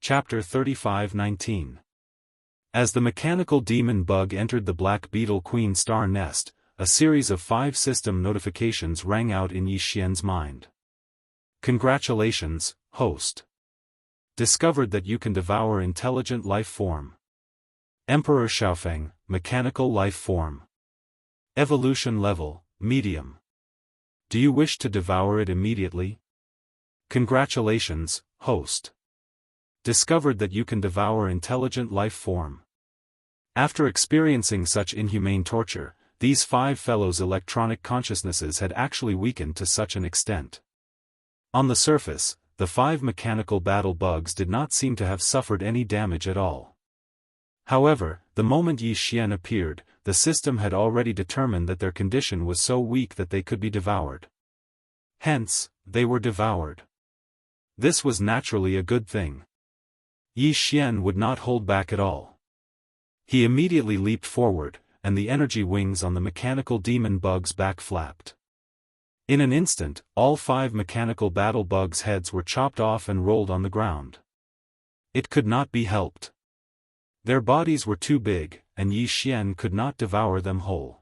Chapter 35-19. As the mechanical demon bug entered the Black Beetle Queen Star nest, a series of 5 system notifications rang out in Yi Xian's mind. Congratulations, host. Discovered that you can devour intelligent life form. Emperor Xiaofeng, mechanical life form. Evolution level, medium. Do you wish to devour it immediately? Congratulations, host. Discovered that you can devour intelligent life form. After experiencing such inhumane torture, these 5 fellows' electronic consciousnesses had actually weakened to such an extent. On the surface, the 5 mechanical battle bugs did not seem to have suffered any damage at all. However, the moment Yi Xian appeared, the system had already determined that their condition was so weak that they could be devoured. Hence, they were devoured. This was naturally a good thing. Yi Xian would not hold back at all. He immediately leaped forward, and the energy wings on the mechanical demon bug's back flapped. In an instant, all 5 mechanical battle bugs' heads were chopped off and rolled on the ground. It could not be helped. Their bodies were too big, and Yi Xian could not devour them whole.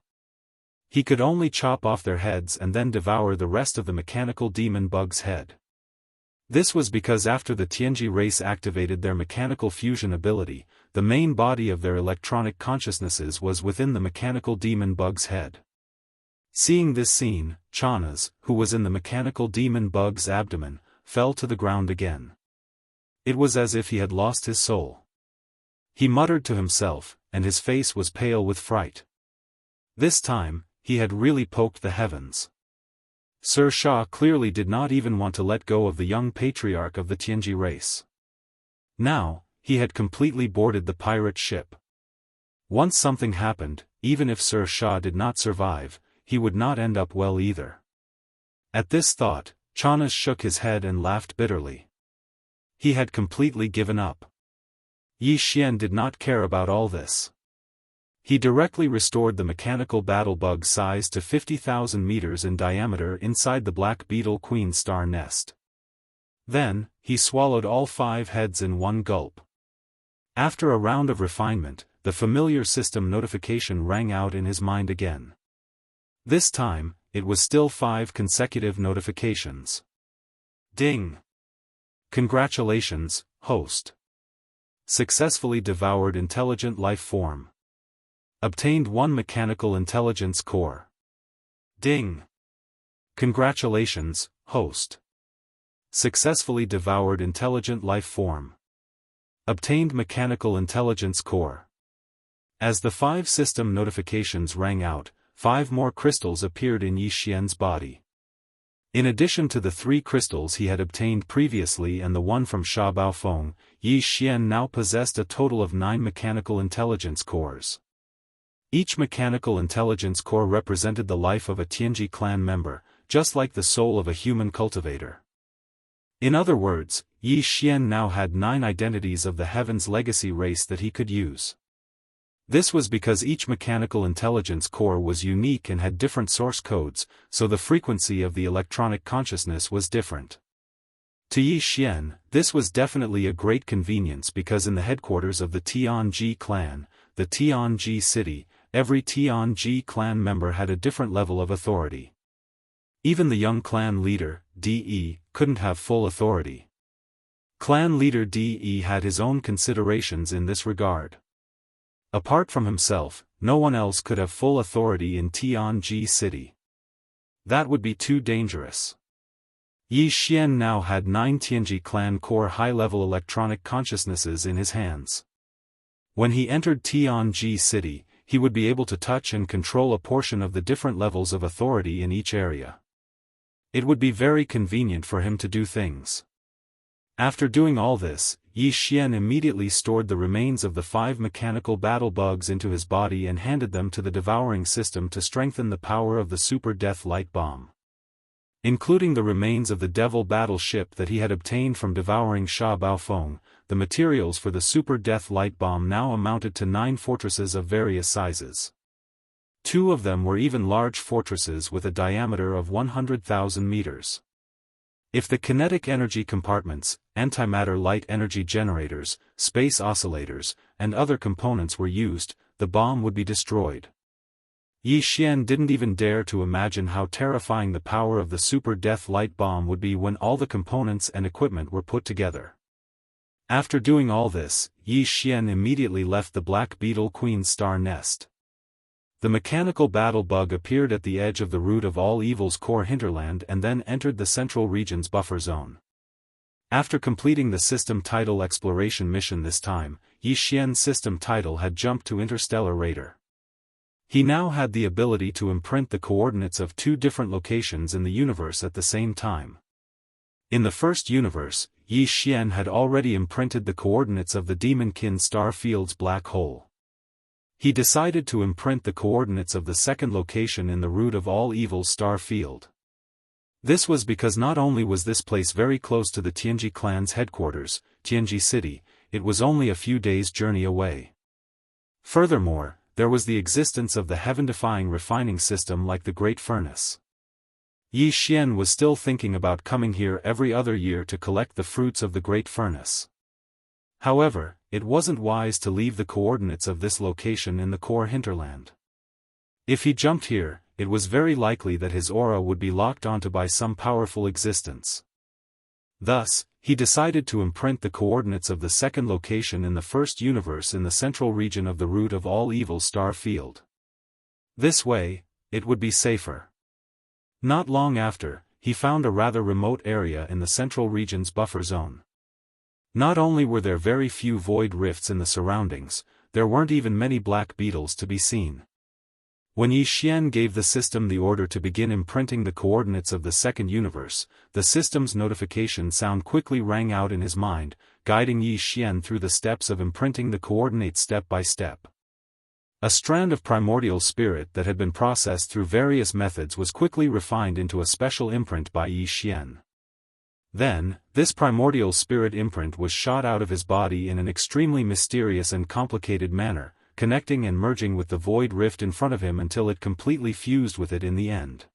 He could only chop off their heads and then devour the rest of the mechanical demon bug's head. This was because after the Tianji race activated their mechanical fusion ability, the main body of their electronic consciousnesses was within the mechanical demon bug's head. Seeing this scene, Chanas, who was in the mechanical demon bug's abdomen, fell to the ground again. It was as if he had lost his soul. He muttered to himself, and his face was pale with fright. This time, he had really poked the heavens. Sir Sha clearly did not even want to let go of the young patriarch of the Tianji race. Now, he had completely boarded the pirate ship. Once something happened, even if Sir Sha did not survive, he would not end up well either. At this thought, Chanas shook his head and laughed bitterly. He had completely given up. Yi Xian did not care about all this. He directly restored the mechanical battle bug size to 50,000 meters in diameter inside the Black Beetle Queen Star nest. Then, he swallowed all 5 heads in one gulp. After a round of refinement, the familiar system notification rang out in his mind again. This time, it was still 5 consecutive notifications. Ding! Congratulations, host. Successfully devoured intelligent life form. Obtained 1 mechanical intelligence core. Ding! Congratulations, host. Successfully devoured intelligent life form. Obtained mechanical intelligence core. As the 5 system notifications rang out, 5 more crystals appeared in Yi Xian's body. In addition to the 3 crystals he had obtained previously and the one from Sha Baofeng, Yi Xian now possessed a total of 9 mechanical intelligence cores. Each mechanical intelligence core represented the life of a Tianji clan member, just like the soul of a human cultivator. In other words, Yi Xian now had 9 identities of the Heaven's Legacy race that he could use. This was because each mechanical intelligence core was unique and had different source codes, so the frequency of the electronic consciousness was different. To Yi Xian, this was definitely a great convenience because in the headquarters of the Tianji clan, the Tianji city, every Tianji clan member had a different level of authority. Even the young clan leader, De, couldn't have full authority. Clan leader De had his own considerations in this regard. Apart from himself, no one else could have full authority in Tianji city. That would be too dangerous. Yi Xian now had 9 Tianji clan core high-level electronic consciousnesses in his hands. When he entered Tianji city, he would be able to touch and control a portion of the different levels of authority in each area. It would be very convenient for him to do things. After doing all this, Yi Xian immediately stored the remains of the 5 mechanical battle bugs into his body and handed them to the devouring system to strengthen the power of the super death light bomb. Including the remains of the devil battle ship that he had obtained from devouring Sha Baofeng, the materials for the super death light bomb now amounted to 9 fortresses of various sizes. 2 of them were even large fortresses with a diameter of 100,000 meters. If the kinetic energy compartments, antimatter light energy generators, space oscillators, and other components were used, the bomb would be destroyed. Yi Xian didn't even dare to imagine how terrifying the power of the super death light bomb would be when all the components and equipment were put together. After doing all this, Yi Xian immediately left the Black Beetle Queen's star nest. The mechanical battle bug appeared at the edge of the root of all evil's core hinterland and then entered the central region's buffer zone. After completing the system title exploration mission this time, Yi Xian's system title had jumped to Interstellar Raider. He now had the ability to imprint the coordinates of two different locations in the universe at the same time. In the first universe, Yi Xian had already imprinted the coordinates of the Demonkin star field's black hole. He decided to imprint the coordinates of the second location in the root of all evil's star field. This was because not only was this place very close to the Tianji clan's headquarters, Tianji City, it was only a few days' journey away. Furthermore, there was the existence of the heaven-defying refining system like the Great Furnace. Yi Xian was still thinking about coming here every other year to collect the fruits of the Great Furnace. However, it wasn't wise to leave the coordinates of this location in the core hinterland. If he jumped here, it was very likely that his aura would be locked onto by some powerful existence. Thus, he decided to imprint the coordinates of the second location in the first universe in the central region of the root of all evil's star field. This way, it would be safer. Not long after, he found a rather remote area in the central region's buffer zone. Not only were there very few void rifts in the surroundings, there weren't even many black beetles to be seen. When Yi Xian gave the system the order to begin imprinting the coordinates of the second universe, the system's notification sound quickly rang out in his mind, guiding Yi Xian through the steps of imprinting the coordinates step by step. A strand of primordial spirit that had been processed through various methods was quickly refined into a special imprint by Yi Xian. Then, this primordial spirit imprint was shot out of his body in an extremely mysterious and complicated manner, connecting and merging with the void rift in front of him until it completely fused with it in the end.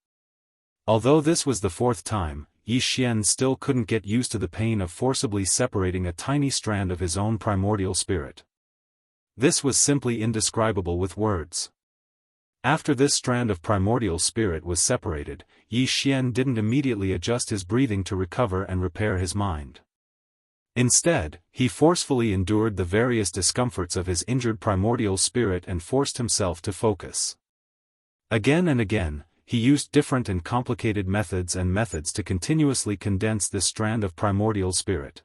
Although this was the fourth time, Yi Xian still couldn't get used to the pain of forcibly separating a tiny strand of his own primordial spirit. This was simply indescribable with words. After this strand of primordial spirit was separated, Yi Xian didn't immediately adjust his breathing to recover and repair his mind. Instead, he forcefully endured the various discomforts of his injured primordial spirit and forced himself to focus. Again and again, he used different and complicated methods to continuously condense this strand of primordial spirit.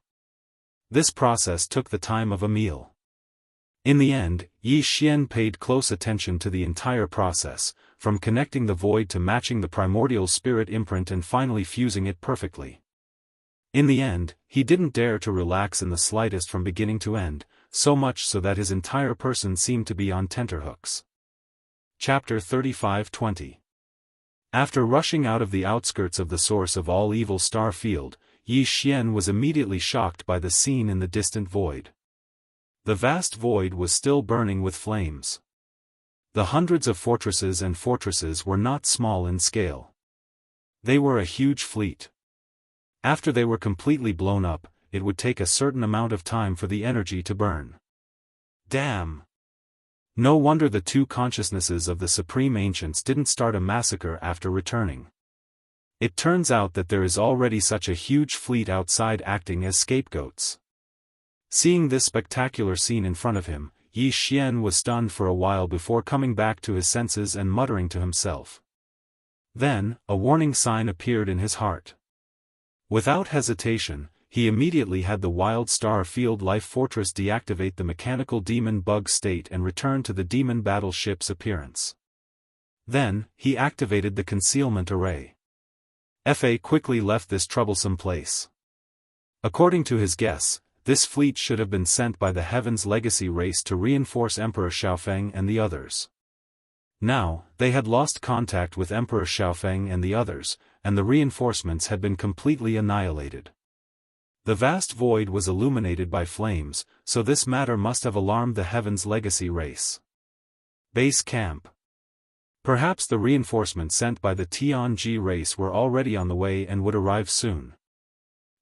This process took the time of a meal. In the end, Yi Xian paid close attention to the entire process, from connecting the void to matching the primordial spirit imprint and finally fusing it perfectly. In the end, he didn't dare to relax in the slightest from beginning to end, so much so that his entire person seemed to be on tenterhooks. Chapter 35-20. After rushing out of the outskirts of the source of all evil star field, Yi Xian was immediately shocked by the scene in the distant void. The vast void was still burning with flames. The hundreds of fortresses were not small in scale. They were a huge fleet. After they were completely blown up, it would take a certain amount of time for the energy to burn. Damn! No wonder the two consciousnesses of the Supreme Ancients didn't start a massacre after returning. It turns out that there is already such a huge fleet outside acting as scapegoats. Seeing this spectacular scene in front of him, Yi Xian was stunned for a while before coming back to his senses and muttering to himself. Then, a warning sign appeared in his heart. Without hesitation, he immediately had the Wild Star Field Life Fortress deactivate the mechanical demon bug state and return to the demon battleship's appearance. Then, he activated the concealment array. Fa quickly left this troublesome place. According to his guess, this fleet should have been sent by the Heaven's Legacy race to reinforce Emperor Xiaofeng and the others. Now, they had lost contact with Emperor Xiaofeng and the others, and the reinforcements had been completely annihilated. The vast void was illuminated by flames, so this matter must have alarmed the Heaven's Legacy race. Base Camp. Perhaps the reinforcements sent by the Tianji race were already on the way and would arrive soon.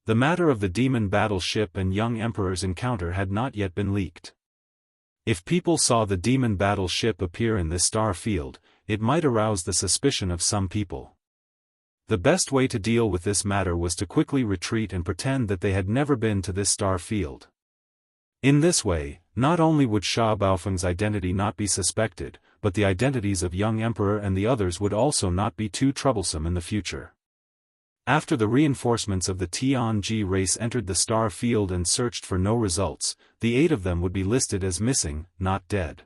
The matter of the demon battleship and young emperor's encounter had not yet been leaked. If people saw the demon battleship appear in this star field, it might arouse the suspicion of some people. The best way to deal with this matter was to quickly retreat and pretend that they had never been to this star field. In this way, not only would Sha Baofeng's identity not be suspected, but the identities of young emperor and the others would also not be too troublesome in the future. After the reinforcements of the Tianji race entered the star field and searched for no results, the 8 of them would be listed as missing, not dead.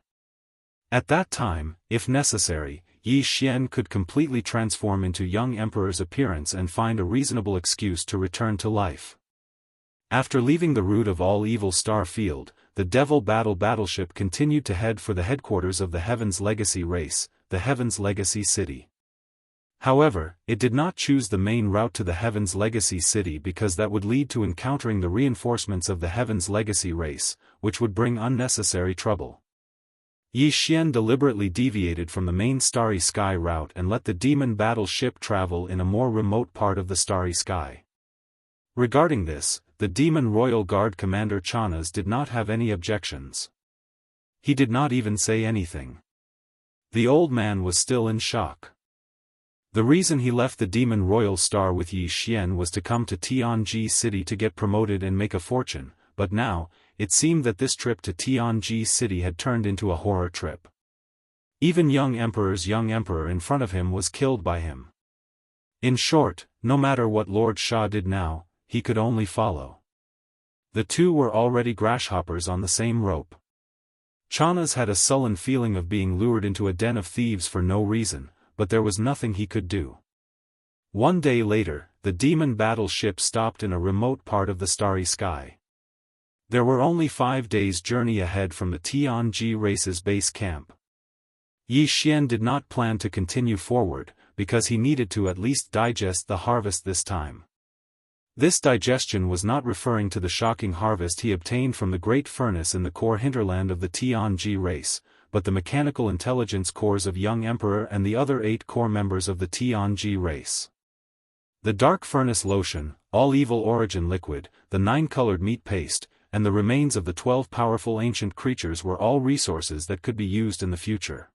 At that time, if necessary, Yi Xian could completely transform into young emperor's appearance and find a reasonable excuse to return to life. After leaving the root of all evil star field, the Devil battleship continued to head for the headquarters of the Heaven's Legacy race, the Heaven's Legacy City. However, it did not choose the main route to the Heaven's Legacy City because that would lead to encountering the reinforcements of the Heaven's Legacy race, which would bring unnecessary trouble. Yi Xian deliberately deviated from the main Starry Sky route and let the demon battleship travel in a more remote part of the Starry Sky. Regarding this, the Demon Royal Guard Commander Chanas did not have any objections. He did not even say anything. The old man was still in shock. The reason he left the Demon Royal Star with Yi Xian was to come to Tianji City to get promoted and make a fortune, but now, it seemed that this trip to Tianji City had turned into a horror trip. Even young emperor's young emperor in front of him was killed by him. In short, no matter what Lord Sha did now, he could only follow. The two were already grasshoppers on the same rope. Chanas had a sullen feeling of being lured into a den of thieves for no reason, but there was nothing he could do. One day later, the demon battleship stopped in a remote part of the Starry Sky. There were only 5 days' journey ahead from the Tianji race's base camp. Yi Xian did not plan to continue forward, because he needed to at least digest the harvest this time. This digestion was not referring to the shocking harvest he obtained from the great furnace in the core hinterland of the Tianji race, but the mechanical intelligence cores of young emperor and the other 8 core members of the Tianji race. The dark furnace lotion, all evil origin liquid, the 9-colored meat paste, and the remains of the 12 powerful ancient creatures were all resources that could be used in the future.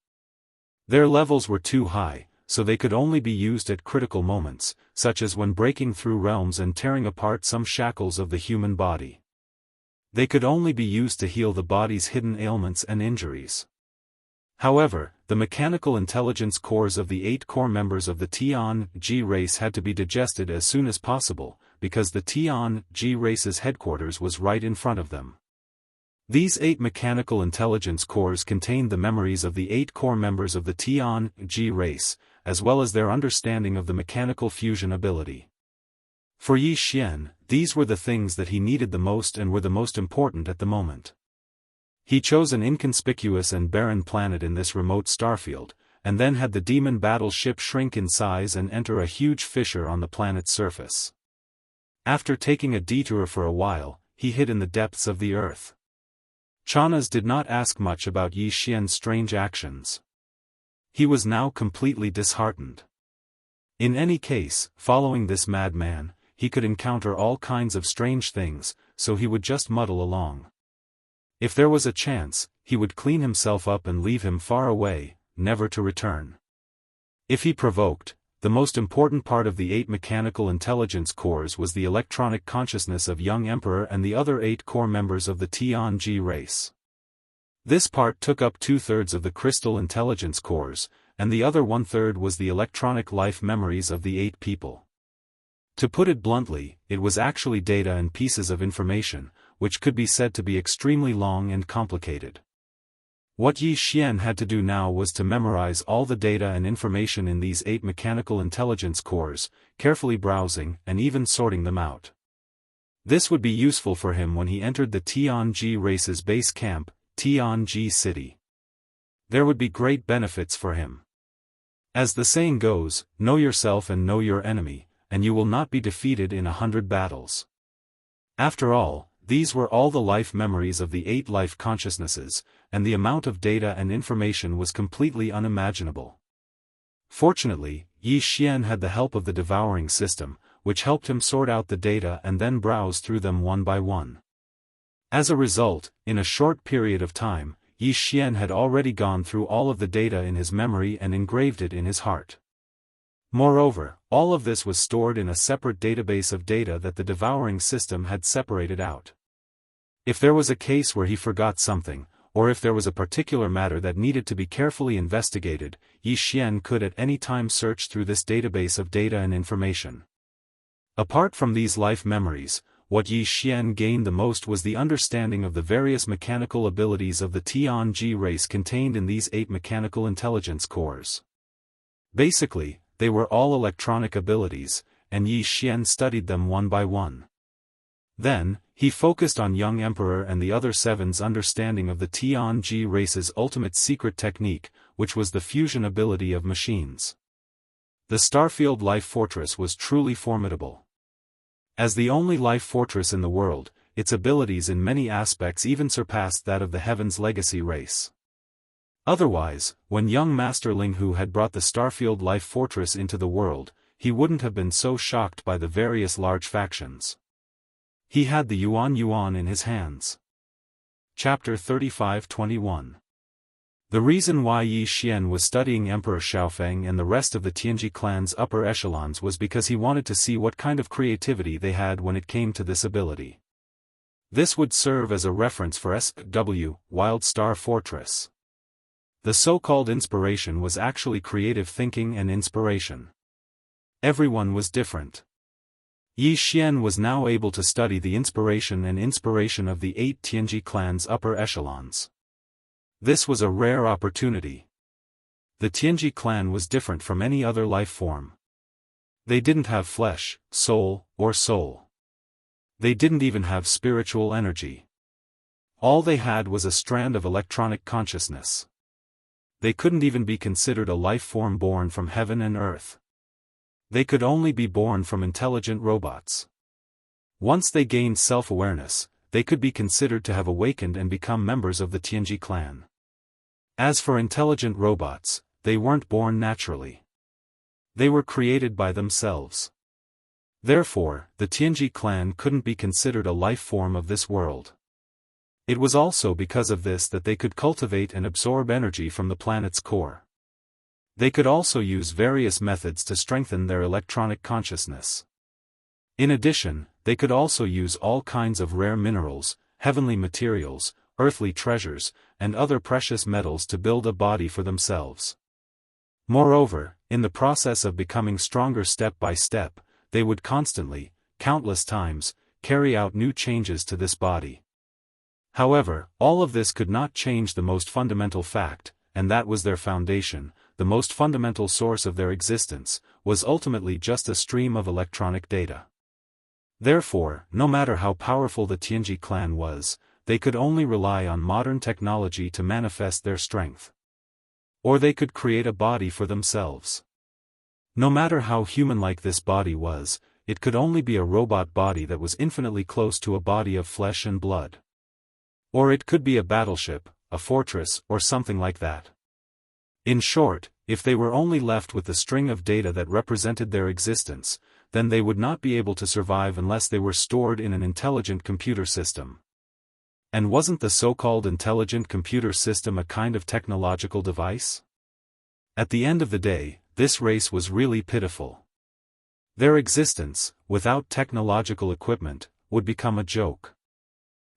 Their levels were too high, so they could only be used at critical moments, such as when breaking through realms and tearing apart some shackles of the human body. They could only be used to heal the body's hidden ailments and injuries. However, the mechanical intelligence cores of the 8 core members of the Tianji race had to be digested as soon as possible, because the Tianji race's headquarters was right in front of them. These 8 mechanical intelligence cores contained the memories of the 8 core members of the Tianji race, as well as their understanding of the mechanical fusion ability. For Yi Xian, these were the things that he needed the most and were the most important at the moment. He chose an inconspicuous and barren planet in this remote starfield, and then had the demon battleship shrink in size and enter a huge fissure on the planet's surface. After taking a detour for a while, he hid in the depths of the earth. Chanas did not ask much about Yi Xian's strange actions. He was now completely disheartened. In any case, following this madman, he could encounter all kinds of strange things, so he would just muddle along. If there was a chance, he would clean himself up and leave him far away, never to return. If he provoked, the most important part of the 8 mechanical intelligence cores was the electronic consciousness of young emperor and the other 8 core members of the Tianji race. This part took up 2/3 of the crystal intelligence cores, and the other 1/3 was the electronic life memories of the 8 people. To put it bluntly, it was actually data and pieces of information, which could be said to be extremely long and complicated. What Yi Xian had to do now was to memorize all the data and information in these 8 mechanical intelligence cores, carefully browsing and even sorting them out. This would be useful for him when he entered the Tianji race's base camp, Tianji City. There would be great benefits for him. As the saying goes, know yourself and know your enemy, and you will not be defeated in 100 battles. After all, these were all the life memories of the 8 life consciousnesses, and the amount of data and information was completely unimaginable. Fortunately, Yi Xian had the help of the Devouring system, which helped him sort out the data and then browse through them one by one. As a result, in a short period of time, Yi Xian had already gone through all of the data in his memory and engraved it in his heart. Moreover, all of this was stored in a separate database of data that the devouring system had separated out. If there was a case where he forgot something, or if there was a particular matter that needed to be carefully investigated, Yi Xian could at any time search through this database of data and information. Apart from these life memories, what Yi Xian gained the most was the understanding of the various mechanical abilities of the Tianji race contained in these 8 mechanical intelligence cores. Basically, they were all electronic abilities, and Yi Xian studied them one by one. Then, he focused on young Emperor and the other 7's understanding of the Tianji race's ultimate secret technique, which was the fusion ability of machines. The Starfield Life Fortress was truly formidable. As the only life fortress in the world, its abilities in many aspects even surpassed that of the Heaven's Legacy race. Otherwise, when young Master Linghu had brought the Starfield Life Fortress into the world, he wouldn't have been so shocked by the various large factions. He had the Yuan in his hands. Chapter 35-21. The reason why Yi Xian was studying Emperor Xiaofeng and the rest of the Tianji clan's upper echelons was because he wanted to see what kind of creativity they had when it came to this ability. This would serve as a reference for SW, Wild Star Fortress. The so-called inspiration was actually creative thinking and inspiration. Everyone was different. Yi Xian was now able to study the inspiration of the 8 Tianji clan's upper echelons. This was a rare opportunity. The Tianji clan was different from any other life form. They didn't have flesh, soul, or soul. They didn't even have spiritual energy. All they had was a strand of electronic consciousness. They couldn't even be considered a life form born from heaven and earth. They could only be born from intelligent robots. Once they gained self-awareness, they could be considered to have awakened and become members of the Tianji clan. As for intelligent robots, they weren't born naturally. They were created by themselves. Therefore, the Tianji clan couldn't be considered a life form of this world. It was also because of this that they could cultivate and absorb energy from the planet's core. They could also use various methods to strengthen their electronic consciousness. In addition, they could also use all kinds of rare minerals, heavenly materials, earthly treasures, and other precious metals to build a body for themselves. Moreover, in the process of becoming stronger step by step, they would constantly, countless times, carry out new changes to this body. However, all of this could not change the most fundamental fact, and that was their foundation, the most fundamental source of their existence, was ultimately just a stream of electronic data. Therefore, no matter how powerful the Tianji clan was, they could only rely on modern technology to manifest their strength. Or they could create a body for themselves. No matter how human-like this body was, it could only be a robot body that was infinitely close to a body of flesh and blood. Or it could be a battleship, a fortress, or something like that. In short, if they were only left with the string of data that represented their existence, then they would not be able to survive unless they were stored in an intelligent computer system. And wasn't the so-called intelligent computer system a kind of technological device? At the end of the day, this race was really pitiful. Their existence, without technological equipment, would become a joke.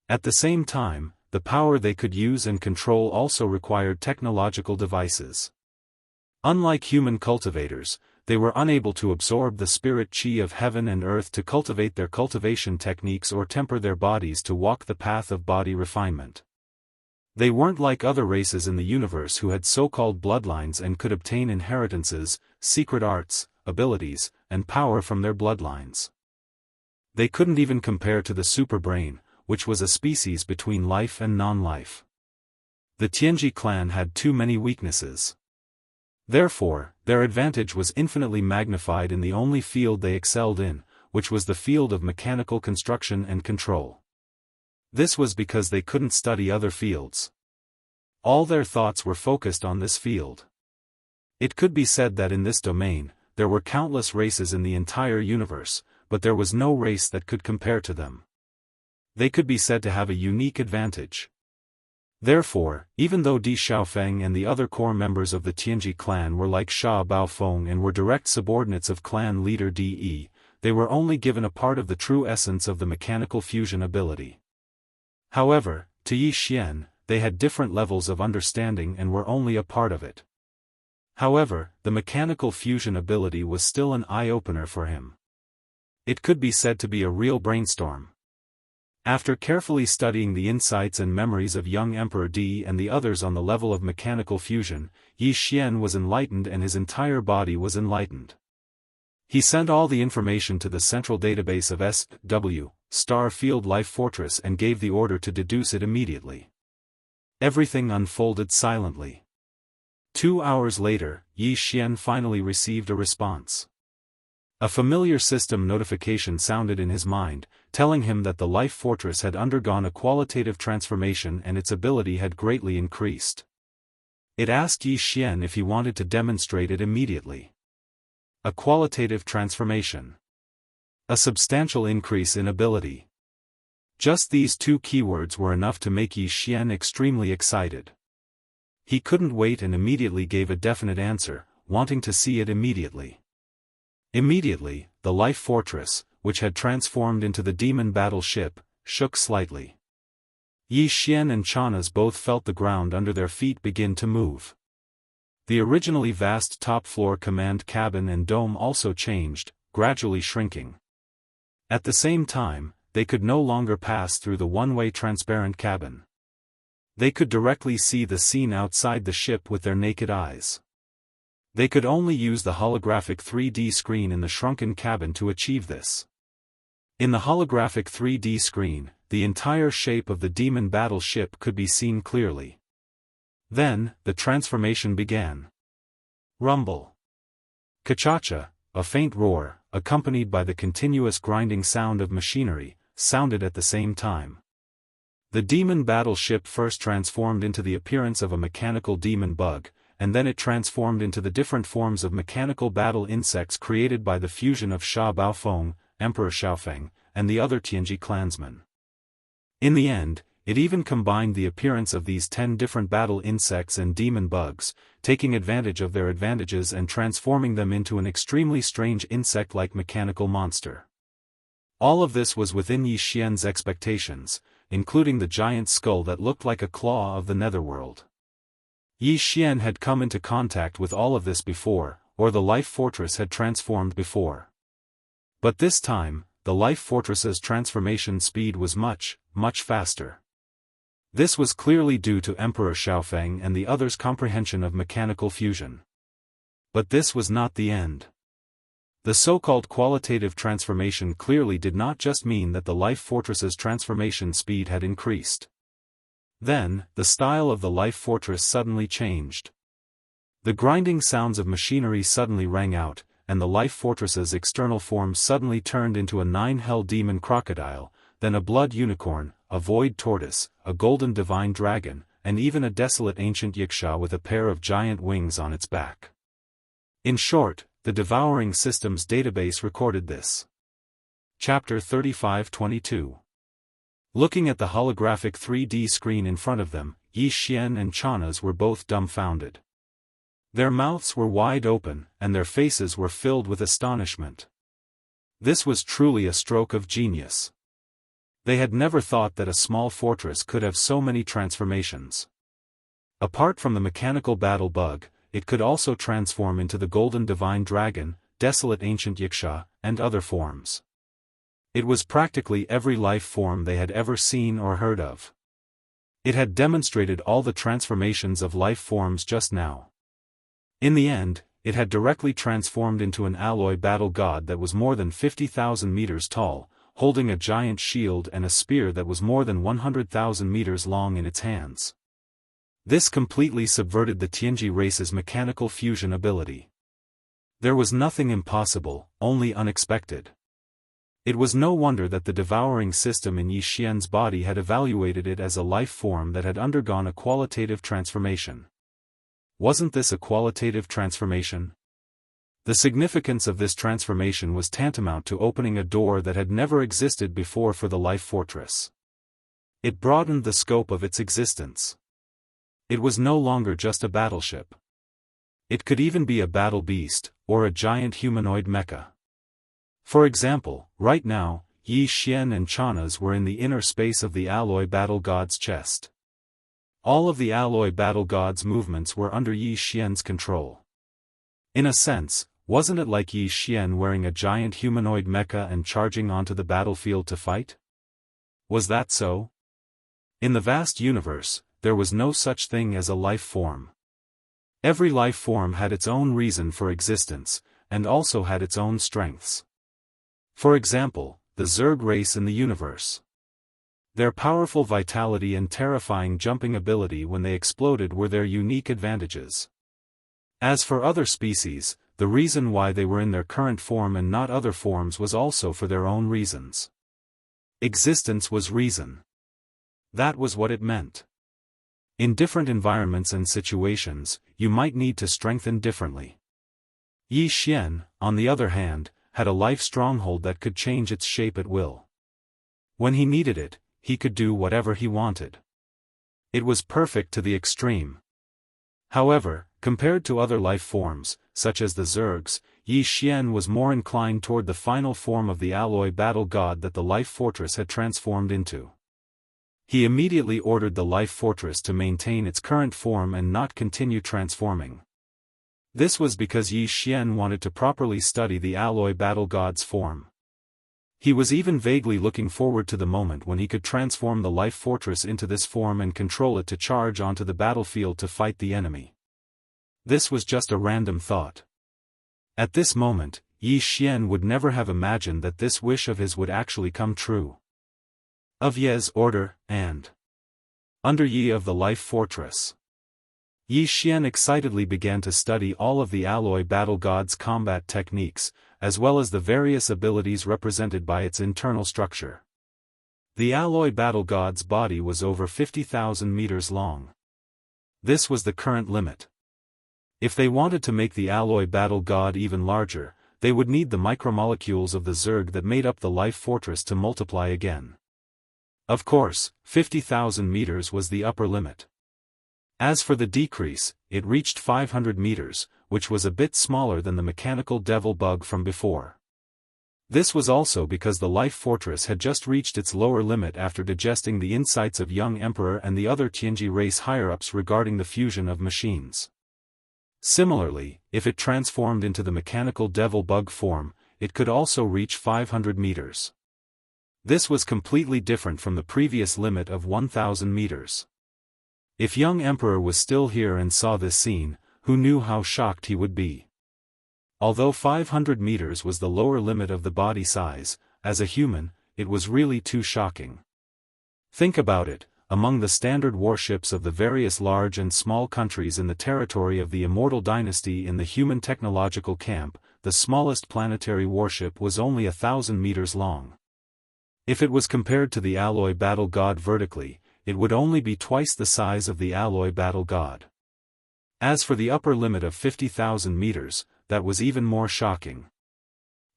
At the same time, the power they could use and control also required technological devices. Unlike human cultivators, they were unable to absorb the spirit chi of heaven and earth to cultivate their cultivation techniques or temper their bodies to walk the path of body refinement. They weren't like other races in the universe who had so-called bloodlines and could obtain inheritances, secret arts, abilities, and power from their bloodlines. They couldn't even compare to the superbrain, which was a species between life and non-life. The Tianji clan had too many weaknesses. Therefore, their advantage was infinitely magnified in the only field they excelled in, which was the field of mechanical construction and control. This was because they couldn't study other fields. All their thoughts were focused on this field. It could be said that in this domain, there were countless races in the entire universe, but there was no race that could compare to them. They could be said to have a unique advantage. Therefore, even though Di Xiaofeng and the other core members of the Tianji clan were like Sha Baofeng and were direct subordinates of clan leader De, they were only given a part of the true essence of the mechanical fusion ability. However, to Yi Xian, they had different levels of understanding and were only a part of it. However, the mechanical fusion ability was still an eye-opener for him. It could be said to be a real brainstorm. After carefully studying the insights and memories of young Emperor Di and the others on the level of mechanical fusion, Yi Xian was enlightened and his entire body was enlightened. He sent all the information to the central database of SW, Star Field Life Fortress, and gave the order to deduce it immediately. Everything unfolded silently. 2 hours later, Yi Xian finally received a response. A familiar system notification sounded in his mind, telling him that the Life Fortress had undergone a qualitative transformation and its ability had greatly increased. It asked Yi Xian if he wanted to demonstrate it immediately. A qualitative transformation. A substantial increase in ability. Just these two keywords were enough to make Yi Xian extremely excited. He couldn't wait and immediately gave a definite answer, wanting to see it immediately. Immediately, the Life Fortress, which had transformed into the demon battle ship, shook slightly. Yi Xian and Chanas both felt the ground under their feet begin to move. The originally vast top-floor command cabin and dome also changed, gradually shrinking. At the same time, they could no longer pass through the one-way transparent cabin. They could directly see the scene outside the ship with their naked eyes. They could only use the holographic 3D screen in the shrunken cabin to achieve this. In the holographic 3D screen, the entire shape of the demon battle ship could be seen clearly. Then, the transformation began. Rumble. Ka-cha-cha, a faint roar, accompanied by the continuous grinding sound of machinery, sounded at the same time. The demon battle ship first transformed into the appearance of a mechanical demon bug, and then it transformed into the different forms of mechanical battle insects created by the fusion of Sha Baofeng, Emperor Xiaofeng, and the other Tianji clansmen. In the end, it even combined the appearance of these 10 different battle insects and demon bugs, taking advantage of their advantages and transforming them into an extremely strange insect-like mechanical monster. All of this was within Yi Xian's expectations, including the giant skull that looked like a claw of the netherworld. Yi Xian had come into contact with all of this before, or the Life Fortress had transformed before. But this time, the Life Fortress's transformation speed was much, much faster. This was clearly due to Emperor Xiaofeng and the others' comprehension of mechanical fusion. But this was not the end. The so-called qualitative transformation clearly did not just mean that the Life Fortress's transformation speed had increased. Then, the style of the Life Fortress suddenly changed. The grinding sounds of machinery suddenly rang out, and the Life Fortress's external form suddenly turned into a 9-hell demon crocodile, then a blood unicorn, a void tortoise, a golden divine dragon, and even a desolate ancient Yiksha with a pair of giant wings on its back. In short, the Devouring Systems database recorded this. Chapter 35-22. Looking at the holographic 3D screen in front of them, Yi Xian and Chanas were both dumbfounded. Their mouths were wide open, and their faces were filled with astonishment. This was truly a stroke of genius. They had never thought that a small fortress could have so many transformations. Apart from the mechanical battle bug, it could also transform into the golden divine dragon, desolate ancient Yiksha, and other forms. It was practically every life form they had ever seen or heard of. It had demonstrated all the transformations of life forms just now. In the end, it had directly transformed into an alloy battle god that was more than 50,000 meters tall, holding a giant shield and a spear that was more than 100,000 meters long in its hands. This completely subverted the Tianji race's mechanical fusion ability. There was nothing impossible, only unexpected. It was no wonder that the devouring system in Yi Xian's body had evaluated it as a life form that had undergone a qualitative transformation. Wasn't this a qualitative transformation? The significance of this transformation was tantamount to opening a door that had never existed before for the Life Fortress. It broadened the scope of its existence. It was no longer just a battleship. It could even be a battle beast, or a giant humanoid mecha. For example, right now, Yi Xian and Chana's were in the inner space of the alloy battle god's chest. All of the alloy battle god's movements were under Yi Xian's control. In a sense, wasn't it like Yi Xian wearing a giant humanoid mecha and charging onto the battlefield to fight? Was that so? In the vast universe, there was no such thing as a life form. Every life form had its own reason for existence, and also had its own strengths. For example, the Zerg race in the universe. Their powerful vitality and terrifying jumping ability when they exploded were their unique advantages. As for other species, the reason why they were in their current form and not other forms was also for their own reasons. Existence was reason. That was what it meant. In different environments and situations, you might need to strengthen differently. Yi Xian, on the other hand, had a life stronghold that could change its shape at will. When he needed it, he could do whatever he wanted. It was perfect to the extreme. However, compared to other life forms, such as the Zergs, Yi Xian was more inclined toward the final form of the alloy battle god that the Life Fortress had transformed into. He immediately ordered the Life Fortress to maintain its current form and not continue transforming. This was because Yi Xian wanted to properly study the alloy battle god's form. He was even vaguely looking forward to the moment when he could transform the Life Fortress into this form and control it to charge onto the battlefield to fight the enemy. This was just a random thought. At this moment, Yi Xian would never have imagined that this wish of his would actually come true. Of Ye's order, and under Yi of the Life Fortress, Yi Xian excitedly began to study all of the alloy battle god's combat techniques, as well as the various abilities represented by its internal structure. The alloy battle god's body was over 50,000 meters long. This was the current limit. If they wanted to make the alloy battle god even larger, they would need the micromolecules of the Zerg that made up the Life Fortress to multiply again. Of course, 50,000 meters was the upper limit. As for the decrease, it reached 500 meters, which was a bit smaller than the mechanical devil bug from before. This was also because the Life Fortress had just reached its lower limit after digesting the insights of young Emperor and the other Tianji race higher-ups regarding the fusion of machines. Similarly, if it transformed into the mechanical devil bug form, it could also reach 500 meters. This was completely different from the previous limit of 1,000 meters. If young Emperor was still here and saw this scene, who knew how shocked he would be? Although 500 meters was the lower limit of the body size, as a human, it was really too shocking. Think about it, among the standard warships of the various large and small countries in the territory of the Immortal dynasty in the human technological camp, the smallest planetary warship was only 1,000 meters long. If it was compared to the alloy battle god vertically, it would only be twice the size of the alloy battle god. As for the upper limit of 50,000 meters, that was even more shocking.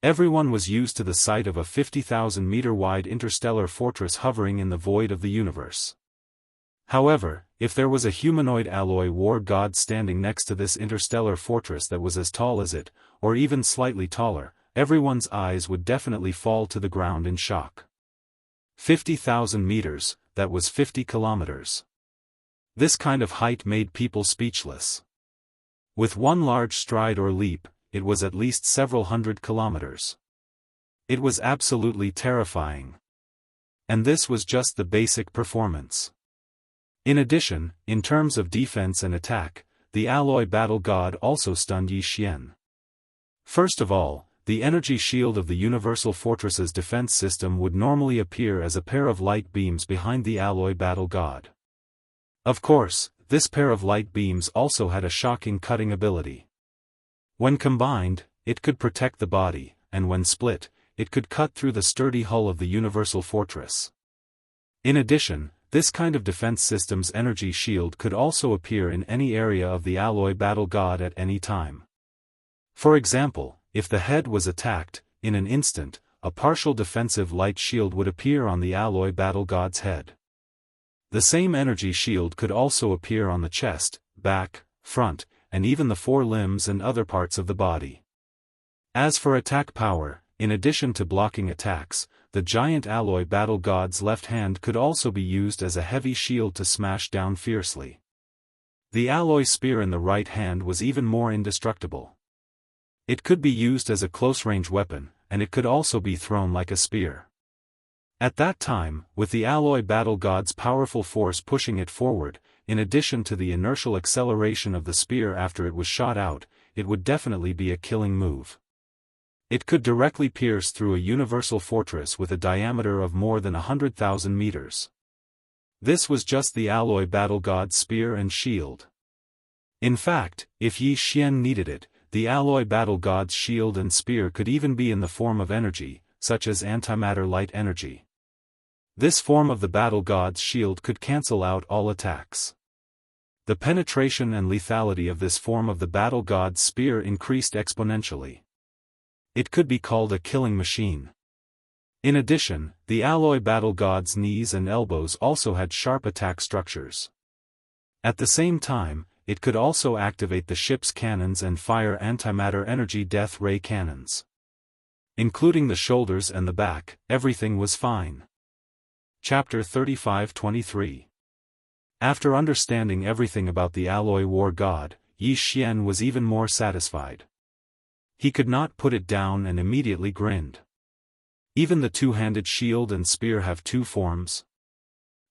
Everyone was used to the sight of a 50,000 meter wide interstellar fortress hovering in the void of the universe. However, if there was a humanoid alloy war god standing next to this interstellar fortress that was as tall as it, or even slightly taller, everyone's eyes would definitely fall to the ground in shock. 50,000 meters, that was 50 kilometers. This kind of height made people speechless. With one large stride or leap, it was at least several hundred kilometers. It was absolutely terrifying. And this was just the basic performance. In addition, in terms of defense and attack, the alloy battle god also stunned Yi Xian. First of all, the energy shield of the Universal Fortress's defense system would normally appear as a pair of light beams behind the alloy battle god. Of course, this pair of light beams also had a shocking cutting ability. When combined, it could protect the body, and when split, it could cut through the sturdy hull of the Universal Fortress. In addition, this kind of defense system's energy shield could also appear in any area of the alloy battle god at any time. For example, if the head was attacked, in an instant, a partial defensive light shield would appear on the alloy battle god's head. The same energy shield could also appear on the chest, back, front, and even the forelimbs and other parts of the body. As for attack power, in addition to blocking attacks, the giant alloy battle god's left hand could also be used as a heavy shield to smash down fiercely. The alloy spear in the right hand was even more indestructible. It could be used as a close-range weapon, and it could also be thrown like a spear. At that time, with the alloy battle god's powerful force pushing it forward, in addition to the inertial acceleration of the spear after it was shot out, it would definitely be a killing move. It could directly pierce through a universal fortress with a diameter of more than 100,000 meters. This was just the alloy battle god's spear and shield. In fact, if Yi Xian needed it, the alloy battle god's shield and spear could even be in the form of energy, such as antimatter light energy. This form of the battle god's shield could cancel out all attacks. The penetration and lethality of this form of the battle god's spear increased exponentially. It could be called a killing machine. In addition, the alloy battle god's knees and elbows also had sharp attack structures. At the same time, it could also activate the ship's cannons and fire antimatter energy death ray cannons. Including the shoulders and the back, everything was fine. Chapter 35-23. After understanding everything about the alloy war god, Yi Xian was even more satisfied. He could not put it down and immediately grinned. Even the two-handed shield and spear have two forms.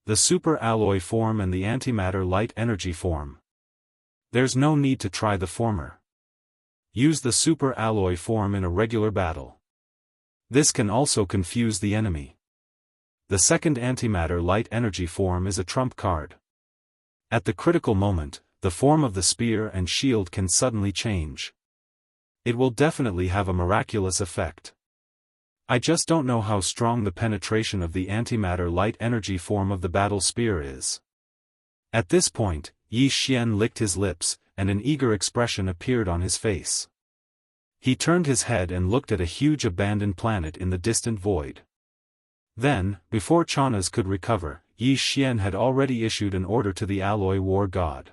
The super alloy form and the antimatter light energy form. There's no need to try the former. Use the super alloy form in a regular battle. This can also confuse the enemy. The second antimatter light energy form is a trump card. At the critical moment, the form of the spear and shield can suddenly change. It will definitely have a miraculous effect. I just don't know how strong the penetration of the antimatter light energy form of the battle spear is. At this point, Yi Xian licked his lips, and an eager expression appeared on his face. He turned his head and looked at a huge abandoned planet in the distant void. Then, before Chanas could recover, Yi Xian had already issued an order to the alloy war god.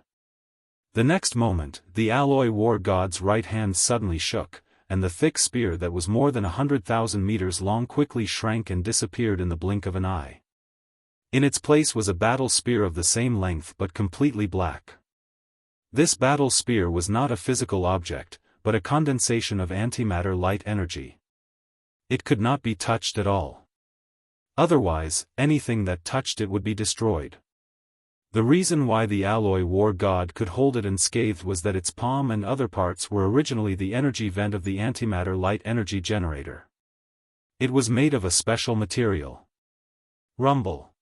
The next moment, the alloy war god's right hand suddenly shook, and the thick spear that was more than 100,000 meters long quickly shrank and disappeared in the blink of an eye. In its place was a battle spear of the same length but completely black. This battle spear was not a physical object, but a condensation of antimatter light energy. It could not be touched at all. Otherwise, anything that touched it would be destroyed. The reason why the alloy war god could hold it unscathed was that its palm and other parts were originally the energy vent of the antimatter light energy generator. It was made of a special material. Rumble.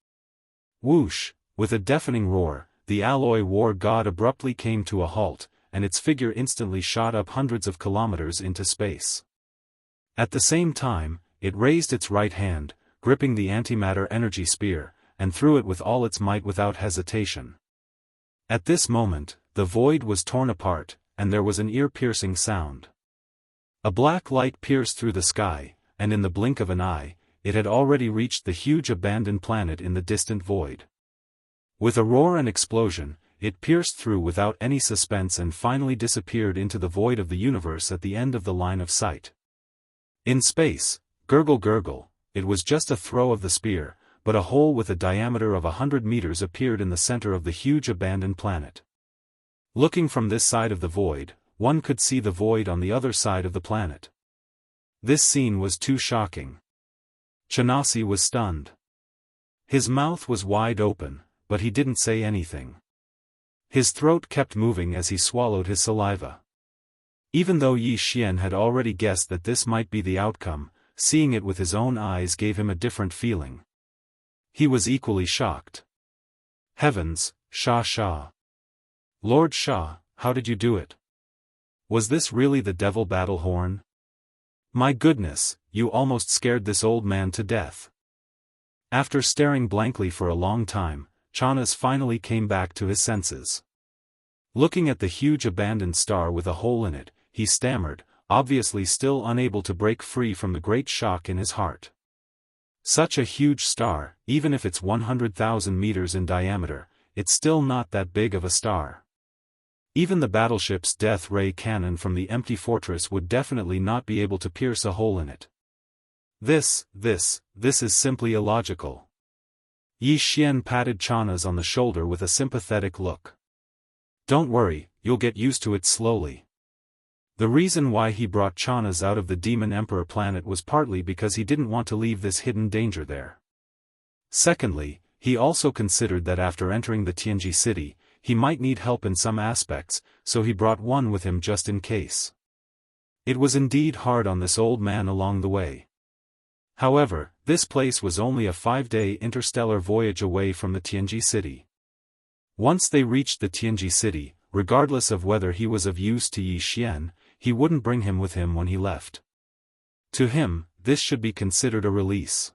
Whoosh, with a deafening roar, the alloy war god abruptly came to a halt, and its figure instantly shot up hundreds of kilometers into space. At the same time, it raised its right hand, gripping the antimatter energy spear, and threw it with all its might without hesitation. At this moment, the void was torn apart, and there was an ear-piercing sound. A black light pierced through the sky, and in the blink of an eye, it had already reached the huge abandoned planet in the distant void. With a roar and explosion, it pierced through without any suspense and finally disappeared into the void of the universe at the end of the line of sight. In space, gurgle gurgle, it was just a throw of the spear, but a hole with a diameter of 100 meters appeared in the center of the huge abandoned planet. Looking from this side of the void, one could see the void on the other side of the planet. This scene was too shocking. Chanasi was stunned. His mouth was wide open, but he didn't say anything. His throat kept moving as he swallowed his saliva. Even though Yi Xian had already guessed that this might be the outcome, seeing it with his own eyes gave him a different feeling. He was equally shocked. Heavens, Sha. Lord Sha, how did you do it? Was this really the devil battle horn? My goodness, you almost scared this old man to death. After staring blankly for a long time, Chanas finally came back to his senses. Looking at the huge abandoned star with a hole in it, he stammered, obviously still unable to break free from the great shock in his heart. Such a huge star, even if it's 100,000 meters in diameter, it's still not that big of a star. Even the battleship's death ray cannon from the empty fortress would definitely not be able to pierce a hole in it. This is simply illogical. Yi Xian patted Chana's on the shoulder with a sympathetic look. Don't worry, you'll get used to it slowly. The reason why he brought Chana's out of the Demon Emperor planet was partly because he didn't want to leave this hidden danger there. Secondly, he also considered that after entering the Tianji city, he might need help in some aspects, so he brought one with him just in case. It was indeed hard on this old man along the way. However, this place was only a 5-day interstellar voyage away from the Tianji city. Once they reached the Tianji city, regardless of whether he was of use to Yi Xian, he wouldn't bring him with him when he left. To him, this should be considered a release.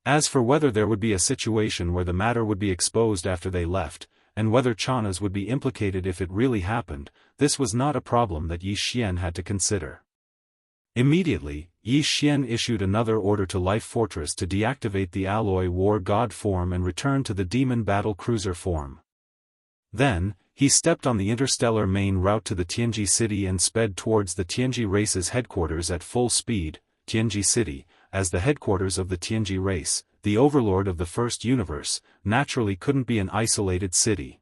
As for whether there would be a situation where the matter would be exposed after they left, and whether Chana's would be implicated if it really happened, this was not a problem that Yi Xian had to consider. Immediately, Yi Xian issued another order to Life Fortress to deactivate the alloy war god form and return to the demon battle cruiser form. Then, he stepped on the interstellar main route to the Tianji city and sped towards the Tianji race's headquarters at full speed. Tianji city, as the headquarters of the Tianji race, the overlord of the first universe, naturally couldn't be an isolated city.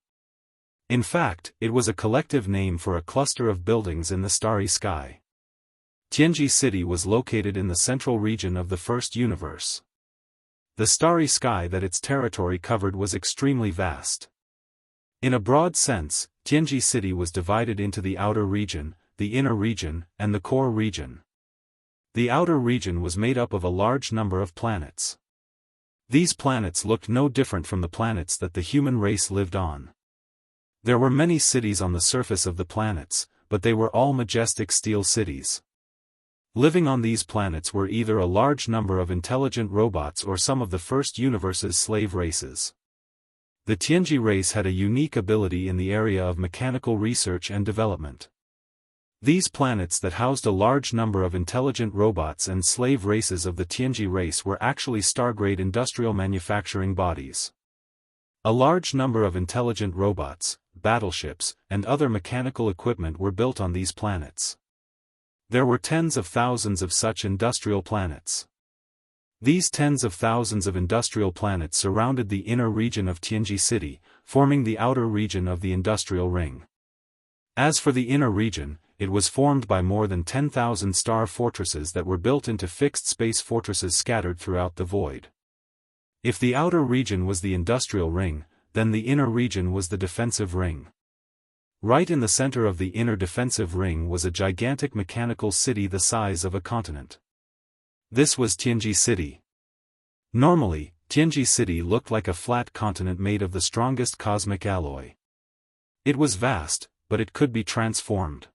In fact, it was a collective name for a cluster of buildings in the starry sky. Tianji city was located in the central region of the first universe. The starry sky that its territory covered was extremely vast. In a broad sense, Tianji city was divided into the outer region, the inner region, and the core region. The outer region was made up of a large number of planets. These planets looked no different from the planets that the human race lived on. There were many cities on the surface of the planets, but they were all majestic steel cities. Living on these planets were either a large number of intelligent robots or some of the first universe's slave races. The Tianji race had a unique ability in the area of mechanical research and development. These planets that housed a large number of intelligent robots and slave races of the Tianji race were actually star-grade industrial manufacturing bodies. A large number of intelligent robots, battleships, and other mechanical equipment were built on these planets. There were tens of thousands of such industrial planets. These tens of thousands of industrial planets surrounded the inner region of Tianji city, forming the outer region of the industrial ring. As for the inner region, it was formed by more than 10,000 star fortresses that were built into fixed space fortresses scattered throughout the void. If the outer region was the industrial ring, then the inner region was the defensive ring. Right in the center of the inner defensive ring was a gigantic mechanical city the size of a continent. This was Tianji city. Normally, Tianji city looked like a flat continent made of the strongest cosmic alloy. It was vast, but it could be transformed.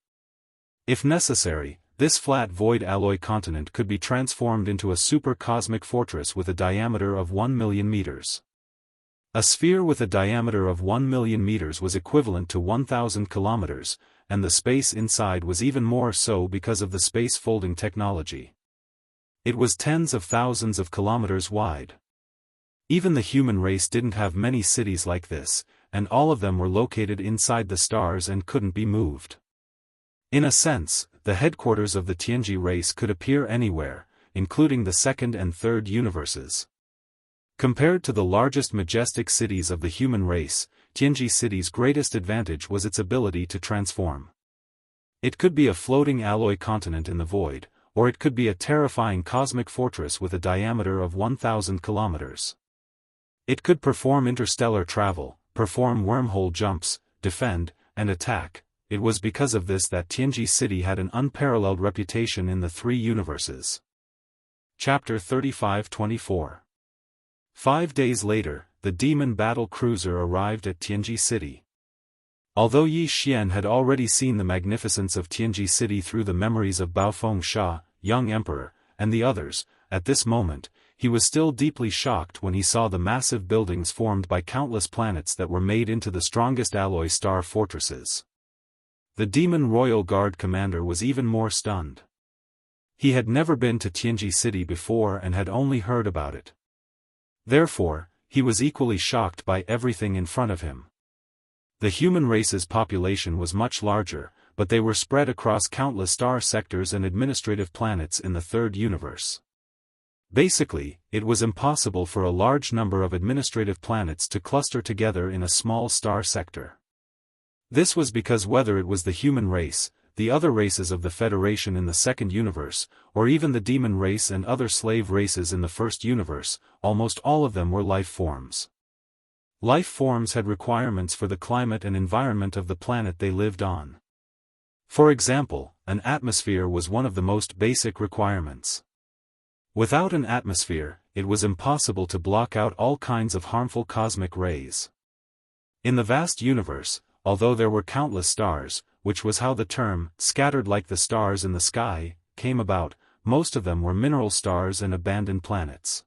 If necessary, this flat void alloy continent could be transformed into a super cosmic fortress with a diameter of 1 million meters. A sphere with a diameter of 1 million meters was equivalent to 1,000 kilometers, and the space inside was even more so because of the space folding technology. It was tens of thousands of kilometers wide. Even the human race didn't have many cities like this, and all of them were located inside the stars and couldn't be moved. In a sense, the headquarters of the Tianji race could appear anywhere, including the second and third universes. Compared to the largest majestic cities of the human race, Tianji city's greatest advantage was its ability to transform. It could be a floating alloy continent in the void, or it could be a terrifying cosmic fortress with a diameter of 1,000 kilometers. It could perform interstellar travel, perform wormhole jumps, defend, and attack. It was because of this that Tianji city had an unparalleled reputation in the three universes. Chapter 35-24. 5 days later, the demon battle cruiser arrived at Tianji city. Although Yi Xian had already seen the magnificence of Tianji city through the memories of Baofeng Sha, young emperor, and the others, at this moment, he was still deeply shocked when he saw the massive buildings formed by countless planets that were made into the strongest alloy star fortresses. The Demon Royal Guard commander was even more stunned. He had never been to Jianghu City before and had only heard about it. Therefore, he was equally shocked by everything in front of him. The human race's population was much larger, but they were spread across countless star sectors and administrative planets in the third universe. Basically, it was impossible for a large number of administrative planets to cluster together in a small star sector. This was because whether it was the human race, the other races of the Federation in the second universe, or even the demon race and other slave races in the first universe, almost all of them were life forms. Life forms had requirements for the climate and environment of the planet they lived on. For example, an atmosphere was one of the most basic requirements. Without an atmosphere, it was impossible to block out all kinds of harmful cosmic rays. In the vast universe, although there were countless stars, which was how the term, scattered like the stars in the sky, came about, most of them were mineral stars and abandoned planets.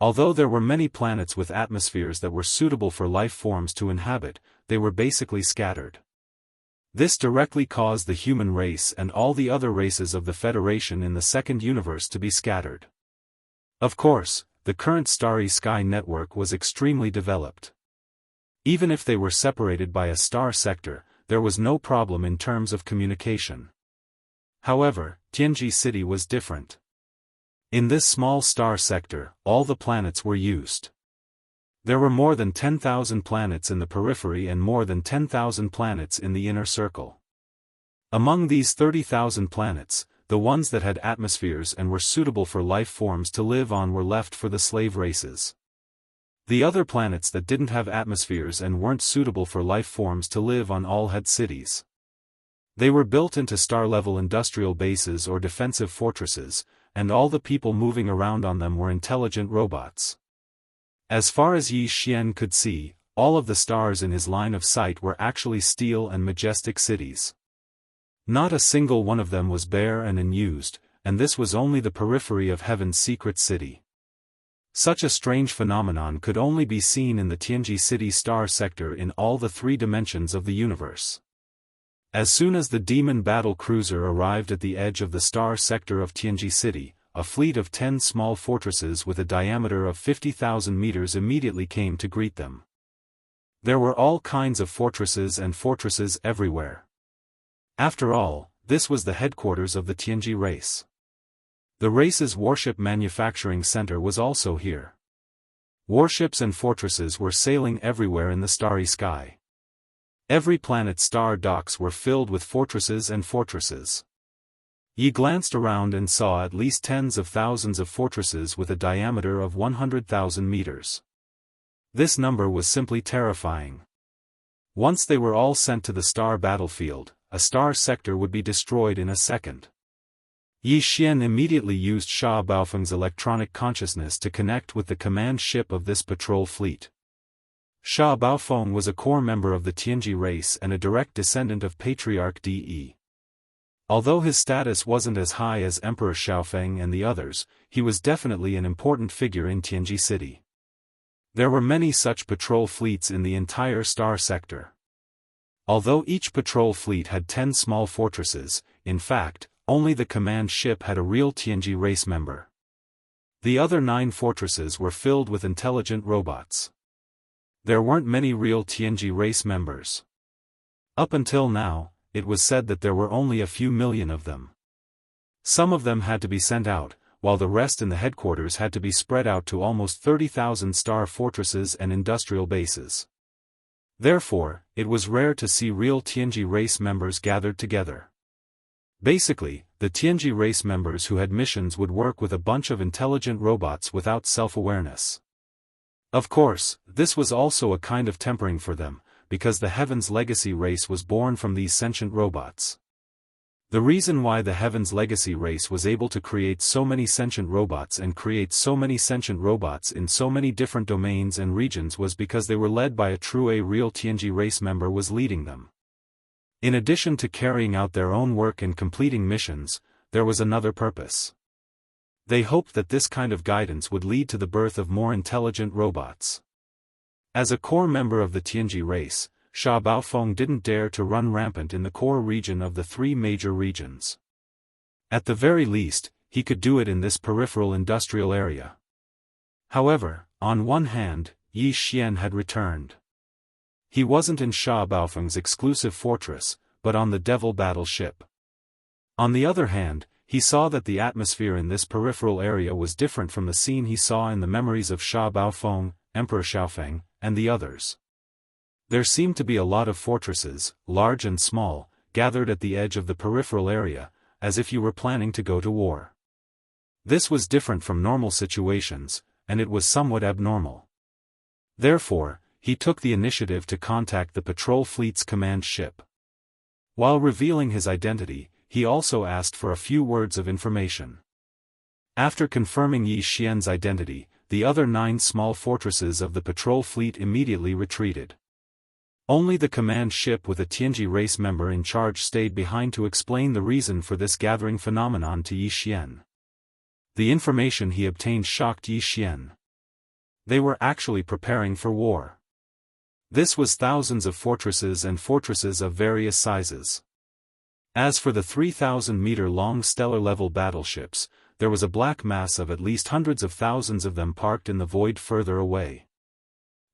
Although there were many planets with atmospheres that were suitable for life forms to inhabit, they were basically scattered. This directly caused the human race and all the other races of the Federation in the second universe to be scattered. Of course, the current starry sky network was extremely developed. Even if they were separated by a star sector, there was no problem in terms of communication. However, Jianghu City was different. In this small star sector, all the planets were used. There were more than 10,000 planets in the periphery and more than 10,000 planets in the inner circle. Among these 30,000 planets, the ones that had atmospheres and were suitable for life forms to live on were left for the slave races. The other planets that didn't have atmospheres and weren't suitable for life forms to live on all had cities. They were built into star-level industrial bases or defensive fortresses, and all the people moving around on them were intelligent robots. As far as Yi Xian could see, all of the stars in his line of sight were actually steel and majestic cities. Not a single one of them was bare and unused, and this was only the periphery of Heaven's secret city. Such a strange phenomenon could only be seen in the Jianghu City star sector in all the three dimensions of the universe. As soon as the demon battle cruiser arrived at the edge of the star sector of Jianghu City, a fleet of 10 small fortresses with a diameter of 50,000 meters immediately came to greet them. There were all kinds of fortresses and fortresses everywhere. After all, this was the headquarters of the Jianghu race. The race's warship manufacturing center was also here. Warships and fortresses were sailing everywhere in the starry sky. Every planet's star docks were filled with fortresses and fortresses. Yi glanced around and saw at least tens of thousands of fortresses with a diameter of 100,000 meters. This number was simply terrifying. Once they were all sent to the star battlefield, a star sector would be destroyed in a second. Yi Xian immediately used Sha Baofeng's electronic consciousness to connect with the command ship of this patrol fleet. Sha Baofeng was a core member of the Jianghu race and a direct descendant of Patriarch De. Although his status wasn't as high as Emperor Xiaofeng and the others, he was definitely an important figure in Jianghu City. There were many such patrol fleets in the entire star sector. Although each patrol fleet had 10 small fortresses, in fact, only the command ship had a real Jianghu race member. The other 9 fortresses were filled with intelligent robots. There weren't many real Jianghu race members. Up until now, it was said that there were only a few million of them. Some of them had to be sent out, while the rest in the headquarters had to be spread out to almost 30,000 star fortresses and industrial bases. Therefore, it was rare to see real Jianghu race members gathered together. Basically, the Jianghu race members who had missions would work with a bunch of intelligent robots without self-awareness. Of course, this was also a kind of tempering for them, because the Heaven's Legacy race was born from these sentient robots. The reason why the Heaven's Legacy race was able to create so many sentient robots and create so many sentient robots in so many different domains and regions was because they were led by a real Jianghu race member was leading them. In addition to carrying out their own work and completing missions, there was another purpose. They hoped that this kind of guidance would lead to the birth of more intelligent robots. As a core member of the Jianghu race, Sha Baofeng didn't dare to run rampant in the core region of the three major regions. At the very least, he could do it in this peripheral industrial area. However, on one hand, Yi Xian had returned. He wasn't in Sha Baofeng's exclusive fortress, but on the Devil battleship. On the other hand, he saw that the atmosphere in this peripheral area was different from the scene he saw in the memories of Sha Baofeng, Emperor Xiaofeng, and the others. There seemed to be a lot of fortresses, large and small, gathered at the edge of the peripheral area, as if you were planning to go to war. This was different from normal situations, and it was somewhat abnormal. Therefore, he took the initiative to contact the patrol fleet's command ship. While revealing his identity, he also asked for a few words of information. After confirming Yi Xian's identity, the other 9 small fortresses of the patrol fleet immediately retreated. Only the command ship with a Tianji race member in charge stayed behind to explain the reason for this gathering phenomenon to Yi Xian. The information he obtained shocked Yi Xian. They were actually preparing for war. This was thousands of fortresses and fortresses of various sizes. As for the 3,000-meter-long stellar-level battleships, there was a black mass of at least hundreds of thousands of them parked in the void further away.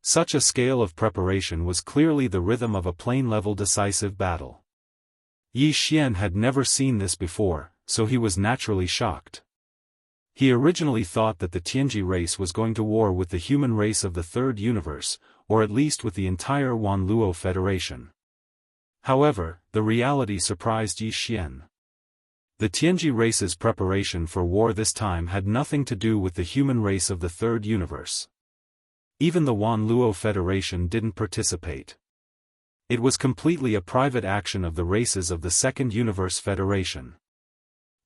Such a scale of preparation was clearly the rhythm of a plane-level decisive battle. Yi Xian had never seen this before, so he was naturally shocked. He originally thought that the Tianji race was going to war with the human race of the Third Universe, or at least with the entire Wanluo Federation. However, the reality surprised Yi Xian. The Tianji race's preparation for war this time had nothing to do with the human race of the Third Universe. Even the Wanluo Federation didn't participate. It was completely a private action of the races of the Second Universe Federation.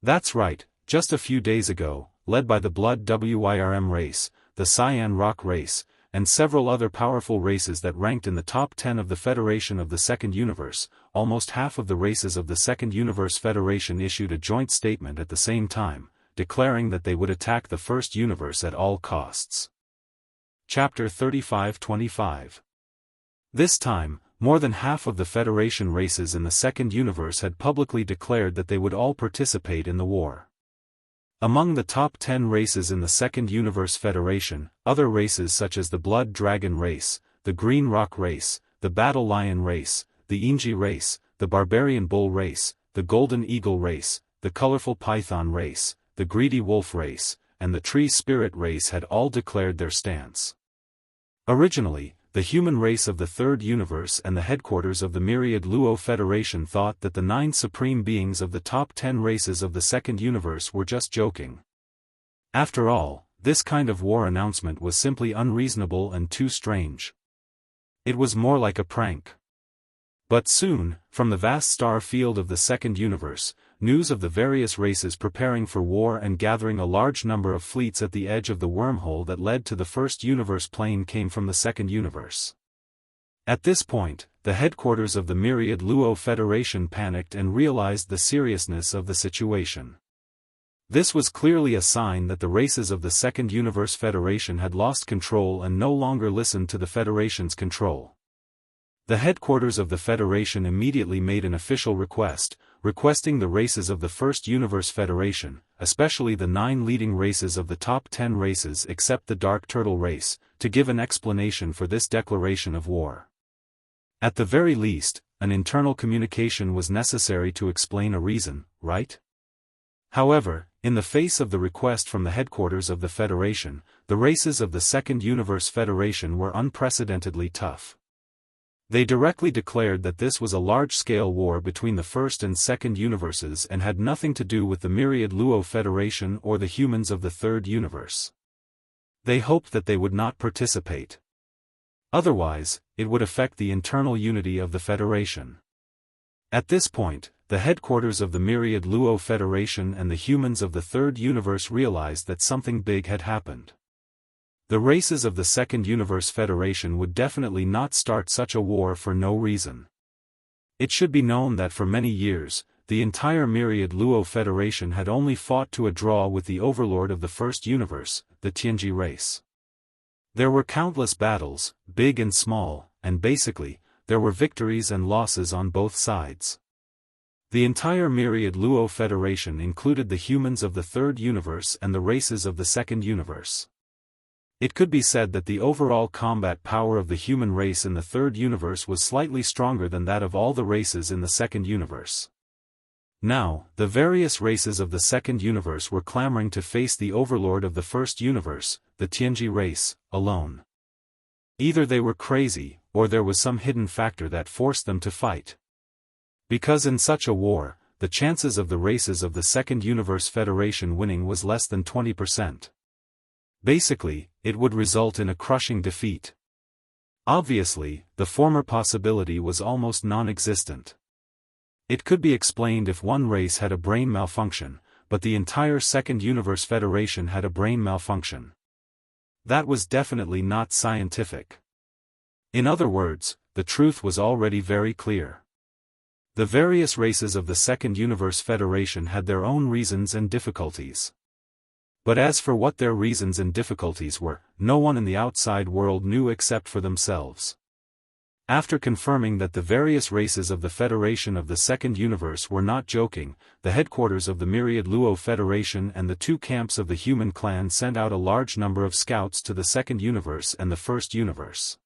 That's right, just a few days ago, led by the Blood Wyrm race, the Cyan Rock race, and several other powerful races that ranked in the top 10 of the Federation of the Second Universe, almost half of the races of the Second Universe Federation issued a joint statement at the same time, declaring that they would attack the First Universe at all costs. Chapter 35-25. This time, more than half of the Federation races in the Second Universe had publicly declared that they would all participate in the war. Among the top 10 races in the Second Universe Federation, other races such as the Blood Dragon race, the Green Rock race, the Battle Lion race, the Inji race, the Barbarian Bull race, the Golden Eagle race, the Colorful Python race, the Greedy Wolf race, and the Tree Spirit race had all declared their stance. Originally, the human race of the Third Universe and the headquarters of the Myriad Luo Federation thought that the 9 supreme beings of the top 10 races of the Second Universe were just joking. After all, this kind of war announcement was simply unreasonable and too strange. It was more like a prank. But soon, from the vast star field of the Second Universe, news of the various races preparing for war and gathering a large number of fleets at the edge of the wormhole that led to the First Universe plane came from the Second Universe. At this point, the headquarters of the Myriad Luo Federation panicked and realized the seriousness of the situation. This was clearly a sign that the races of the Second Universe Federation had lost control and no longer listened to the Federation's control. The headquarters of the Federation immediately made an official request, requesting the races of the First Universe Federation, especially the 9 leading races of the top 10 races except the Dark Turtle race, to give an explanation for this declaration of war. At the very least, an internal communication was necessary to explain a reason, right? However, in the face of the request from the headquarters of the Federation, the races of the Second Universe Federation were unprecedentedly tough. They directly declared that this was a large-scale war between the First and Second Universes and had nothing to do with the Myriad Luo Federation or the humans of the Third Universe. They hoped that they would not participate. Otherwise, it would affect the internal unity of the Federation. At this point, the headquarters of the Myriad Luo Federation and the humans of the Third Universe realized that something big had happened. The races of the Second Universe Federation would definitely not start such a war for no reason. It should be known that for many years, the entire Myriad Luo Federation had only fought to a draw with the overlord of the First Universe, the Tianji race. There were countless battles, big and small, and basically, there were victories and losses on both sides. The entire myriad Luo Federation included the humans of the third universe and the races of the second universe. It could be said that the overall combat power of the human race in the third universe was slightly stronger than that of all the races in the second universe. Now, the various races of the second universe were clamoring to face the overlord of the first universe, the Tianji race, alone. Either they were crazy, or there was some hidden factor that forced them to fight. Because in such a war, the chances of the races of the second universe federation winning was less than 20%. Basically, it would result in a crushing defeat. Obviously, the former possibility was almost non-existent. It could be explained if one race had a brain malfunction, but the entire second universe federation had a brain malfunction. That was definitely not scientific. In other words, the truth was already very clear. The various races of the second universe federation had their own reasons and difficulties. But as for what their reasons and difficulties were, no one in the outside world knew except for themselves. After confirming that the various races of the Federation of the Second Universe were not joking, the headquarters of the Myriad Luo Federation and the two camps of the human clan sent out a large number of scouts to the Second Universe and the First Universe.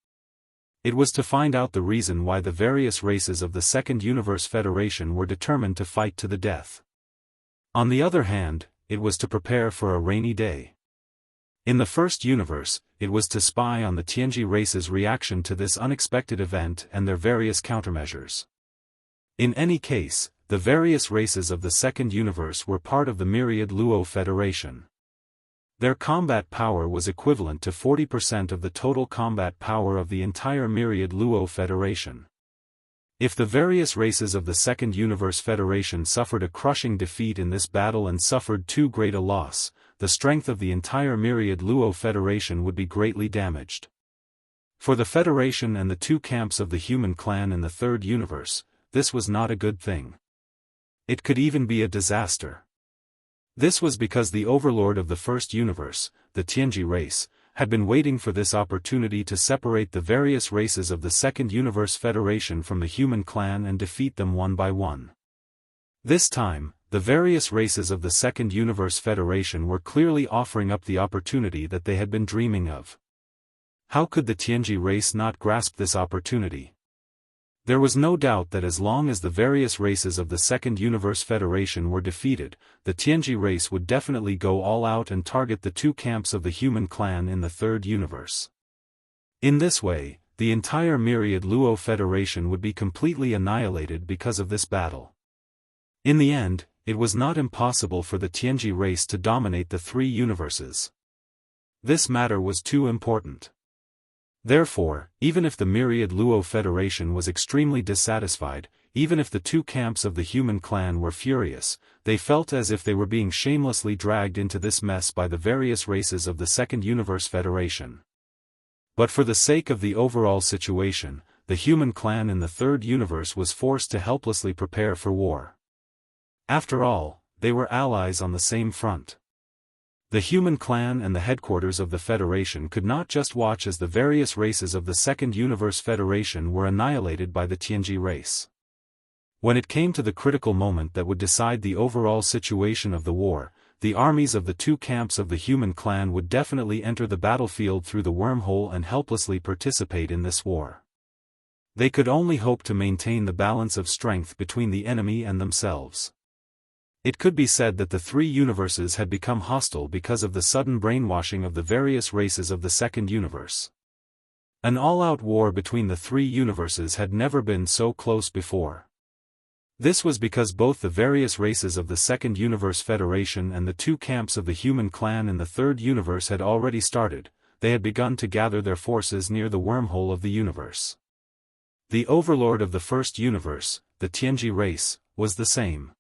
It was to find out the reason why the various races of the Second Universe Federation were determined to fight to the death. On the other hand, it was to prepare for a rainy day. In the First Universe, it was to spy on the Tianji race's reaction to this unexpected event and their various countermeasures. In any case, the various races of the Second Universe were part of the Myriad Luo Federation. Their combat power was equivalent to 40% of the total combat power of the entire Myriad Luo Federation. If the various races of the Second Universe Federation suffered a crushing defeat in this battle and suffered too great a loss, the strength of the entire Myriad Luo Federation would be greatly damaged. For the Federation and the two camps of the human clan in the Third Universe, this was not a good thing. It could even be a disaster. This was because the overlord of the First Universe, the Tianji race, had been waiting for this opportunity to separate the various races of the Second Universe Federation from the human clan and defeat them one by one. This time, the various races of the Second Universe Federation were clearly offering up the opportunity that they had been dreaming of. How could the Tianji race not grasp this opportunity? There was no doubt that as long as the various races of the Second Universe Federation were defeated, the Tianji race would definitely go all out and target the two camps of the human clan in the Third Universe. In this way, the entire Myriad Luo Federation would be completely annihilated because of this battle. In the end, it was not impossible for the Tianji race to dominate the three universes. This matter was too important. Therefore, even if the Myriad Luo Federation was extremely dissatisfied, even if the two camps of the human clan were furious, they felt as if they were being shamelessly dragged into this mess by the various races of the Second Universe Federation. But for the sake of the overall situation, the human clan in the Third Universe was forced to helplessly prepare for war. After all, they were allies on the same front. The human clan and the headquarters of the Federation could not just watch as the various races of the Second Universe Federation were annihilated by the Tianji race. When it came to the critical moment that would decide the overall situation of the war, the armies of the two camps of the human clan would definitely enter the battlefield through the wormhole and helplessly participate in this war. They could only hope to maintain the balance of strength between the enemy and themselves. It could be said that the three universes had become hostile because of the sudden brainwashing of the various races of the Second Universe. An all-out war between the three universes had never been so close before. This was because both the various races of the Second Universe Federation and the two camps of the human clan in the Third Universe had already started. They had begun to gather their forces near the wormhole of the universe. The overlord of the First Universe, the Tianji race, was the same.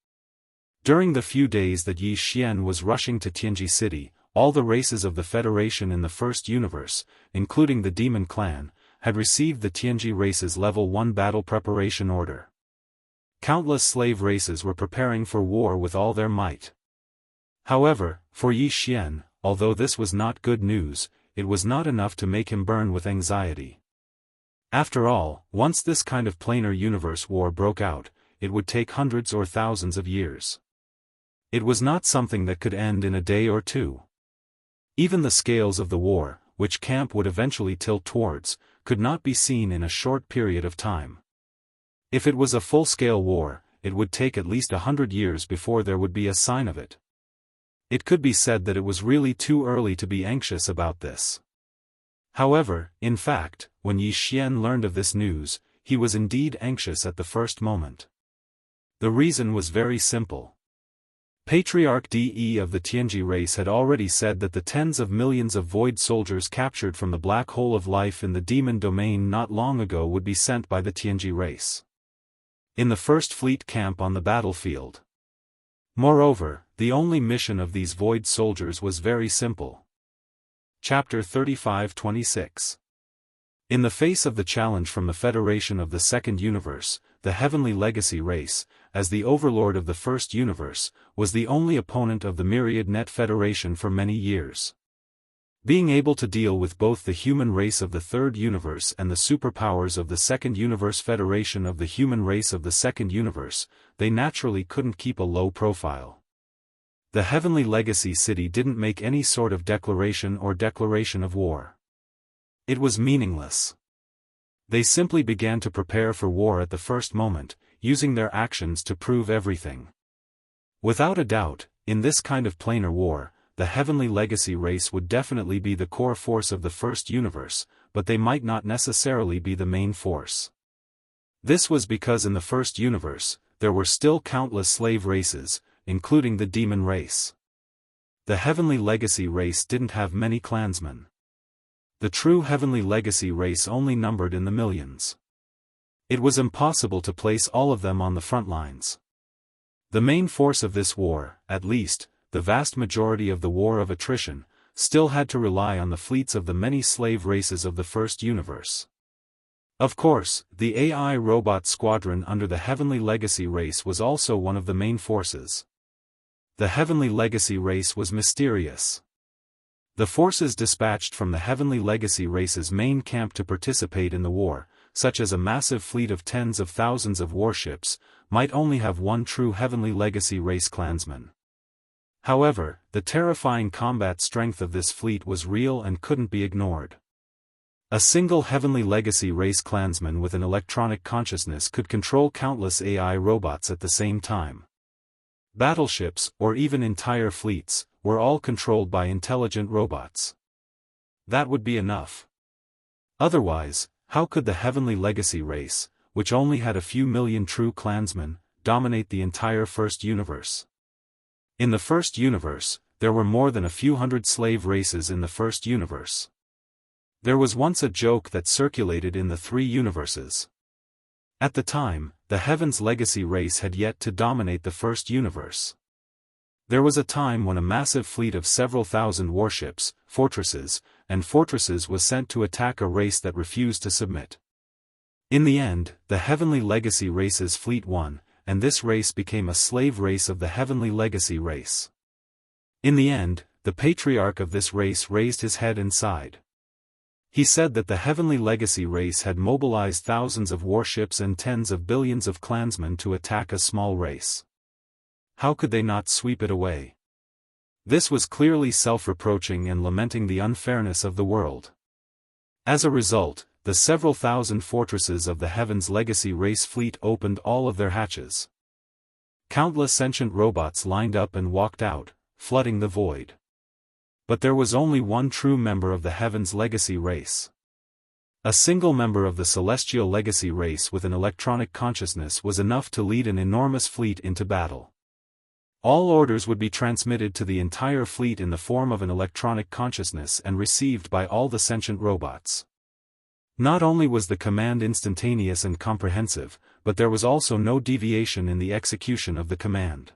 During the few days that Yi Xian was rushing to Tianji City, all the races of the Federation in the First Universe, including the Demon Clan, had received the Tianji race's Level 1 battle preparation order. Countless slave races were preparing for war with all their might. However, for Yi Xian, although this was not good news, it was not enough to make him burn with anxiety. After all, once this kind of planar universe war broke out, it would take hundreds or thousands of years. It was not something that could end in a day or two. Even the scales of the war, which camp would eventually tilt towards, could not be seen in a short period of time. If it was a full-scale war, it would take at least 100 years before there would be a sign of it. It could be said that it was really too early to be anxious about this. However, in fact, when Yi Xian learned of this news, he was indeed anxious at the first moment. The reason was very simple. Patriarch De of the Tianji race had already said that the tens of millions of void soldiers captured from the black hole of life in the demon domain not long ago would be sent by the Tianji race in the first fleet camp on the battlefield. Moreover, the only mission of these void soldiers was very simple. Chapter 35-26. In the face of the challenge from the Federation of the Second Universe, the Heavenly Legacy race, as the overlord of the First Universe, was the only opponent of the Myriad Net Federation for many years. Being able to deal with both the human race of the Third Universe and the superpowers of the Second Universe Federation of the human race of the Second Universe, they naturally couldn't keep a low profile. The Heavenly Legacy City didn't make any sort of declaration of war. It was meaningless. They simply began to prepare for war at the first moment, using their actions to prove everything. Without a doubt, in this kind of planar war, the Heavenly Legacy race would definitely be the core force of the First Universe, but they might not necessarily be the main force. This was because in the First Universe, there were still countless slave races, including the demon race. The Heavenly Legacy race didn't have many clansmen. The true Heavenly Legacy race only numbered in the millions. It was impossible to place all of them on the front lines. The main force of this war, at least, the vast majority of the war of attrition, still had to rely on the fleets of the many slave races of the First Universe. Of course, the AI robot squadron under the Heavenly Legacy race was also one of the main forces. The Heavenly Legacy race was mysterious. The forces dispatched from the Heavenly Legacy race's main camp to participate in the war, such as a massive fleet of tens of thousands of warships, might only have one true Heavenly Legacy race clansman. However, the terrifying combat strength of this fleet was real and couldn't be ignored. A single Heavenly Legacy race clansman with an electronic consciousness could control countless AI robots at the same time. Battleships, or even entire fleets, were all controlled by intelligent robots. That would be enough. Otherwise, how could the Heavenly Legacy race, which only had a few million true clansmen, dominate the entire First Universe? In the First Universe, there were more than a few hundred slave races in the First Universe. There was once a joke that circulated in the three universes. At the time, the Heaven's Legacy race had yet to dominate the First Universe. There was a time when a massive fleet of several thousand warships, fortresses was sent to attack a race that refused to submit. In the end, the Heavenly Legacy race's fleet won, and this race became a slave race of the Heavenly Legacy race. In the end, the patriarch of this race raised his head and sighed. He said that the Heavenly Legacy race had mobilized thousands of warships and tens of billions of clansmen to attack a small race. How could they not sweep it away? This was clearly self-reproaching and lamenting the unfairness of the world. As a result, the several thousand fortresses of the Heaven's Legacy race fleet opened all of their hatches. Countless sentient robots lined up and walked out, flooding the void. But there was only one true member of the Heaven's Legacy race. A single member of the Celestial Legacy race with an electronic consciousness was enough to lead an enormous fleet into battle. All orders would be transmitted to the entire fleet in the form of an electronic consciousness and received by all the sentient robots. Not only was the command instantaneous and comprehensive, but there was also no deviation in the execution of the command.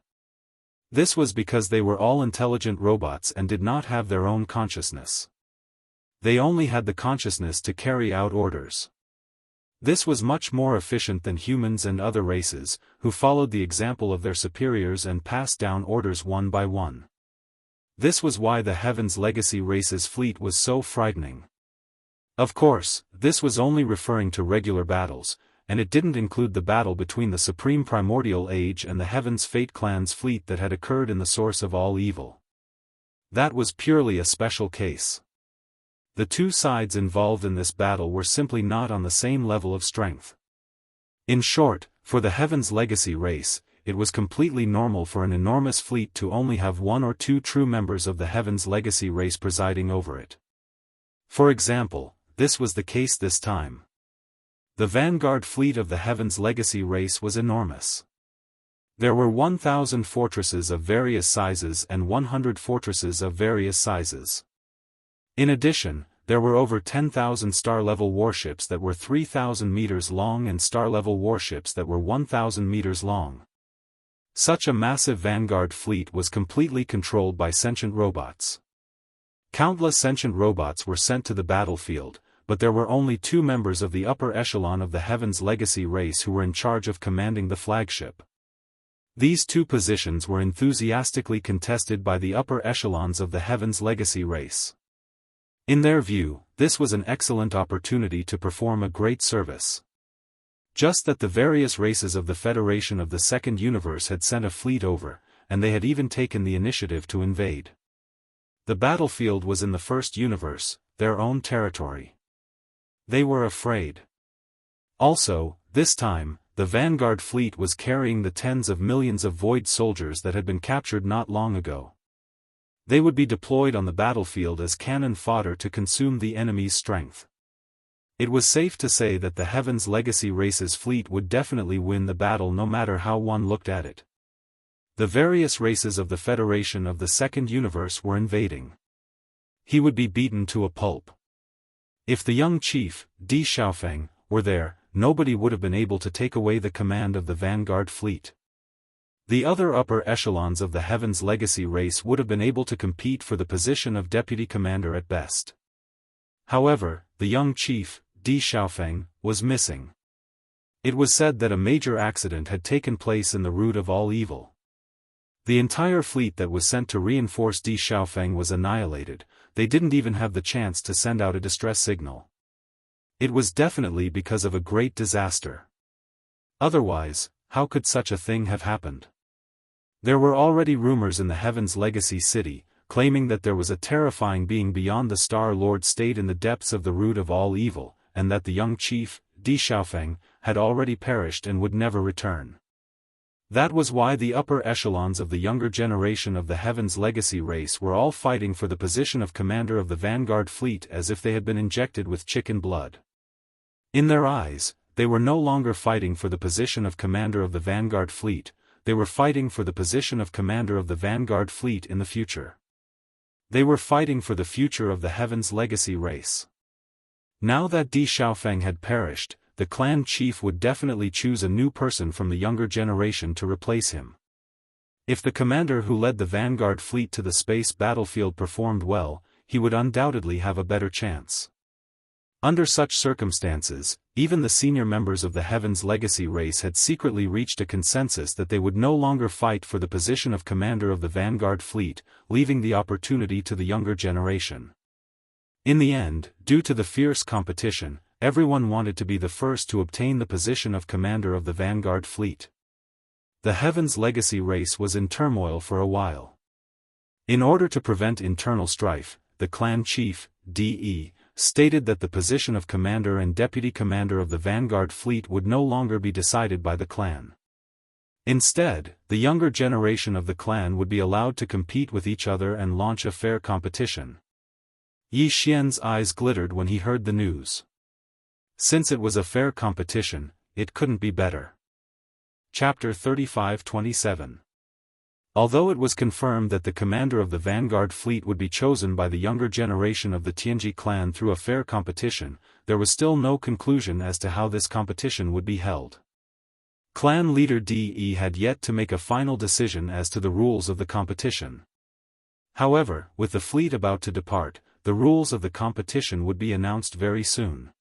This was because they were all intelligent robots and did not have their own consciousness. They only had the consciousness to carry out orders. This was much more efficient than humans and other races, who followed the example of their superiors and passed down orders one by one. This was why the Heaven's Legacy race's fleet was so frightening. Of course, this was only referring to regular battles, and it didn't include the battle between the Supreme Primordial Age and the Heaven's Fate clan's fleet that had occurred in the source of all evil. That was purely a special case. The two sides involved in this battle were simply not on the same level of strength. In short, for the Heaven's Legacy race, it was completely normal for an enormous fleet to only have one or two true members of the Heaven's Legacy race presiding over it. For example, this was the case this time. The vanguard fleet of the Heaven's Legacy race was enormous. There were 1,000 fortresses of various sizes and 100 fortresses of various sizes. In addition, there were over 10,000 star-level warships that were 3,000 meters long and star-level warships that were 1,000 meters long. Such a massive vanguard fleet was completely controlled by sentient robots. Countless sentient robots were sent to the battlefield, but there were only two members of the upper echelon of the Heaven's Legacy race who were in charge of commanding the flagship. These two positions were enthusiastically contested by the upper echelons of the Heaven's Legacy race. In their view, this was an excellent opportunity to perform a great service. Just that the various races of the Federation of the Second Universe had sent a fleet over, and they had even taken the initiative to invade. The battlefield was in the First Universe, their own territory. They were afraid. Also, this time, the vanguard fleet was carrying the tens of millions of void soldiers that had been captured not long ago. They would be deployed on the battlefield as cannon fodder to consume the enemy's strength. It was safe to say that the Heaven's Legacy race's fleet would definitely win the battle no matter how one looked at it. The various races of the Federation of the Second Universe were invading. He would be beaten to a pulp. If the young chief, Di Xiaofeng, were there, nobody would have been able to take away the command of the vanguard fleet. The other upper echelons of the Heaven's Legacy race would have been able to compete for the position of deputy commander at best. However, the young chief, Di Xiaofeng, was missing. It was said that a major accident had taken place in the root of all evil. The entire fleet that was sent to reinforce Di Xiaofeng was annihilated. They didn't even have the chance to send out a distress signal. It was definitely because of a great disaster. Otherwise, how could such a thing have happened? There were already rumors in the Heaven's Legacy city, claiming that there was a terrifying being beyond the Star Lord stayed in the depths of the root of all evil, and that the young chief, Di Xiaofeng, had already perished and would never return. That was why the upper echelons of the younger generation of the Heaven's Legacy race were all fighting for the position of commander of the vanguard fleet as if they had been injected with chicken blood. In their eyes, they were no longer fighting for the position of commander of the vanguard fleet, they were fighting for the position of commander of the vanguard fleet in the future. They were fighting for the future of the Heaven's Legacy race. Now that Di Xiaofeng had perished, the clan chief would definitely choose a new person from the younger generation to replace him. If the commander who led the vanguard fleet to the space battlefield performed well, he would undoubtedly have a better chance. Under such circumstances, even the senior members of the Heaven's Legacy race had secretly reached a consensus that they would no longer fight for the position of commander of the vanguard fleet, leaving the opportunity to the younger generation. In the end, due to the fierce competition, everyone wanted to be the first to obtain the position of commander of the vanguard fleet. The Heaven's Legacy race was in turmoil for a while. In order to prevent internal strife, the clan chief, De, stated that the position of commander and deputy commander of the vanguard fleet would no longer be decided by the clan. Instead, the younger generation of the clan would be allowed to compete with each other and launch a fair competition. Yi Xian's eyes glittered when he heard the news. Since it was a fair competition, it couldn't be better. Chapter 35-27. Although it was confirmed that the commander of the vanguard fleet would be chosen by the younger generation of the Tianji clan through a fair competition, there was still no conclusion as to how this competition would be held. Clan leader De had yet to make a final decision as to the rules of the competition. However, with the fleet about to depart, the rules of the competition would be announced very soon.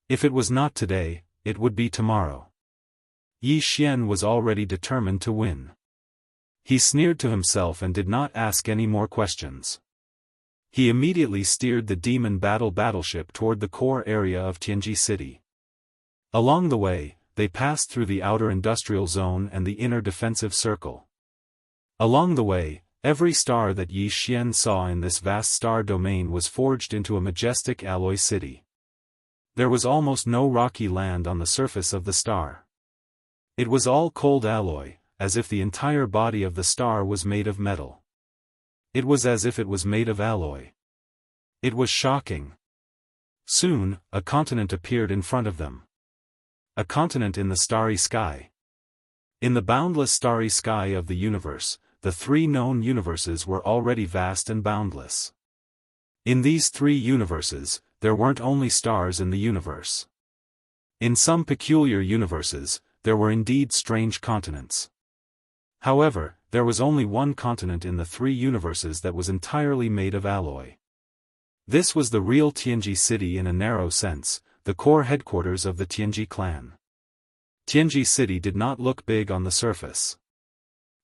If it was not today, it would be tomorrow. Yi Xian was already determined to win. He sneered to himself and did not ask any more questions. He immediately steered the demon battleship toward the core area of Tianji City. Along the way, they passed through the outer industrial zone and the inner defensive circle. Along the way, every star that Yi Xian saw in this vast star domain was forged into a majestic alloy city. There was almost no rocky land on the surface of the star. It was all cold alloy, as if the entire body of the star was made of metal. It was as if it was made of alloy. It was shocking. Soon, a continent appeared in front of them. A continent in the starry sky. In the boundless starry sky of the universe, the three known universes were already vast and boundless. In these three universes, there weren't only stars in the universe. In some peculiar universes, there were indeed strange continents. However, there was only one continent in the three universes that was entirely made of alloy. This was the real Tianji City in a narrow sense, the core headquarters of the Tianji clan. Tianji City did not look big on the surface.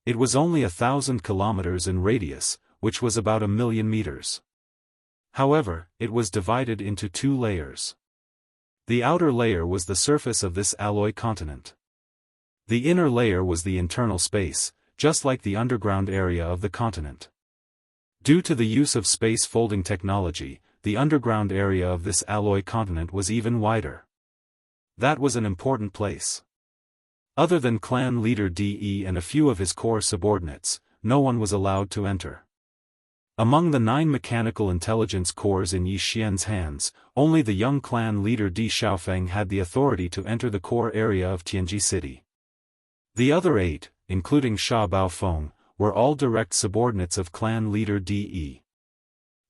It was only 1,000 kilometers in radius, which was about 1,000,000 meters. However, it was divided into two layers. The outer layer was the surface of this alloy continent. The inner layer was the internal space, just like the underground area of the continent. Due to the use of space folding technology, the underground area of this alloy continent was even wider. That was an important place. Other than clan leader De and a few of his core subordinates, no one was allowed to enter. Among the 9 mechanical intelligence cores in Yi Xian's hands, only the young clan leader Di Xiaofeng had the authority to enter the core area of Tianji City. The other 8, including Sha Baofeng, were all direct subordinates of clan leader De.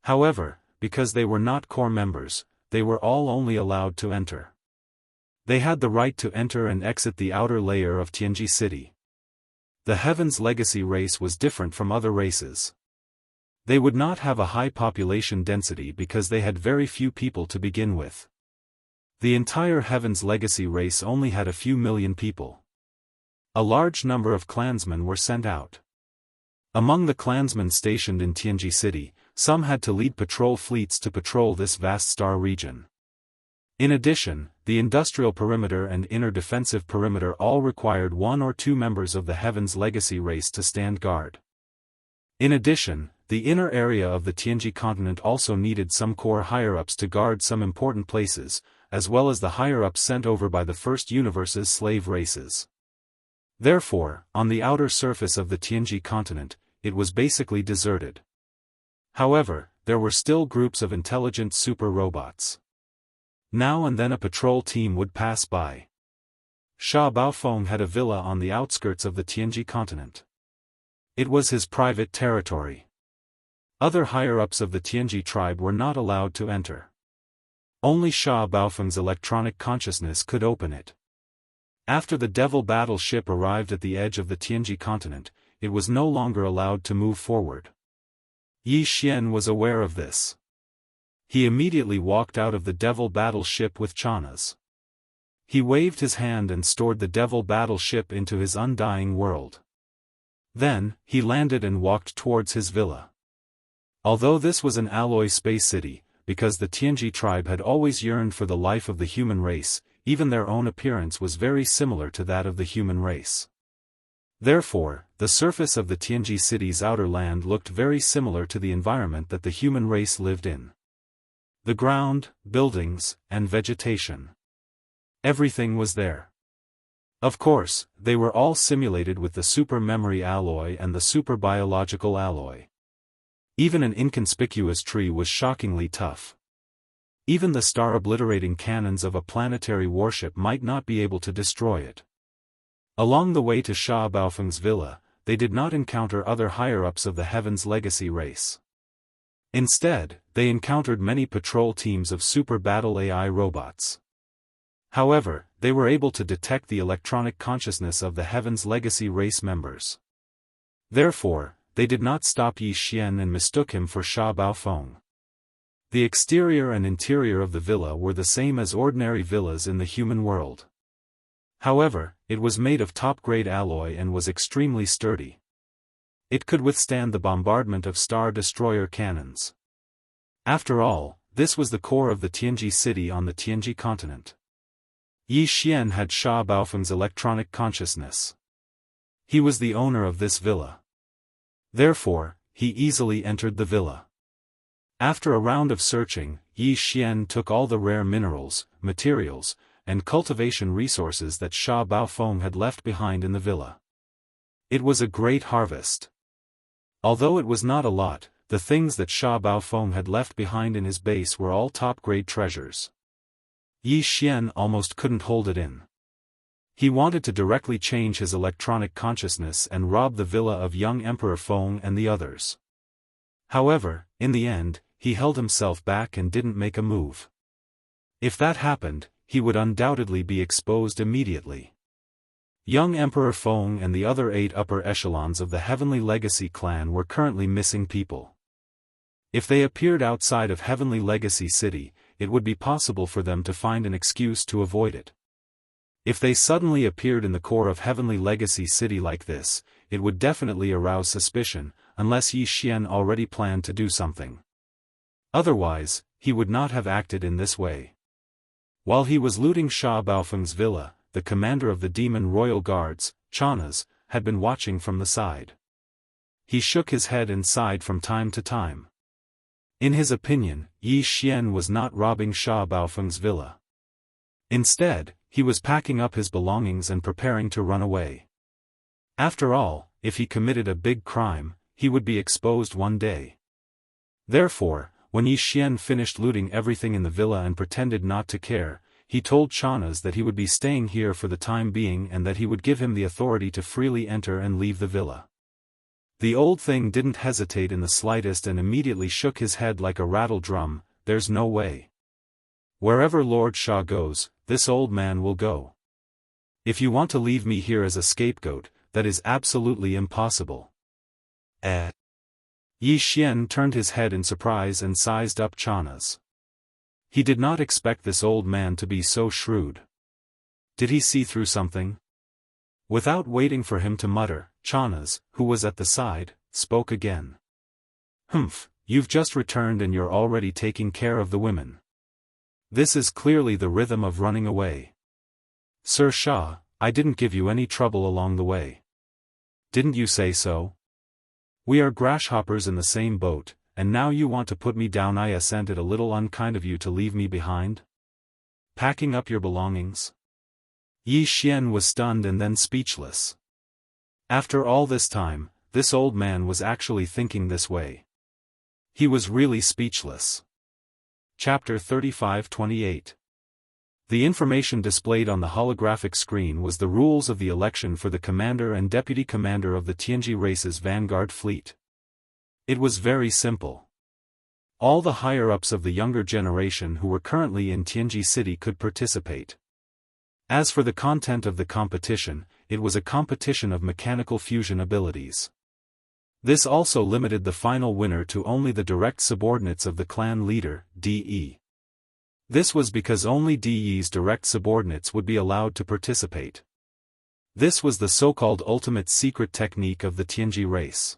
However, because they were not core members, they were all only allowed to enter. They had the right to enter and exit the outer layer of Tianji City. The Heaven's Legacy race was different from other races. They would not have a high population density because they had very few people to begin with. The entire Heaven's Legacy race only had a few million people. A large number of clansmen were sent out. Among the clansmen stationed in Tianji City, some had to lead patrol fleets to patrol this vast star region. In addition, the industrial perimeter and inner defensive perimeter all required 1 or 2 members of the Heaven's Legacy race to stand guard. In addition, the inner area of the Tianji continent also needed some core higher-ups to guard some important places, as well as the higher-ups sent over by the First Universe's slave races. Therefore, on the outer surface of the Tianji continent, it was basically deserted. However, there were still groups of intelligent super robots. Now and then a patrol team would pass by. Sha Baofeng had a villa on the outskirts of the Tianji continent. It was his private territory. Other higher-ups of the Tianji tribe were not allowed to enter. Only Sha Baofeng's electronic consciousness could open it. After the Devil battleship arrived at the edge of the Tianji continent, it was no longer allowed to move forward. Yi Xian was aware of this. He immediately walked out of the Devil battleship with Chana's. He waved his hand and stored the Devil battleship into his undying world. Then, he landed and walked towards his villa. Although this was an alloy space city, because the Tianji tribe had always yearned for the life of the human race, even their own appearance was very similar to that of the human race. Therefore, the surface of the Tianji city's outer land looked very similar to the environment that the human race lived in. The ground, buildings, and vegetation. Everything was there. Of course, they were all simulated with the super memory alloy and the super biological alloy. Even an inconspicuous tree was shockingly tough. Even the star-obliterating cannons of a planetary warship might not be able to destroy it. Along the way to Sha Baofeng's villa, they did not encounter other higher-ups of the Heaven's Legacy race. Instead, they encountered many patrol teams of super battle AI robots. However, they were able to detect the electronic consciousness of the Heaven's Legacy race members. Therefore, they did not stop Yi Xian and mistook him for Sha Baofeng. The exterior and interior of the villa were the same as ordinary villas in the human world. However, it was made of top-grade alloy and was extremely sturdy. It could withstand the bombardment of Star Destroyer cannons. After all, this was the core of the Tianji city on the Tianji continent. Yi Xian had Sha Baofeng's electronic consciousness. He was the owner of this villa. Therefore, he easily entered the villa. After a round of searching, Yi Xian took all the rare minerals, materials, and cultivation resources that Sha Baofeng had left behind in the villa. It was a great harvest. Although it was not a lot, the things that Sha Baofeng had left behind in his base were all top-grade treasures. Yi Xian almost couldn't hold it in. He wanted to directly change his electronic consciousness and rob the villa of young Emperor Feng and the others. However, in the end, he held himself back and didn't make a move. If that happened, he would undoubtedly be exposed immediately. Young Emperor Feng and the other 8 upper echelons of the Heavenly Legacy clan were currently missing people. If they appeared outside of Heavenly Legacy City, it would be possible for them to find an excuse to avoid it. If they suddenly appeared in the core of Heavenly Legacy City like this, it would definitely arouse suspicion, unless Yi Xian already planned to do something. Otherwise, he would not have acted in this way. While he was looting Sha Baofeng's villa, the commander of the Demon Royal Guards, Chanas, had been watching from the side. He shook his head and sighed from time to time. In his opinion, Yi Xian was not robbing Sha Baofeng's villa. Instead, he was packing up his belongings and preparing to run away. After all, if he committed a big crime, he would be exposed one day. Therefore, when Yi Xian finished looting everything in the villa and pretended not to care, he told Chanas that he would be staying here for the time being and that he would give him the authority to freely enter and leave the villa. The old thing didn't hesitate in the slightest and immediately shook his head like a rattle drum. There's no way. Wherever Lord Sha goes, this old man will go. If you want to leave me here as a scapegoat, that is absolutely impossible. Yi Xian turned his head in surprise and sized up Chanas. He did not expect this old man to be so shrewd. Did he see through something? Without waiting for him to mutter, Chanas, who was at the side, spoke again. Humph, you've just returned and you're already taking care of the women. This is clearly the rhythm of running away. Sir Sha, I didn't give you any trouble along the way. Didn't you say so? We are grasshoppers in the same boat, and now you want to put me down. I assent it a little unkind of you to leave me behind? Packing up your belongings? Yi Xian was stunned and then speechless. After all this time, this old man was actually thinking this way. He was really speechless. Chapter 35-28. The information displayed on the holographic screen was the rules of the election for the commander and deputy commander of the Tianji race's vanguard fleet. It was very simple. All the higher-ups of the younger generation who were currently in Tianji City could participate. As for the content of the competition, it was a competition of mechanical fusion abilities. This also limited the final winner to only the direct subordinates of the clan leader, DE. This was because only DE's direct subordinates would be allowed to participate. This was the so-called ultimate secret technique of the Tianji race.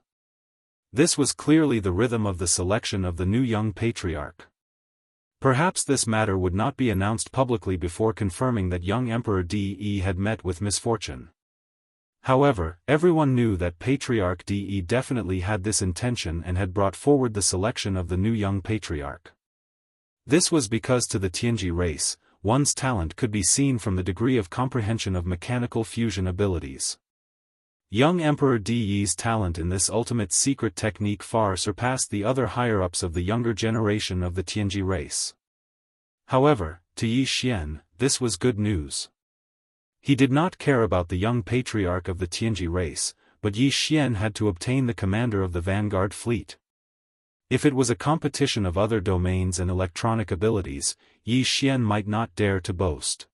This was clearly the rhythm of the selection of the new young patriarch. Perhaps this matter would not be announced publicly before confirming that young Emperor De had met with misfortune. However, everyone knew that Patriarch De definitely had this intention and had brought forward the selection of the new young patriarch. This was because to the Tianji race, one's talent could be seen from the degree of comprehension of mechanical fusion abilities. Young Emperor De's talent in this ultimate secret technique far surpassed the other higher-ups of the younger generation of the Tianji race. However, to Yi Xian, this was good news. He did not care about the young patriarch of the Tianji race, but Yi Xian had to obtain the commander of the vanguard fleet. If it was a competition of other domains and electronic abilities, Yi Xian might not dare to boast.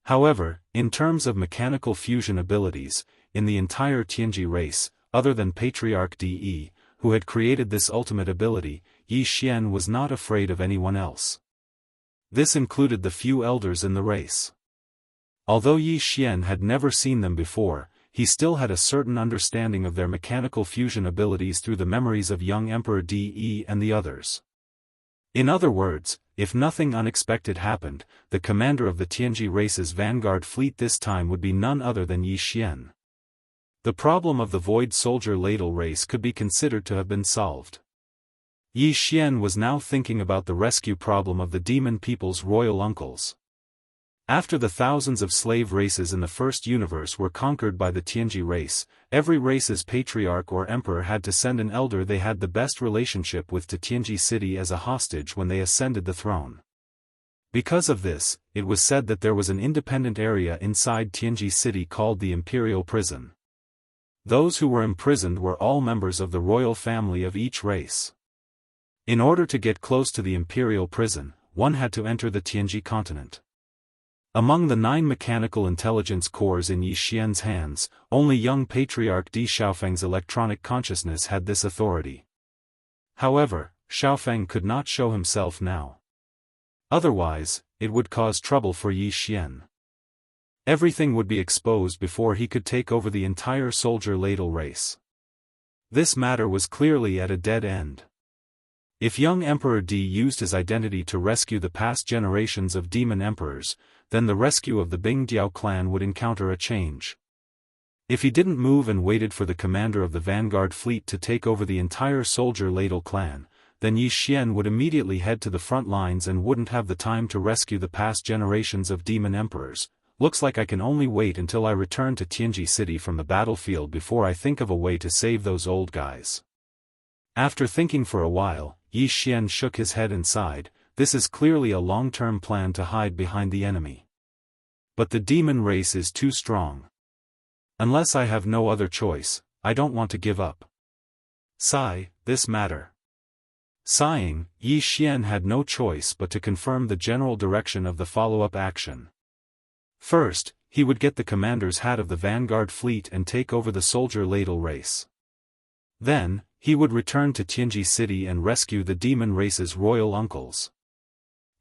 However, in terms of mechanical fusion abilities, in the entire Tianji race, other than Patriarch De, who had created this ultimate ability, Yi Xian was not afraid of anyone else. This included the few elders in the race. Although Yi Xian had never seen them before, he still had a certain understanding of their mechanical fusion abilities through the memories of young Emperor De and the others. In other words, if nothing unexpected happened, the commander of the Tianji race's vanguard fleet this time would be none other than Yi Xian. The problem of the Void Soldier Ladle race could be considered to have been solved. Yi Xian was now thinking about the rescue problem of the demon people's royal uncles. After the thousands of slave races in the first universe were conquered by the Tianji race, every race's patriarch or emperor had to send an elder they had the best relationship with to Tianji city as a hostage when they ascended the throne. Because of this, it was said that there was an independent area inside Tianji city called the Imperial Prison. Those who were imprisoned were all members of the royal family of each race. In order to get close to the Imperial Prison, one had to enter the Tianji continent. Among the 9 mechanical intelligence cores in Yi Xian's hands, only young Patriarch Di Xiaofeng's electronic consciousness had this authority. However, Xiaofeng could not show himself now. Otherwise, it would cause trouble for Yi Xian. Everything would be exposed before he could take over the entire soldier ladle race. This matter was clearly at a dead end. If young Emperor Di used his identity to rescue the past generations of demon emperors, then the rescue of the Bingdiao clan would encounter a change. If he didn't move and waited for the commander of the vanguard fleet to take over the entire soldier ladle clan, then Yi Xian would immediately head to the front lines and wouldn't have the time to rescue the past generations of demon emperors. Looks like I can only wait until I return to Tianji city from the battlefield before I think of a way to save those old guys. After thinking for a while, Yi Xian shook his head and sighed. This is clearly a long-term plan to hide behind the enemy. But the demon race is too strong. Unless I have no other choice, I don't want to give up. Sigh, this matter. Sighing, Yi Xian had no choice but to confirm the general direction of the follow-up action. First, he would get the commander's hat of the vanguard fleet and take over the soldier ladle race. Then, he would return to Tianji city and rescue the demon race's royal uncles.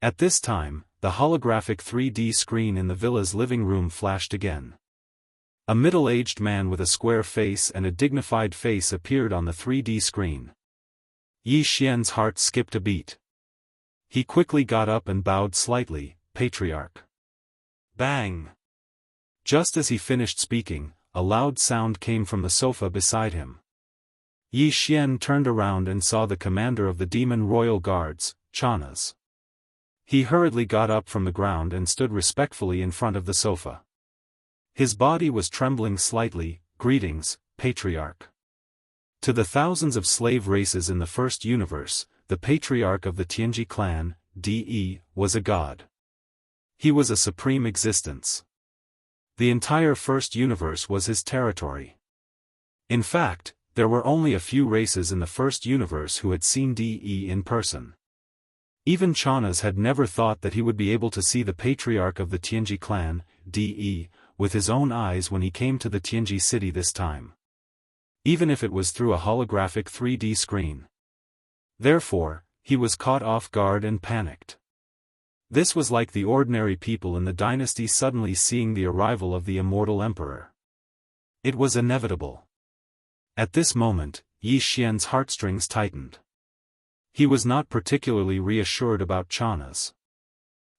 At this time, the holographic 3D screen in the villa's living room flashed again. A middle-aged man with a square face and a dignified face appeared on the 3D screen. Yi Xian's heart skipped a beat. He quickly got up and bowed slightly. Patriarch. Bang! Just as he finished speaking, a loud sound came from the sofa beside him. Yi Xian turned around and saw the commander of the demon royal guards, Chanas. He hurriedly got up from the ground and stood respectfully in front of the sofa. His body was trembling slightly. Greetings, Patriarch. To the thousands of slave races in the first universe, the Patriarch of the Tianji clan, De, was a god. He was a supreme existence. The entire first universe was his territory. In fact, there were only a few races in the first universe who had seen De in person. Even Chanas had never thought that he would be able to see the patriarch of the Tianji clan, De, with his own eyes when he came to the Tianji city this time. Even if it was through a holographic 3D screen. Therefore, he was caught off guard and panicked. This was like the ordinary people in the dynasty suddenly seeing the arrival of the immortal emperor. It was inevitable. At this moment, Yi Xian's heartstrings tightened. He was not particularly reassured about Chanas.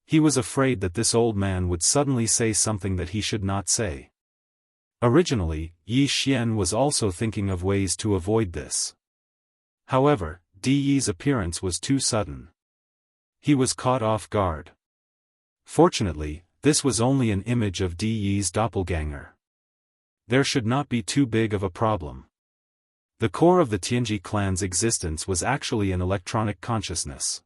He was afraid that this old man would suddenly say something that he should not say. Originally, Yi Xian was also thinking of ways to avoid this. However, De's appearance was too sudden. He was caught off guard. Fortunately, this was only an image of De's doppelganger. There should not be too big of a problem. The core of the Tianji clan's existence was actually an electronic consciousness.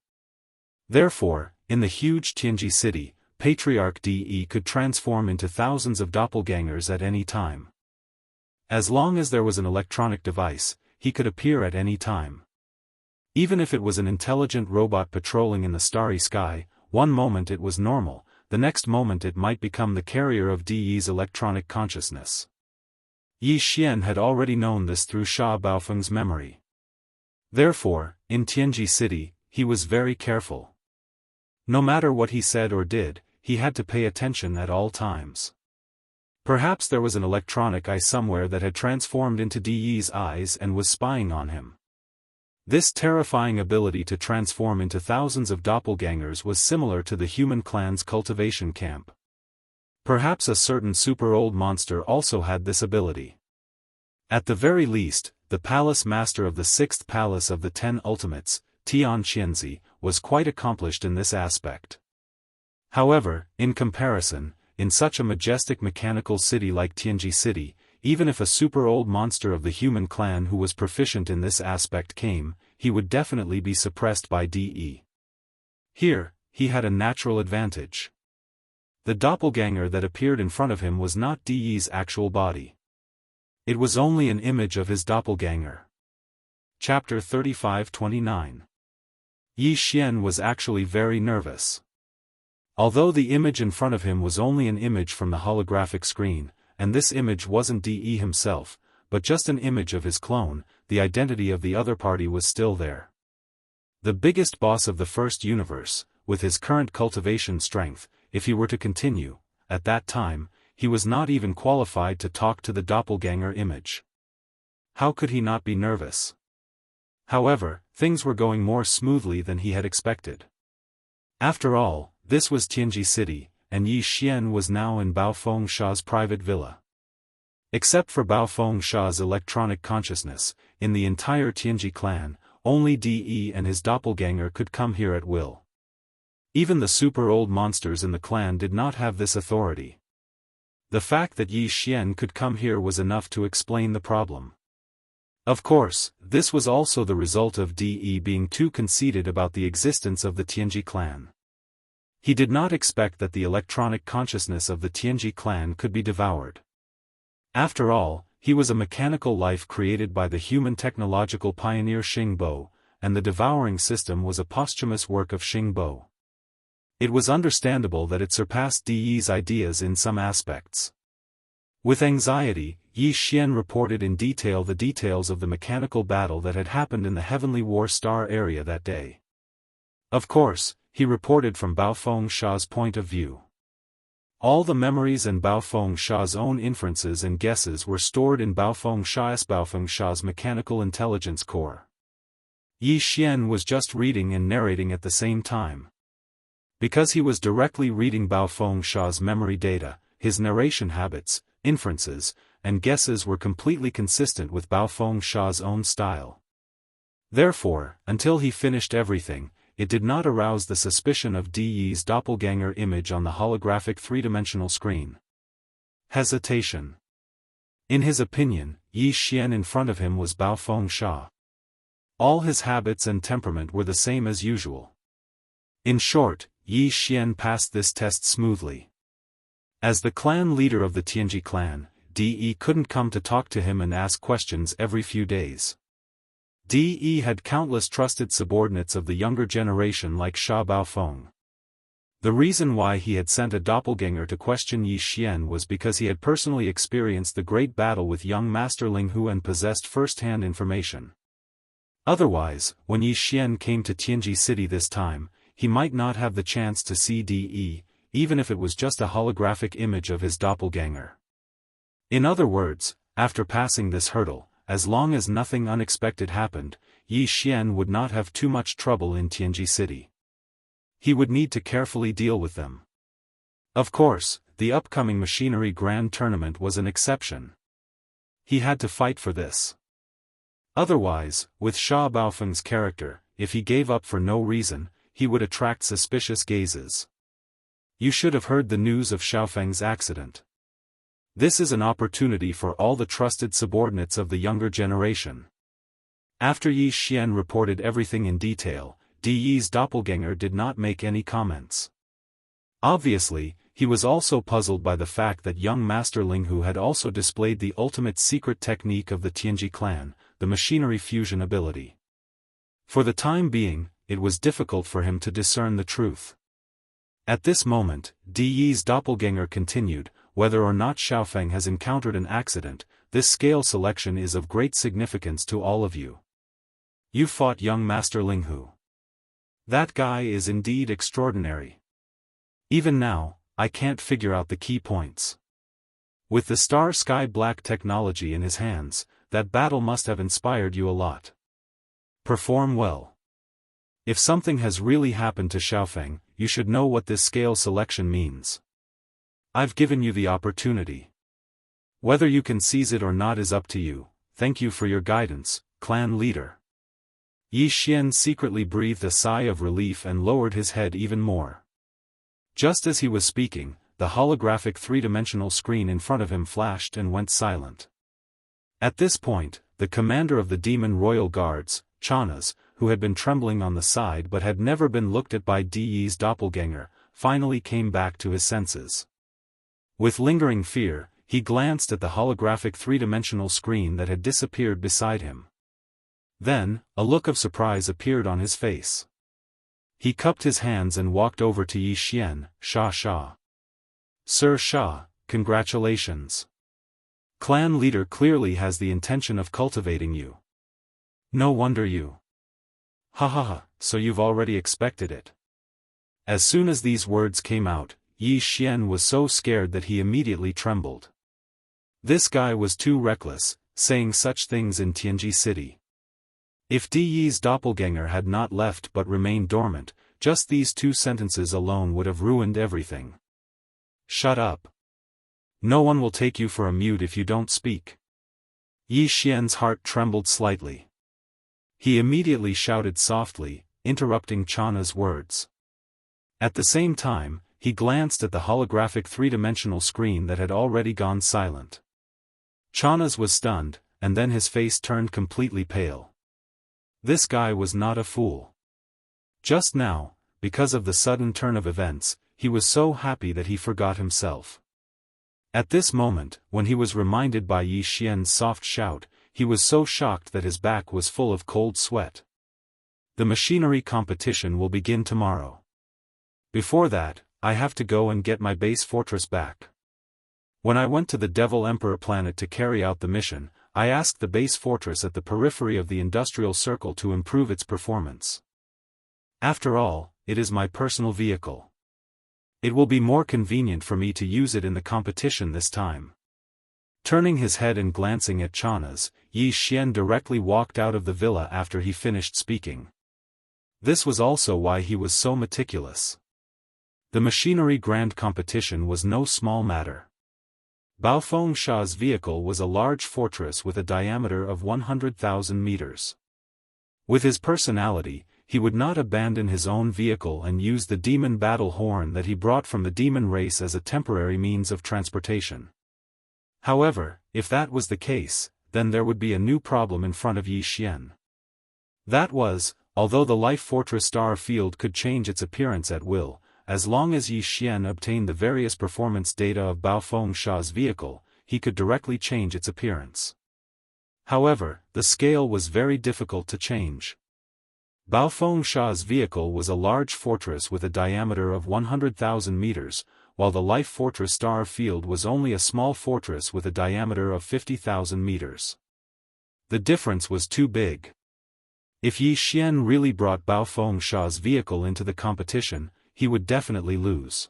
Therefore, in the huge Tianji city, Patriarch De could transform into thousands of doppelgangers at any time. As long as there was an electronic device, he could appear at any time. Even if it was an intelligent robot patrolling in the starry sky, one moment it was normal, the next moment it might become the carrier of De's electronic consciousness. Yi Xian had already known this through Sha Baofeng's memory. Therefore, in Tianji city, he was very careful. No matter what he said or did, he had to pay attention at all times. Perhaps there was an electronic eye somewhere that had transformed into De's eyes and was spying on him. This terrifying ability to transform into thousands of doppelgangers was similar to the human clan's cultivation camp. Perhaps a certain super-old monster also had this ability. At the very least, the palace master of the 6th palace of the 10 ultimates, Tian Qianzi, was quite accomplished in this aspect. However, in comparison, in such a majestic mechanical city like Tianji City, even if a super-old monster of the human clan who was proficient in this aspect came, he would definitely be suppressed by DE. Here, he had a natural advantage. The doppelganger that appeared in front of him was not DE's actual body. It was only an image of his doppelganger. Chapter 35-29. Yi Xian was actually very nervous. Although the image in front of him was only an image from the holographic screen, and this image wasn't DE himself, but just an image of his clone, the identity of the other party was still there. The biggest boss of the first universe, with his current cultivation strength, if he were to continue, at that time, he was not even qualified to talk to the doppelganger image. How could he not be nervous? However, things were going more smoothly than he had expected. After all, this was Tianji City, and Yi Xian was now in Bao Fengsha's private villa. Except for Bao Fengsha's electronic consciousness, in the entire Tianji clan, only DE and his doppelganger could come here at will. Even the super-old monsters in the clan did not have this authority. The fact that Yi Xian could come here was enough to explain the problem. Of course, this was also the result of DE being too conceited about the existence of the Tianji clan. He did not expect that the electronic consciousness of the Tianji clan could be devoured. After all, he was a mechanical life created by the human technological pioneer Xing Bo, and the devouring system was a posthumous work of Xing Bo. It was understandable that it surpassed DE's ideas in some aspects. With anxiety, Yi Xian reported in detail the details of the mechanical battle that had happened in the Heavenly War Star area that day. Of course, he reported from Bao Fengsha's point of view. All the memories and Bao Fengsha's own inferences and guesses were stored in Bao Fengsha's mechanical intelligence core. Yi Xian was just reading and narrating at the same time. Because he was directly reading Bao Fengsha's memory data, his narration habits, inferences, and guesses were completely consistent with Bao Fengsha's own style. Therefore, until he finished everything, it did not arouse the suspicion of DE's doppelganger image on the holographic three-dimensional screen. Hesitation. In his opinion, Yi Xian in front of him was Bao Fengsha. All his habits and temperament were the same as usual. In short, Yi Xian passed this test smoothly. As the clan leader of the Tianji clan, DE couldn't come to talk to him and ask questions every few days. DE had countless trusted subordinates of the younger generation like Sha Baofeng. The reason why he had sent a doppelganger to question Yi Xian was because he had personally experienced the great battle with young Master Linghu and possessed first-hand information. Otherwise, when Yi Xian came to Tianji City this time, he might not have the chance to see DE, even if it was just a holographic image of his doppelganger. In other words, after passing this hurdle, as long as nothing unexpected happened, Yi Xian would not have too much trouble in Tianji City. He would need to carefully deal with them. Of course, the upcoming Machinery Grand Tournament was an exception. He had to fight for this. Otherwise, with Sha Baofeng's character, if he gave up for no reason, he would attract suspicious gazes. You should have heard the news of Xiaofeng's accident. This is an opportunity for all the trusted subordinates of the younger generation. After Yi Xian reported everything in detail, DE's doppelganger did not make any comments. Obviously, he was also puzzled by the fact that young Master Linghu had also displayed the ultimate secret technique of the Tianji clan, the machinery fusion ability. For the time being, it was difficult for him to discern the truth. At this moment, DE's doppelganger continued, whether or not Xiaofeng has encountered an accident, this scale selection is of great significance to all of you. You fought young Master Linghu. That guy is indeed extraordinary. Even now, I can't figure out the key points. With the Star Sky Black technology in his hands, that battle must have inspired you a lot. Perform well. If something has really happened to Xiaofeng, you should know what this scale selection means. I've given you the opportunity. Whether you can seize it or not is up to you. Thank you for your guidance, clan leader. Yi Xian secretly breathed a sigh of relief and lowered his head even more. Just as he was speaking, the holographic three-dimensional screen in front of him flashed and went silent. At this point, the commander of the Demon Royal Guards, Chanas, who had been trembling on the side but had never been looked at by Di Yi's doppelganger, finally came back to his senses. With lingering fear, he glanced at the holographic three-dimensional screen that had disappeared beside him. Then, a look of surprise appeared on his face. He cupped his hands and walked over to Yi Xian. Sha. Sir Sha, congratulations. Clan leader clearly has the intention of cultivating you. No wonder you. Ha, so you've already expected it. As soon as these words came out, Yi Xian was so scared that he immediately trembled. This guy was too reckless, saying such things in Tianji City. If Di Yi's doppelganger had not left but remained dormant, just these two sentences alone would have ruined everything. Shut up. No one will take you for a mute if you don't speak. Yi Xian's heart trembled slightly. He immediately shouted softly, interrupting Chana's words. At the same time, he glanced at the holographic three-dimensional screen that had already gone silent. Chana's was stunned, and then his face turned completely pale. This guy was not a fool. Just now, because of the sudden turn of events, he was so happy that he forgot himself. At this moment, when he was reminded by Yi Xian's soft shout, he was so shocked that his back was full of cold sweat. The machinery competition will begin tomorrow. Before that, I have to go and get my base fortress back. When I went to the Devil Emperor planet to carry out the mission, I asked the base fortress at the periphery of the industrial circle to improve its performance. After all, it is my personal vehicle. It will be more convenient for me to use it in the competition this time. Turning his head and glancing at Chana's, Yi Xian directly walked out of the villa after he finished speaking. This was also why he was so meticulous. The machinery grand competition was no small matter. Baofeng Sha's vehicle was a large fortress with a diameter of 100,000 meters. With his personality, he would not abandon his own vehicle and use the demon battle horn that he brought from the demon race as a temporary means of transportation. However, if that was the case, then there would be a new problem in front of Yi Xian. That was, although the Life Fortress Star Field could change its appearance at will, as long as Yi Xian obtained the various performance data of Baofeng Sha's vehicle, he could directly change its appearance. However, the scale was very difficult to change. Baofeng Sha's vehicle was a large fortress with a diameter of 100,000 meters, while the Life Fortress Star Field was only a small fortress with a diameter of 50,000 meters. The difference was too big. If Yi Xian really brought Baofeng Sha's vehicle into the competition, he would definitely lose.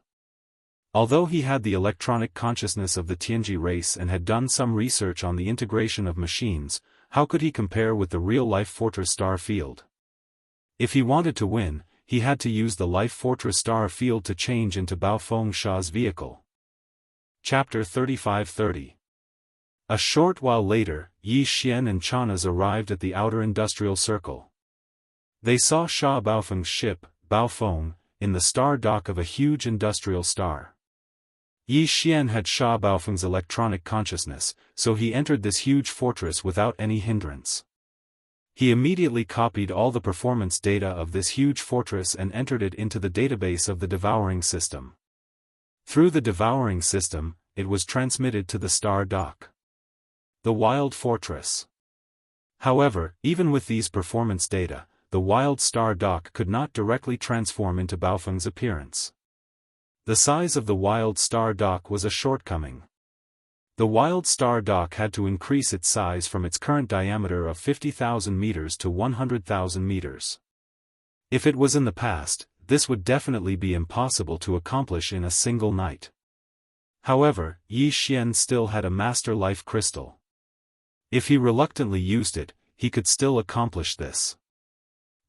Although he had the electronic consciousness of the Tianji race and had done some research on the integration of machines, how could he compare with the real Life Fortress Star Field? If he wanted to win, he had to use the Life Fortress Star Field to change into Baofeng Sha's vehicle. Chapter 35-30. A short while later, Yi Xian and Chana's arrived at the outer industrial circle. They saw Sha Baofeng's ship, Baofeng, in the star dock of a huge industrial star. Yi Xian had Sha Baofeng's electronic consciousness, so he entered this huge fortress without any hindrance. He immediately copied all the performance data of this huge fortress and entered it into the database of the Devouring system. Through the Devouring system, it was transmitted to the star dock. The Wild Fortress. However, even with these performance data, the Wild Star Dock could not directly transform into Baofeng's appearance. The size of the Wild Star Dock was a shortcoming. The Wild Star Dock had to increase its size from its current diameter of 50,000 meters to 100,000 meters. If it was in the past, this would definitely be impossible to accomplish in a single night. However, Yi Xian still had a Master Life Crystal. If he reluctantly used it, he could still accomplish this.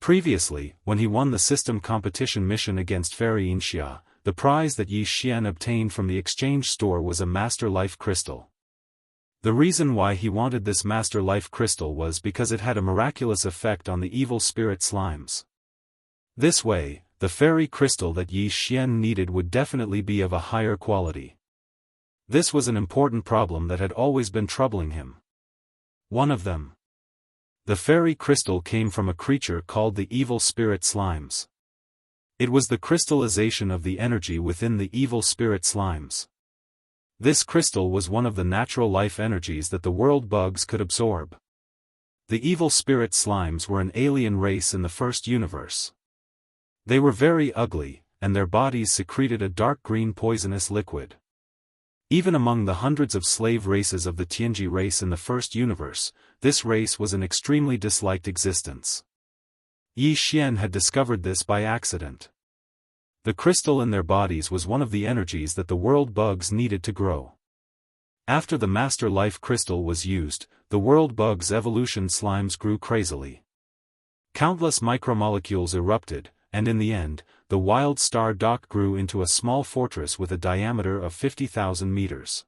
Previously, when he won the system competition mission against Fairy Xianxia, the prize that Yi Xian obtained from the exchange store was a Master Life Crystal. The reason why he wanted this Master Life Crystal was because it had a miraculous effect on the evil spirit slimes. This way, the fairy crystal that Yi Xian needed would definitely be of a higher quality. This was an important problem that had always been troubling him. One of them. The fairy crystal came from a creature called the evil spirit slimes. It was the crystallization of the energy within the evil spirit slimes. This crystal was one of the natural life energies that the world bugs could absorb. The evil spirit slimes were an alien race in the first universe. They were very ugly, and their bodies secreted a dark green poisonous liquid. Even among the hundreds of slave races of the Tianji race in the first universe, this race was an extremely disliked existence. Yi Xian had discovered this by accident. The crystal in their bodies was one of the energies that the world bugs needed to grow. After the Master Life Crystal was used, the world bugs' evolution slimes grew crazily. Countless micromolecules erupted, and in the end, the wild star dock grew into a small fortress with a diameter of 50,000 meters.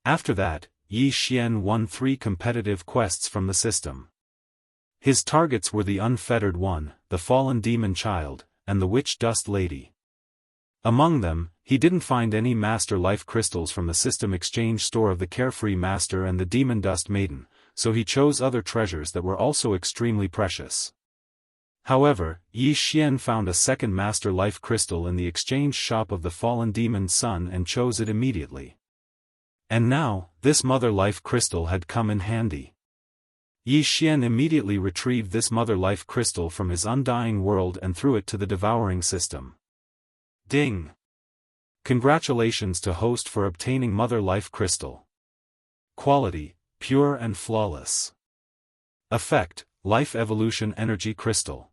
After that, Yi Xian won 3 competitive quests from the system. His targets were the Unfettered One, the Fallen Demon Child, and the Witch Dust Lady. Among them, he didn't find any Master Life Crystals from the system exchange store of the Carefree Master and the Demon Dust Maiden, so he chose other treasures that were also extremely precious. However, Yi Xian found a second Master Life Crystal in the exchange shop of the Fallen Demon's Son and chose it immediately. And now, this Mother Life Crystal had come in handy. Yi Xian immediately retrieved this Mother Life Crystal from his undying world and threw it to the Devouring system. Ding! Congratulations to host for obtaining Mother Life Crystal. Quality, pure and flawless. Effect, Life Evolution Energy Crystal.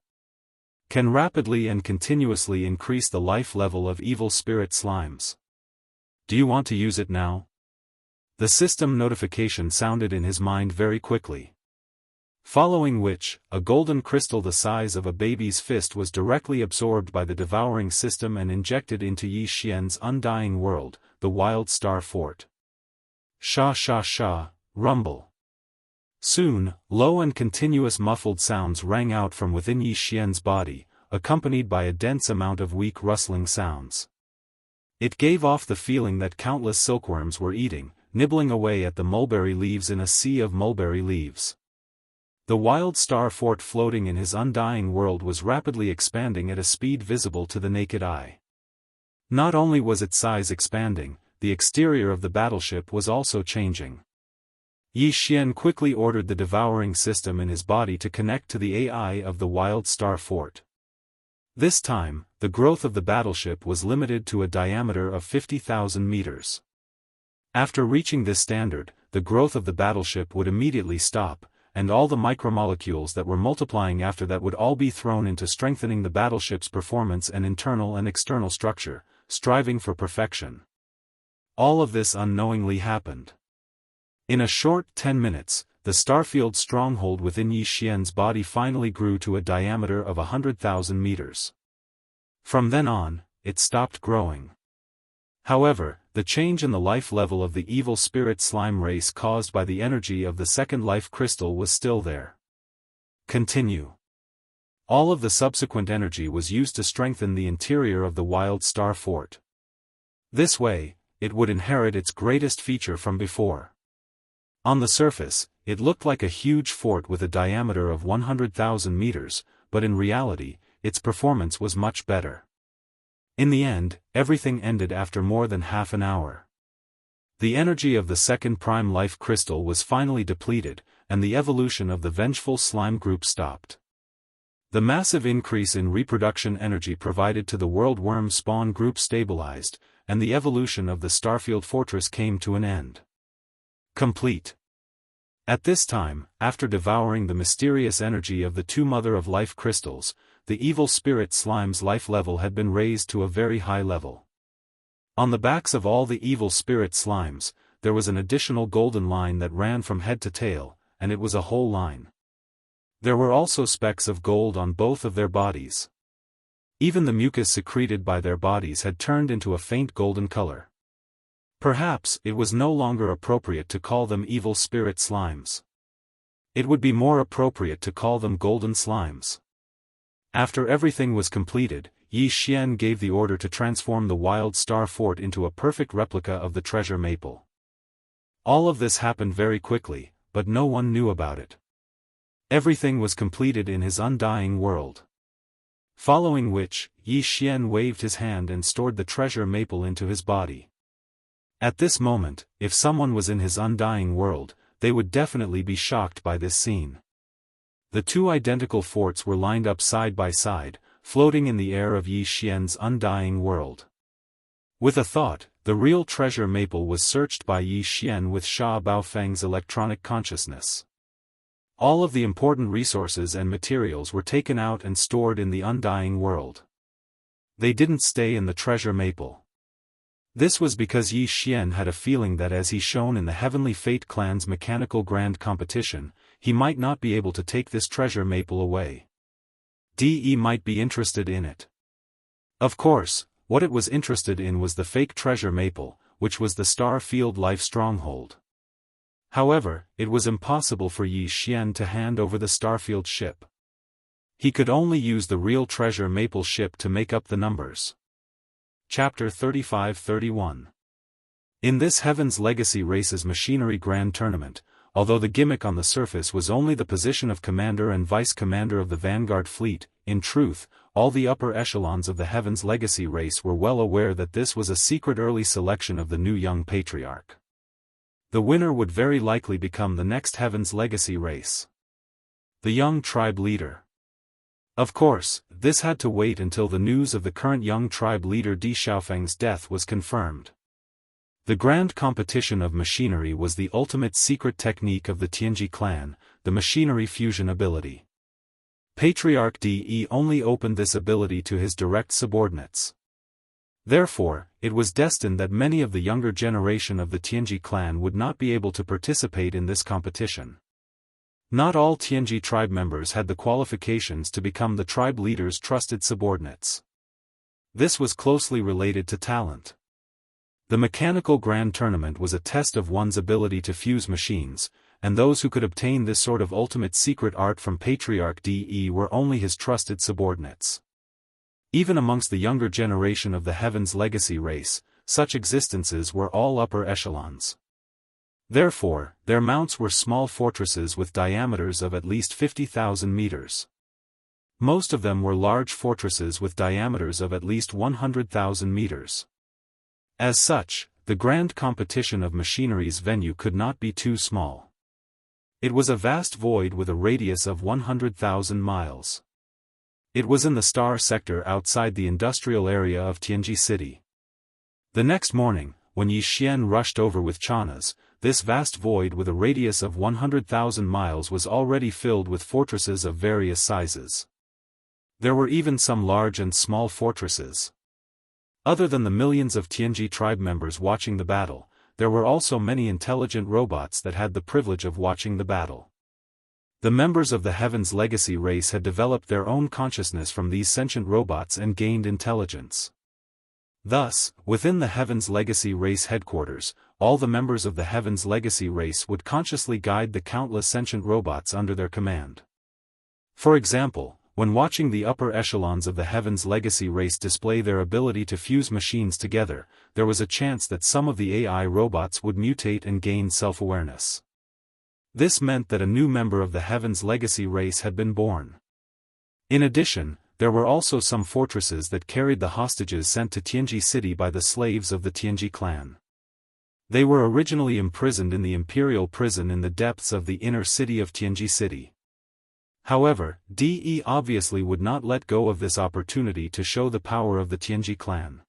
Can rapidly and continuously increase the life level of evil spirit slimes. Do you want to use it now? The system notification sounded in his mind very quickly. Following which, a golden crystal the size of a baby's fist was directly absorbed by the Devouring system and injected into Yi Xian's undying world, the Wild Star Fort. Sha sha sha, rumble. Soon, low and continuous muffled sounds rang out from within Yi Xian's body, accompanied by a dense amount of weak rustling sounds. It gave off the feeling that countless silkworms were eating, nibbling away at the mulberry leaves in a sea of mulberry leaves. The Wild Star Fort floating in his undying world was rapidly expanding at a speed visible to the naked eye. Not only was its size expanding, the exterior of the battleship was also changing. Yi Xian quickly ordered the Devouring system in his body to connect to the AI of the Wild Star Fort. This time, the growth of the battleship was limited to a diameter of 50,000 meters. After reaching this standard, the growth of the battleship would immediately stop, and all the micromolecules that were multiplying after that would all be thrown into strengthening the battleship's performance and internal and external structure, striving for perfection. All of this unknowingly happened. In a short 10 minutes, the starfield stronghold within Yi Xian's body finally grew to a diameter of 100,000 meters. From then on, it stopped growing. However, the change in the life level of the evil spirit slime race caused by the energy of the second life crystal was still there. Continue. All of the subsequent energy was used to strengthen the interior of the Wild Star Fort. This way, it would inherit its greatest feature from before. On the surface, it looked like a huge fort with a diameter of 100,000 meters, but in reality, its performance was much better. In the end, everything ended after more than half an hour. The energy of the second prime life crystal was finally depleted, and the evolution of the vengeful slime group stopped. The massive increase in reproduction energy provided to the world worm spawn group stabilized, and the evolution of the Starfield Fortress came to an end. Complete. At this time, after devouring the mysterious energy of the two Mother of Life crystals, the evil spirit slime's life level had been raised to a very high level. On the backs of all the evil spirit slimes, there was an additional golden line that ran from head to tail, and it was a whole line. There were also specks of gold on both of their bodies. Even the mucus secreted by their bodies had turned into a faint golden color. Perhaps it was no longer appropriate to call them evil spirit slimes. It would be more appropriate to call them golden slimes. After everything was completed, Yi Xian gave the order to transform the wild star fort into a perfect replica of the treasure maple. All of this happened very quickly, but no one knew about it. Everything was completed in his undying world. Following which, Yi Xian waved his hand and stored the treasure maple into his body. At this moment, if someone was in his undying world, they would definitely be shocked by this scene. The two identical forts were lined up side by side, floating in the air of Yi Xian's undying world. With a thought, the real treasure maple was searched by Yi Xian with Sha Baofeng's electronic consciousness. All of the important resources and materials were taken out and stored in the undying world. They didn't stay in the treasure maple. This was because Yi Xian had a feeling that as he shone in the Heavenly Fate clan's mechanical grand competition, he might not be able to take this treasure maple away. DE might be interested in it. Of course, what it was interested in was the fake treasure maple, which was the Star Field Life stronghold. However, it was impossible for Yi Xian to hand over the Starfield ship. He could only use the real treasure maple ship to make up the numbers. Chapter 35-31. In this Heaven's Legacy Races Machinery Grand Tournament, although the gimmick on the surface was only the position of commander and vice-commander of the Vanguard fleet, in truth, all the upper echelons of the Heaven's Legacy race were well aware that this was a secret early selection of the new young patriarch. The winner would very likely become the next Heaven's Legacy race. The young tribe leader. Of course, this had to wait until the news of the current young tribe leader Di Xiaofeng's death was confirmed. The grand competition of machinery was the ultimate secret technique of the Tianji clan, the machinery fusion ability. Patriarch De only opened this ability to his direct subordinates. Therefore, it was destined that many of the younger generation of the Tianji clan would not be able to participate in this competition. Not all Tianji tribe members had the qualifications to become the tribe leader's trusted subordinates. This was closely related to talent. The mechanical grand tournament was a test of one's ability to fuse machines, and those who could obtain this sort of ultimate secret art from Patriarch De were only his trusted subordinates. Even amongst the younger generation of the Heaven's Legacy race, such existences were all upper echelons. Therefore, their mounts were small fortresses with diameters of at least 50,000 meters. Most of them were large fortresses with diameters of at least 100,000 meters. As such, the grand competition of machinery's venue could not be too small. It was a vast void with a radius of 100,000 miles. It was in the star sector outside the industrial area of Tianji City. The next morning, when Yi Xian rushed over with Chanas, this vast void with a radius of 100,000 miles was already filled with fortresses of various sizes. There were even some large and small fortresses. Other than the millions of Tianji tribe members watching the battle, there were also many intelligent robots that had the privilege of watching the battle. The members of the Heaven's Legacy race had developed their own consciousness from these sentient robots and gained intelligence. Thus, within the Heaven's Legacy race headquarters, all the members of the Heaven's Legacy race would consciously guide the countless sentient robots under their command. For example, when watching the upper echelons of the Heaven's Legacy race display their ability to fuse machines together, there was a chance that some of the AI robots would mutate and gain self-awareness. This meant that a new member of the Heaven's Legacy race had been born. In addition, there were also some fortresses that carried the hostages sent to Tianji City by the slaves of the Tianji clan. They were originally imprisoned in the imperial prison in the depths of the inner city of Tianji City. However, De obviously would not let go of this opportunity to show the power of the Tianji clan.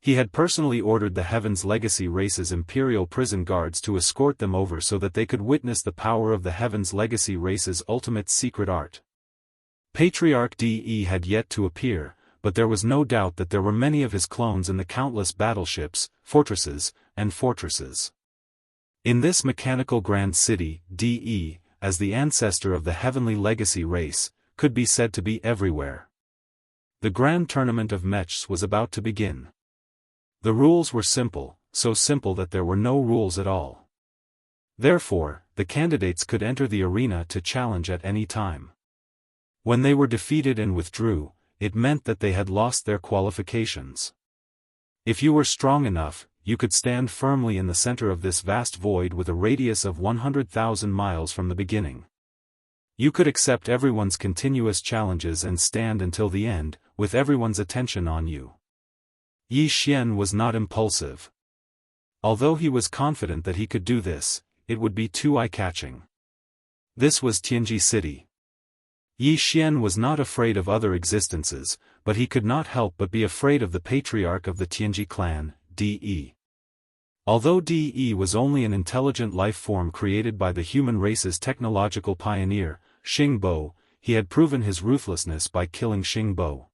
He had personally ordered the Heaven's Legacy race's imperial prison guards to escort them over so that they could witness the power of the Heaven's Legacy race's ultimate secret art. Patriarch De had yet to appear, but there was no doubt that there were many of his clones in the countless battleships, fortresses, and fortresses. In this mechanical grand city, De, as the ancestor of the heavenly legacy race, could be said to be everywhere. The grand tournament of matches was about to begin. The rules were simple, so simple that there were no rules at all. Therefore, the candidates could enter the arena to challenge at any time. When they were defeated and withdrew, it meant that they had lost their qualifications. If you were strong enough, you could stand firmly in the center of this vast void with a radius of 100,000 miles from the beginning. You could accept everyone's continuous challenges and stand until the end, with everyone's attention on you. Yi Xian was not impulsive. Although he was confident that he could do this, it would be too eye-catching. This was Tianji City. Yi Xian was not afraid of other existences, but he could not help but be afraid of the patriarch of the Tianji clan, De. Although De was only an intelligent life form created by the human race's technological pioneer, Xing Bo, he had proven his ruthlessness by killing Xing Bo.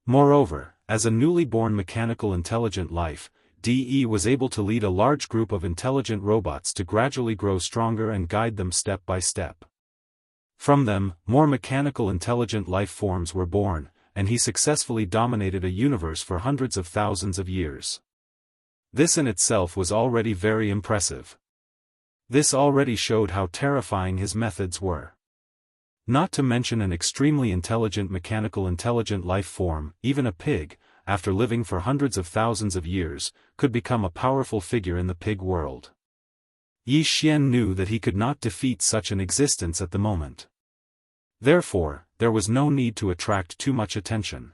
Moreover, as a newly born mechanical intelligent life, De was able to lead a large group of intelligent robots to gradually grow stronger and guide them step by step. From them, more mechanical intelligent life forms were born, and he successfully dominated a universe for hundreds of thousands of years. This in itself was already very impressive. This already showed how terrifying his methods were. Not to mention an extremely intelligent mechanical intelligent life form, even a pig, after living for hundreds of thousands of years, could become a powerful figure in the pig world. Yi Xian knew that he could not defeat such an existence at the moment. Therefore, there was no need to attract too much attention.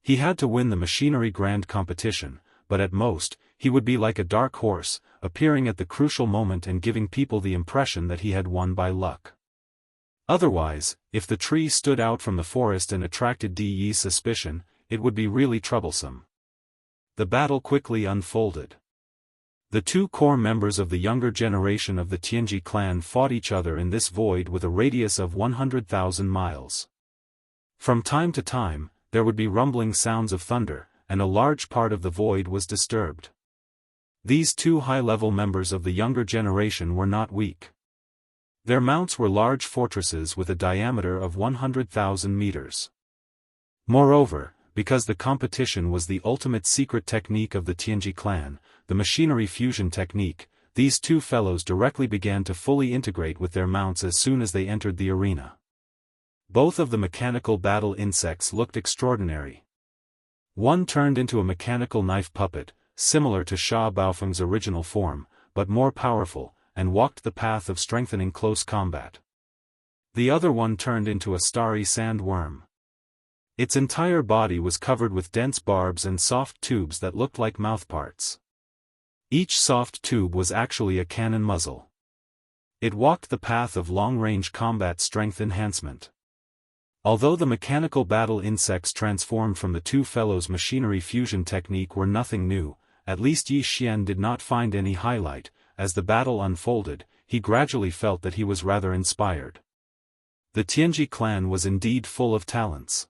He had to win the machinery grand competition, but at most, he would be like a dark horse, appearing at the crucial moment and giving people the impression that he had won by luck. Otherwise, if the tree stood out from the forest and attracted De's suspicion, it would be really troublesome. The battle quickly unfolded. The two core members of the younger generation of the Tianji clan fought each other in this void with a radius of 100,000 miles. From time to time, there would be rumbling sounds of thunder, and a large part of the void was disturbed. These two high-level members of the younger generation were not weak. Their mounts were large fortresses with a diameter of 100,000 meters. Moreover, because the competition was the ultimate secret technique of the Tianji clan, the machinery fusion technique, these two fellows directly began to fully integrate with their mounts as soon as they entered the arena. Both of the mechanical battle insects looked extraordinary. One turned into a mechanical knife puppet, similar to Sha Baofeng's original form, but more powerful, and walked the path of strengthening close combat. The other one turned into a starry sandworm. Its entire body was covered with dense barbs and soft tubes that looked like mouthparts. Each soft tube was actually a cannon muzzle. It walked the path of long-range combat strength enhancement. Although the mechanical battle insects transformed from the two fellows' machinery fusion technique were nothing new, at least Yi Xian did not find any highlight. As the battle unfolded, he gradually felt that he was rather inspired. The Tianji clan was indeed full of talents.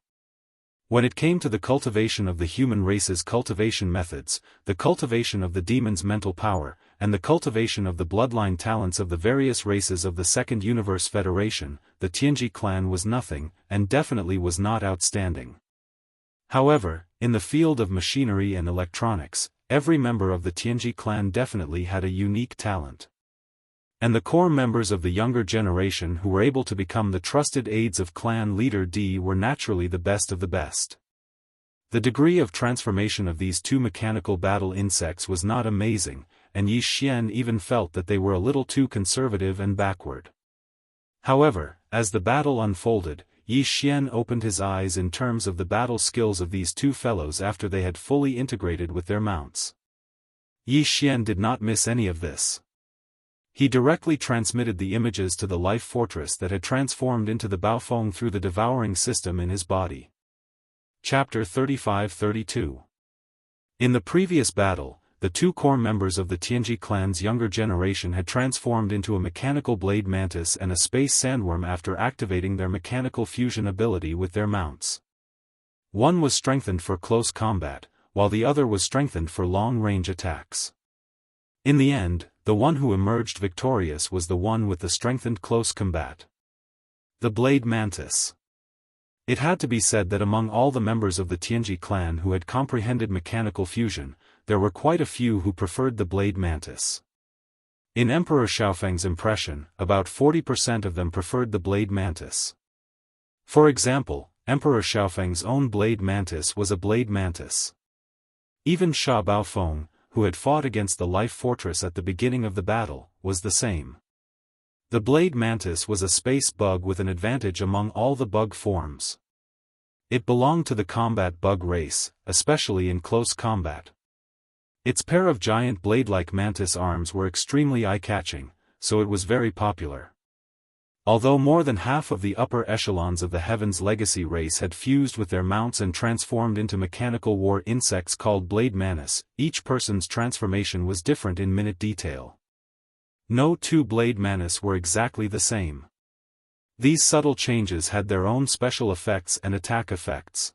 When it came to the cultivation of the human race's cultivation methods, the cultivation of the demon's mental power, and the cultivation of the bloodline talents of the various races of the Second Universe Federation, the Tianji clan was nothing, and definitely was not outstanding. However, in the field of machinery and electronics, every member of the Tianji clan definitely had a unique talent. And the core members of the younger generation who were able to become the trusted aides of clan leader D were naturally the best of the best. The degree of transformation of these two mechanical battle insects was not amazing, and Yi Xian even felt that they were a little too conservative and backward. However, as the battle unfolded, Yi Xian opened his eyes in terms of the battle skills of these two fellows after they had fully integrated with their mounts. Yi Xian did not miss any of this. He directly transmitted the images to the life fortress that had transformed into the Baofeng through the devouring system in his body. Chapter 35-32. In the previous battle, the two core members of the Tianji clan's younger generation had transformed into a mechanical blade mantis and a space sandworm after activating their mechanical fusion ability with their mounts. One was strengthened for close combat, while the other was strengthened for long-range attacks. In the end, The one who emerged victorious was the one with the strengthened close combat. The Blade Mantis. It had to be said that among all the members of the Tianji clan who had comprehended mechanical fusion, there were quite a few who preferred the Blade Mantis. In Emperor Xiaofeng's impression, about 40% of them preferred the Blade Mantis. For example, Emperor Xiaofeng's own Blade Mantis was a Blade Mantis. Even Sha Baofeng, who had fought against the Life Fortress at the beginning of the battle, was the same. The Blade Mantis was a space bug with an advantage among all the bug forms. It belonged to the combat bug race, especially in close combat. Its pair of giant blade-like mantis arms were extremely eye-catching, so it was very popular. Although more than half of the upper echelons of the Heaven's Legacy race had fused with their mounts and transformed into mechanical war insects called Blade Mantis, each person's transformation was different in minute detail. No two Blade Mantis were exactly the same. These subtle changes had their own special effects and attack effects.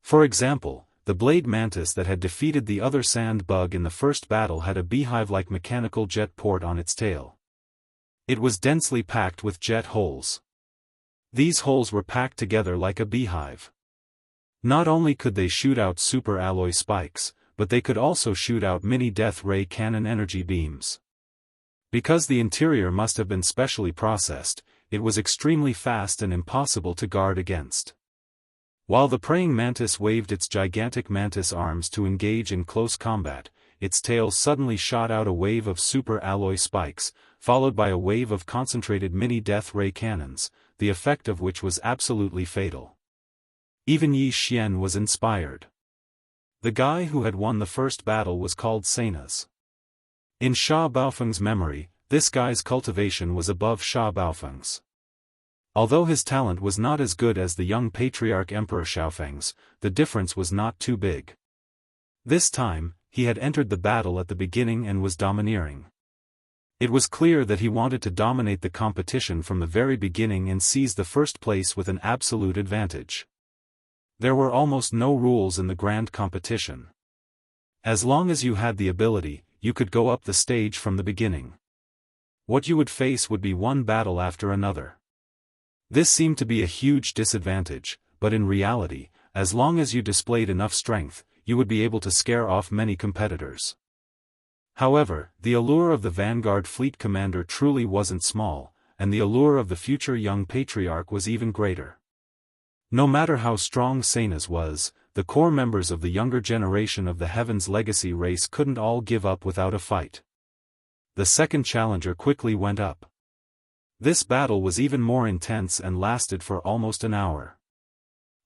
For example, the Blade Mantis that had defeated the other sand bug in the first battle had a beehive-like mechanical jet port on its tail. It was densely packed with jet holes. These holes were packed together like a beehive. Not only could they shoot out super alloy spikes, but they could also shoot out mini death ray cannon energy beams. Because the interior must have been specially processed, it was extremely fast and impossible to guard against. While the praying mantis waved its gigantic mantis arms to engage in close combat, its tail suddenly shot out a wave of super alloy spikes, followed by a wave of concentrated mini death ray cannons, the effect of which was absolutely fatal. Even Yi Xian was inspired. The guy who had won the first battle was called Seinas. In Sha Baofeng's memory, this guy's cultivation was above Sha Baofeng's. Although his talent was not as good as the young patriarch Emperor Xiaofeng's, the difference was not too big. This time, he had entered the battle at the beginning and was domineering. It was clear that he wanted to dominate the competition from the very beginning and seize the first place with an absolute advantage. There were almost no rules in the grand competition. As long as you had the ability, you could go up the stage from the beginning. What you would face would be one battle after another. This seemed to be a huge disadvantage, but in reality, as long as you displayed enough strength, you would be able to scare off many competitors. However, the allure of the Vanguard Fleet Commander truly wasn't small, and the allure of the future young patriarch was even greater. No matter how strong Seinas was, the core members of the younger generation of the Heaven's Legacy race couldn't all give up without a fight. The second challenger quickly went up. This battle was even more intense and lasted for almost an hour.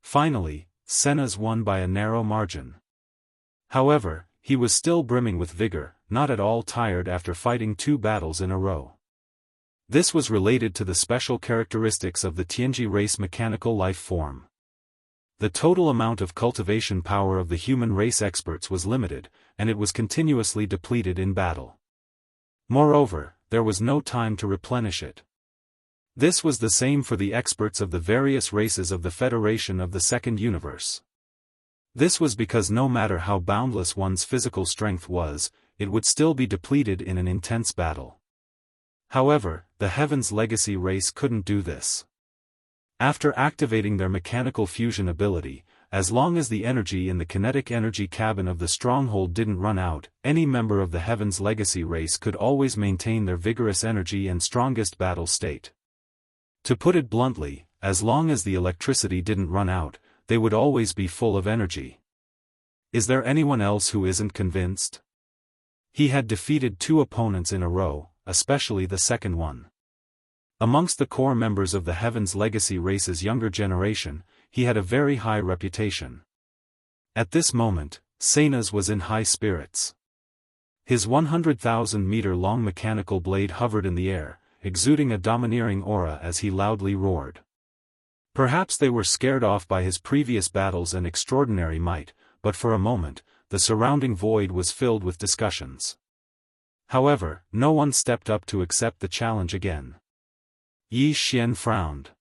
Finally, Seinas won by a narrow margin. However, he was still brimming with vigor, not at all tired after fighting 2 battles in a row. This was related to the special characteristics of the Tianji race mechanical life form. The total amount of cultivation power of the human race experts was limited, and it was continuously depleted in battle. Moreover, there was no time to replenish it. This was the same for the experts of the various races of the Federation of the Second Universe. This was because no matter how boundless one's physical strength was, it would still be depleted in an intense battle. However, the Heaven's Legacy race couldn't do this. After activating their mechanical fusion ability, as long as the energy in the kinetic energy cabin of the stronghold didn't run out, any member of the Heaven's Legacy race could always maintain their vigorous energy and strongest battle state. To put it bluntly, as long as the electricity didn't run out, they would always be full of energy. Is there anyone else who isn't convinced? He had defeated 2 opponents in a row, especially the second one. Amongst the core members of the Heaven's Legacy race's younger generation, he had a very high reputation. At this moment, Seinas was in high spirits. His 100,000-meter-long mechanical blade hovered in the air, exuding a domineering aura as he loudly roared. Perhaps they were scared off by his previous battles and extraordinary might, but for a moment, the surrounding void was filled with discussions. However, no one stepped up to accept the challenge again. Yi Xian frowned.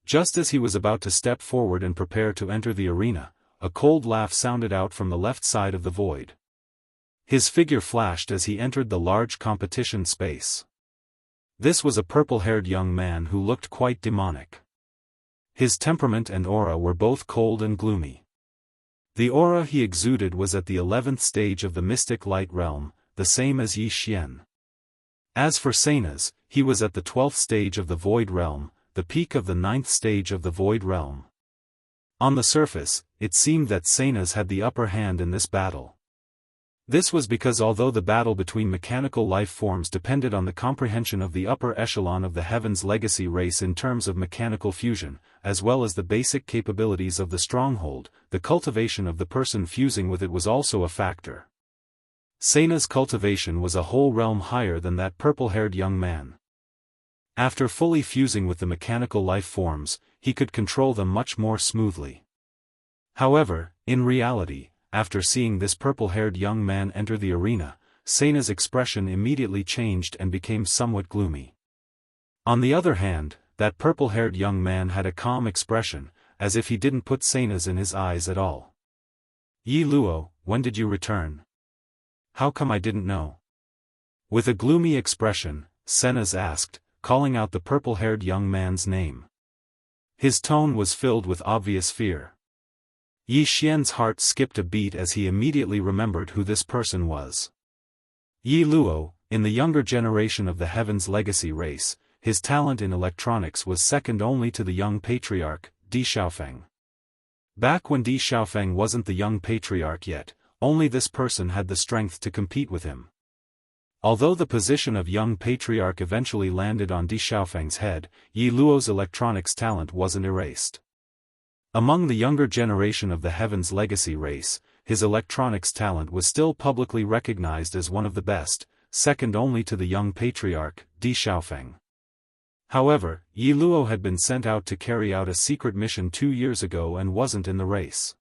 Just as he was about to step forward and prepare to enter the arena, a cold laugh sounded out from the left side of the void. His figure flashed as he entered the large competition space. This was a purple-haired young man who looked quite demonic. His temperament and aura were both cold and gloomy. The aura he exuded was at the 11th stage of the mystic light realm, the same as Yi Xian. As for Sena's, he was at the 12th stage of the void realm, the peak of the 9th stage of the void realm. On the surface, it seemed that Sena's had the upper hand in this battle. This was because although the battle between mechanical life forms depended on the comprehension of the upper echelon of the Heaven's legacy race in terms of mechanical fusion, as well as the basic capabilities of the stronghold, the cultivation of the person fusing with it was also a factor. Sena's cultivation was a whole realm higher than that purple-haired young man. After fully fusing with the mechanical life forms, he could control them much more smoothly. However, in reality, after seeing this purple-haired young man enter the arena, Sena's expression immediately changed and became somewhat gloomy. On the other hand, that purple-haired young man had a calm expression, as if he didn't put Sena's in his eyes at all. "Yi Luo, when did you return? How come I didn't know?" With a gloomy expression, Sena's asked, calling out the purple-haired young man's name. His tone was filled with obvious fear. Yi Xian's heart skipped a beat as he immediately remembered who this person was. Yi Luo, in the younger generation of the Heaven's legacy race, his talent in electronics was second only to the young patriarch, Di Xiaofeng. Back when Di Xiaofeng wasn't the young patriarch yet, only this person had the strength to compete with him. Although the position of young patriarch eventually landed on Di Xiaofeng's head, Yi Luo's electronics talent wasn't erased. Among the younger generation of the Heaven's legacy race, his electronics talent was still publicly recognized as one of the best, second only to the young patriarch, Di Xiaofeng. However, Yi Luo had been sent out to carry out a secret mission 2 years ago and wasn't in the race.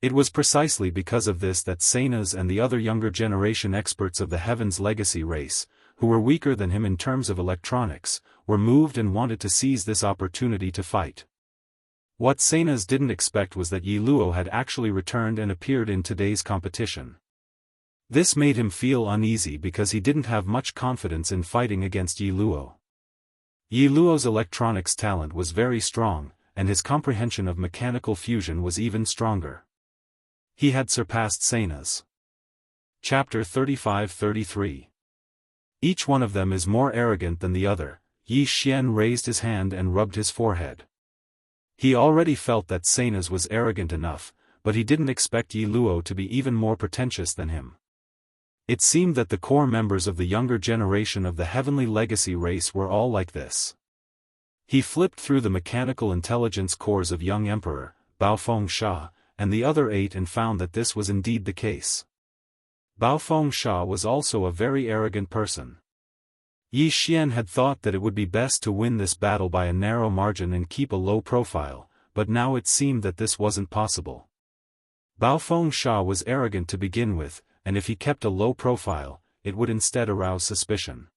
It was precisely because of this that Sena's and the other younger generation experts of the Heaven's legacy race, who were weaker than him in terms of electronics, were moved and wanted to seize this opportunity to fight. What Sena's didn't expect was that Yi Luo had actually returned and appeared in today's competition. This made him feel uneasy because he didn't have much confidence in fighting against Yi Luo. Yi Luo's electronics talent was very strong, and his comprehension of mechanical fusion was even stronger. He had surpassed Sena's. Chapter 35-33. Each one of them is more arrogant than the other. Yi Xian raised his hand and rubbed his forehead. He already felt that Sena's was arrogant enough, but he didn't expect Yi Luo to be even more pretentious than him. It seemed that the core members of the younger generation of the heavenly legacy race were all like this. He flipped through the mechanical intelligence cores of young Emperor, Baofeng Sha, and the other 8 and found that this was indeed the case. Baofeng Sha was also a very arrogant person. Yi Xian had thought that it would be best to win this battle by a narrow margin and keep a low profile, but now it seemed that this wasn't possible. Baofeng Sha was arrogant to begin with, and if he kept a low profile, it would instead arouse suspicion.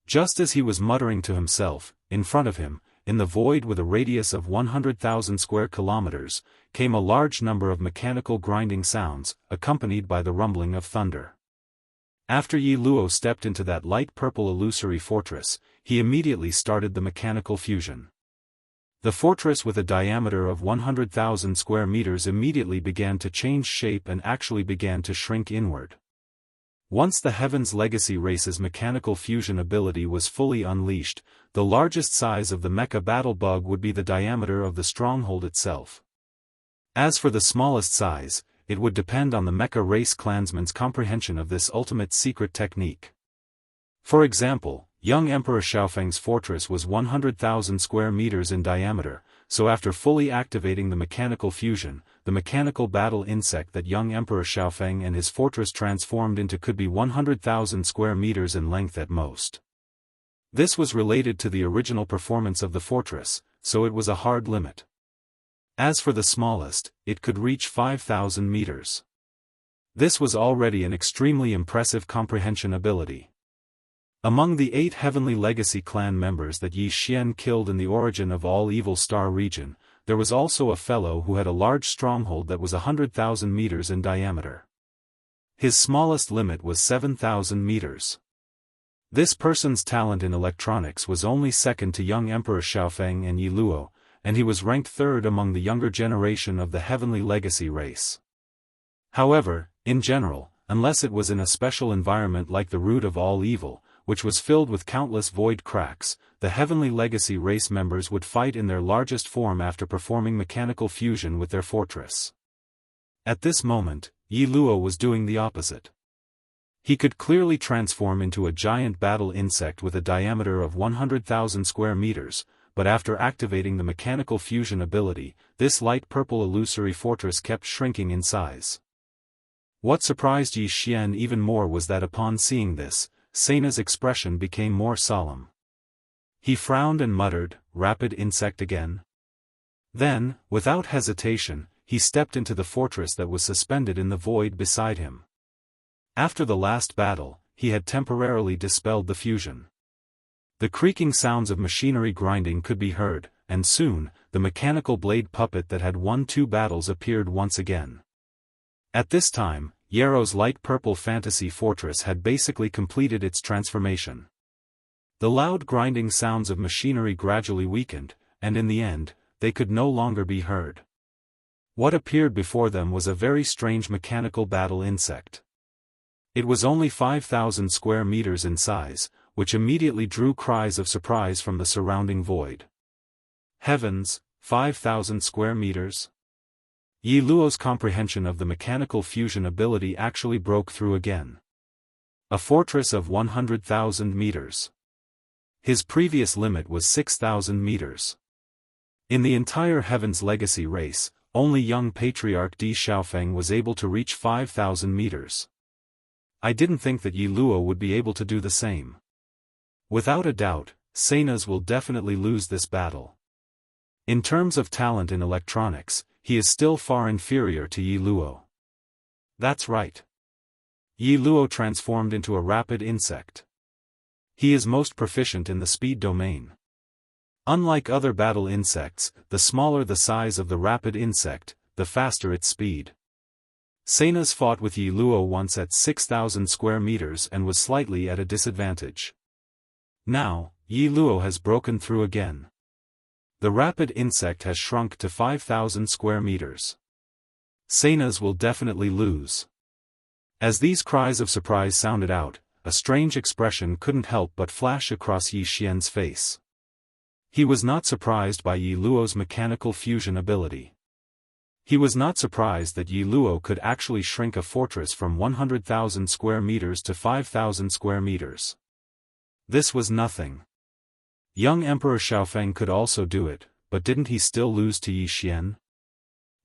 Just as he was muttering to himself, in front of him, in the void with a radius of 100,000 square kilometers, came a large number of mechanical grinding sounds, accompanied by the rumbling of thunder. After Yi Luo stepped into that light purple illusory fortress, he immediately started the mechanical fusion. The fortress with a diameter of 100,000 square meters immediately began to change shape and actually began to shrink inward. Once the Heaven's legacy race's mechanical fusion ability was fully unleashed, the largest size of the mecha battle bug would be the diameter of the stronghold itself. As for the smallest size, it would depend on the mecha race clansman's comprehension of this ultimate secret technique. For example, young Emperor Xiaofeng's fortress was 100,000 square meters in diameter, so after fully activating the mechanical fusion, the mechanical battle insect that young Emperor Xiaofeng and his fortress transformed into could be 100,000 square meters in length at most. This was related to the original performance of the fortress, so it was a hard limit. As for the smallest, it could reach 5,000 meters. This was already an extremely impressive comprehension ability. Among the 8 Heavenly Legacy clan members that Yi Xian killed in the Origin of All Evil Star region, there was also a fellow who had a large stronghold that was 100,000 meters in diameter. His smallest limit was 7,000 meters. This person's talent in electronics was only second to young Emperor Xiaofeng and Yi Luo, and he was ranked third among the younger generation of the Heavenly Legacy race. However, in general, unless it was in a special environment like the root of all evil, which was filled with countless void cracks, the Heavenly Legacy race members would fight in their largest form after performing mechanical fusion with their fortress. At this moment, Yi Luo was doing the opposite. He could clearly transform into a giant battle insect with a diameter of 100,000 square meters, but after activating the mechanical fusion ability, this light purple illusory fortress kept shrinking in size. What surprised Yi Xian even more was that upon seeing this, Sana's expression became more solemn. He frowned and muttered, "Rapid insect again?" Then, without hesitation, he stepped into the fortress that was suspended in the void beside him. After the last battle, he had temporarily dispelled the fusion. The creaking sounds of machinery grinding could be heard, and soon, the mechanical blade puppet that had won 2 battles appeared once again. At this time, Yarrow's light purple fantasy fortress had basically completed its transformation. The loud grinding sounds of machinery gradually weakened, and in the end, they could no longer be heard. What appeared before them was a very strange mechanical battle insect. It was only 5,000 square meters in size, which immediately drew cries of surprise from the surrounding void. Heavens, 5,000 square meters? Yi Luo's comprehension of the mechanical fusion ability actually broke through again. A fortress of 100,000 meters. His previous limit was 6,000 meters. In the entire Heaven's Legacy race, only young Patriarch Di Xiaofeng was able to reach 5,000 meters. I didn't think that Yi Luo would be able to do the same. Without a doubt, Sana's will definitely lose this battle. In terms of talent in electronics, he is still far inferior to Yi Luo. That's right. Yi Luo transformed into a rapid insect. He is most proficient in the speed domain. Unlike other battle insects, the smaller the size of the rapid insect, the faster its speed. Sana's fought with Yi Luo once at 6,000 square meters and was slightly at a disadvantage. Now, Yi Luo has broken through again. The rapid insect has shrunk to 5,000 square meters. Sana's will definitely lose. As these cries of surprise sounded out, a strange expression couldn't help but flash across Yi Xian's face. He was not surprised by Yi Luo's mechanical fusion ability. He was not surprised that Yi Luo could actually shrink a fortress from 100,000 square meters to 5,000 square meters. This was nothing. Young Emperor Xiaofeng could also do it, but didn't he still lose to Yi Xian?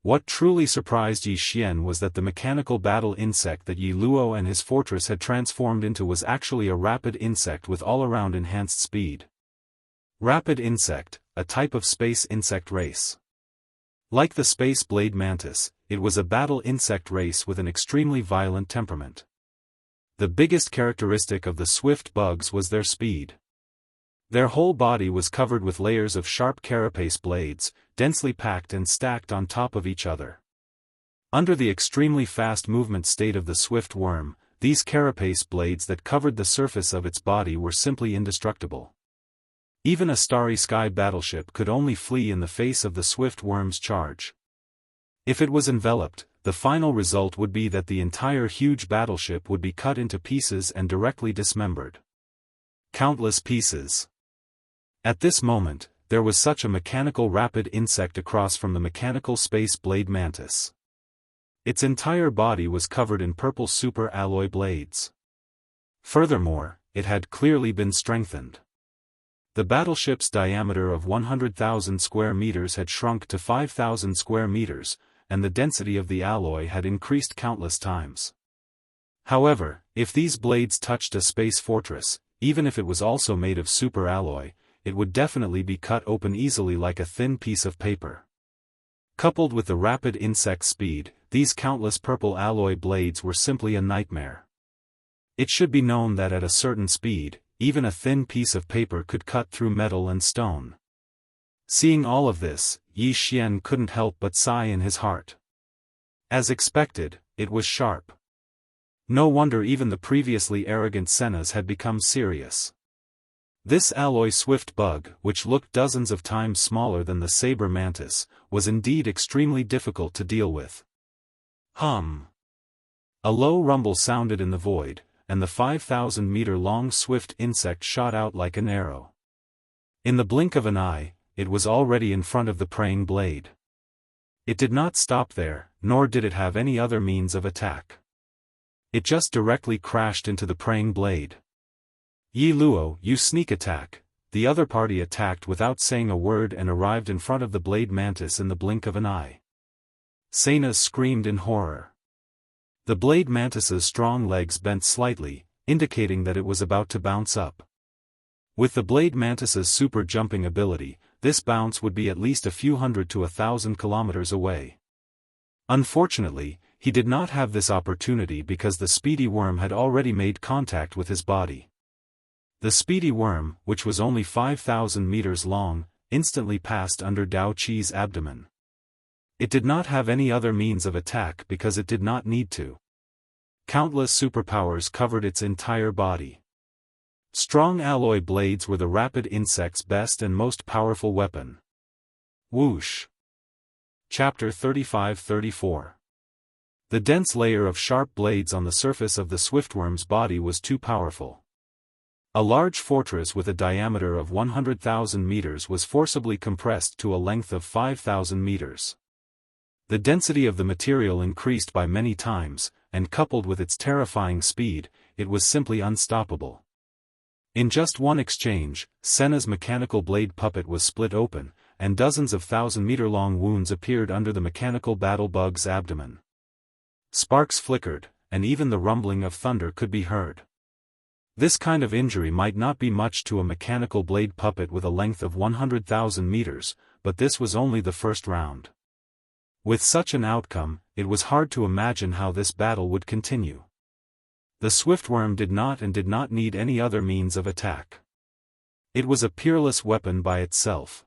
What truly surprised Yi Xian was that the mechanical battle insect that Yi Luo and his fortress had transformed into was actually a rapid insect with all-around enhanced speed. Rapid insect, a type of space insect race. Like the space blade mantis, it was a battle insect race with an extremely violent temperament. The biggest characteristic of the swift bugs was their speed. Their whole body was covered with layers of sharp carapace blades, densely packed and stacked on top of each other. Under the extremely fast movement state of the swift worm, these carapace blades that covered the surface of its body were simply indestructible. Even a starry sky battleship could only flee in the face of the swift worm's charge. If it was enveloped, the final result would be that the entire huge battleship would be cut into pieces and directly dismembered. Countless pieces. At this moment, there was such a mechanical rapid insect across from the mechanical space blade mantis. Its entire body was covered in purple super alloy blades. Furthermore, it had clearly been strengthened. The battleship's diameter of 100,000 square meters had shrunk to 5,000 square meters, and the density of the alloy had increased countless times. However, if these blades touched a space fortress, even if it was also made of super alloy, it would definitely be cut open easily like a thin piece of paper. Coupled with the rapid insect speed, these countless purple alloy blades were simply a nightmare. It should be known that at a certain speed, even a thin piece of paper could cut through metal and stone. Seeing all of this, Yi Xian couldn't help but sigh in his heart. As expected, it was sharp. No wonder even the previously arrogant Senas had become serious. This alloy swift bug, which looked dozens of times smaller than the saber mantis, was indeed extremely difficult to deal with. Hum. A low rumble sounded in the void, and the 5,000-meter-long swift insect shot out like an arrow. In the blink of an eye, it was already in front of the praying blade. It did not stop there, nor did it have any other means of attack. It just directly crashed into the praying blade. Yi Luo, you sneak attack. The other party attacked without saying a word and arrived in front of the blade mantis in the blink of an eye. Senas screamed in horror. The blade mantis's strong legs bent slightly, indicating that it was about to bounce up. With the blade mantis's super jumping ability, this bounce would be at least a few hundred to 1,000 kilometers away. Unfortunately, he did not have this opportunity because the speedy worm had already made contact with his body. The speedy worm, which was only 5,000 meters long, instantly passed under Dao Qi's abdomen. It did not have any other means of attack because it did not need to. Countless superpowers covered its entire body. Strong alloy blades were the rapid insect's best and most powerful weapon. Whoosh. Chapter 35-34. The dense layer of sharp blades on the surface of the swiftworm's body was too powerful. A large fortress with a diameter of 100,000 meters was forcibly compressed to a length of 5,000 meters. The density of the material increased by many times, and coupled with its terrifying speed, it was simply unstoppable. In just one exchange, Sena's mechanical blade puppet was split open, and dozens of 1,000-meter-long wounds appeared under the mechanical battle bug's abdomen. Sparks flickered, and even the rumbling of thunder could be heard. This kind of injury might not be much to a mechanical blade puppet with a length of 100,000 meters, but this was only the first round. With such an outcome, it was hard to imagine how this battle would continue. The swiftworm did not need any other means of attack. It was a peerless weapon by itself.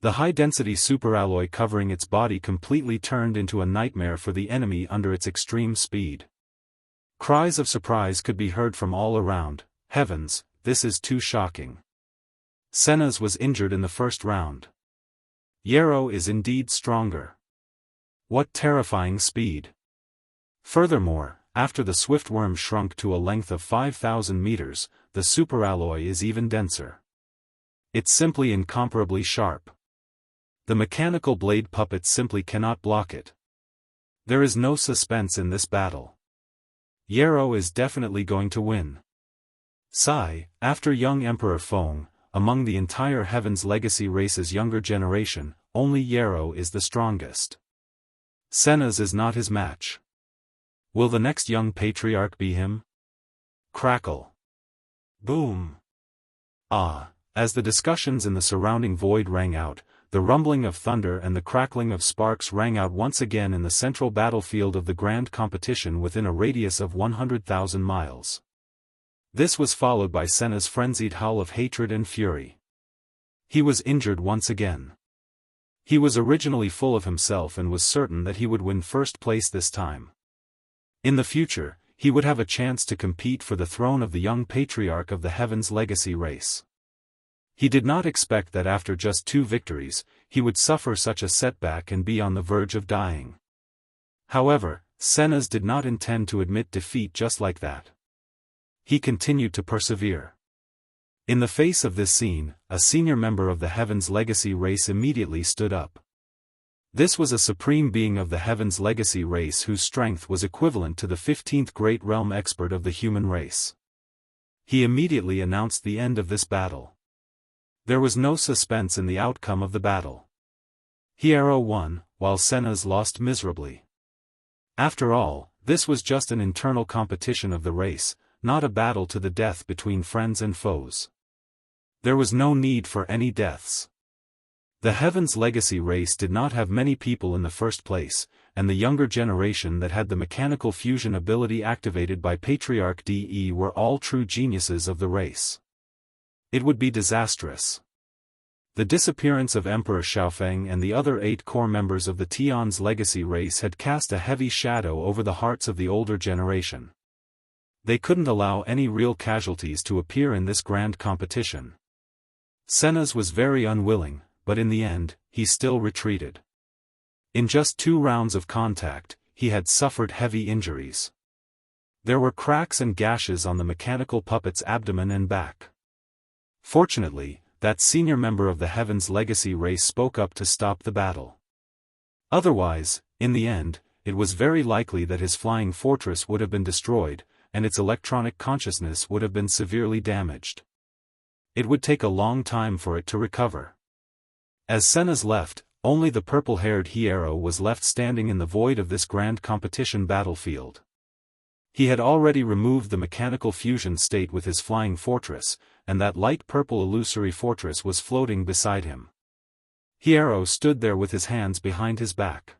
The high-density superalloy covering its body completely turned into a nightmare for the enemy under its extreme speed. Cries of surprise could be heard from all around. Heavens, this is too shocking. Senas was injured in the first round. Yarrow is indeed stronger. What terrifying speed. Furthermore, after the swiftworm shrunk to a length of 5,000 meters, the superalloy is even denser. It's simply incomparably sharp. The mechanical blade puppet simply cannot block it. There is no suspense in this battle. Yarrow is definitely going to win. Sigh, after young Emperor Feng, among the entire Heaven's Legacy race's younger generation, only Yarrow is the strongest. Senas is not his match. Will the next young patriarch be him? Crackle. Boom. Ah, as the discussions in the surrounding void rang out, the rumbling of thunder and the crackling of sparks rang out once again in the central battlefield of the grand competition within a radius of 100,000 miles. This was followed by Sena's frenzied howl of hatred and fury. He was injured once again. He was originally full of himself and was certain that he would win first place this time. In the future, he would have a chance to compete for the throne of the young patriarch of the Heaven's Legacy race. He did not expect that after just 2 victories, he would suffer such a setback and be on the verge of dying. However, Senas did not intend to admit defeat just like that. He continued to persevere. In the face of this scene, a senior member of the Heaven's Legacy race immediately stood up. This was a supreme being of the Heaven's Legacy race whose strength was equivalent to the 15th Great Realm expert of the human race. He immediately announced the end of this battle. There was no suspense in the outcome of the battle. Yarrow won, while Senas lost miserably. After all, this was just an internal competition of the race, not a battle to the death between friends and foes. There was no need for any deaths. The Heaven's Legacy race did not have many people in the first place, and the younger generation that had the mechanical fusion ability activated by Patriarch De were all true geniuses of the race. It would be disastrous. The disappearance of Emperor Xiaofeng and the other 8 core members of the Tian's Legacy race had cast a heavy shadow over the hearts of the older generation. They couldn't allow any real casualties to appear in this grand competition. Senna's was very unwilling, but in the end, he still retreated. In just 2 rounds of contact, he had suffered heavy injuries. There were cracks and gashes on the mechanical puppet's abdomen and back. Fortunately, that senior member of the Heaven's Legacy race spoke up to stop the battle. Otherwise, in the end, it was very likely that his flying fortress would have been destroyed, and its electronic consciousness would have been severely damaged. It would take a long time for it to recover. As Senna's left, only the purple-haired Hiero was left standing in the void of this grand competition battlefield. He had already removed the mechanical fusion state with his flying fortress, and that light purple illusory fortress was floating beside him. Hiero stood there with his hands behind his back.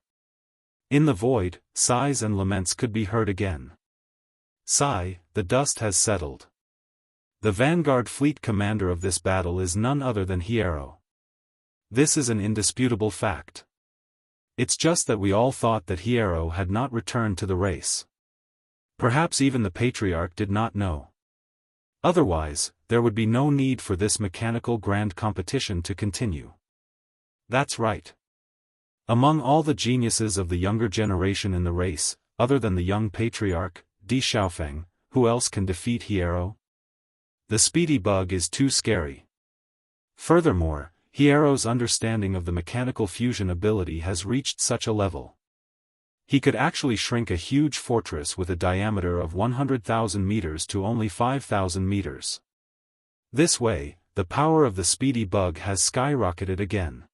In the void, sighs and laments could be heard again. Sigh, the dust has settled. The vanguard fleet commander of this battle is none other than Hiero. This is an indisputable fact. It's just that we all thought that Hiero had not returned to the race. Perhaps even the Patriarch did not know. Otherwise, there would be no need for this mechanical grand competition to continue. That's right. Among all the geniuses of the younger generation in the race, other than the young Patriarch, Di Xiaofeng, who else can defeat Hiero? The speedy bug is too scary. Furthermore, Hiero's understanding of the mechanical fusion ability has reached such a level. He could actually shrink a huge fortress with a diameter of 100,000 meters to only 5,000 meters. This way, the power of the speedy bug has skyrocketed again.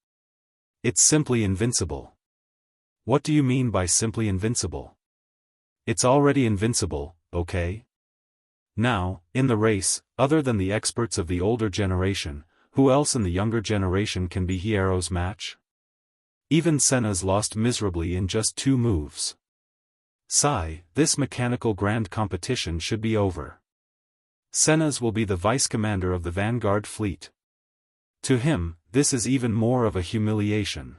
It's simply invincible. What do you mean by simply invincible? It's already invincible, okay? Now, in the race, other than the experts of the older generation, who else in the younger generation can be Hiero's match? Even Senna's lost miserably in just 2 moves. Sigh, this mechanical grand competition should be over. Senna's will be the vice-commander of the vanguard fleet. To him, this is even more of a humiliation.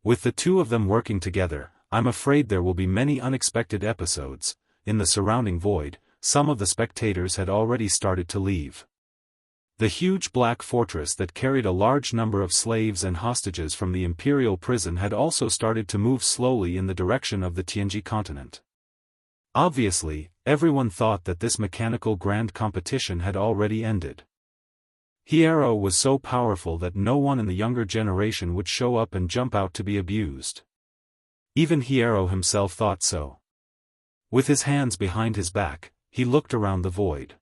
With the 2 of them working together, I'm afraid there will be many unexpected episodes. In the surrounding void, some of the spectators had already started to leave. The huge black fortress that carried a large number of slaves and hostages from the imperial prison had also started to move slowly in the direction of the Tianji continent. Obviously, everyone thought that this mechanical grand competition had already ended. Hiero was so powerful that no one in the younger generation would show up and jump out to be abused. Even Hiero himself thought so. With his hands behind his back, he looked around the void.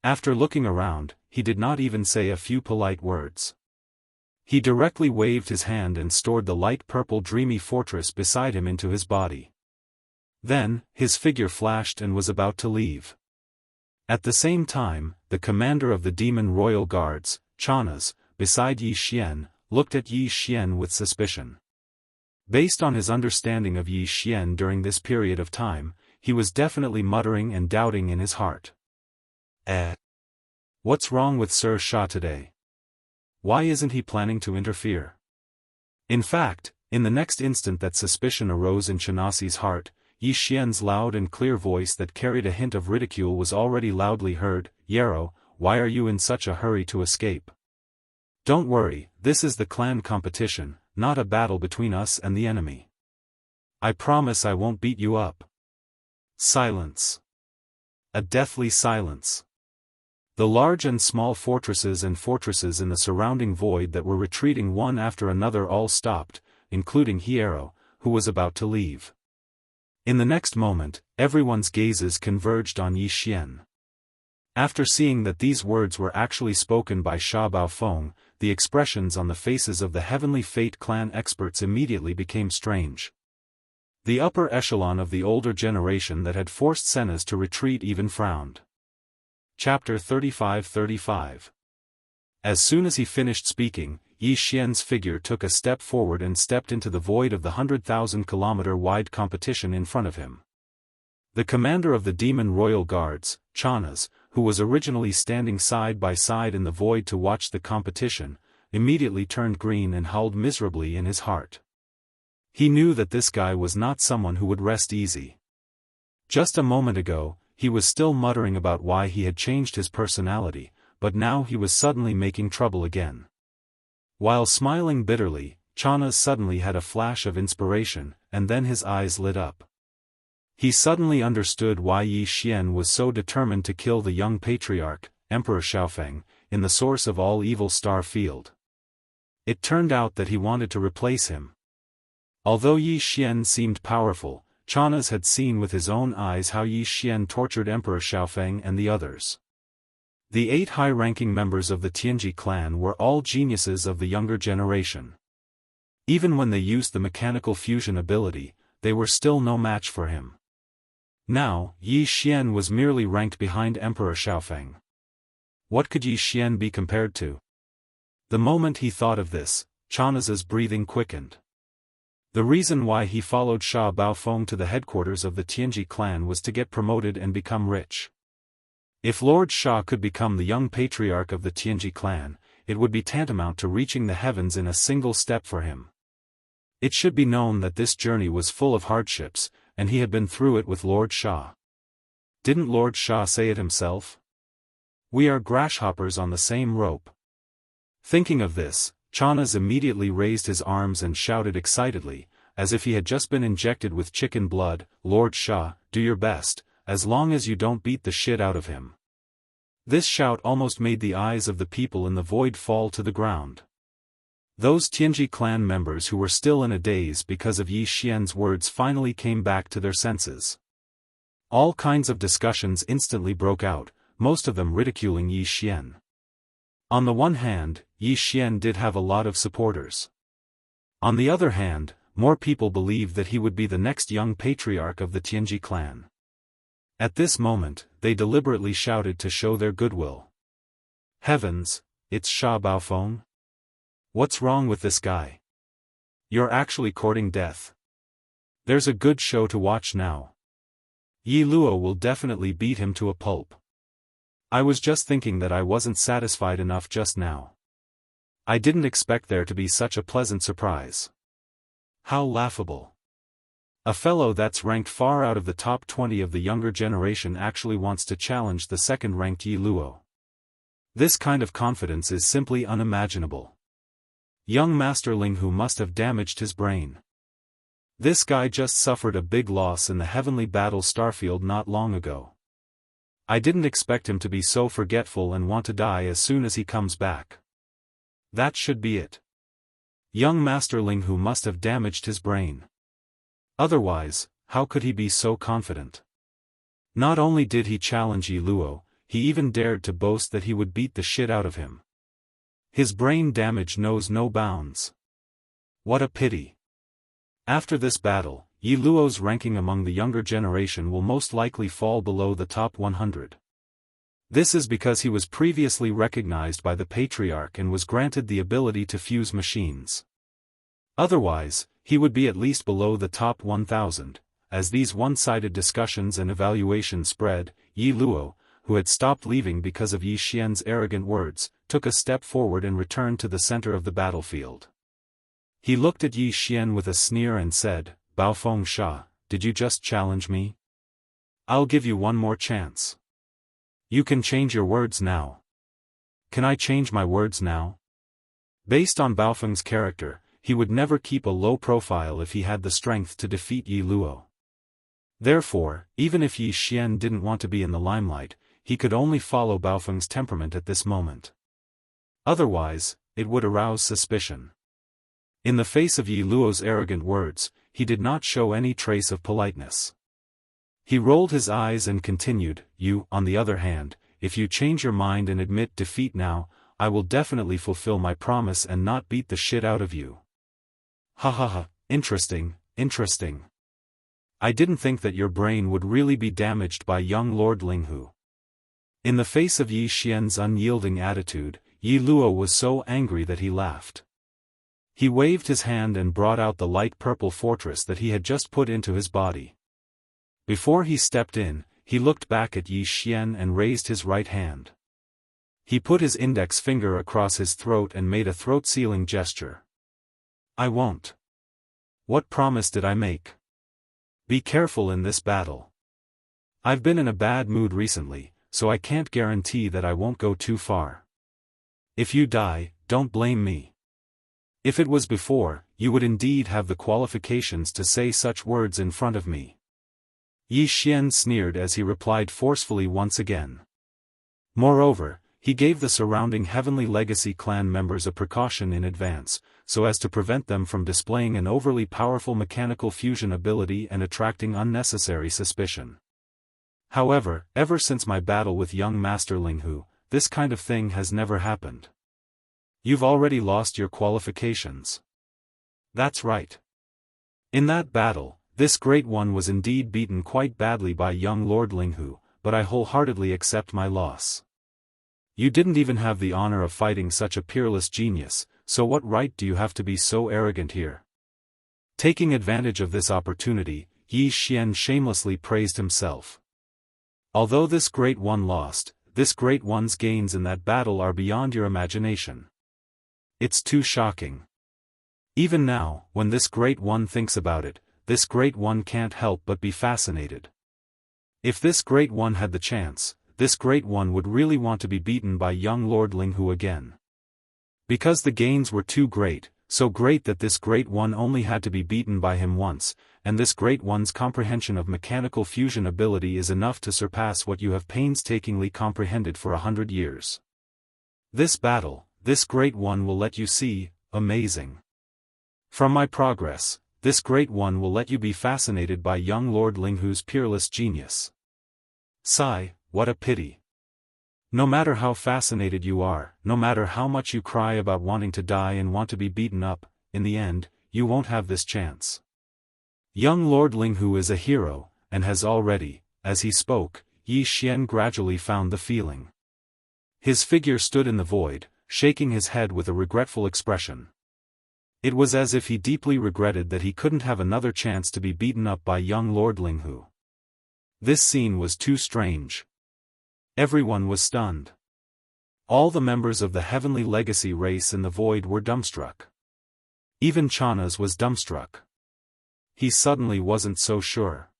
After looking around, he did not even say a few polite words. He directly waved his hand and stored the light purple dreamy fortress beside him into his body. Then, his figure flashed and was about to leave. At the same time, the commander of the Demon Royal Guards, Chanas, beside Yi Xian, looked at Yi Xian with suspicion. Based on his understanding of Yi Xian during this period of time, he was definitely muttering and doubting in his heart. What's wrong with Sir Sha today? Why isn't he planning to interfere? In fact, in the next instant that suspicion arose in Chanasi's heart, Yi Xian's loud and clear voice that carried a hint of ridicule was already loudly heard. Hiero, why are you in such a hurry to escape? Don't worry, this is the clan competition, not a battle between us and the enemy. I promise I won't beat you up. Silence. A deathly silence. The large and small fortresses in the surrounding void that were retreating one after another all stopped, including Hiero, who was about to leave. In the next moment, everyone's gazes converged on Yi Xian. After seeing that these words were actually spoken by Sha Baofeng, the expressions on the faces of the Heavenly Fate clan experts immediately became strange. The upper echelon of the older generation that had forced Senna's to retreat even frowned. Chapter 35-35. As soon as he finished speaking, Yi Xian's figure took a step forward and stepped into the void of the 100,000-kilometer-wide competition in front of him. The commander of the Demon Royal Guards, Chanas, who was originally standing side by side in the void to watch the competition, immediately turned green and howled miserably in his heart. He knew that this guy was not someone who would rest easy. Just a moment ago, he was still muttering about why he had changed his personality, but now he was suddenly making trouble again. While smiling bitterly, Chana suddenly had a flash of inspiration, and then his eyes lit up. He suddenly understood why Yi Xian was so determined to kill the young patriarch, Emperor Xiaofeng, in the source of all evil star field. It turned out that he wanted to replace him. Although Yi Xian seemed powerful, Chanas had seen with his own eyes how Yi Xian tortured Emperor Xiaofeng and the others. The 8 high-ranking members of the Tianji clan were all geniuses of the younger generation. Even when they used the mechanical fusion ability, they were still no match for him. Now, Yi Xian was merely ranked behind Emperor Xiaofeng. What could Yi Xian be compared to? The moment he thought of this, Chanas's breathing quickened. The reason why he followed Sha Baofeng to the headquarters of the Tianji clan was to get promoted and become rich. If Lord Sha could become the young patriarch of the Tianji clan, it would be tantamount to reaching the heavens in a single step for him. It should be known that this journey was full of hardships, and he had been through it with Lord Sha. Didn't Lord Sha say it himself? We are grasshoppers on the same rope. Thinking of this, Chanas immediately raised his arms and shouted excitedly, as if he had just been injected with chicken blood, "Lord Sha, do your best, as long as you don't beat the shit out of him." This shout almost made the eyes of the people in the void fall to the ground. Those Tianji clan members who were still in a daze because of Yi Xian's words finally came back to their senses. All kinds of discussions instantly broke out, most of them ridiculing Yi Xian. On the one hand, Yi Xian did have a lot of supporters. On the other hand, more people believed that he would be the next young patriarch of the Tianji clan. At this moment, they deliberately shouted to show their goodwill. Heavens, it's Sha Baofeng? What's wrong with this guy? You're actually courting death. There's a good show to watch now. Yi Luo will definitely beat him to a pulp. I was just thinking that I wasn't satisfied enough just now. I didn't expect there to be such a pleasant surprise. How laughable. A fellow that's ranked far out of the top 20 of the younger generation actually wants to challenge the second-ranked Yi Luo. This kind of confidence is simply unimaginable. Young Master Linghu must have damaged his brain. This guy just suffered a big loss in the heavenly battle starfield not long ago. I didn't expect him to be so forgetful and want to die as soon as he comes back. That should be it. Young Master Linghu must have damaged his brain. Otherwise, how could he be so confident? Not only did he challenge Yi Luo, he even dared to boast that he would beat the shit out of him. His brain damage knows no bounds. What a pity. After this battle, Yi Luo's ranking among the younger generation will most likely fall below the top 100. This is because he was previously recognized by the Patriarch and was granted the ability to fuse machines. Otherwise, he would be at least below the top 1,000. As these one-sided discussions and evaluations spread, Yi Luo, who had stopped leaving because of Yi Xian's arrogant words, took a step forward and returned to the center of the battlefield. He looked at Yi Xian with a sneer and said, "Baofeng Sha, did you just challenge me? I'll give you one more chance. You can change your words now." "Can I change my words now?" Based on Baofeng's character, he would never keep a low profile if he had the strength to defeat Yi Luo. Therefore, even if Yi Xian didn't want to be in the limelight, he could only follow Baofeng's temperament at this moment. Otherwise, it would arouse suspicion. In the face of Yi Luo's arrogant words, he did not show any trace of politeness. He rolled his eyes and continued, "You, on the other hand, if you change your mind and admit defeat now, I will definitely fulfill my promise and not beat the shit out of you." Ha ha ha, interesting, interesting. I didn't think that your brain would really be damaged by young Lord Linghu. In the face of Yi Xian's unyielding attitude, Yi Luo was so angry that he laughed. He waved his hand and brought out the light purple fortress that he had just put into his body. Before he stepped in, he looked back at Yi Xian and raised his right hand. He put his index finger across his throat and made a throat-sealing gesture. "I won't. What promise did I make? Be careful in this battle. I've been in a bad mood recently, so I can't guarantee that I won't go too far. If you die, don't blame me. If it was before, you would indeed have the qualifications to say such words in front of me. Yi Xian sneered as he replied forcefully once again. Moreover, he gave the surrounding Heavenly Legacy clan members a precaution in advance, so as to prevent them from displaying an overly powerful mechanical fusion ability and attracting unnecessary suspicion. However, ever since my battle with young Master Linghu, this kind of thing has never happened. You've already lost your qualifications. That's right. In that battle, this Great One was indeed beaten quite badly by young Lord Linghu, but I wholeheartedly accept my loss. You didn't even have the honor of fighting such a peerless genius, so what right do you have to be so arrogant here? Taking advantage of this opportunity, Yi Xian shamelessly praised himself. Although this Great One lost, this Great One's gains in that battle are beyond your imagination. It's too shocking. Even now, when this Great One thinks about it, this Great One can't help but be fascinated. If this Great One had the chance, this Great One would really want to be beaten by young Lord Linghu again. Because the gains were too great, so great that this Great One only had to be beaten by him once, and this Great One's comprehension of mechanical fusion ability is enough to surpass what you have painstakingly comprehended for 100 years. This battle, this Great One will let you see, amazing. From my progress, this Great One will let you be fascinated by young Lord Linghu's peerless genius. Sigh, what a pity. No matter how fascinated you are, no matter how much you cry about wanting to die and want to be beaten up, in the end, you won't have this chance. Young Lord Linghu is a hero, and has already, as he spoke, Yi Xian gradually found the feeling. His figure stood in the void, shaking his head with a regretful expression. It was as if he deeply regretted that he couldn't have another chance to be beaten up by young Lord Linghu. This scene was too strange. Everyone was stunned. All the members of the Heavenly Legacy race in the void were dumbstruck. Even Chanaz was dumbstruck. He suddenly wasn't so sure.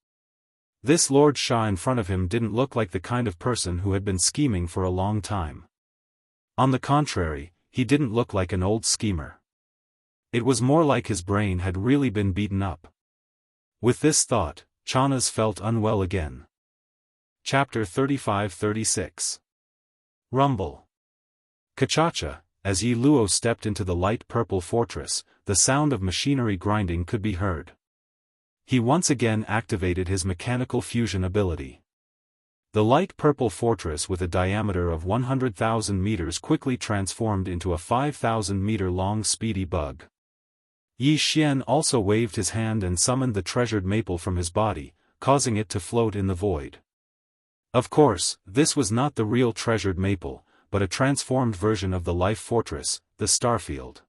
This Lord Shah in front of him didn't look like the kind of person who had been scheming for a long time. On the contrary, he didn't look like an old schemer. It was more like his brain had really been beaten up. With this thought, Chanaz felt unwell again. Chapter 35-36 Rumble. Kachacha, as Yi Luo stepped into the light purple fortress, the sound of machinery grinding could be heard. He once again activated his mechanical fusion ability. The light purple fortress with a diameter of 100,000 meters quickly transformed into a 5,000-meter-long speedy bug. Yi Xian also waved his hand and summoned the treasured maple from his body, causing it to float in the void. Of course, this was not the real treasured maple, but a transformed version of the life fortress, the Starfield.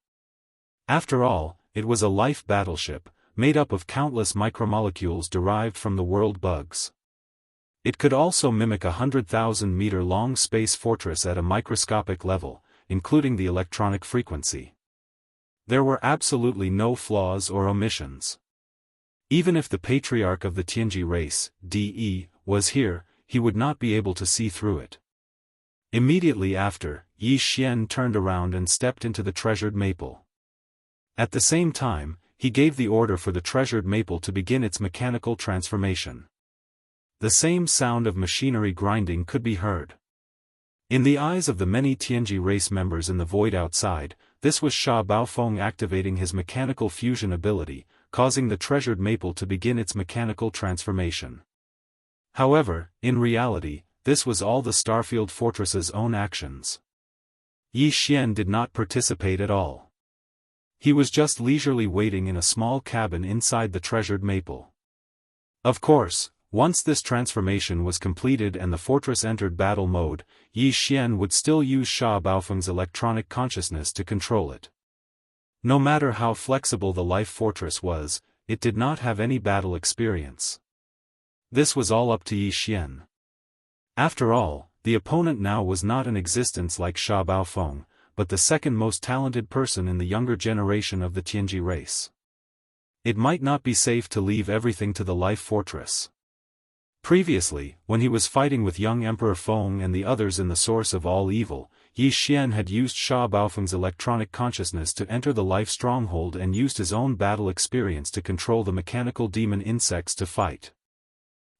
After all, it was a life battleship, made up of countless micromolecules derived from the world bugs. It could also mimic a 100,000-meter-long space fortress at a microscopic level, including the electronic frequency. There were absolutely no flaws or omissions. Even if the patriarch of the Tianji race, DE, was here, he would not be able to see through it. Immediately after, Yi Xian turned around and stepped into the treasured maple. At the same time, he gave the order for the treasured maple to begin its mechanical transformation. The same sound of machinery grinding could be heard. In the eyes of the many Tianji race members in the void outside, this was Sha Baofeng activating his mechanical fusion ability, causing the treasured maple to begin its mechanical transformation. However, in reality, this was all the Starfield Fortress's own actions. Yi Xian did not participate at all. He was just leisurely waiting in a small cabin inside the treasured maple. Of course, once this transformation was completed and the fortress entered battle mode, Yi Xian would still use Sha Baofeng's electronic consciousness to control it. No matter how flexible the life fortress was, it did not have any battle experience. This was all up to Yi Xian. After all, the opponent now was not in existence like Sha Baofeng, but the second most talented person in the younger generation of the Tianji race. It might not be safe to leave everything to the life fortress. Previously, when he was fighting with young Emperor Feng and the others in the source of all evil, Yi Xian had used Sha Baofeng's electronic consciousness to enter the life stronghold and used his own battle experience to control the mechanical demon insects to fight.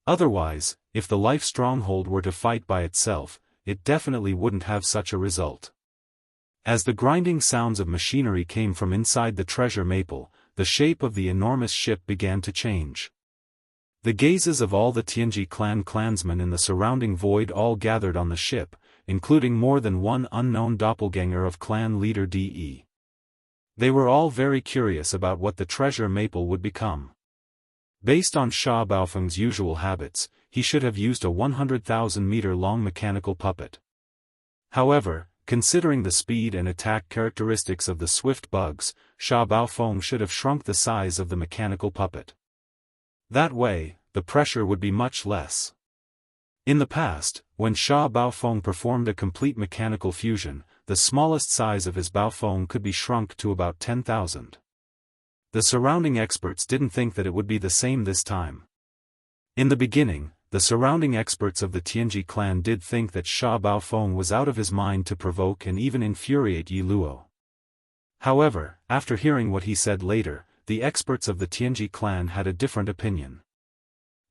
Otherwise, if the life stronghold were to fight by itself, it definitely wouldn't have such a result. As the grinding sounds of machinery came from inside the treasure maple, the shape of the enormous ship began to change. The gazes of all the Tianji clan clansmen in the surrounding void all gathered on the ship, including more than one unknown doppelganger of clan leader De. They were all very curious about what the treasure maple would become. Based on Sha Baofeng's usual habits, he should have used a 100,000-meter-long mechanical puppet. However, considering the speed and attack characteristics of the swift bugs, Sha Baofeng should have shrunk the size of the mechanical puppet. That way, the pressure would be much less. In the past, when Sha Baofeng performed a complete mechanical fusion, the smallest size of his Baofeng could be shrunk to about 10,000. The surrounding experts didn't think that it would be the same this time. In the beginning, the surrounding experts of the Tianji clan did think that Sha Baofeng was out of his mind to provoke and even infuriate Yi Luo. However, after hearing what he said later, the experts of the Tianji clan had a different opinion.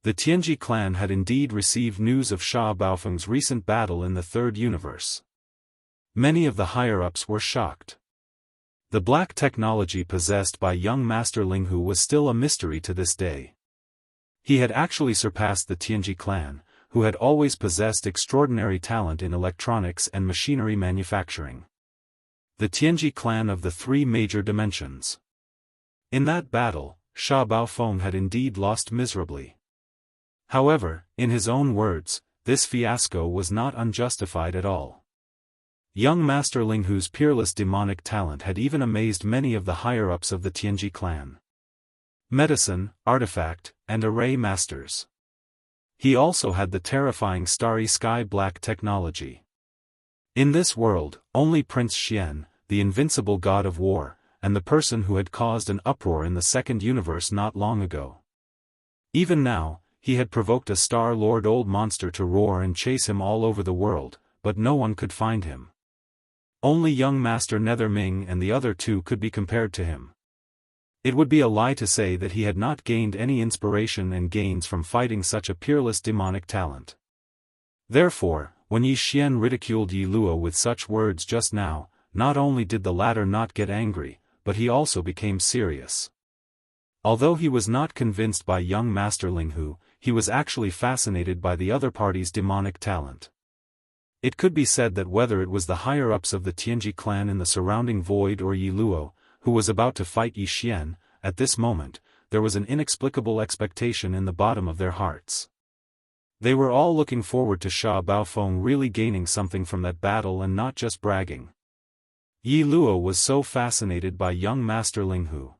The Tianji clan had indeed received news of Sha Baofeng's recent battle in the third universe. Many of the higher-ups were shocked. The black technology possessed by young Master Linghu was still a mystery to this day. He had actually surpassed the Tianji clan, who had always possessed extraordinary talent in electronics and machinery manufacturing. The Tianji clan of the three major dimensions. In that battle, Sha Baofeng had indeed lost miserably. However, in his own words, this fiasco was not unjustified at all. Young Master Linghu's peerless demonic talent had even amazed many of the higher-ups of the Tianji clan. Medicine, artifact, and array masters. He also had the terrifying starry sky black technology. In this world, only Prince Xian, the invincible god of war, and the person who had caused an uproar in the second universe not long ago. Even now, he had provoked a Star-Lord old monster to roar and chase him all over the world, but no one could find him. Only young Master Nether Ming and the other two could be compared to him. It would be a lie to say that he had not gained any inspiration and gains from fighting such a peerless demonic talent. Therefore, when Yi Xian ridiculed Yi Luo with such words just now, not only did the latter not get angry, but he also became serious. Although he was not convinced by young Master Linghu, he was actually fascinated by the other party's demonic talent. It could be said that whether it was the higher-ups of the Tianji clan in the surrounding void or Yi Luo, who was about to fight Yi Xian, at this moment, there was an inexplicable expectation in the bottom of their hearts. They were all looking forward to Sha Baofeng really gaining something from that battle and not just bragging. Yi Luo was so fascinated by young Master Linghu.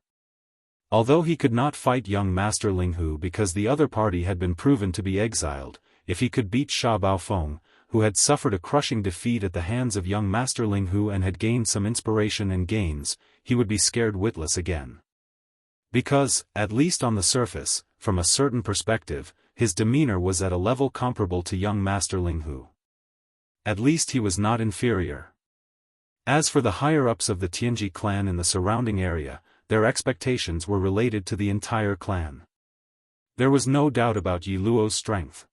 Although he could not fight young Master Linghu because the other party had been proven to be exiled, if he could beat Sha Baofeng, who had suffered a crushing defeat at the hands of young Master Linghu and had gained some inspiration and gains, he would be scared witless again. Because, at least on the surface, from a certain perspective, his demeanor was at a level comparable to young Master Linghu. At least he was not inferior. As for the higher-ups of the Tianji clan in the surrounding area, their expectations were related to the entire clan. There was no doubt about Yi Luo's strength.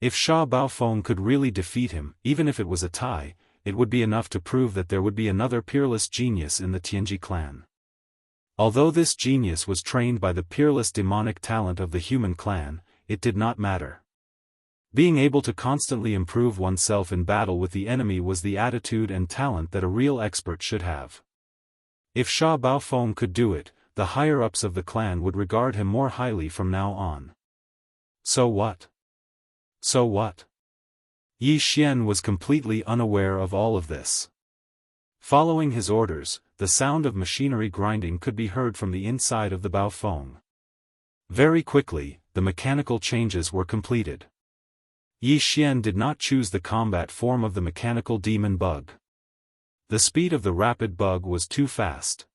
If Sha Baofeng could really defeat him, even if it was a tie, it would be enough to prove that there would be another peerless genius in the Tianji clan. Although this genius was trained by the peerless demonic talent of the human clan, it did not matter. Being able to constantly improve oneself in battle with the enemy was the attitude and talent that a real expert should have. If Sha Baofeng could do it, the higher-ups of the clan would regard him more highly from now on. So what? So what? Yi Xian was completely unaware of all of this. Following his orders, the sound of machinery grinding could be heard from the inside of the Baofeng. Very quickly, the mechanical changes were completed. Yi Xian did not choose the combat form of the mechanical demon bug. The speed of the rapid bug was too fast.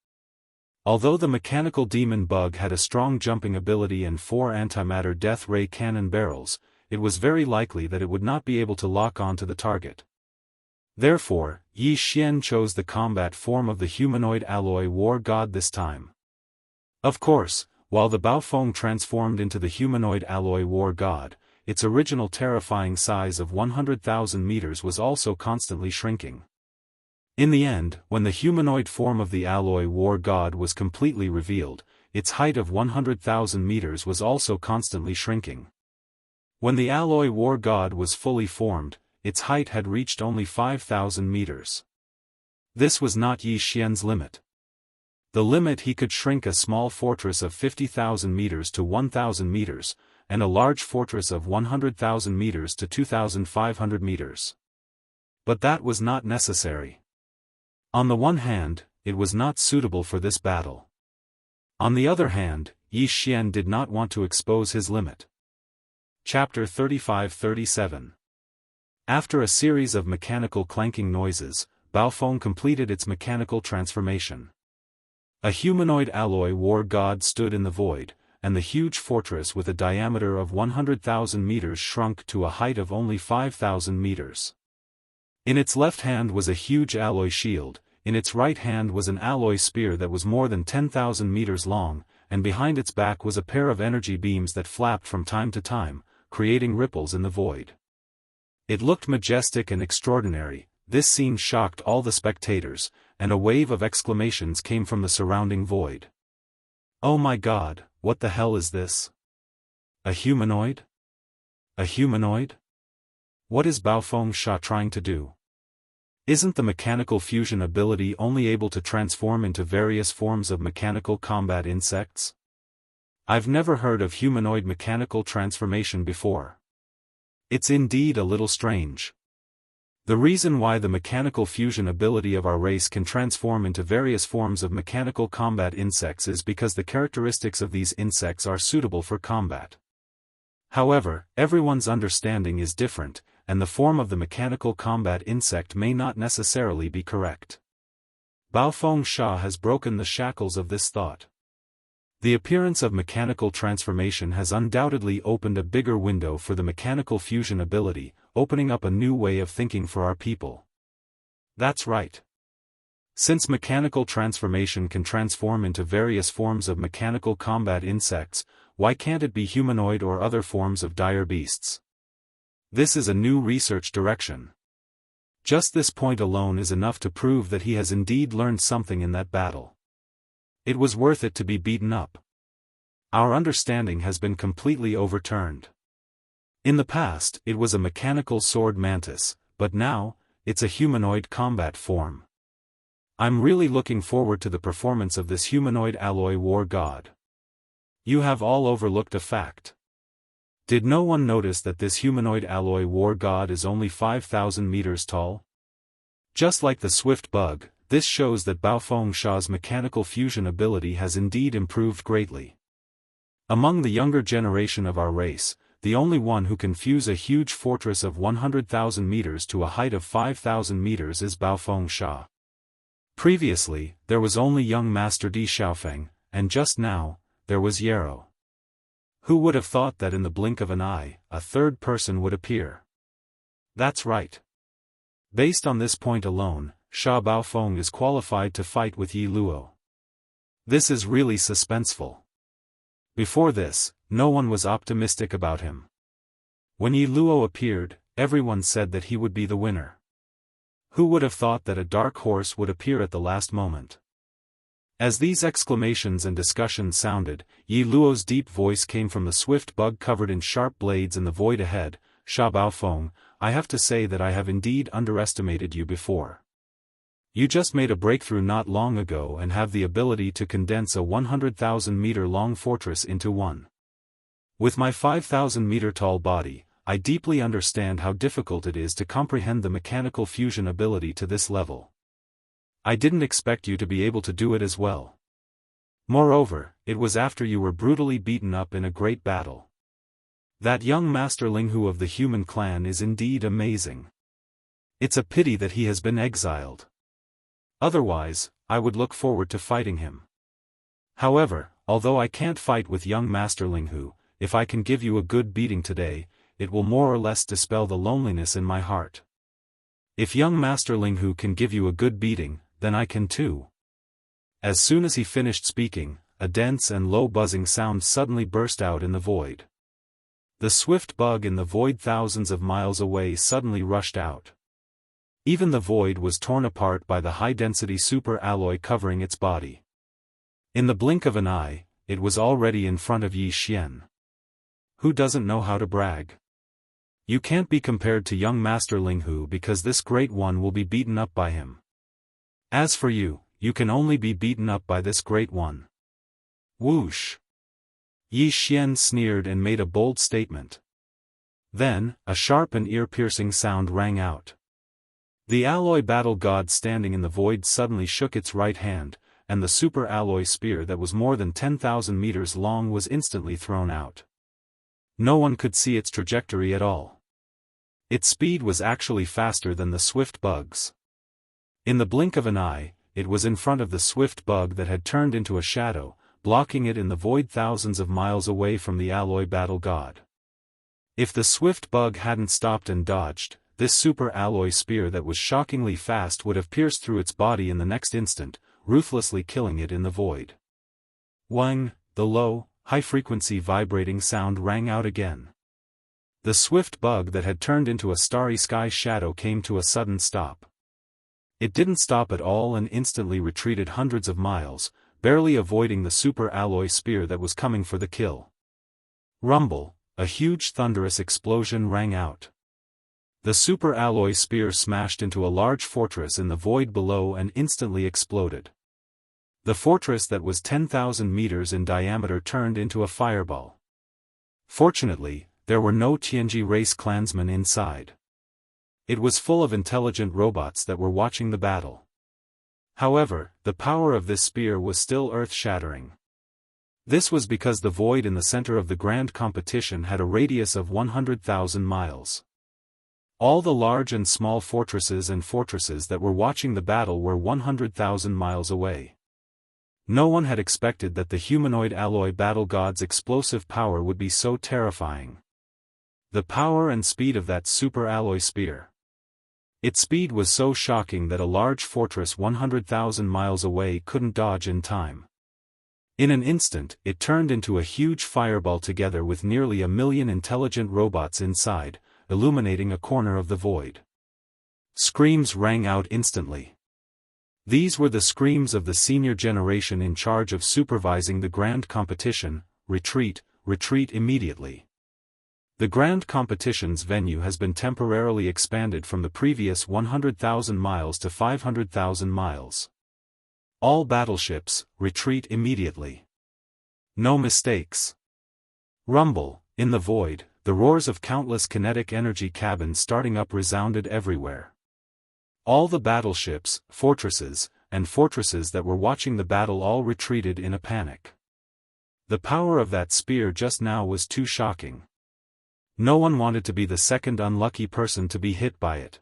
Although the mechanical demon bug had a strong jumping ability and 4 antimatter death ray cannon barrels, it was very likely that it would not be able to lock on to the target. Therefore, Yi Xian chose the combat form of the humanoid alloy war god this time. Of course, while the Baofeng transformed into the humanoid alloy war god, its original terrifying size of 100,000 meters was also constantly shrinking. In the end, when the humanoid form of the alloy war god was completely revealed, its height of 100,000 meters was also constantly shrinking. When the alloy war god was fully formed, its height had reached only 5,000 meters. This was not Yi Xian's limit. The limit: he could shrink a small fortress of 50,000 meters to 1,000 meters, and a large fortress of 100,000 meters to 2,500 meters. But that was not necessary. On the one hand, it was not suitable for this battle. On the other hand, Yi Xian did not want to expose his limit. Chapter 35-37. After a series of mechanical clanking noises, Baofeng completed its mechanical transformation. A humanoid alloy war god stood in the void, and the huge fortress with a diameter of 100,000 meters shrunk to a height of only 5,000 meters. In its left hand was a huge alloy shield, in its right hand was an alloy spear that was more than 10,000 meters long, and behind its back was a pair of energy beams that flapped from time to time, creating ripples in the void. It looked majestic and extraordinary. This scene shocked all the spectators, and a wave of exclamations came from the surrounding void. "Oh my God, what the hell is this? A humanoid? A humanoid? What is Baofeng Sha trying to do? Isn't the mechanical fusion ability only able to transform into various forms of mechanical combat insects? I've never heard of humanoid mechanical transformation before. It's indeed a little strange. The reason why the mechanical fusion ability of our race can transform into various forms of mechanical combat insects is because the characteristics of these insects are suitable for combat. However, everyone's understanding is different, and the form of the mechanical combat insect may not necessarily be correct. Baofeng Sha has broken the shackles of this thought. The appearance of mechanical transformation has undoubtedly opened a bigger window for the mechanical fusion ability, opening up a new way of thinking for our people. That's right. Since mechanical transformation can transform into various forms of mechanical combat insects, why can't it be humanoid or other forms of dire beasts? This is a new research direction. Just this point alone is enough to prove that he has indeed learned something in that battle. It was worth it to be beaten up. Our understanding has been completely overturned. In the past, it was a mechanical sword mantis, but now, it's a humanoid combat form. I'm really looking forward to the performance of this humanoid alloy war god. You have all overlooked a fact. Did no one notice that this humanoid alloy war god is only 5,000 meters tall? Just like the swift bug, this shows that Baofeng Sha's mechanical fusion ability has indeed improved greatly. Among the younger generation of our race, the only one who can fuse a huge fortress of 100,000 meters to a height of 5,000 meters is Baofeng Sha. Previously, there was only young Master Di Xiaofeng, and just now, there was Yarrow. Who would have thought that in the blink of an eye, a third person would appear? That's right. Based on this point alone, Sha Baofeng is qualified to fight with Yi Luo. This is really suspenseful. Before this, no one was optimistic about him. When Yi Luo appeared, everyone said that he would be the winner. Who would have thought that a dark horse would appear at the last moment? As these exclamations and discussions sounded, Yi Luo's deep voice came from the swift bug covered in sharp blades in the void ahead. "Sha Baofeng, I have to say that I have indeed underestimated you before. You just made a breakthrough not long ago and have the ability to condense a 100,000-meter-long fortress into one. With my 5,000-meter-tall body, I deeply understand how difficult it is to comprehend the mechanical fusion ability to this level. I didn't expect you to be able to do it as well. Moreover, it was after you were brutally beaten up in a great battle. That young Master Linghu of the human clan is indeed amazing. It's a pity that he has been exiled. Otherwise, I would look forward to fighting him. However, although I can't fight with young Master Linghu, if I can give you a good beating today, it will more or less dispel the loneliness in my heart. If young Master Linghu can give you a good beating, then I can too." As soon as he finished speaking, a dense and low buzzing sound suddenly burst out in the void. The swift bug in the void thousands of miles away suddenly rushed out. Even the void was torn apart by the high-density super alloy covering its body. In the blink of an eye, it was already in front of Yi Xian. Who doesn't know how to brag? You can't be compared to young Master Linghu because this great one will be beaten up by him. As for you, you can only be beaten up by this great one. Whoosh! Yi Xian sneered and made a bold statement. Then, a sharp and ear-piercing sound rang out. The alloy battle god standing in the void suddenly shook its right hand, and the super alloy spear that was more than 10,000 meters long was instantly thrown out. No one could see its trajectory at all. Its speed was actually faster than the swift bug's. In the blink of an eye, it was in front of the swift bug that had turned into a shadow, blocking it in the void thousands of miles away from the alloy battle god. If the swift bug hadn't stopped and dodged, this super alloy spear that was shockingly fast would have pierced through its body in the next instant, ruthlessly killing it in the void. Wang, the low, high-frequency vibrating sound rang out again. The swift bug that had turned into a starry sky shadow came to a sudden stop. It didn't stop at all and instantly retreated hundreds of miles, barely avoiding the super alloy spear that was coming for the kill. Rumble, a huge thunderous explosion rang out. The super alloy spear smashed into a large fortress in the void below and instantly exploded. The fortress that was 10,000 meters in diameter turned into a fireball. Fortunately, there were no Tianji race clansmen inside. It was full of intelligent robots that were watching the battle. However, the power of this spear was still earth-shattering. This was because the void in the center of the grand competition had a radius of 100,000 miles. All the large and small fortresses that were watching the battle were 100,000 miles away. No one had expected that the humanoid alloy battle god's explosive power would be so terrifying. The power and speed of that super alloy spear. Its speed was so shocking that a large fortress 100,000 miles away couldn't dodge in time. In an instant, it turned into a huge fireball together with nearly 1,000,000 intelligent robots inside, illuminating a corner of the void. Screams rang out instantly. These were the screams of the senior generation in charge of supervising the grand competition: retreat, retreat immediately. The grand competition's venue has been temporarily expanded from the previous 100,000 miles to 500,000 miles. All battleships, retreat immediately. No mistakes. Rumble, in the void, the roars of countless kinetic energy cabins starting up resounded everywhere. All the battleships, fortresses that were watching the battle all retreated in a panic. The power of that spear just now was too shocking. No one wanted to be the second unlucky person to be hit by it.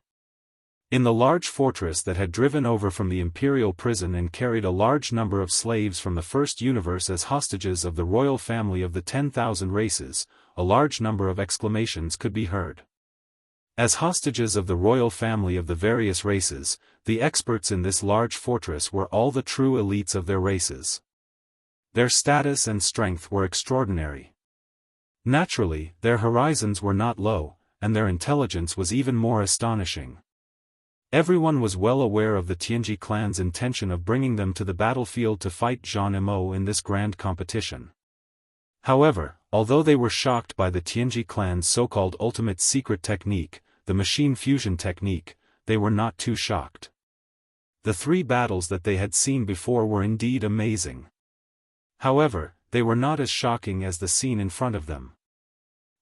In the large fortress that had driven over from the imperial prison and carried a large number of slaves from the first universe as hostages of the royal family of the 10,000 races, a large number of exclamations could be heard. As hostages of the royal family of the various races, the experts in this large fortress were all the true elites of their races. Their status and strength were extraordinary. Naturally, their horizons were not low, and their intelligence was even more astonishing. Everyone was well aware of the Tianji clan's intention of bringing them to the battlefield to fight Jean Mo in this grand competition. However, although they were shocked by the Tianji clan's so-called ultimate secret technique, the machine fusion technique, they were not too shocked. The 3 battles that they had seen before were indeed amazing. However, they were not as shocking as the scene in front of them.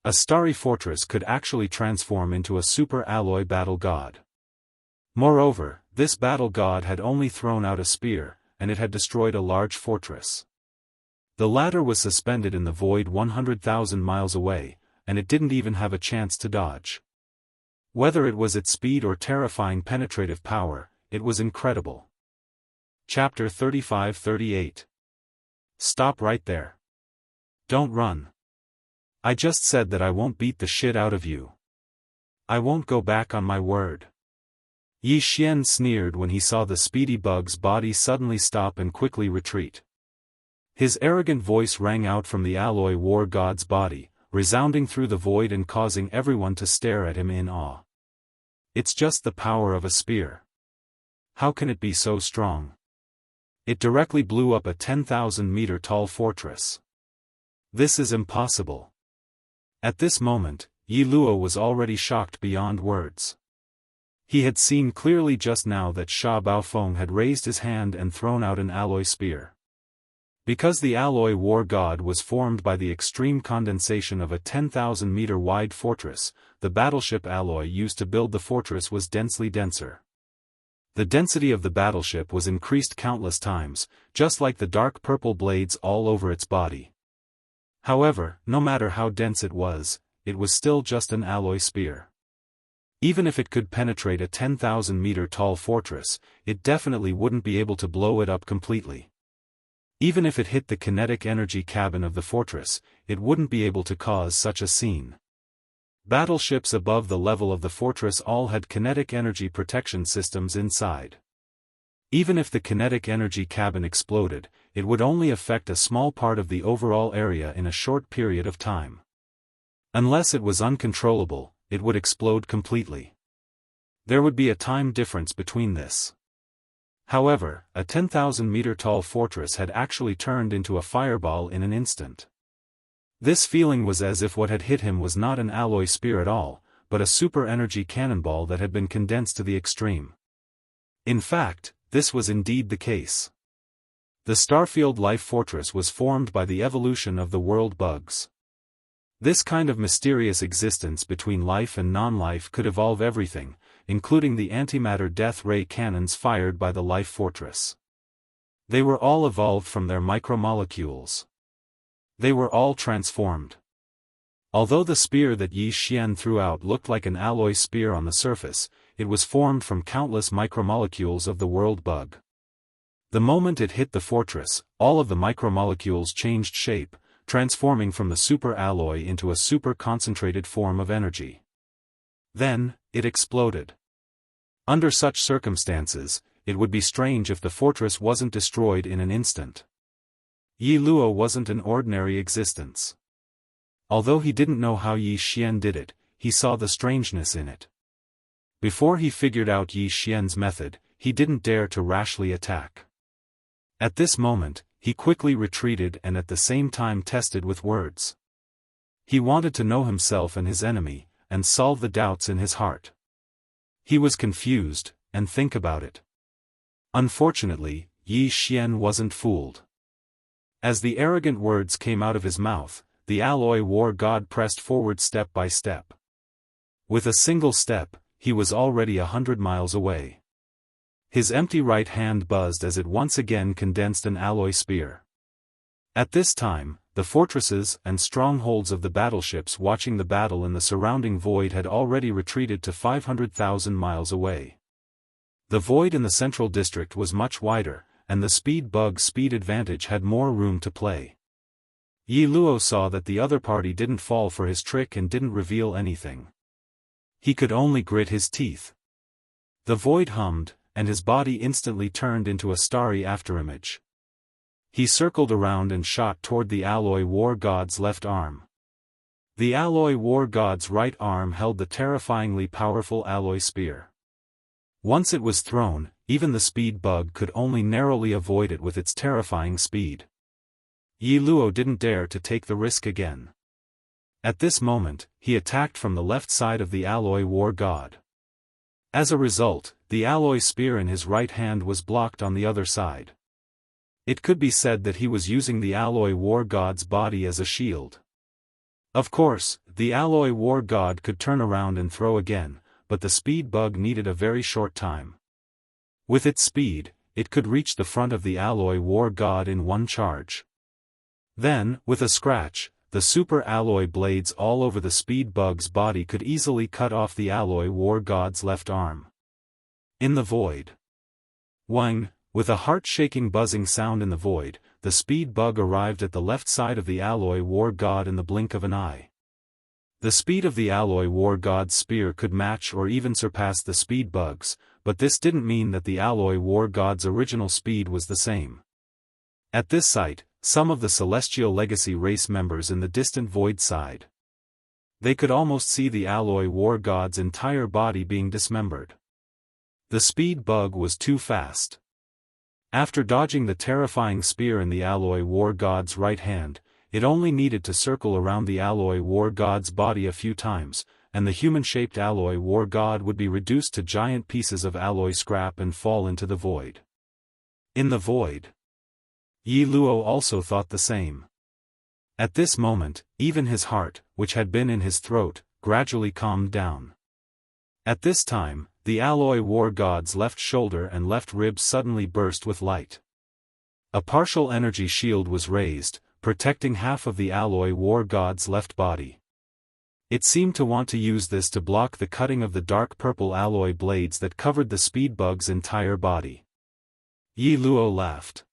A starry fortress could actually transform into a super alloy battle god. Moreover, this battle god had only thrown out a spear, and it had destroyed a large fortress. The latter was suspended in the void 100,000 miles away, and it didn't even have a chance to dodge. Whether it was its speed or terrifying penetrative power, it was incredible. Chapter 35-38. stop right there. Don't run. I just said that I won't beat the shit out of you. I won't go back on my word. Yi Xian sneered when he saw the speedy bug's body suddenly stop and quickly retreat. His arrogant voice rang out from the alloy war god's body, resounding through the void and causing everyone to stare at him in awe. It's just the power of a spear. How can it be so strong? It directly blew up a 10,000-meter tall fortress. This is impossible. At this moment, Yi Luo was already shocked beyond words. He had seen clearly just now that Sha Baofeng had raised his hand and thrown out an alloy spear. Because the alloy war god was formed by the extreme condensation of a 10,000-meter wide fortress, the battleship alloy used to build the fortress was densely denser. The density of the battleship was increased countless times, just like the dark purple blades all over its body. However, no matter how dense it was still just an alloy spear. Even if it could penetrate a 10,000-meter tall fortress, it definitely wouldn't be able to blow it up completely. Even if it hit the kinetic energy cabin of the fortress, it wouldn't be able to cause such a scene. Battleships above the level of the fortress all had kinetic energy protection systems inside. Even if the kinetic energy cabin exploded, it would only affect a small part of the overall area in a short period of time. Unless it was uncontrollable, it would explode completely. There would be a time difference between this. However, a 10,000-meter tall fortress had actually turned into a fireball in an instant. This feeling was as if what had hit him was not an alloy spear at all, but a super-energy cannonball that had been condensed to the extreme. In fact, this was indeed the case. The Starfield Life Fortress was formed by the evolution of the world bugs. This kind of mysterious existence between life and non-life could evolve everything, including the antimatter death ray cannons fired by the Life Fortress. They were all evolved from their micromolecules. They were all transformed. Although the spear that Yi Xian threw out looked like an alloy spear on the surface, it was formed from countless micromolecules of the world bug. The moment it hit the fortress, all of the micromolecules changed shape, transforming from the super alloy into a super concentrated form of energy. Then, it exploded. Under such circumstances, it would be strange if the fortress wasn't destroyed in an instant. Yi Luo wasn't an ordinary existence. Although he didn't know how Yi Xian did it, he saw the strangeness in it. Before he figured out Yi Xian's method, he didn't dare to rashly attack. At this moment, he quickly retreated and at the same time tested with words. He wanted to know himself and his enemy, and solve the doubts in his heart. He was confused, and think about it. Unfortunately, Yi Xian wasn't fooled. As the arrogant words came out of his mouth, the alloy war god pressed forward step by step. With a single step, he was already 100 miles away. His empty right hand buzzed as it once again condensed an alloy spear. At this time, the fortresses and strongholds of the battleships watching the battle in the surrounding void had already retreated to 500,000 miles away. The void in the central district was much wider, and the speed bug's speed advantage had more room to play. Yi Luo saw that the other party didn't fall for his trick and didn't reveal anything. He could only grit his teeth. The void hummed, and his body instantly turned into a starry afterimage. He circled around and shot toward the alloy war god's left arm. The alloy war god's right arm held the terrifyingly powerful alloy spear. Once it was thrown, even the speed bug could only narrowly avoid it with its terrifying speed. Yi Luo didn't dare to take the risk again. At this moment, he attacked from the left side of the alloy war god. As a result, the alloy spear in his right hand was blocked on the other side. It could be said that he was using the alloy war god's body as a shield. Of course, the alloy war god could turn around and throw again, but the speed bug needed a very short time. With its speed, it could reach the front of the alloy war god in one charge. Then, with a scratch, the super alloy blades all over the speed bug's body could easily cut off the alloy war god's left arm. In the void. Wang, With a heart-shaking buzzing sound in the void, the speed bug arrived at the left side of the alloy war god in the blink of an eye. The speed of the alloy war god's spear could match or even surpass the speed bug's, but this didn't mean that the alloy war god's original speed was the same. At this sight, some of the Celestial Legacy race members in the distant void sighed. They could almost see the alloy war god's entire body being dismembered. The speed bug was too fast. After dodging the terrifying spear in the alloy war god's right hand, it only needed to circle around the alloy war god's body a few times, and the human-shaped alloy war god would be reduced to giant pieces of alloy scrap and fall into the void. In the void. Yi Luo also thought the same. At this moment, even his heart, which had been in his throat, gradually calmed down. At this time, the alloy war god's left shoulder and left rib suddenly burst with light. A partial energy shield was raised, protecting half of the alloy war god's left body. It seemed to want to use this to block the cutting of the dark purple alloy blades that covered the speed bug's entire body. Yi Luo laughed.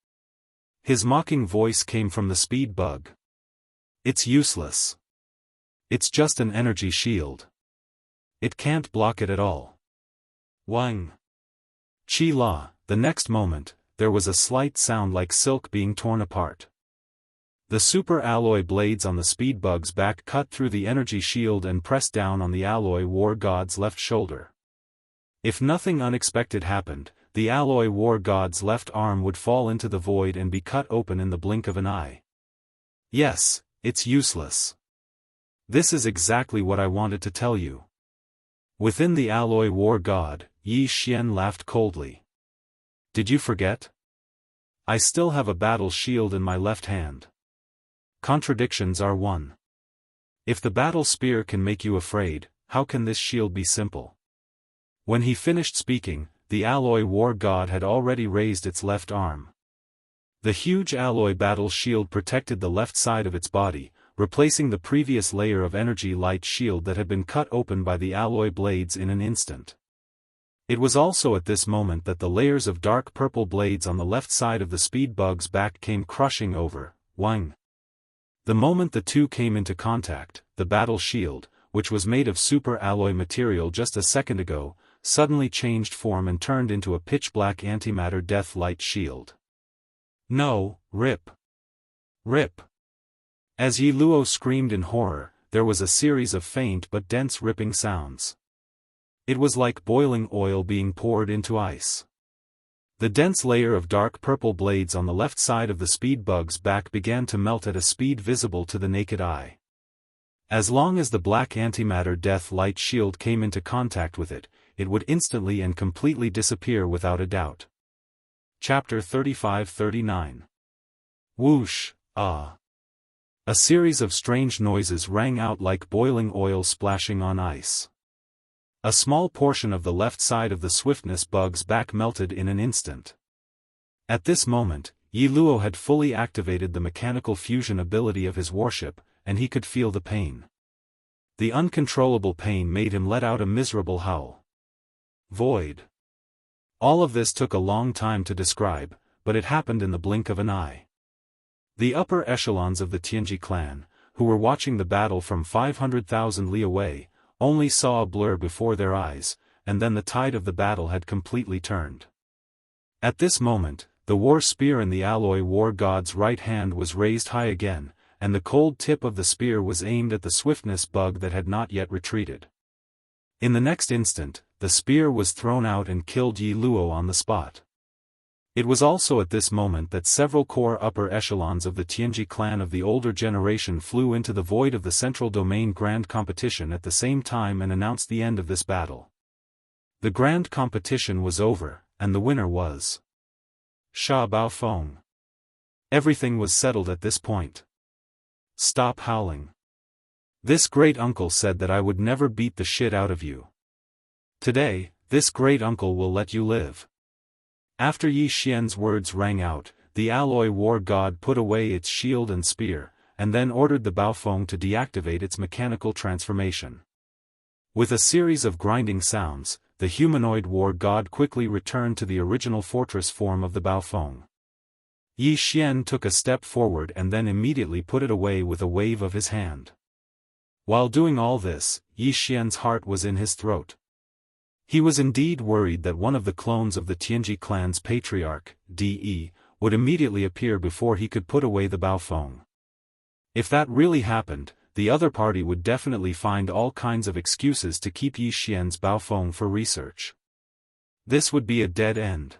His mocking voice came from the speed bug. It's useless. It's just an energy shield. It can't block it at all. Wang. Chi La. The next moment, there was a slight sound like silk being torn apart. The super alloy blades on the speed bug's back cut through the energy shield and pressed down on the alloy war god's left shoulder. If nothing unexpected happened, the alloy war god's left arm would fall into the void and be cut open in the blink of an eye. Yes, it's useless. This is exactly what I wanted to tell you. Within the alloy war god, Yi Xian laughed coldly. Did you forget? I still have a battle shield in my left hand. Contradictions are one. If the battle spear can make you afraid, how can this shield be simple? When he finished speaking, the alloy war god had already raised its left arm. The huge alloy battle shield protected the left side of its body, replacing the previous layer of energy light shield that had been cut open by the alloy blades in an instant. It was also at this moment that the layers of dark purple blades on the left side of the speed bug's back came crushing over. Wang. The moment the two came into contact, the battle shield, which was made of super alloy material just a second ago, suddenly changed form and turned into a pitch-black antimatter death light shield. No, rip. Rip. As Yi Luo screamed in horror, there was a series of faint but dense ripping sounds. It was like boiling oil being poured into ice. The dense layer of dark purple blades on the left side of the speed bug's back began to melt at a speed visible to the naked eye. As long as the black antimatter death light shield came into contact with it, it would instantly and completely disappear without a doubt. Chapter 35-39. Whoosh, ah. A series of strange noises rang out like boiling oil splashing on ice. A small portion of the left side of the swiftness bug's back melted in an instant. At this moment, Yi Luo had fully activated the mechanical fusion ability of his warship, and he could feel the pain. The uncontrollable pain made him let out a miserable howl. Void. All of this took a long time to describe, but it happened in the blink of an eye. The upper echelons of the Tianji clan, who were watching the battle from 500,000 li away, only saw a blur before their eyes, and then the tide of the battle had completely turned. At this moment, the war spear in the alloy war god's right hand was raised high again, and the cold tip of the spear was aimed at the swiftness bug that had not yet retreated. In the next instant, the spear was thrown out and killed Yi Luo on the spot. It was also at this moment that several core upper echelons of the Tianji clan of the older generation flew into the void of the Central Domain Grand Competition at the same time and announced the end of this battle. The Grand Competition was over, and the winner was Sha Baofeng. Everything was settled at this point. Stop howling. This great uncle said that I would never beat the shit out of you. Today, this great uncle will let you live. After Yi Xian's words rang out, the alloy war god put away its shield and spear, and then ordered the Baofeng to deactivate its mechanical transformation. With a series of grinding sounds, the humanoid war god quickly returned to the original fortress form of the Baofeng. Yi Xian took a step forward and then immediately put it away with a wave of his hand. While doing all this, Yi Xian's heart was in his throat. He was indeed worried that one of the clones of the Tianji clan's patriarch, De, would immediately appear before he could put away the Baofeng. If that really happened, the other party would definitely find all kinds of excuses to keep Yi Xian's Baofeng for research. This would be a dead end.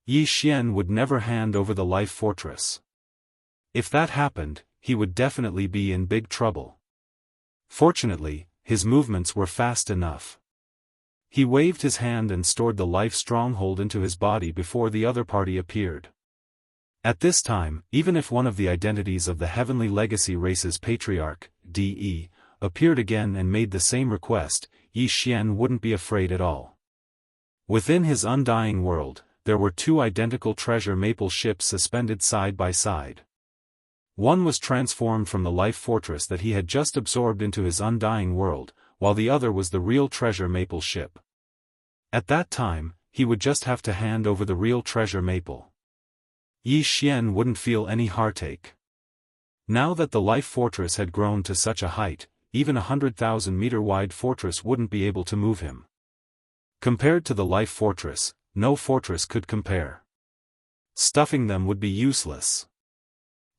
Yi Xian would never hand over the life fortress. If that happened, he would definitely be in big trouble. Fortunately, his movements were fast enough. He waved his hand and stored the life stronghold into his body before the other party appeared. At this time, even if one of the identities of the Heavenly Legacy race's patriarch, De, appeared again and made the same request, Yi Xian wouldn't be afraid at all. Within his undying world, there were two identical treasure maple ships suspended side by side. One was transformed from the life fortress that he had just absorbed into his undying world, while the other was the real treasure maple ship. At that time, he would just have to hand over the real treasure maple. Yi Xian wouldn't feel any heartache. Now that the life fortress had grown to such a height, even a 100,000-meter wide fortress wouldn't be able to move him. Compared to the life fortress, no fortress could compare. Stuffing them would be useless.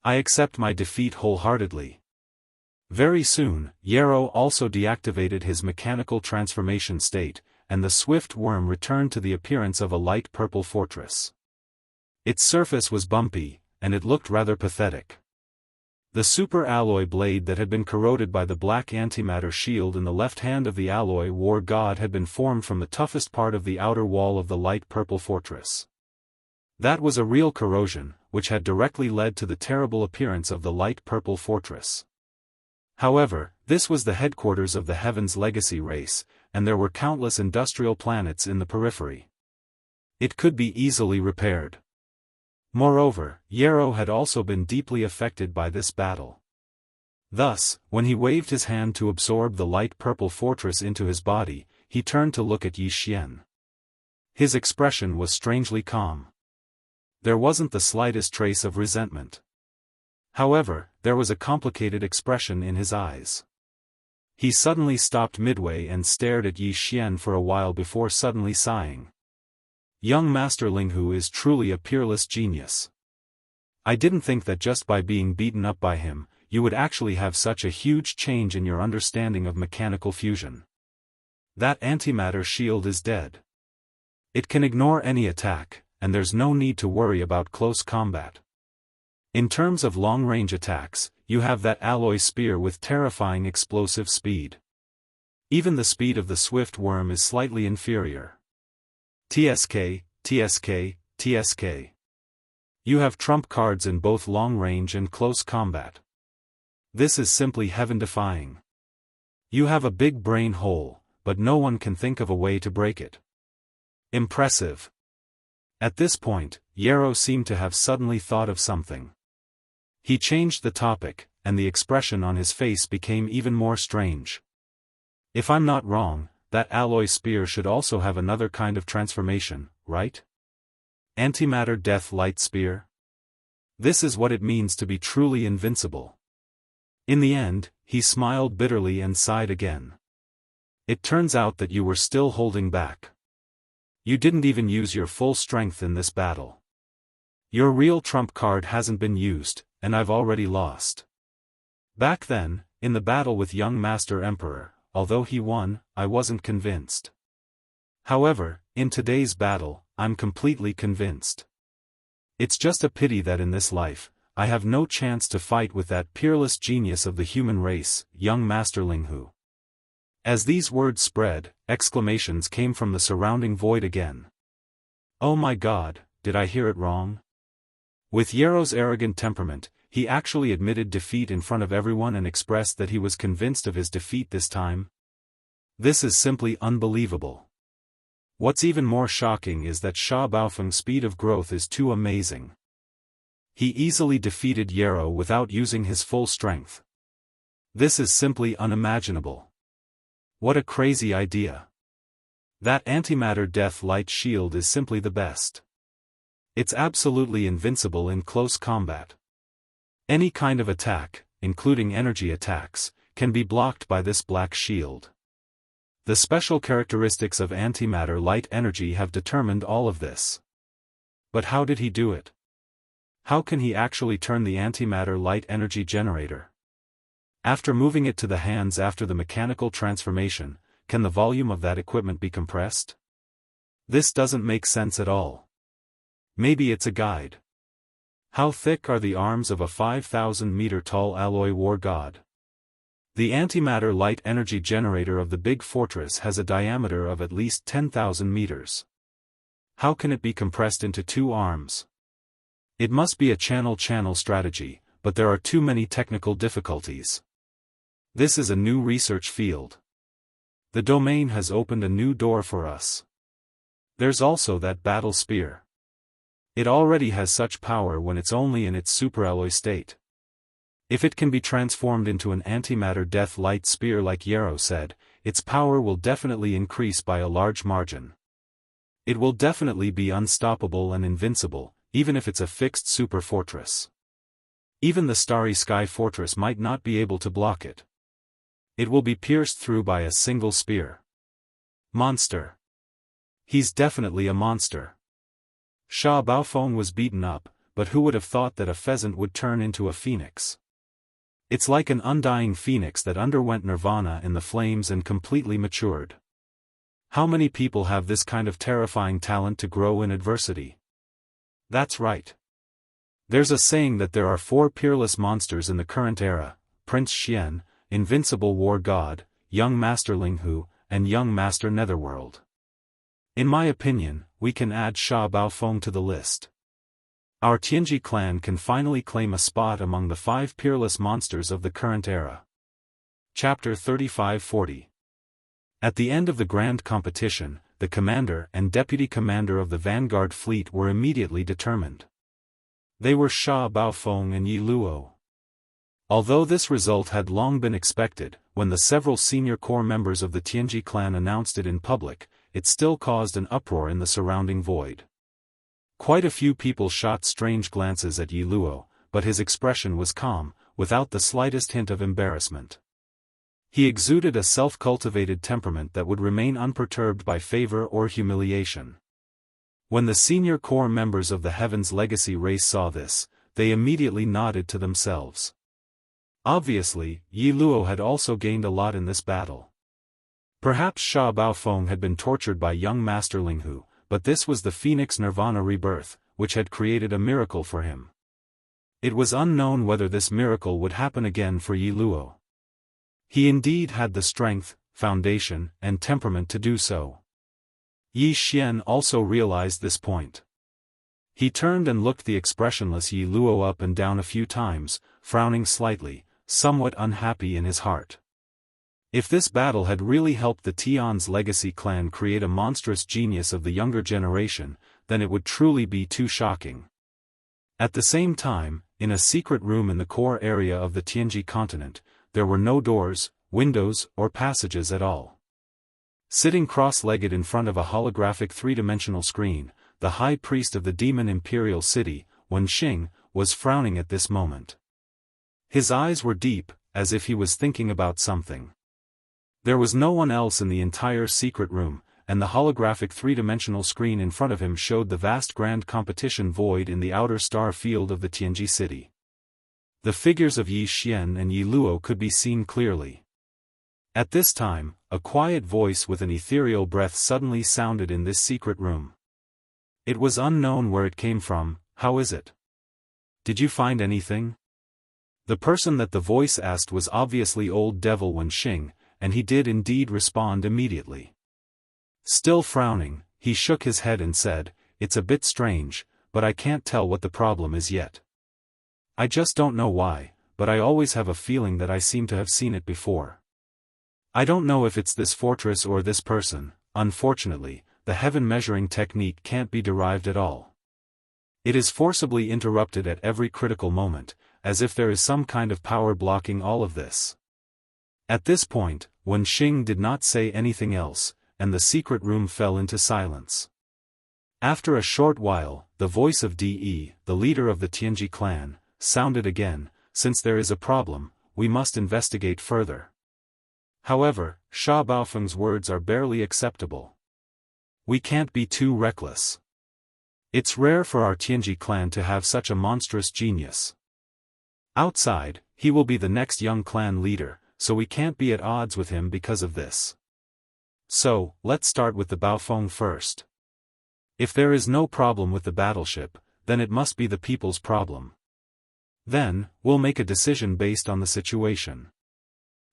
I accept my defeat wholeheartedly. Very soon, Yarrow also deactivated his mechanical transformation state, and the swift worm returned to the appearance of a light purple fortress. Its surface was bumpy, and it looked rather pathetic. The super alloy blade that had been corroded by the black antimatter shield in the left hand of the alloy war god had been formed from the toughest part of the outer wall of the light purple fortress. That was a real corrosion, which had directly led to the terrible appearance of the light purple fortress. However, this was the headquarters of the Heaven's Legacy race, and there were countless industrial planets in the periphery. It could be easily repaired. Moreover, Yarrow had also been deeply affected by this battle. Thus, when he waved his hand to absorb the light purple fortress into his body, he turned to look at Yi Xian. His expression was strangely calm. There wasn't the slightest trace of resentment. However, there was a complicated expression in his eyes. He suddenly stopped midway and stared at Yi Xian for a while before suddenly sighing. Young Master Linghu is truly a peerless genius. I didn't think that just by being beaten up by him, you would actually have such a huge change in your understanding of mechanical fusion. That antimatter shield is dead. It can ignore any attack, and there's no need to worry about close combat. In terms of long-range attacks, you have that alloy spear with terrifying explosive speed. Even the speed of the swift worm is slightly inferior. TSK, TSK, TSK. You have trump cards in both long-range and close combat. This is simply heaven-defying. You have a big brain hole, but no one can think of a way to break it. Impressive. At this point, Yarrow seemed to have suddenly thought of something. He changed the topic, and the expression on his face became even more strange. If I'm not wrong, that alloy spear should also have another kind of transformation, right? Antimatter death light spear? This is what it means to be truly invincible. In the end, he smiled bitterly and sighed again. It turns out that you were still holding back. You didn't even use your full strength in this battle. Your real trump card hasn't been used, and I've already lost. Back then, in the battle with young Master Emperor, although he won, I wasn't convinced. However, in today's battle, I'm completely convinced. It's just a pity that in this life, I have no chance to fight with that peerless genius of the human race, young Master Linghu. As these words spread, exclamations came from the surrounding void again. Oh my God, did I hear it wrong? With Yarrow's arrogant temperament, he actually admitted defeat in front of everyone and expressed that he was convinced of his defeat this time. This is simply unbelievable. What's even more shocking is that Sha Baofeng's speed of growth is too amazing. He easily defeated Yarrow without using his full strength. This is simply unimaginable. What a crazy idea. That antimatter death light shield is simply the best. It's absolutely invincible in close combat. Any kind of attack, including energy attacks, can be blocked by this black shield. The special characteristics of antimatter light energy have determined all of this. But how did he do it? How can he actually turn the antimatter light energy generator? After moving it to the hands after the mechanical transformation, can the volume of that equipment be compressed? This doesn't make sense at all. Maybe it's a guide. How thick are the arms of a 5,000-meter tall alloy war god? The antimatter light energy generator of the big fortress has a diameter of at least 10,000 meters. How can it be compressed into 2 arms? It must be a channel-channel strategy, but there are too many technical difficulties. This is a new research field. The domain has opened a new door for us. There's also that battle spear. It already has such power when it's only in its superalloy state. If it can be transformed into an antimatter death light spear like Yarrow said, its power will definitely increase by a large margin. It will definitely be unstoppable and invincible, even if it's a fixed super fortress. Even the Starry Sky Fortress might not be able to block it. It will be pierced through by a single spear. Monster. He's definitely a monster. Sha Baofeng was beaten up, but who would have thought that a pheasant would turn into a phoenix? It's like an undying phoenix that underwent nirvana in the flames and completely matured. How many people have this kind of terrifying talent to grow in adversity? That's right. There's a saying that there are 4 peerless monsters in the current era: Prince Xian, Invincible War God, Young Master Linghu, and Young Master Netherworld. In my opinion, we can add Sha Baofeng to the list. Our Tianji clan can finally claim a spot among the 5 peerless monsters of the current era. Chapter 35-40. At the end of the grand competition, the commander and deputy commander of the vanguard fleet were immediately determined. They were Sha Baofeng and Yi Luo. Although this result had long been expected, when the several senior core members of the Tianji clan announced it in public, it still caused an uproar in the surrounding void. Quite a few people shot strange glances at Yi Luo, but his expression was calm, without the slightest hint of embarrassment. He exuded a self-cultivated temperament that would remain unperturbed by favor or humiliation. When the senior core members of the Heaven's Legacy race saw this, they immediately nodded to themselves. Obviously, Yi Luo had also gained a lot in this battle. Perhaps Sha Baofeng had been tortured by young Master Linghu, but this was the Phoenix Nirvana rebirth, which had created a miracle for him. It was unknown whether this miracle would happen again for Yi Luo. He indeed had the strength, foundation, and temperament to do so. Yi Xian also realized this point. He turned and looked the expressionless Yi Luo up and down a few times, frowning slightly, somewhat unhappy in his heart. If this battle had really helped the Tian's Legacy clan create a monstrous genius of the younger generation, then it would truly be too shocking. At the same time, in a secret room in the core area of the Tianji continent, there were no doors, windows, or passages at all. Sitting cross-legged in front of a holographic 3-dimensional screen, the high priest of the demon imperial city, Wenxing, was frowning at this moment. His eyes were deep, as if he was thinking about something. There was no one else in the entire secret room, and the holographic 3-dimensional screen in front of him showed the vast grand competition void in the outer star field of the Tianji city. The figures of Yi Xian and Yi Luo could be seen clearly. At this time, a quiet voice with an ethereal breath suddenly sounded in this secret room. It was unknown where it came from. How is it? Did you find anything? The person that the voice asked was obviously Old Devil Wenxing, and he did indeed respond immediately. Still frowning, he shook his head and said, "It's a bit strange, but I can't tell what the problem is yet. I just don't know why, but I always have a feeling that I seem to have seen it before. I don't know if it's this fortress or this person. Unfortunately, the heaven measuring technique can't be derived at all. It is forcibly interrupted at every critical moment, as if there is some kind of power blocking all of this." At this point, Wenxing did not say anything else, and the secret room fell into silence. After a short while, the voice of De, the leader of the Tianji clan, sounded again. Since there is a problem, we must investigate further. However, Sha Baofeng's words are barely acceptable. We can't be too reckless. It's rare for our Tianji clan to have such a monstrous genius. Outside, he will be the next young clan leader, so we can't be at odds with him because of this. So, let's start with the Baofeng first. If there is no problem with the battleship, then it must be the people's problem. Then, we'll make a decision based on the situation.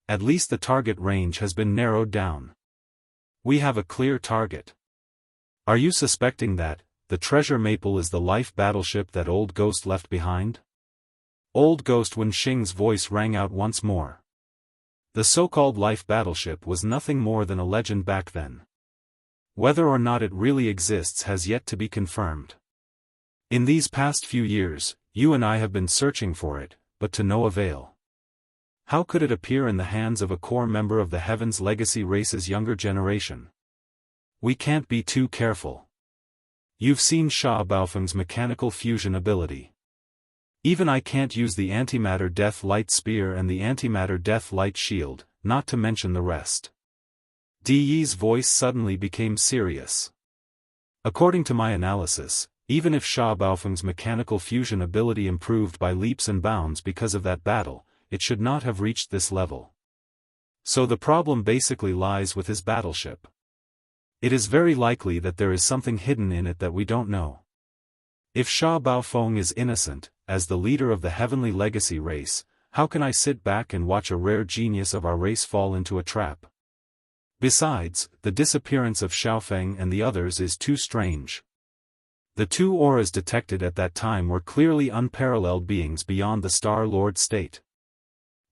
At least the target range has been narrowed down. We have a clear target. Are you suspecting that the treasure maple is the life battleship that Old Ghost left behind? Old Ghost Wenxing's voice rang out once more. The so-called life battleship was nothing more than a legend back then. Whether or not it really exists has yet to be confirmed. In these past few years, you and I have been searching for it, but to no avail. How could it appear in the hands of a core member of the Heaven's Legacy race's younger generation? We can't be too careful. You've seen Sha Baofeng's mechanical fusion ability. Even I can't use the antimatter death light spear and the antimatter death light shield, not to mention the rest. De's voice suddenly became serious. According to my analysis, even if Sha Baofeng's mechanical fusion ability improved by leaps and bounds because of that battle, it should not have reached this level. So the problem basically lies with his battleship. It is very likely that there is something hidden in it that we don't know. If Sha Baofeng is innocent, as the leader of the Heavenly Legacy race, how can I sit back and watch a rare genius of our race fall into a trap? Besides, the disappearance of Xiaofeng and the others is too strange. The two auras detected at that time were clearly unparalleled beings beyond the Star Lord state.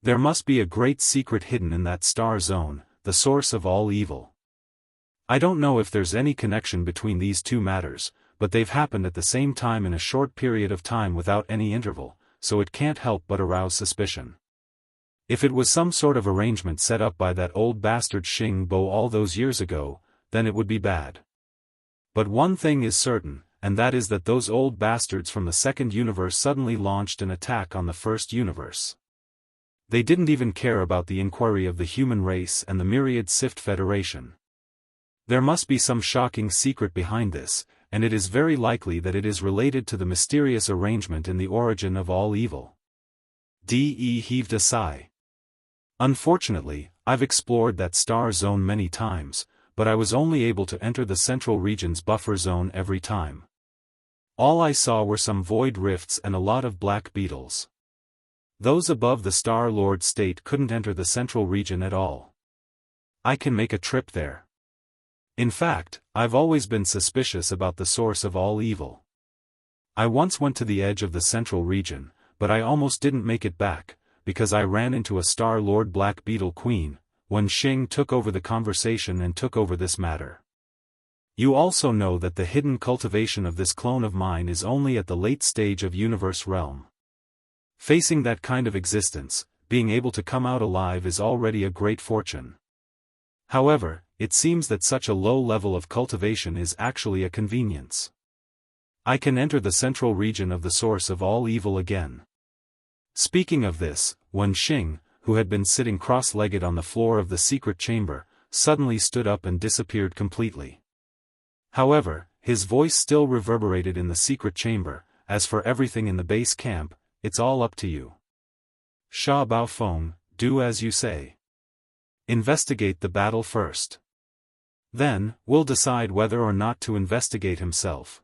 There must be a great secret hidden in that star zone, the source of all evil. I don't know if there's any connection between these two matters, but they've happened at the same time in a short period of time without any interval, so it can't help but arouse suspicion. If it was some sort of arrangement set up by that old bastard Xing Bo all those years ago, then it would be bad. But one thing is certain, and that is that those old bastards from the second universe suddenly launched an attack on the first universe. They didn't even care about the inquiry of the human race and the myriad Sift Federation. There must be some shocking secret behind this, and it is very likely that it is related to the mysterious arrangement in the origin of all evil. De heaved a sigh. Unfortunately, I've explored that star zone many times, but I was only able to enter the central region's buffer zone every time. All I saw were some void rifts and a lot of black beetles. Those above the Star Lord state couldn't enter the central region at all. I can make a trip there. In fact, I've always been suspicious about the source of all evil. I once went to the edge of the central region, but I almost didn't make it back, because I ran into a Star Lord Black Beetle Queen, when Xing took over the conversation and took over this matter. You also know that the hidden cultivation of this clone of mine is only at the late stage of universe realm. Facing that kind of existence, being able to come out alive is already a great fortune. However, it seems that such a low level of cultivation is actually a convenience. I can enter the central region of the source of all evil again. Speaking of this, Wen Xing, who had been sitting cross-legged on the floor of the secret chamber, suddenly stood up and disappeared completely. However, his voice still reverberated in the secret chamber. As for everything in the base camp, it's all up to you. Sha Baofeng, do as you say. Investigate the battle first. Then, we'll decide whether or not to investigate himself.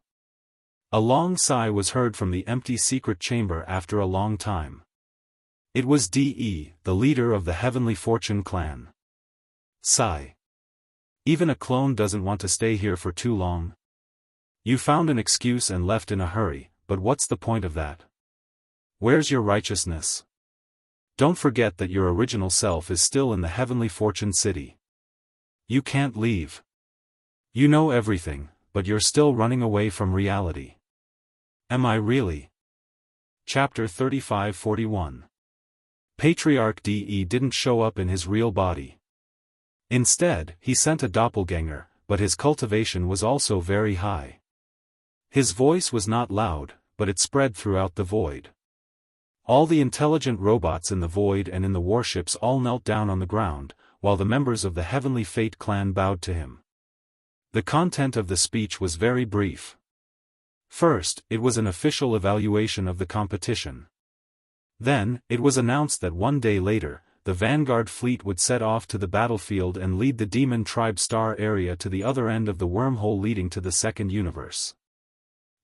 A long sigh was heard from the empty secret chamber after a long time. It was De, the leader of the Heavenly Fortune clan. Sigh. Even a clone doesn't want to stay here for too long. You found an excuse and left in a hurry, but what's the point of that? Where's your righteousness? Don't forget that your original self is still in the Heavenly Fortune City. You can't leave. You know everything, but you're still running away from reality. Am I really? Chapter 35-41. Patriarch De didn't show up in his real body. Instead, he sent a doppelganger, but his cultivation was also very high. His voice was not loud, but it spread throughout the void. All the intelligent robots in the void and in the warships all knelt down on the ground, while the members of the Heavenly Fate clan bowed to him. The content of the speech was very brief. First, it was an official evaluation of the competition. Then, it was announced that one day later, the Vanguard fleet would set off to the battlefield and lead the Demon Tribe Star area to the other end of the wormhole leading to the second universe.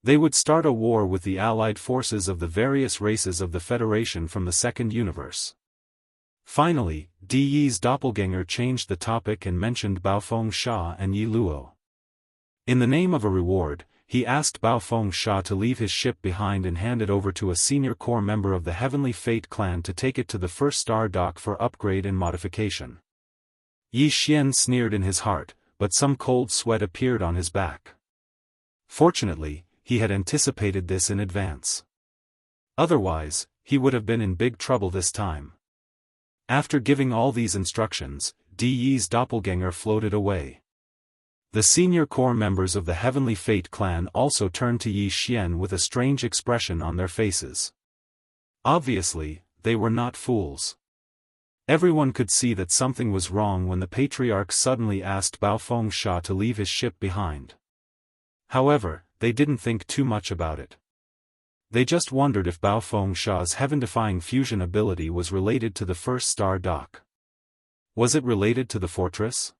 They would start a war with the allied forces of the various races of the Federation from the second universe. Finally, Di Yi's doppelganger changed the topic and mentioned Baofeng Sha and Yi Luo. In the name of a reward, he asked Baofeng Sha to leave his ship behind and hand it over to a senior core member of the Heavenly Fate clan to take it to the first star dock for upgrade and modification. Yi Xian sneered in his heart, but some cold sweat appeared on his back. Fortunately, he had anticipated this in advance. Otherwise, he would have been in big trouble this time. After giving all these instructions, Di Yi's doppelganger floated away. The senior core members of the Heavenly Fate clan also turned to Yi Xian with a strange expression on their faces. Obviously, they were not fools. Everyone could see that something was wrong when the Patriarch suddenly asked Baofeng Sha to leave his ship behind. However, they didn't think too much about it. They just wondered if Baofeng Sha's heaven-defying fusion ability was related to the first star dock. Was it related to the fortress?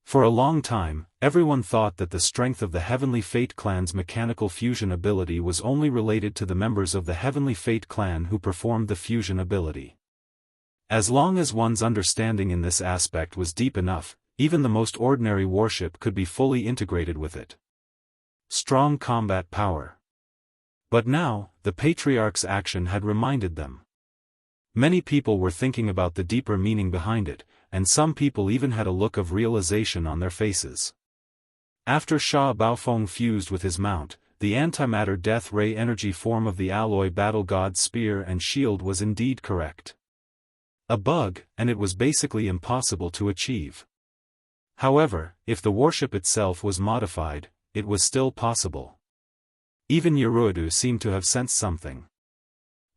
For a long time, everyone thought that the strength of the Heavenly Fate clan's mechanical fusion ability was only related to the members of the Heavenly Fate clan who performed the fusion ability. As long as one's understanding in this aspect was deep enough, even the most ordinary warship could be fully integrated with it. Strong combat power. But now, the Patriarch's action had reminded them. Many people were thinking about the deeper meaning behind it, and some people even had a look of realization on their faces. After Sha Baofeng fused with his mount, the antimatter death ray energy form of the alloy battle god's spear and shield was indeed correct. A bug, and it was basically impossible to achieve. However, if the warship itself was modified, it was still possible. Even Yoruidu seemed to have sensed something.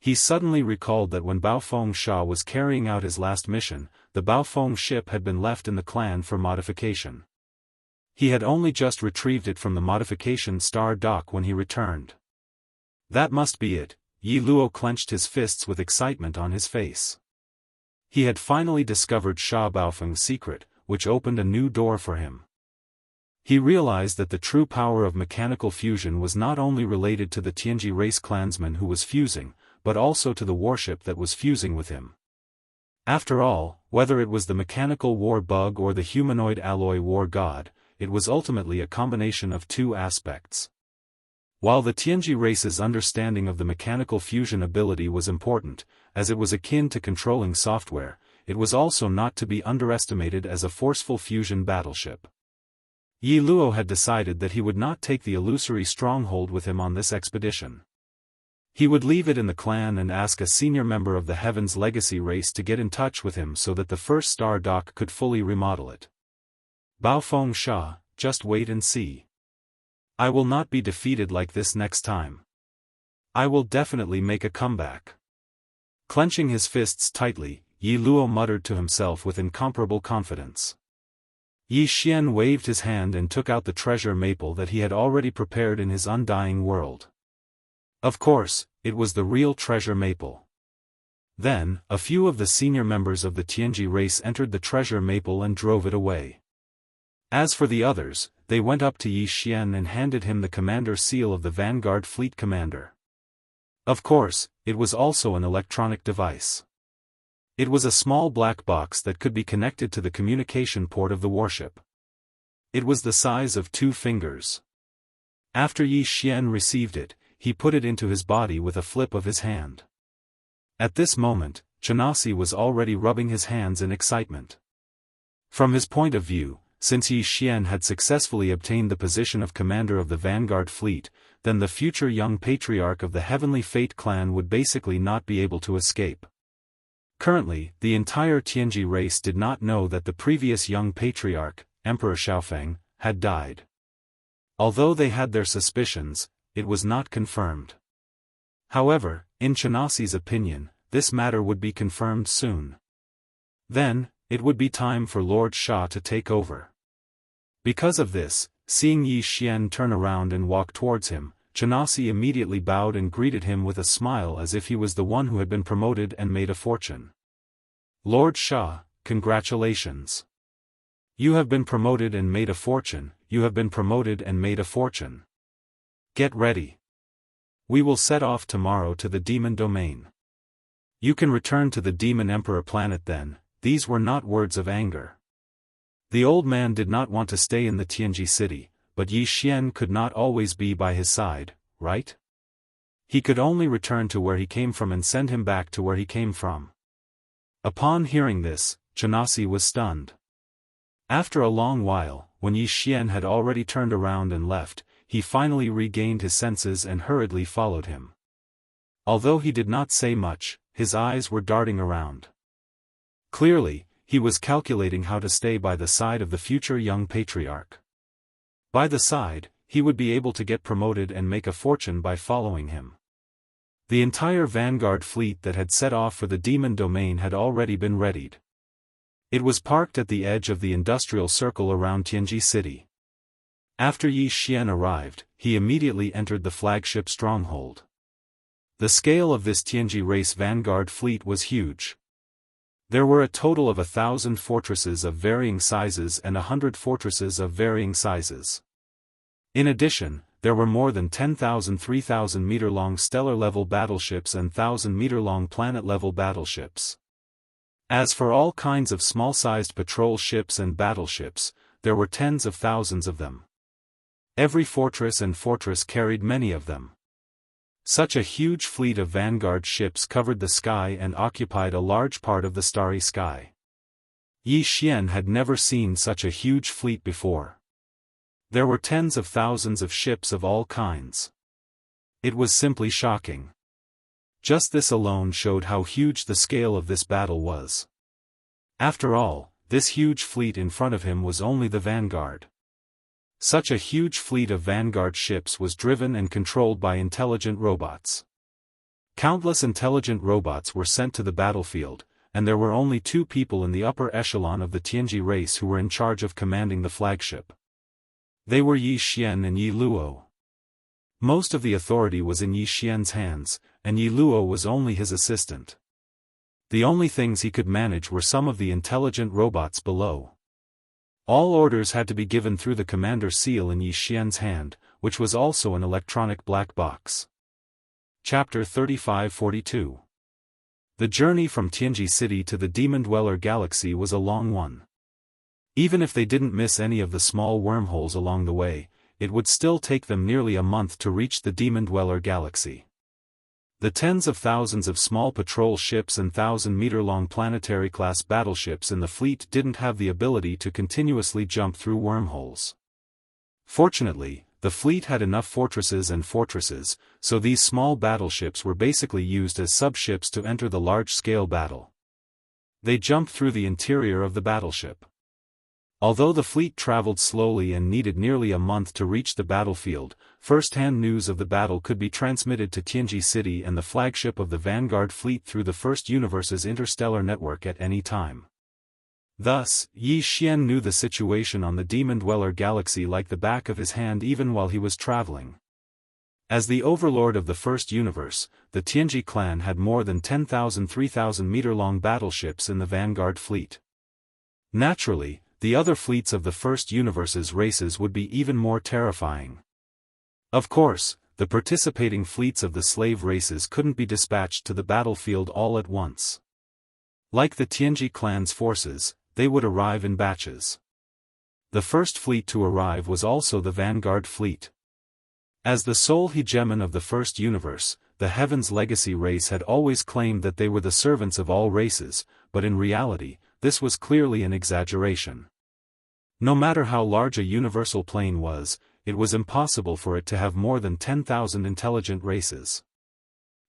He suddenly recalled that when Baofeng Sha was carrying out his last mission, the Baofeng ship had been left in the clan for modification. He had only just retrieved it from the modification star dock when he returned. That must be it. Yi Luo clenched his fists with excitement on his face. He had finally discovered Sha Baofeng's secret, which opened a new door for him. He realized that the true power of mechanical fusion was not only related to the Tianji race clansman who was fusing, but also to the warship that was fusing with him. After all, whether it was the mechanical war bug or the humanoid alloy war god, it was ultimately a combination of two aspects. While the Tianji race's understanding of the mechanical fusion ability was important, as it was akin to controlling software, it was also not to be underestimated as a forceful fusion battleship. Yi Luo had decided that he would not take the illusory stronghold with him on this expedition. He would leave it in the clan and ask a senior member of the Heaven's Legacy race to get in touch with him so that the first star dock could fully remodel it. Baofeng Sha, just wait and see. I will not be defeated like this next time. I will definitely make a comeback. Clenching his fists tightly, Yi Luo muttered to himself with incomparable confidence. Yi Xian waved his hand and took out the treasure maple that he had already prepared in his undying world. Of course, it was the real treasure maple. Then, a few of the senior members of the Tianji race entered the treasure maple and drove it away. As for the others, they went up to Yi Xian and handed him the commander seal of the Vanguard fleet commander. Of course, it was also an electronic device. It was a small black box that could be connected to the communication port of the warship. It was the size of 2 fingers. After Yi Xian received it, he put it into his body with a flip of his hand. At this moment, Chanasi was already rubbing his hands in excitement. From his point of view, since Yi Xian had successfully obtained the position of commander of the Vanguard fleet, then the future young patriarch of the Heavenly Fate clan would basically not be able to escape. Currently, the entire Tianji race did not know that the previous young patriarch, Emperor Xiaofeng, had died. Although they had their suspicions, it was not confirmed. However, in Chanasi's opinion, this matter would be confirmed soon. Then, it would be time for Lord Xia to take over. Because of this, seeing Yi Xian turn around and walk towards him, Chanasi immediately bowed and greeted him with a smile as if he was the one who had been promoted and made a fortune. Lord Xia, congratulations. You have been promoted and made a fortune, you have been promoted and made a fortune. Get ready. We will set off tomorrow to the demon domain. You can return to the demon emperor planet then. These were not words of anger. The old man did not want to stay in the Tianji city, but Yi Xian could not always be by his side, right? He could only return to where he came from and send him back to where he came from. Upon hearing this, Chanasi was stunned. After a long while, when Yi Xian had already turned around and left, he finally regained his senses and hurriedly followed him. Although he did not say much, his eyes were darting around. Clearly, he was calculating how to stay by the side of the future young patriarch. By the side, he would be able to get promoted and make a fortune by following him. The entire vanguard fleet that had set off for the demon domain had already been readied. It was parked at the edge of the industrial circle around Tianji city. After Yi Xian arrived, he immediately entered the flagship stronghold. The scale of this Tianji race vanguard fleet was huge. There were a total of 1,000 fortresses of varying sizes and 100 fortresses of varying sizes. In addition, there were more than 10,000 3,000-meter-long stellar-level battleships and 1,000-meter-long planet-level battleships. As for all kinds of small-sized patrol ships and battleships, there were tens of thousands of them. Every fortress and fortress carried many of them. Such a huge fleet of vanguard ships covered the sky and occupied a large part of the starry sky. Yi Xian had never seen such a huge fleet before. There were tens of thousands of ships of all kinds. It was simply shocking. Just this alone showed how huge the scale of this battle was. After all, this huge fleet in front of him was only the vanguard. Such a huge fleet of vanguard ships was driven and controlled by intelligent robots. Countless intelligent robots were sent to the battlefield, and there were only 2 people in the upper echelon of the Tianji race who were in charge of commanding the flagship. They were Yi Xian and Yi Luo. Most of the authority was in Yi Xian's hands, and Yi Luo was only his assistant. The only things he could manage were some of the intelligent robots below. All orders had to be given through the commander's seal in Yi Xian's hand, which was also an electronic black box. Chapter 35-42. The journey from Tianji City to the Demon Dweller Galaxy was a long one. Even if they didn't miss any of the small wormholes along the way, it would still take them nearly a month to reach the Demon Dweller Galaxy. The tens of thousands of small patrol ships and 1,000-meter-long planetary-class battleships in the fleet didn't have the ability to continuously jump through wormholes. Fortunately, the fleet had enough fortresses, so these small battleships were basically used as sub-ships to enter the large-scale battle. They jumped through the interior of the battleship. Although the fleet traveled slowly and needed nearly a month to reach the battlefield, first-hand news of the battle could be transmitted to Tianji City and the flagship of the Vanguard fleet through the First Universe's interstellar network at any time. Thus, Yi Xian knew the situation on the Demon Dweller Galaxy like the back of his hand even while he was traveling. As the overlord of the First Universe, the Tianji clan had more than 10,000 3,000-meter-long battleships in the Vanguard fleet. Naturally, the other fleets of the First Universe's races would be even more terrifying. Of course, the participating fleets of the slave races couldn't be dispatched to the battlefield all at once. Like the Tianji clan's forces, they would arrive in batches. The first fleet to arrive was also the Vanguard fleet. As the sole hegemon of the First Universe, the Heaven's Legacy race had always claimed that they were the servants of all races, but in reality, this was clearly an exaggeration. No matter how large a universal plane was, it was impossible for it to have more than 10,000 intelligent races.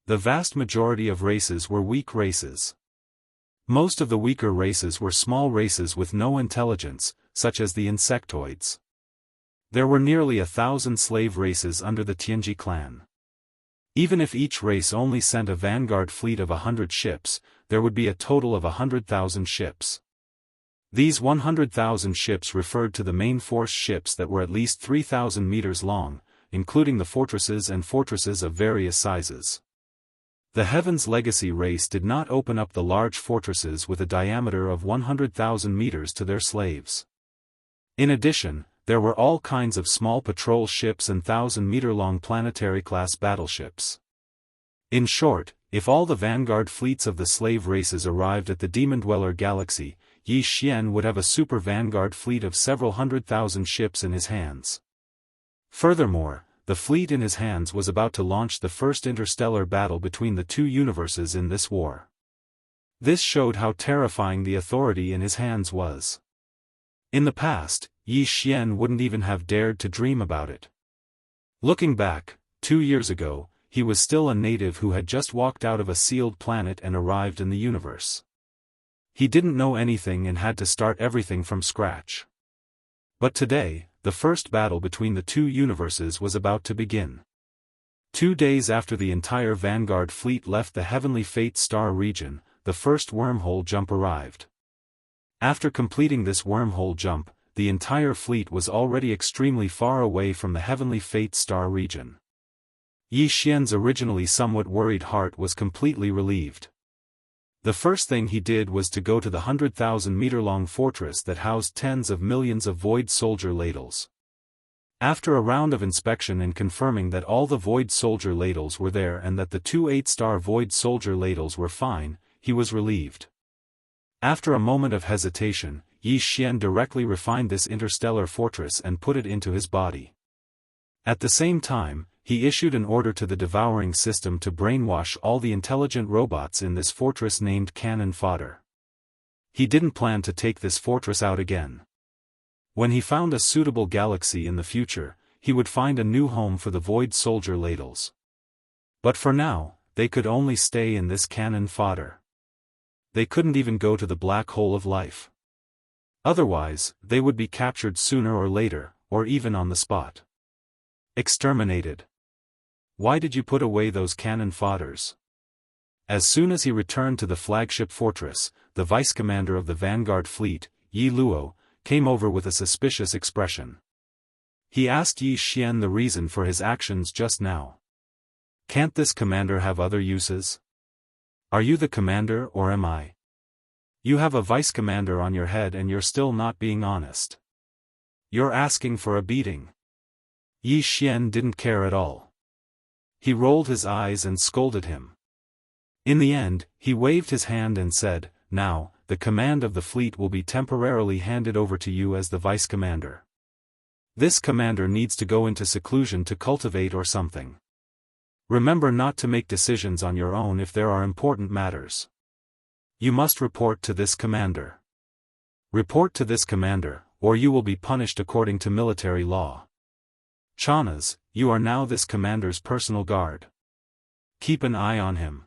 The vast majority of races were weak races. Most of the weaker races were small races with no intelligence, such as the insectoids. There were nearly 1,000 slave races under the Tianji clan. Even if each race only sent a vanguard fleet of 100 ships, there would be a total of 100,000 ships. These 100,000 ships referred to the main force ships that were at least 3,000 meters long, including the fortresses and fortresses of various sizes. The Heaven's Legacy race did not open up the large fortresses with a diameter of 100,000 meters to their slaves. In addition, there were all kinds of small patrol ships and 1,000-meter-long planetary-class battleships. In short, if all the vanguard fleets of the slave races arrived at the Demon Dweller Galaxy, Yi Xian would have a super vanguard fleet of several 100,000 ships in his hands. Furthermore, the fleet in his hands was about to launch the first interstellar battle between the two universes in this war. This showed how terrifying the authority in his hands was. In the past, Yi Xian wouldn't even have dared to dream about it. Looking back, 2 years ago, he was still a native who had just walked out of a sealed planet and arrived in the universe. He didn't know anything and had to start everything from scratch. But today, the first battle between the two universes was about to begin. 2 days after the entire Vanguard fleet left the Heavenly Fate Star region, the first wormhole jump arrived. After completing this wormhole jump, the entire fleet was already extremely far away from the Heavenly Fate Star region. Yi Xian's originally somewhat worried heart was completely relieved. The first thing he did was to go to the 100,000-meter-long fortress that housed tens of millions of Void Soldier ladles. After a round of inspection and confirming that all the Void Soldier ladles were there and that the 2 8-star Void Soldier ladles were fine, he was relieved. After a moment of hesitation, Yi Xian directly refined this interstellar fortress and put it into his body. At the same time, he issued an order to the Devouring system to brainwash all the intelligent robots in this fortress named Cannon Fodder. He didn't plan to take this fortress out again. When he found a suitable galaxy in the future, he would find a new home for the Void Soldier ladles. But for now, they could only stay in this Cannon Fodder. They couldn't even go to the black hole of life. Otherwise, they would be captured sooner or later, or even on the spot. Exterminated. Why did you put away those cannon fodders? As soon as he returned to the flagship fortress, the vice-commander of the Vanguard fleet, Yi Luo, came over with a suspicious expression. He asked Yi Xian the reason for his actions just now. Can't this commander have other uses? Are you the commander or am I? You have a vice-commander on your head and you're still not being honest. You're asking for a beating. Yi Xian didn't care at all. He rolled his eyes and scolded him. In the end, he waved his hand and said, "Now, the command of the fleet will be temporarily handed over to you as the vice-commander. This commander needs to go into seclusion to cultivate or something. Remember not to make decisions on your own if there are important matters. You must report to this commander. Report to this commander, or you will be punished according to military law. Chanas, you are now this commander's personal guard. Keep an eye on him.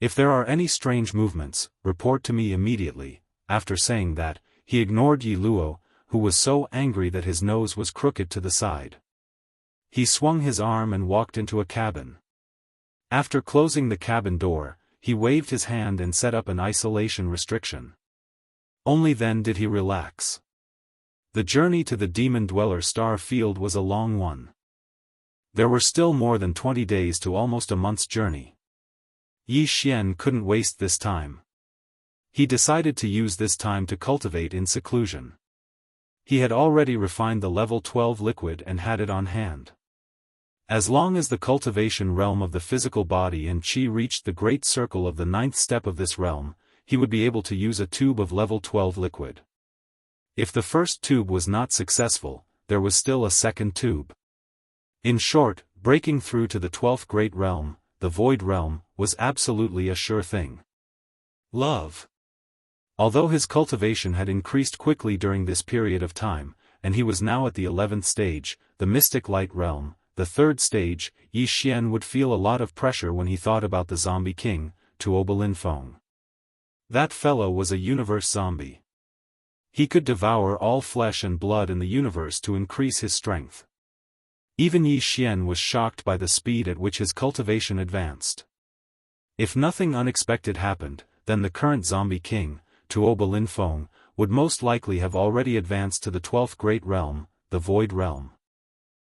If there are any strange movements, report to me immediately." After saying that, he ignored Yi Luo, who was so angry that his nose was crooked to the side. He swung his arm and walked into a cabin. After closing the cabin door, he waved his hand and set up an isolation restriction. Only then did he relax. The journey to the Demon Dweller star field was a long one. There were still more than 20 days to almost a month's journey. Yi Xian couldn't waste this time. He decided to use this time to cultivate in seclusion. He had already refined the level 12 liquid and had it on hand. As long as the cultivation realm of the physical body and qi reached the great circle of the 9th step of this realm, he would be able to use a tube of level 12 liquid. If the first tube was not successful, there was still a second tube. In short, breaking through to the 12th great realm, the Void Realm, was absolutely a sure thing. Love. Although his cultivation had increased quickly during this period of time, and he was now at the 11th stage, the Mystic Light Realm, the 3rd stage, Yi Xian would feel a lot of pressure when he thought about the Zombie King, Tuoba Linfeng. That fellow was a universe zombie. He could devour all flesh and blood in the universe to increase his strength. Even Yi Xian was shocked by the speed at which his cultivation advanced. If nothing unexpected happened, then the current zombie king, Tuoba Linfeng, would most likely have already advanced to the 12th Great Realm, the Void Realm.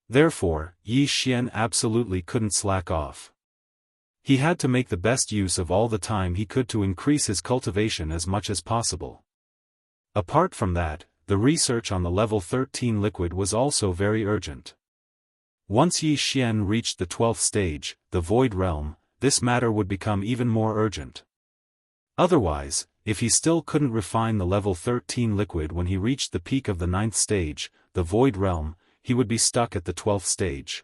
Therefore, Yi Xian absolutely couldn't slack off. He had to make the best use of all the time he could to increase his cultivation as much as possible. Apart from that, the research on the level 13 liquid was also very urgent. Once Yi Xian reached the 12th stage, the Void Realm, this matter would become even more urgent. Otherwise, if he still couldn't refine the level 13 liquid when he reached the peak of the 9th stage, the Void Realm, he would be stuck at the 12th stage.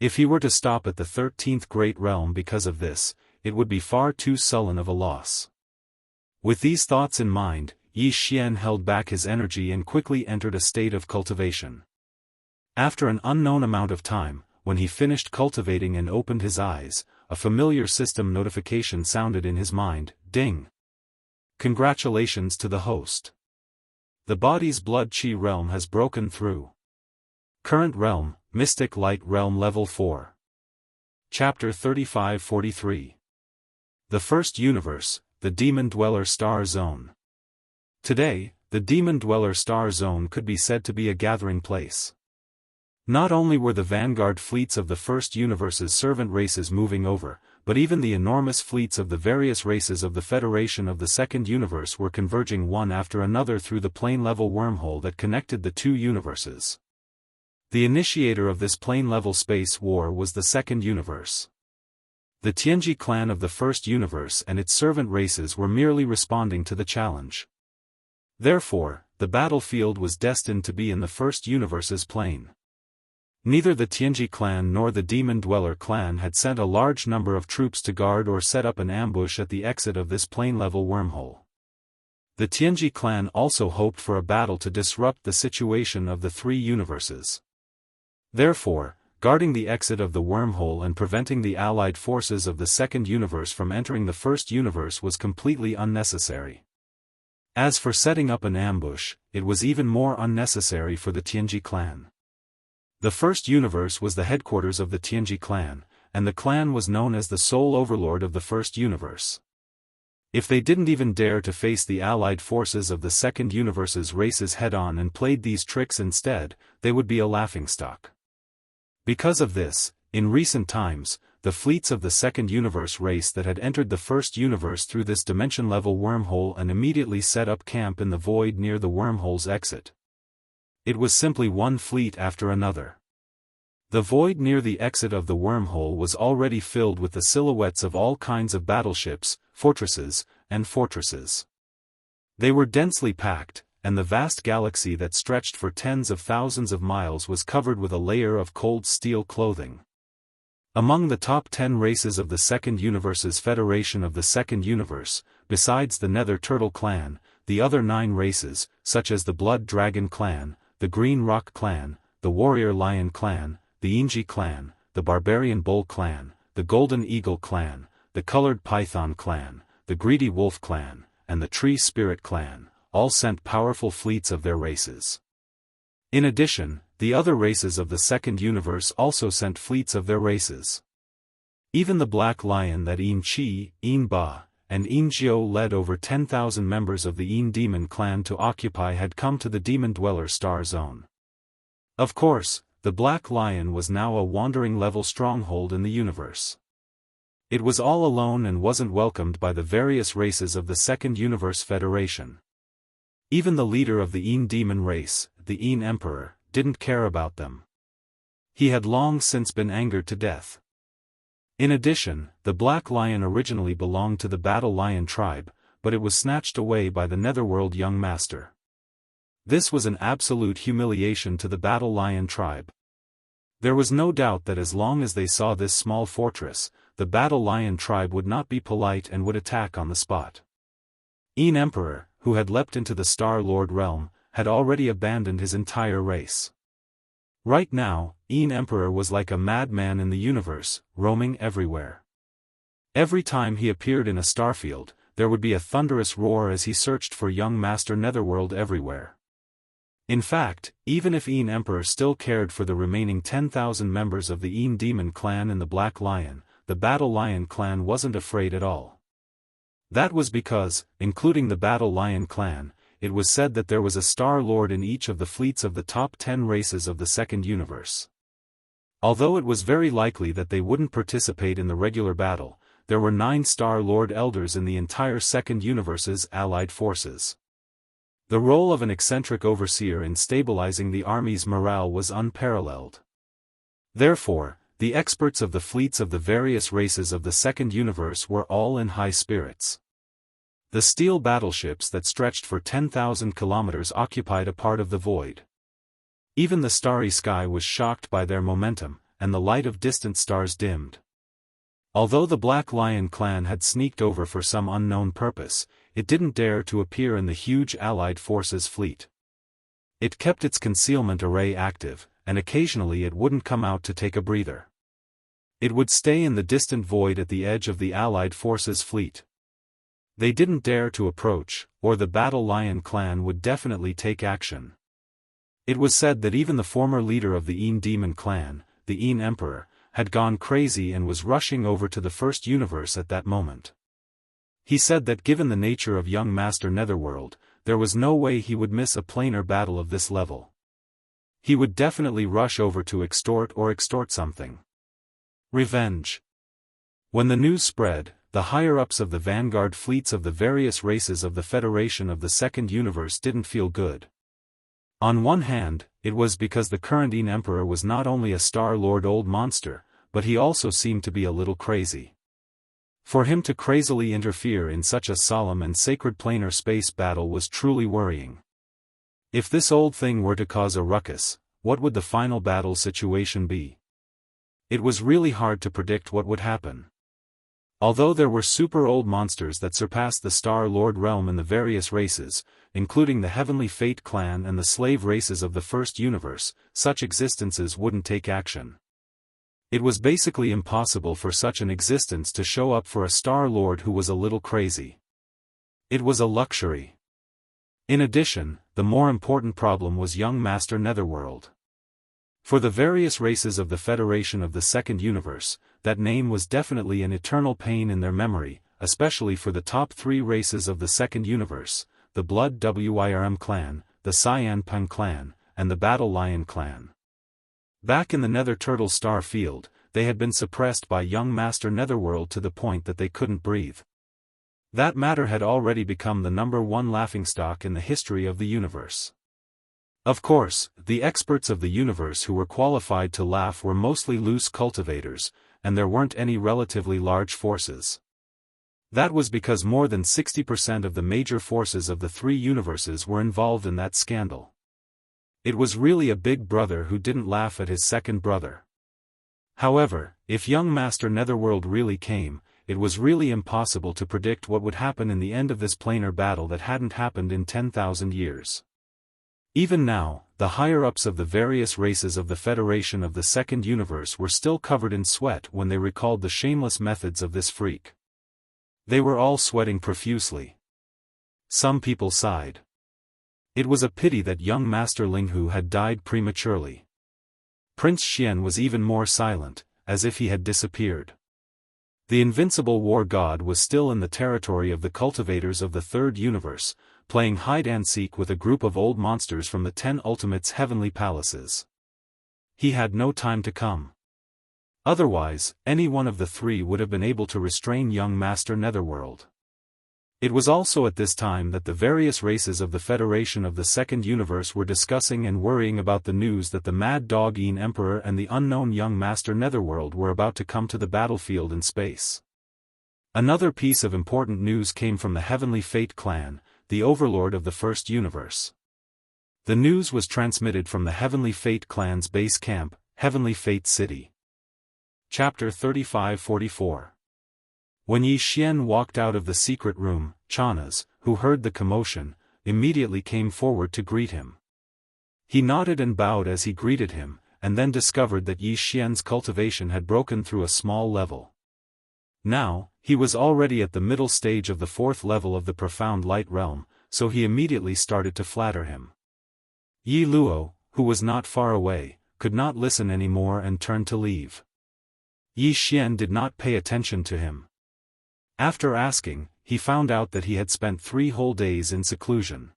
If he were to stop at the 13th Great Realm because of this, it would be far too sullen of a loss. With these thoughts in mind, Yi Xian held back his energy and quickly entered a state of cultivation. After an unknown amount of time, when he finished cultivating and opened his eyes, a familiar system notification sounded in his mind, ding! Congratulations to the host. The body's blood chi realm has broken through. Current realm, Mystic Light Realm Level 4. Chapter 35-43. The First Universe, the Demon Dweller Star Zone. Today, the Demon Dweller Star Zone could be said to be a gathering place. Not only were the vanguard fleets of the First Universe's servant races moving over, but even the enormous fleets of the various races of the Federation of the Second Universe were converging one after another through the plane-level wormhole that connected the two universes. The initiator of this plane-level space war was the Second Universe. The Tianji clan of the First Universe and its servant races were merely responding to the challenge. Therefore, the battlefield was destined to be in the First Universe's plane. Neither the Tianji clan nor the Demon Dweller clan had sent a large number of troops to guard or set up an ambush at the exit of this plane-level wormhole. The Tianji clan also hoped for a battle to disrupt the situation of the three universes. Therefore, guarding the exit of the wormhole and preventing the allied forces of the Second Universe from entering the First Universe was completely unnecessary. As for setting up an ambush, it was even more unnecessary for the Tianji clan. The First Universe was the headquarters of the Tianji clan, and the clan was known as the sole overlord of the First Universe. If they didn't even dare to face the allied forces of the Second Universe's races head-on and played these tricks instead, they would be a laughingstock. Because of this, in recent times, the fleets of the Second Universe race that had entered the First Universe through this dimension-level wormhole and immediately set up camp in the void near the wormhole's exit. It was simply one fleet after another. The void near the exit of the wormhole was already filled with the silhouettes of all kinds of battleships, fortresses, and fortresses. They were densely packed, and the vast galaxy that stretched for tens of thousands of miles was covered with a layer of cold steel clothing. Among the top 10 races of the Second Universe's Federation of the Second Universe, besides the Nether Turtle clan, the other 9 races, such as the Blood Dragon clan, the Green Rock clan, the Warrior Lion clan, the Inji clan, the Barbarian Bull clan, the Golden Eagle clan, the Colored Python clan, the Greedy Wolf clan, and the Tree Spirit clan, all sent powerful fleets of their races. In addition, the other races of the Second Universe also sent fleets of their races. Even the Black Lion that Yin Chi, Yin Ba, and Yin Jiao led over 10,000 members of the Yin Demon clan to occupy had come to the Demon Dweller Star Zone. Of course, the Black Lion was now a wandering level stronghold in the universe. It was all alone and wasn't welcomed by the various races of the Second Universe Federation. Even the leader of the Yin Demon race, the Yin Emperor, didn't care about them. He had long since been angered to death. In addition, the Black Lion originally belonged to the Battle Lion tribe, but it was snatched away by the Netherworld Young Master. This was an absolute humiliation to the Battle Lion tribe. There was no doubt that as long as they saw this small fortress, the Battle Lion tribe would not be polite and would attack on the spot. Yin Emperor, who had leapt into the Star Lord realm, had already abandoned his entire race. Right now, Yin Emperor was like a madman in the universe, roaming everywhere. Every time he appeared in a starfield, there would be a thunderous roar as he searched for young Master Netherworld everywhere. In fact, even if Een Emperor still cared for the remaining 10,000 members of the Een Demon clan and the Black Lion, the Battle Lion clan wasn't afraid at all. That was because, including the Battle Lion clan, it was said that there was a Star Lord in each of the fleets of the top 10 races of the Second Universe. Although it was very likely that they wouldn't participate in the regular battle, there were 9 Star Lord Elders in the entire Second Universe's allied forces. The role of an eccentric overseer in stabilizing the army's morale was unparalleled. Therefore, the experts of the fleets of the various races of the Second Universe were all in high spirits. The steel battleships that stretched for 10,000 kilometers occupied a part of the void. Even the starry sky was shocked by their momentum, and the light of distant stars dimmed. Although the Black Lion clan had sneaked over for some unknown purpose, it didn't dare to appear in the huge Allied forces fleet. It kept its concealment array active, and occasionally it wouldn't come out to take a breather. It would stay in the distant void at the edge of the Allied forces fleet. They didn't dare to approach, or the Battle Lion clan would definitely take action. It was said that even the former leader of the Een Demon clan, the Een Emperor, had gone crazy and was rushing over to the First Universe at that moment. He said that given the nature of young Master Netherworld, there was no way he would miss a planar battle of this level. He would definitely rush over to extort something. Revenge. When the news spread, the higher-ups of the vanguard fleets of the various races of the Federation of the Second Universe didn't feel good. On one hand, it was because the current Een Emperor was not only a Star Lord old monster, but he also seemed to be a little crazy. For him to crazily interfere in such a solemn and sacred planar space battle was truly worrying. If this old thing were to cause a ruckus, what would the final battle situation be? It was really hard to predict what would happen. Although there were super old monsters that surpassed the Star Lord realm in the various races, including the Heavenly Fate clan and the slave races of the First Universe, such existences wouldn't take action. It was basically impossible for such an existence to show up for a Star Lord who was a little crazy. It was a luxury. In addition, the more important problem was young Master Netherworld. For the various races of the Federation of the Second Universe, that name was definitely an eternal pain in their memory, especially for the top 3 races of the Second Universe, the Blood Wyrm clan, the Cyan Peng clan, and the Battle Lion clan. Back in the Nether Turtle Star Field, they had been suppressed by young Master Netherworld to the point that they couldn't breathe. That matter had already become the #1 laughingstock in the history of the universe. Of course, the experts of the universe who were qualified to laugh were mostly loose cultivators, and there weren't any relatively large forces. That was because more than 60% of the major forces of the 3 universes were involved in that scandal. It was really a big brother who didn't laugh at his second brother. However, if young Master Netherworld really came, it was really impossible to predict what would happen in the end of this planar battle that hadn't happened in 10,000 years. Even now, the higher-ups of the various races of the Federation of the Second Universe were still covered in sweat when they recalled the shameless methods of this freak. They were all sweating profusely. Some people sighed. It was a pity that young Master Linghu had died prematurely. Prince Xian was even more silent, as if he had disappeared. The invincible war god was still in the territory of the cultivators of the Third Universe, playing hide-and-seek with a group of old monsters from the 10 Ultimates' heavenly palaces. He had no time to come. Otherwise, any one of the 3 would have been able to restrain young Master Netherworld. It was also at this time that the various races of the Federation of the Second Universe were discussing and worrying about the news that the Mad Dog Een Emperor and the unknown young Master Netherworld were about to come to the battlefield in space. Another piece of important news came from the Heavenly Fate clan, the overlord of the First Universe. The news was transmitted from the Heavenly Fate clan's base camp, Heavenly Fate City. Chapter 3544. When Yi Xian walked out of the secret room, Chanas, who heard the commotion, immediately came forward to greet him. He nodded and bowed as he greeted him, and then discovered that Yi Xian's cultivation had broken through a small level. Now, he was already at the middle stage of the fourth level of the profound light realm, so he immediately started to flatter him. Yi Luo, who was not far away, could not listen anymore and turned to leave. Yi Xian did not pay attention to him. After asking, he found out that he had spent 3 whole days in seclusion.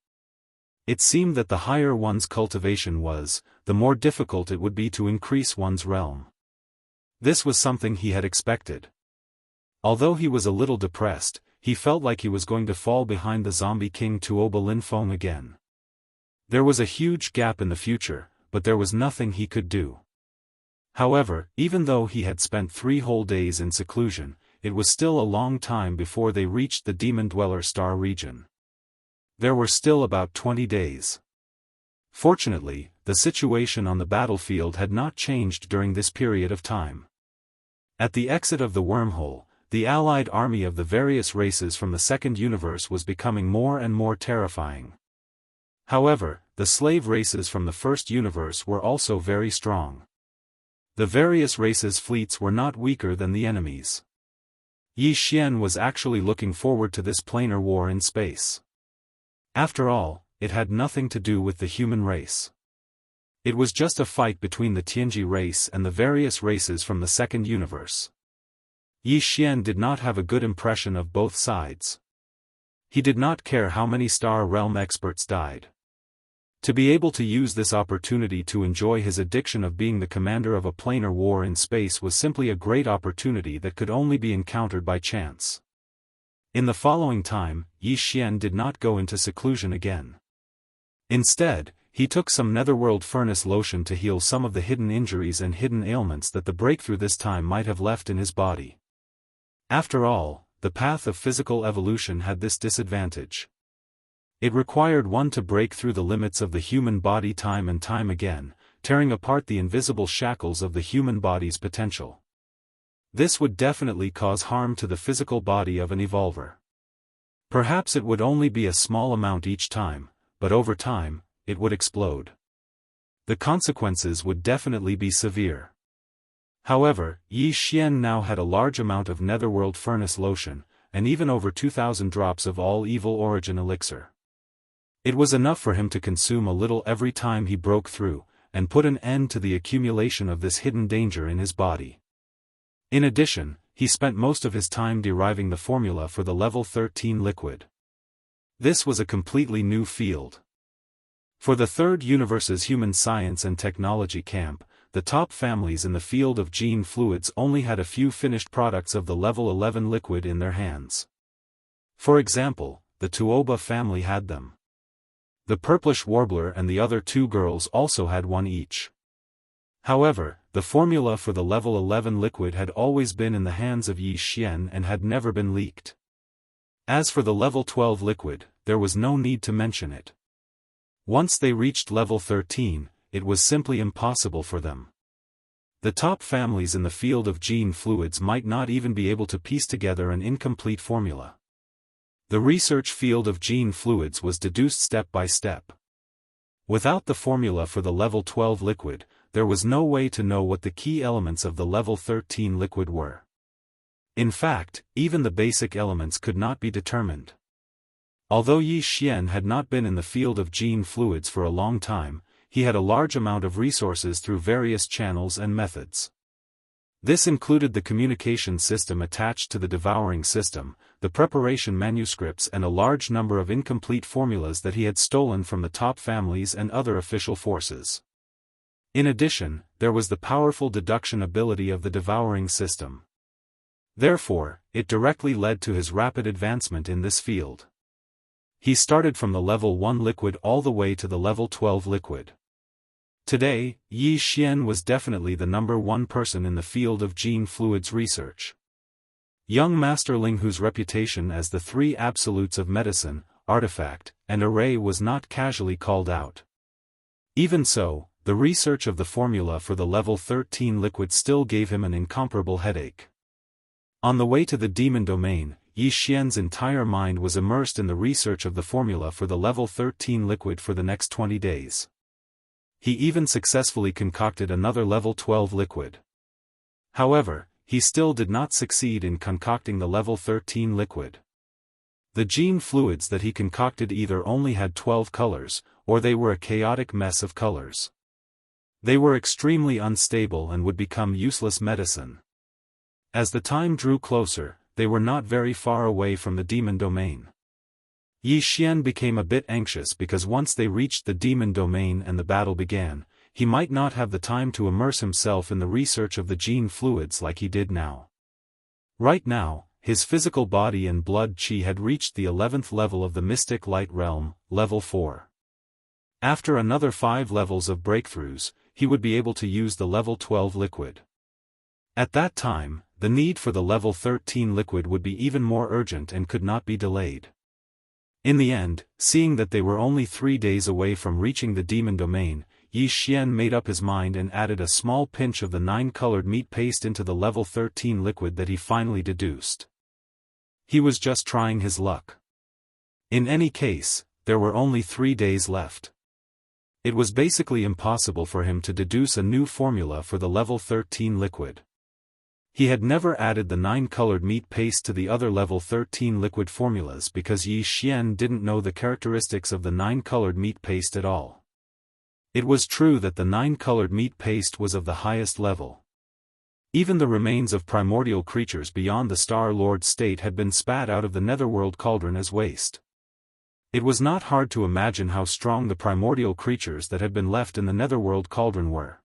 It seemed that the higher one's cultivation was, the more difficult it would be to increase one's realm. This was something he had expected. Although he was a little depressed, he felt like he was going to fall behind the zombie king Tuoba Linfeng again. There was a huge gap in the future, but there was nothing he could do. However, even though he had spent 3 whole days in seclusion, it was still a long time before they reached the Demon Dweller Star region. There were still about 20 days. Fortunately, the situation on the battlefield had not changed during this period of time. At the exit of the wormhole, the allied army of the various races from the second universe was becoming more and more terrifying. However, the slave races from the first universe were also very strong. The various races' fleets were not weaker than the enemies. Yi Xian was actually looking forward to this planar war in space. After all, it had nothing to do with the human race. It was just a fight between the Tianji race and the various races from the second universe. Yi Xian did not have a good impression of both sides. He did not care how many Star Realm experts died. To be able to use this opportunity to enjoy his addiction of being the commander of a planar war in space was simply a great opportunity that could only be encountered by chance. In the following time, Yi Xian did not go into seclusion again. Instead, he took some netherworld furnace lotion to heal some of the hidden injuries and hidden ailments that the breakthrough this time might have left in his body. After all, the path of physical evolution had this disadvantage. It required one to break through the limits of the human body time and time again, tearing apart the invisible shackles of the human body's potential. This would definitely cause harm to the physical body of an evolver. Perhaps it would only be a small amount each time, but over time, it would explode. The consequences would definitely be severe. However, Yi Xian now had a large amount of netherworld furnace lotion, and even over 2,000 drops of all evil origin elixir. It was enough for him to consume a little every time he broke through, and put an end to the accumulation of this hidden danger in his body. In addition, he spent most of his time deriving the formula for the level 13 liquid. This was a completely new field. For the third universe's human science and technology camp, the top families in the field of gene fluids only had a few finished products of the level 11 liquid in their hands. For example, the Tuoba family had them. The purplish warbler and the other 2 girls also had one each. However, the formula for the level 11 liquid had always been in the hands of Yi Xian and had never been leaked. As for the level 12 liquid, there was no need to mention it. Once they reached level 13, it was simply impossible for them. The top families in the field of gene fluids might not even be able to piece together an incomplete formula. The research field of gene fluids was deduced step by step. Without the formula for the level 12 liquid, there was no way to know what the key elements of the level 13 liquid were. In fact, even the basic elements could not be determined. Although Yi Xian had not been in the field of gene fluids for a long time, he had a large amount of resources through various channels and methods. This included the communication system attached to the devouring system, the preparation manuscripts and a large number of incomplete formulas that he had stolen from the top families and other official forces. In addition, there was the powerful deduction ability of the devouring system. Therefore, it directly led to his rapid advancement in this field. He started from the level 1 liquid all the way to the level 12 liquid. Today, Yi Xian was definitely the number 1 person in the field of gene fluids research. Young Master Ling, whose reputation as the 3 absolutes of medicine, artifact, and array was not casually called out. Even so, the research of the formula for the level 13 liquid still gave him an incomparable headache. On the way to the demon domain, Yi Xian's entire mind was immersed in the research of the formula for the level 13 liquid for the next 20 days. He even successfully concocted another level 12 liquid. However, he still did not succeed in concocting the level 13 liquid. The gene fluids that he concocted either only had 12 colors, or they were a chaotic mess of colors. They were extremely unstable and would become useless medicine. As the time drew closer, they were not very far away from the demon domain. Yi Xian became a bit anxious because once they reached the demon domain and the battle began, he might not have the time to immerse himself in the research of the gene fluids like he did now. Right now, his physical body and blood qi had reached the 11th level of the mystic light realm, level 4. After another 5 levels of breakthroughs, he would be able to use the level 12 liquid. At that time, the need for the level 13 liquid would be even more urgent and could not be delayed. In the end, seeing that they were only 3 days away from reaching the demon domain, Yi Xian made up his mind and added a small pinch of the 9-colored meat paste into the level 13 liquid that he finally deduced. He was just trying his luck. In any case, there were only 3 days left. It was basically impossible for him to deduce a new formula for the level 13 liquid. He had never added the 9-colored meat paste to the other level 13 liquid formulas because Yi Xian didn't know the characteristics of the 9-colored meat paste at all. It was true that the 9-colored meat paste was of the highest level. Even the remains of primordial creatures beyond the Star Lord state had been spat out of the netherworld cauldron as waste. It was not hard to imagine how strong the primordial creatures that had been left in the netherworld cauldron were.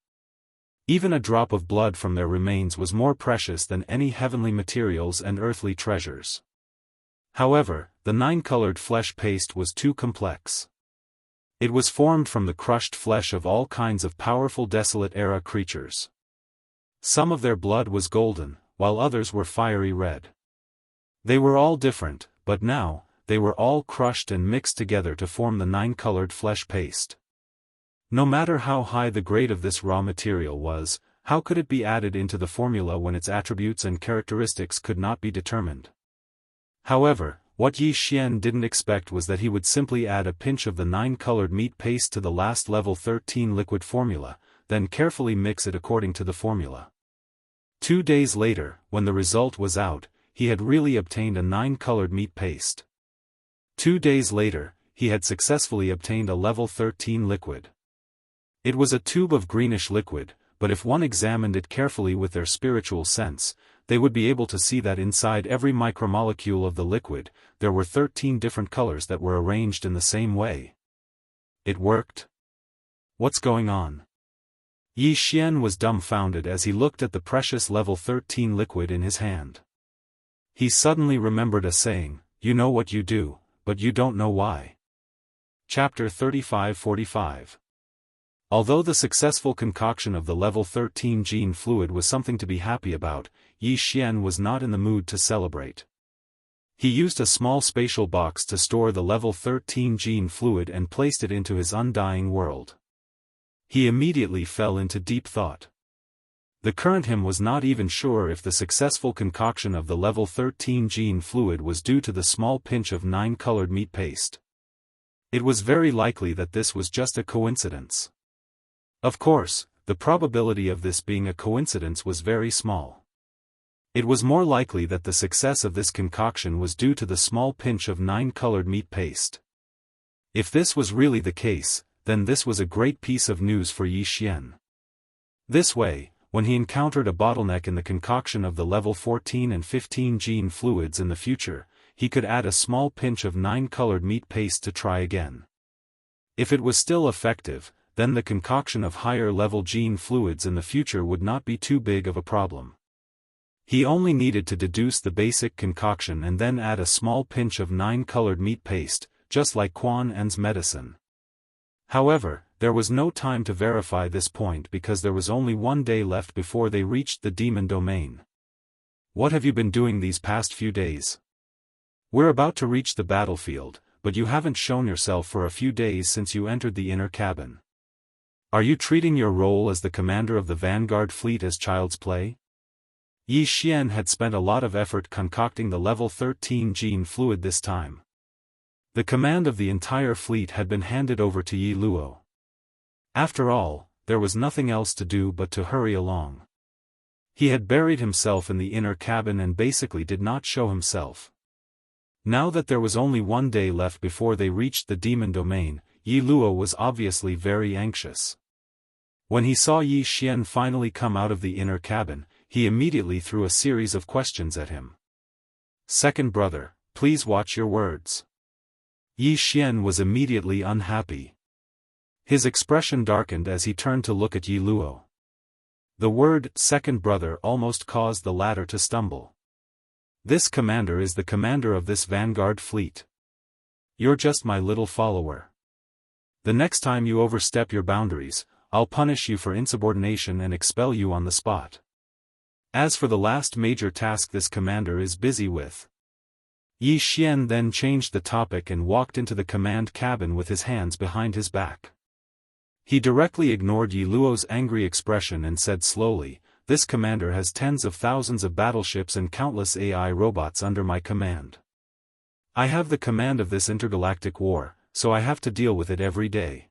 Even a drop of blood from their remains was more precious than any heavenly materials and earthly treasures. However, the 9-colored flesh paste was too complex. It was formed from the crushed flesh of all kinds of powerful Desolate-era creatures. Some of their blood was golden, while others were fiery red. They were all different, but now, they were all crushed and mixed together to form the 9-colored flesh paste. No matter how high the grade of this raw material was, how could it be added into the formula when its attributes and characteristics could not be determined? However, what Yi Xian didn't expect was that he would simply add a pinch of the 9-colored meat paste to the last level 13 liquid formula, then carefully mix it according to the formula. 2 days later, when the result was out, he had really obtained a 9-colored meat paste. 2 days later, he had successfully obtained a level 13 liquid. It was a tube of greenish liquid, but if one examined it carefully with their spiritual sense, they would be able to see that inside every micromolecule of the liquid, there were 13 different colors that were arranged in the same way. It worked? What's going on? Yi Xian was dumbfounded as he looked at the precious level 13 liquid in his hand. He suddenly remembered a saying, "You know what you do, but you don't know why." Chapter 35-45. Although the successful concoction of the level 13 gene fluid was something to be happy about, Yi Xian was not in the mood to celebrate. He used a small spatial box to store the level 13 gene fluid and placed it into his undying world. He immediately fell into deep thought. The current him was not even sure if the successful concoction of the level 13 gene fluid was due to the small pinch of 9-colored meat paste. It was very likely that this was just a coincidence. Of course, the probability of this being a coincidence was very small. It was more likely that the success of this concoction was due to the small pinch of 9-colored meat paste. If this was really the case, then this was a great piece of news for Yi Xian. This way, when he encountered a bottleneck in the concoction of the level 14 and 15 gene fluids in the future, he could add a small pinch of 9-colored meat paste to try again. If it was still effective, then the concoction of higher-level gene fluids in the future would not be too big of a problem. He only needed to deduce the basic concoction and then add a small pinch of 9-colored meat paste, just like Quan En's medicine. However, there was no time to verify this point because there was only 1 day left before they reached the demon domain. "What have you been doing these past few days? We're about to reach the battlefield, but you haven't shown yourself for a few days since you entered the inner cabin. Are you treating your role as the commander of the vanguard fleet as child's play?" Yi Xian had spent a lot of effort concocting the level 13 gene fluid this time. The command of the entire fleet had been handed over to Yi Luo. After all, there was nothing else to do but to hurry along. He had buried himself in the inner cabin and basically did not show himself. Now that there was only one day left before they reached the demon domain, Yi Luo was obviously very anxious. When he saw Yi Xian finally come out of the inner cabin, he immediately threw a series of questions at him. "Second brother, please watch your words." Yi Xian was immediately unhappy. His expression darkened as he turned to look at Yi Luo. The word "second brother" almost caused the latter to stumble. "This commander is the commander of this vanguard fleet. You're just my little follower. The next time you overstep your boundaries, I'll punish you for insubordination and expel you on the spot. As for the last major task this commander is busy with." Yi Xian then changed the topic and walked into the command cabin with his hands behind his back. He directly ignored Yi Luo's angry expression and said slowly, "This commander has tens of thousands of battleships and countless AI robots under my command. I have the command of this intergalactic war, so I have to deal with it every day.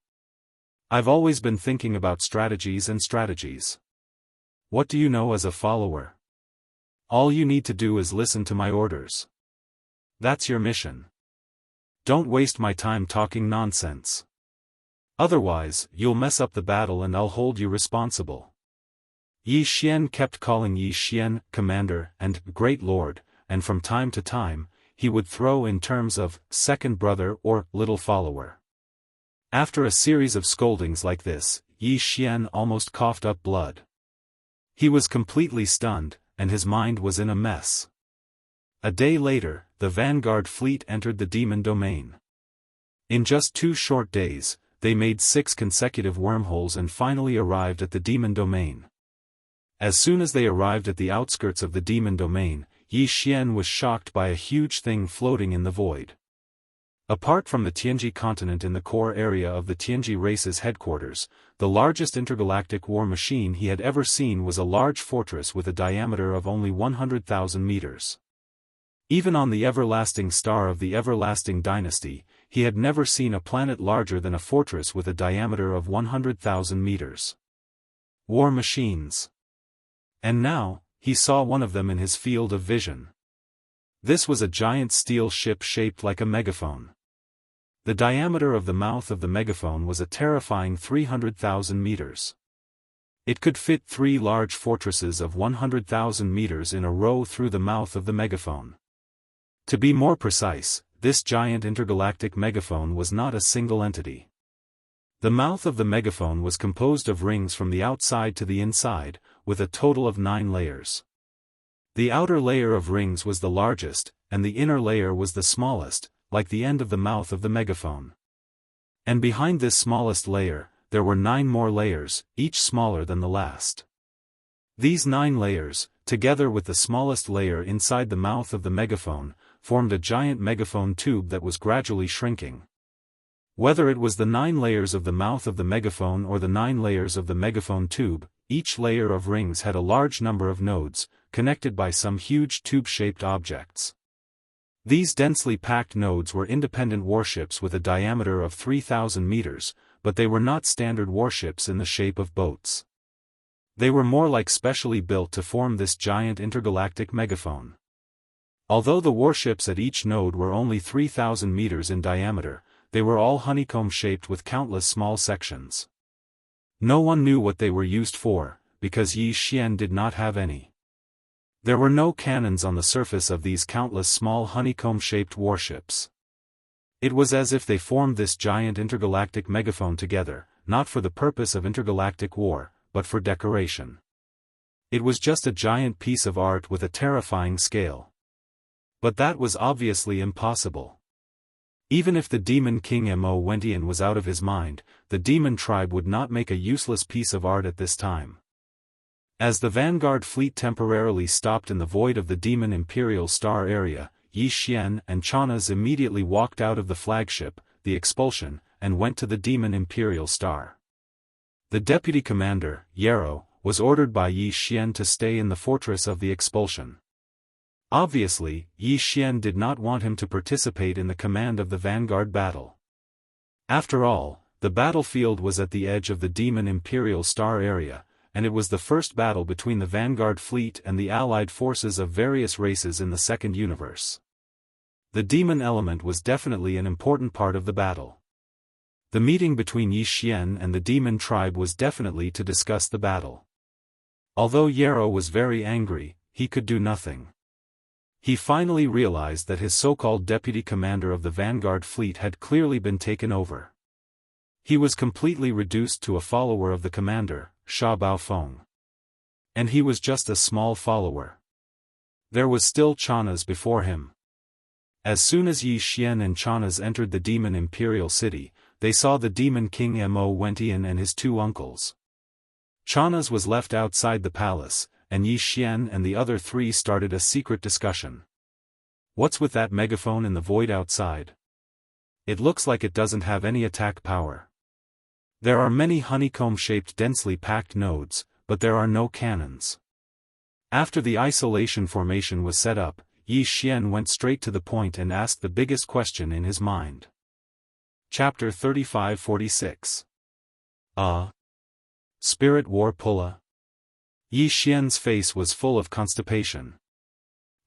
I've always been thinking about strategies and strategies. What do you know as a follower? All you need to do is listen to my orders. That's your mission. Don't waste my time talking nonsense. Otherwise, you'll mess up the battle and I'll hold you responsible." Yi Xian kept calling Yi Xian commander and great lord, and from time to time, he would throw in terms of second brother or little follower. After a series of scoldings like this, Yi Xian almost coughed up blood. He was completely stunned, and his mind was in a mess. A day later, the vanguard fleet entered the demon domain. In just 2 short days, they made 6 consecutive wormholes and finally arrived at the demon domain. As soon as they arrived at the outskirts of the demon domain, Yi Xian was shocked by a huge thing floating in the void. Apart from the Tianji continent in the core area of the Tianji race's headquarters, the largest intergalactic war machine he had ever seen was a large fortress with a diameter of only 100,000 meters. Even on the everlasting star of the everlasting dynasty, he had never seen a planet larger than a fortress with a diameter of 100,000 meters. War machines. And now, he saw one of them in his field of vision. This was a giant steel ship shaped like a megaphone. The diameter of the mouth of the megaphone was a terrifying 300,000 meters. It could fit 3 large fortresses of 100,000 meters in a row through the mouth of the megaphone. To be more precise, this giant intergalactic megaphone was not a single entity. The mouth of the megaphone was composed of rings from the outside to the inside, with a total of 9 layers. The outer layer of rings was the largest, and the inner layer was the smallest, like the end of the mouth of the megaphone. And behind this smallest layer, there were 9 more layers, each smaller than the last. These 9 layers, together with the smallest layer inside the mouth of the megaphone, formed a giant megaphone tube that was gradually shrinking. Whether it was the 9 layers of the mouth of the megaphone or the 9 layers of the megaphone tube, each layer of rings had a large number of nodes, connected by some huge tube-shaped objects. These densely packed nodes were independent warships with a diameter of 3,000 meters, but they were not standard warships in the shape of boats. They were more like specially built to form this giant intergalactic megaphone. Although the warships at each node were only 3,000 meters in diameter, they were all honeycomb-shaped with countless small sections. No one knew what they were used for, because Yi Xian did not have any. There were no cannons on the surface of these countless small honeycomb-shaped warships. It was as if they formed this giant intergalactic megaphone together, not for the purpose of intergalactic war, but for decoration. It was just a giant piece of art with a terrifying scale. But that was obviously impossible. Even if the demon king Mo Wentian was out of his mind, the demon tribe would not make a useless piece of art at this time. As the vanguard fleet temporarily stopped in the void of the demon imperial star area, Yi Xian and Chanaz immediately walked out of the flagship, the Expulsion, and went to the demon imperial star. The deputy commander, Yarrow, was ordered by Yi Xian to stay in the fortress of the Expulsion. Obviously, Yi Xian did not want him to participate in the command of the vanguard battle. After all, the battlefield was at the edge of the demon imperial star area, and it was the first battle between the Vanguard fleet and the allied forces of various races in the second universe. The demon element was definitely an important part of the battle. The meeting between Yi Xian and the demon tribe was definitely to discuss the battle. Although Yarrow was very angry, he could do nothing. He finally realized that his so-called deputy commander of the Vanguard fleet had clearly been taken over. He was completely reduced to a follower of the commander, Sha Baofeng. And he was just a small follower. There was still Chanaz before him. As soon as Yi Xian and Chanaz entered the demon imperial city, they saw the demon king Mo Wentian and his two uncles. Chanaz was left outside the palace, and Yi Xian and the other three started a secret discussion. What's with that megaphone in the void outside? It looks like it doesn't have any attack power. There are many honeycomb-shaped densely packed nodes, but there are no cannons. After the isolation formation was set up, Yi Xian went straight to the point and asked the biggest question in his mind. Chapter 35-46. Spirit War Pulla. Yi Xian's face was full of constipation.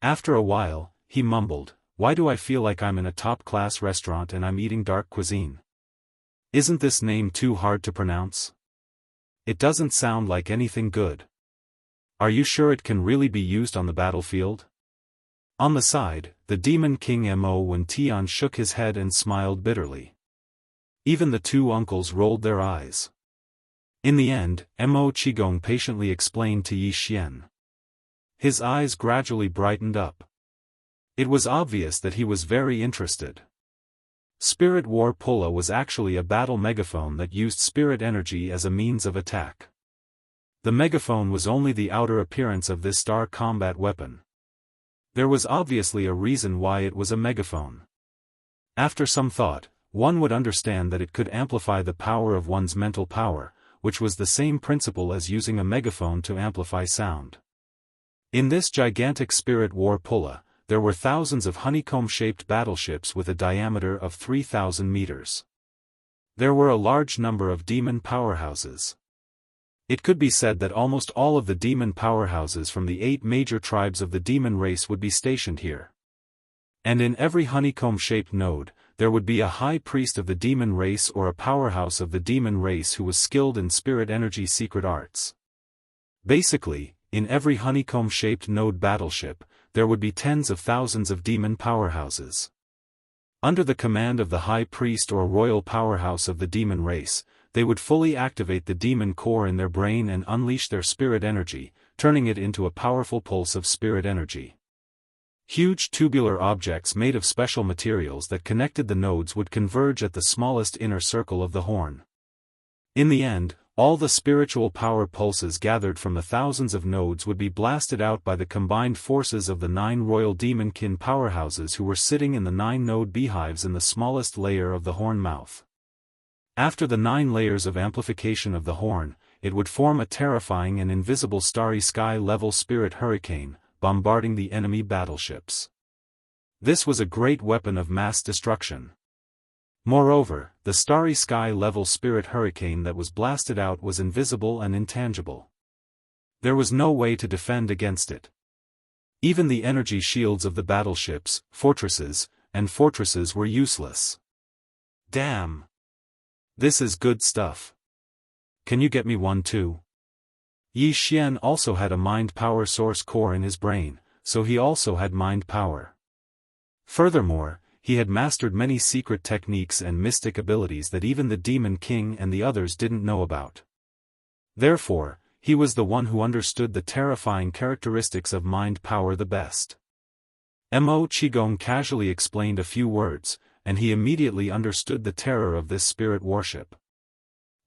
After a while, he mumbled, "Why do I feel like I'm in a top-class restaurant and I'm eating dark cuisine? Isn't this name too hard to pronounce? It doesn't sound like anything good. Are you sure it can really be used on the battlefield?" On the side, the demon king Mo Wentian shook his head and smiled bitterly. Even the two uncles rolled their eyes. In the end, Mo Qigong patiently explained to Yi Xian. His eyes gradually brightened up. It was obvious that he was very interested. Spirit War Pulla was actually a battle megaphone that used spirit energy as a means of attack. The megaphone was only the outer appearance of this star combat weapon. There was obviously a reason why it was a megaphone. After some thought, one would understand that it could amplify the power of one's mental power, which was the same principle as using a megaphone to amplify sound. In this gigantic Spirit War Pulla, there were thousands of honeycomb-shaped battleships with a diameter of 3,000 meters. There were a large number of demon powerhouses. It could be said that almost all of the demon powerhouses from the 8 major tribes of the demon race would be stationed here. And in every honeycomb-shaped node, there would be a high priest of the demon race or a powerhouse of the demon race who was skilled in spirit energy secret arts. Basically, in every honeycomb-shaped node battleship, there would be tens of thousands of demon powerhouses. Under the command of the high priest or royal powerhouse of the demon race, they would fully activate the demon core in their brain and unleash their spirit energy, turning it into a powerful pulse of spirit energy. Huge tubular objects made of special materials that connected the nodes would converge at the smallest inner circle of the horn. In the end, all the spiritual power pulses gathered from the thousands of nodes would be blasted out by the combined forces of the 9 royal demonkin powerhouses who were sitting in the 9 node beehives in the smallest layer of the horn mouth. After the 9 layers of amplification of the horn, it would form a terrifying and invisible starry sky-level spirit hurricane, bombarding the enemy battleships. This was a great weapon of mass destruction. Moreover, the starry sky-level spirit hurricane that was blasted out was invisible and intangible. There was no way to defend against it. Even the energy shields of the battleships, fortresses were useless. Damn! This is good stuff. Can you get me one too? Yi Xian also had a mind power source core in his brain, so he also had mind power. Furthermore, he had mastered many secret techniques and mystic abilities that even the Demon King and the others didn't know about. Therefore, he was the one who understood the terrifying characteristics of mind power the best. Mo Qigong casually explained a few words, and he immediately understood the terror of this spirit warship.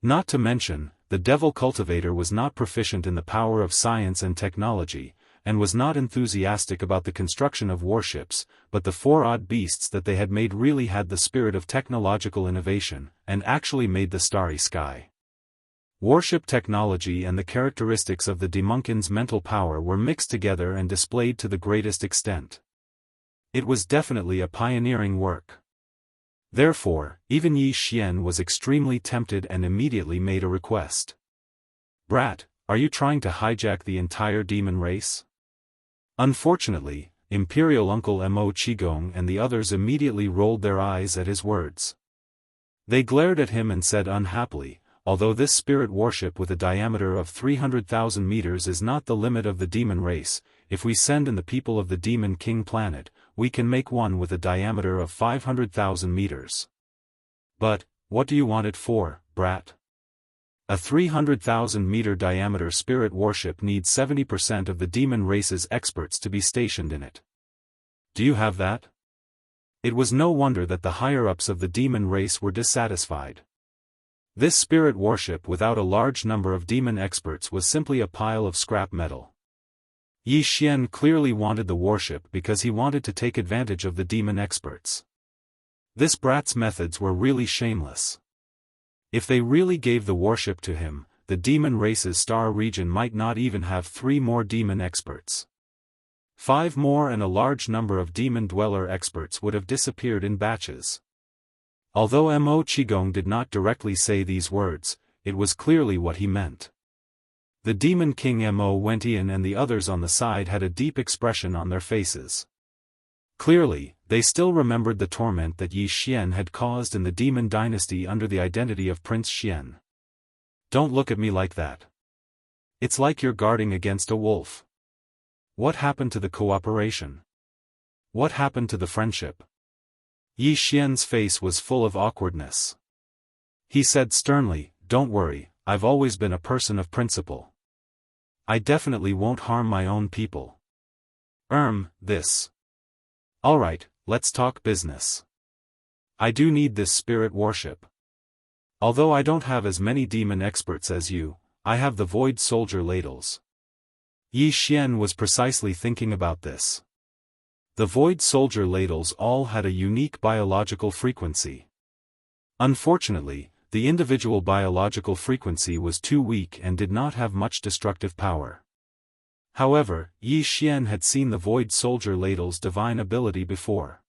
Not to mention, the Devil Cultivator was not proficient in the power of science and technology, and was not enthusiastic about the construction of warships, but the 4 odd beasts that they had made really had the spirit of technological innovation, and actually made the starry sky. Warship technology and the characteristics of the Demonkin's mental power were mixed together and displayed to the greatest extent. It was definitely a pioneering work. Therefore, even Yi Xian was extremely tempted and immediately made a request. "Brat, Are you trying to hijack the entire demon race? Unfortunately, Imperial Uncle Mo Qigong and the others immediately rolled their eyes at his words. They glared at him and said unhappily, although this spirit worship with a diameter of 300,000 meters is not the limit of the demon race, if we send in the people of the Demon King planet, we can make one with a diameter of 500,000 meters. But, what do you want it for, brat? A 300,000 meter diameter spirit worship needs 70% of the demon race's experts to be stationed in it. Do you have that? It was no wonder that the higher-ups of the demon race were dissatisfied. This spirit worship without a large number of demon experts was simply a pile of scrap metal. Yi Xian clearly wanted the worship because he wanted to take advantage of the demon experts. This brat's methods were really shameless. If they really gave the worship to him, the demon race's star region might not even have 3 more demon experts. 5 more and a large number of demon dweller experts would have disappeared in batches. Although Mo Qigong did not directly say these words, it was clearly what he meant. The Demon King Mo Wentian and the others on the side had a deep expression on their faces. Clearly, they still remembered the torment that Yi Xian had caused in the demon dynasty under the identity of Prince Xian. Don't look at me like that. It's like you're guarding against a wolf. What happened to the cooperation? What happened to the friendship? Yi Xian's face was full of awkwardness. He said sternly, "Don't worry, I've always been a person of principle. I definitely won't harm my own people." This. Alright, let's talk business. I do need this spirit worship. Although I don't have as many demon experts as you, I have the void soldier ladles. Yi Xian was precisely thinking about this. The void soldier ladles all had a unique biological frequency. Unfortunately, the individual biological frequency was too weak and did not have much destructive power. However, Yi Xian had seen the void soldier ladle's divine ability before.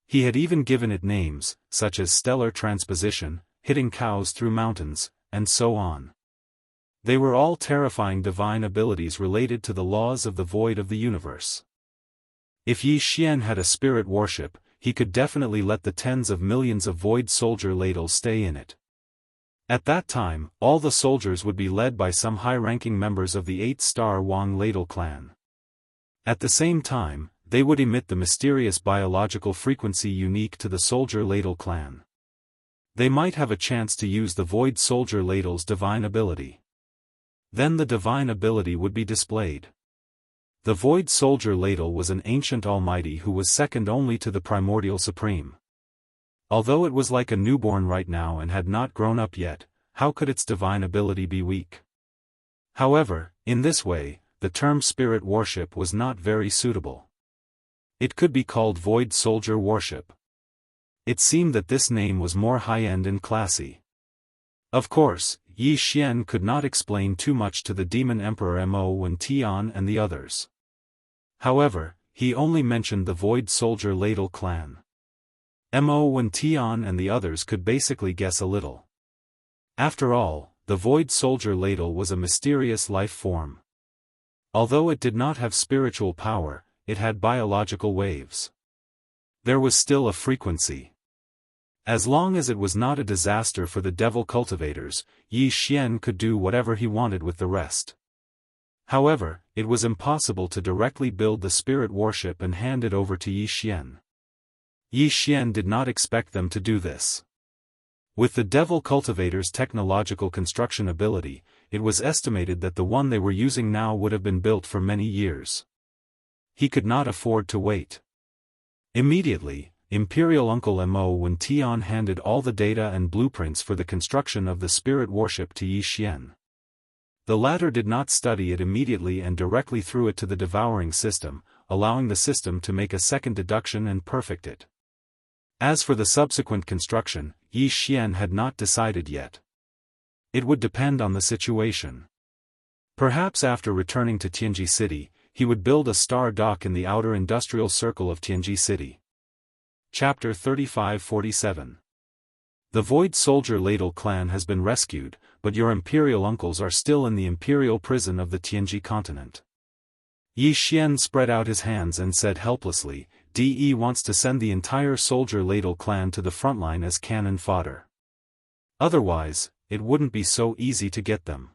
He had even given it names, such as stellar transposition, hitting cows through mountains, and so on. They were all terrifying divine abilities related to the laws of the void of the universe. If Yi Xian had a spirit worship, he could definitely let the tens of millions of void soldier ladles stay in it. At that time, all the soldiers would be led by some high-ranking members of the 8-star Wang ladle clan. At the same time, they would emit the mysterious biological frequency unique to the soldier ladle clan. They might have a chance to use the void soldier ladle's divine ability. Then the divine ability would be displayed. The void soldier ladle was an ancient almighty who was second only to the primordial supreme. Although it was like a newborn right now and had not grown up yet, how could its divine ability be weak? However, in this way, the term spirit worship was not very suitable. It could be called void soldier worship. It seemed that this name was more high-end and classy. Of course, Yi Xian could not explain too much to the Demon Emperor Mo Wentian and the others. However, he only mentioned the void soldier ladle clan. Mo Wentian and the others could basically guess a little. After all, the void soldier ladle was a mysterious life form. Although it did not have spiritual power, it had biological waves. There was still a frequency. As long as it was not a disaster for the devil cultivators, Yi Xian could do whatever he wanted with the rest. However, it was impossible to directly build the spirit worship and hand it over to Yi Xian. Yi Xian did not expect them to do this. With the devil cultivator's technological construction ability, it was estimated that the one they were using now would have been built for many years. He could not afford to wait. Immediately, Imperial Uncle Mo Wentian handed all the data and blueprints for the construction of the spirit worship to Yi Xian. The latter did not study it immediately and directly threw it to the devouring system, allowing the system to make a second deduction and perfect it. As for the subsequent construction, Yi Xian had not decided yet. It would depend on the situation. Perhaps after returning to Tianji City, he would build a star dock in the outer industrial circle of Tianji City. Chapter 35-47. The Void Soldier Ladle clan has been rescued, but your imperial uncles are still in the imperial prison of the Tianji continent. Yi Xian spread out his hands and said helplessly, "De wants to send the entire Soldier Ladle clan to the frontline as cannon fodder. Otherwise, it wouldn't be so easy to get them.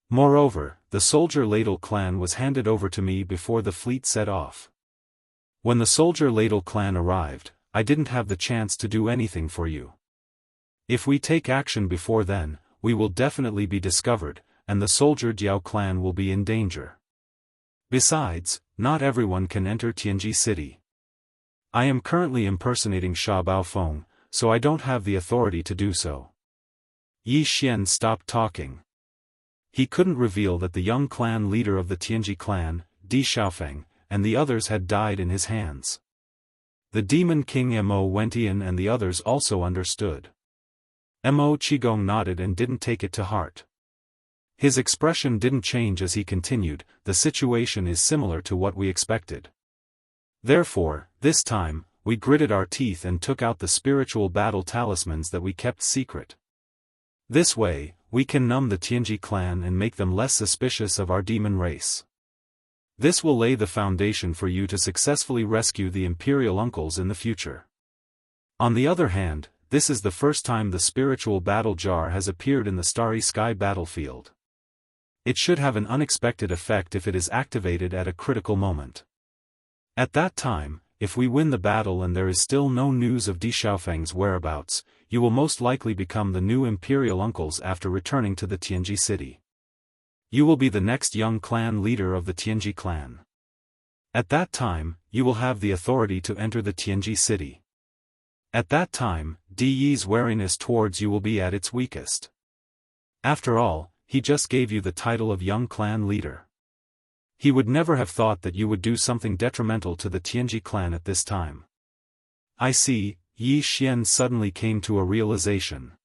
Moreover, the Soldier Ladle clan was handed over to me before the fleet set off. When the Soldier Ladle clan arrived, I didn't have the chance to do anything for you. If we take action before then, we will definitely be discovered, and the Soldier Diao clan will be in danger. Besides, not everyone can enter Tianji City. I am currently impersonating Sha Baofeng, so I don't have the authority to do so." Yi Xian stopped talking. He couldn't reveal that the young clan leader of the Tianji clan, Di Xiaofeng, and the others had died in his hands. The Demon King Mo Wentian and the others also understood. Mo Qigong nodded and didn't take it to heart. His expression didn't change as he continued, "The situation is similar to what we expected. Therefore, this time, we gritted our teeth and took out the spiritual battle talismans that we kept secret. This way, we can numb the Tianji clan and make them less suspicious of our demon race. This will lay the foundation for you to successfully rescue the imperial uncles in the future. On the other hand, this is the first time the spiritual battle jar has appeared in the Starry Sky battlefield. It should have an unexpected effect if it is activated at a critical moment. At that time, if we win the battle and there is still no news of Di Xiaofeng's whereabouts, you will most likely become the new imperial uncles after returning to the Tianji city. You will be the next young clan leader of the Tianji clan. At that time, you will have the authority to enter the Tianji city. At that time, Di Yi's wariness towards you will be at its weakest. After all, he just gave you the title of young clan leader. He would never have thought that you would do something detrimental to the Tianji clan at this time." "I see," Yi Xian suddenly came to a realization.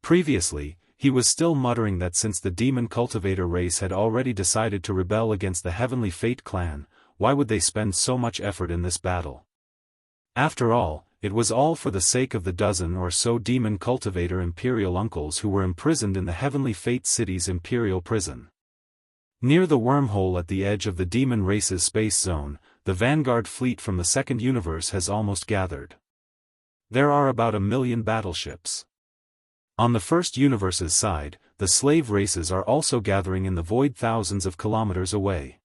Previously, he was still muttering that since the demon cultivator race had already decided to rebel against the Heavenly Fate clan, why would they spend so much effort in this battle? After all, it was all for the sake of the dozen or so demon cultivator imperial uncles who were imprisoned in the Heavenly Fate city's imperial prison. Near the wormhole at the edge of the demon race's space zone, the vanguard fleet from the second universe has almost gathered. There are about 1,000,000 battleships. On the first universe's side, the slave races are also gathering in the void thousands of kilometers away.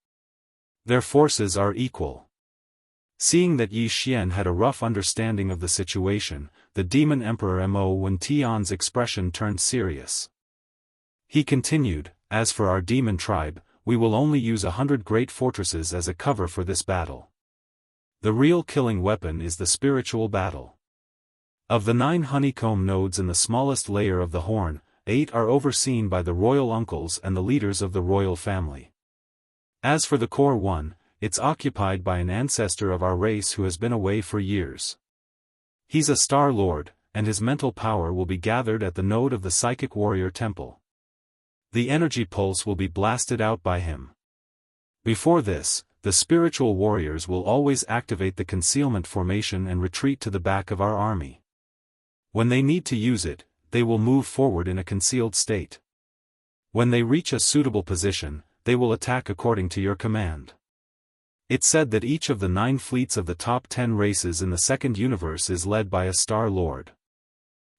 Their forces are equal. Seeing that Yi Xian had a rough understanding of the situation, the Demon Emperor Mo Wentian's expression turned serious. He continued, "As for our demon tribe, we will only use 100 great fortresses as a cover for this battle. The real killing weapon is the spiritual battle. Of the 9 honeycomb nodes in the smallest layer of the horn, 8 are overseen by the royal uncles and the leaders of the royal family. As for the core one, it's occupied by an ancestor of our race who has been away for years. He's a Star Lord, and his mental power will be gathered at the node of the Psychic Warrior Temple. The energy pulse will be blasted out by him. Before this, the spiritual warriors will always activate the concealment formation and retreat to the back of our army. When they need to use it, they will move forward in a concealed state. When they reach a suitable position, they will attack according to your command. It's said that each of the 9 fleets of the top 10 races in the second universe is led by a Star Lord.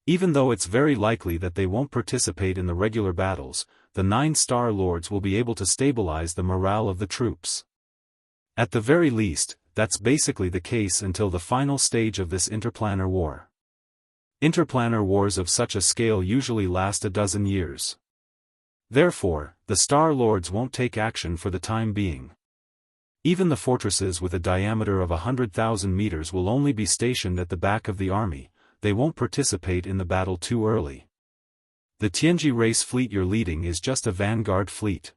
Even though it's very likely that they won't participate in the regular battles, the 9 Star Lords will be able to stabilize the morale of the troops. At the very least, that's basically the case until the final stage of this interplanar war. Interplanar wars of such a scale usually last a dozen years. Therefore, the Star Lords won't take action for the time being. Even the fortresses with a diameter of 100,000 meters will only be stationed at the back of the army. They won't participate in the battle too early. The Tianji race fleet you're leading is just a vanguard fleet.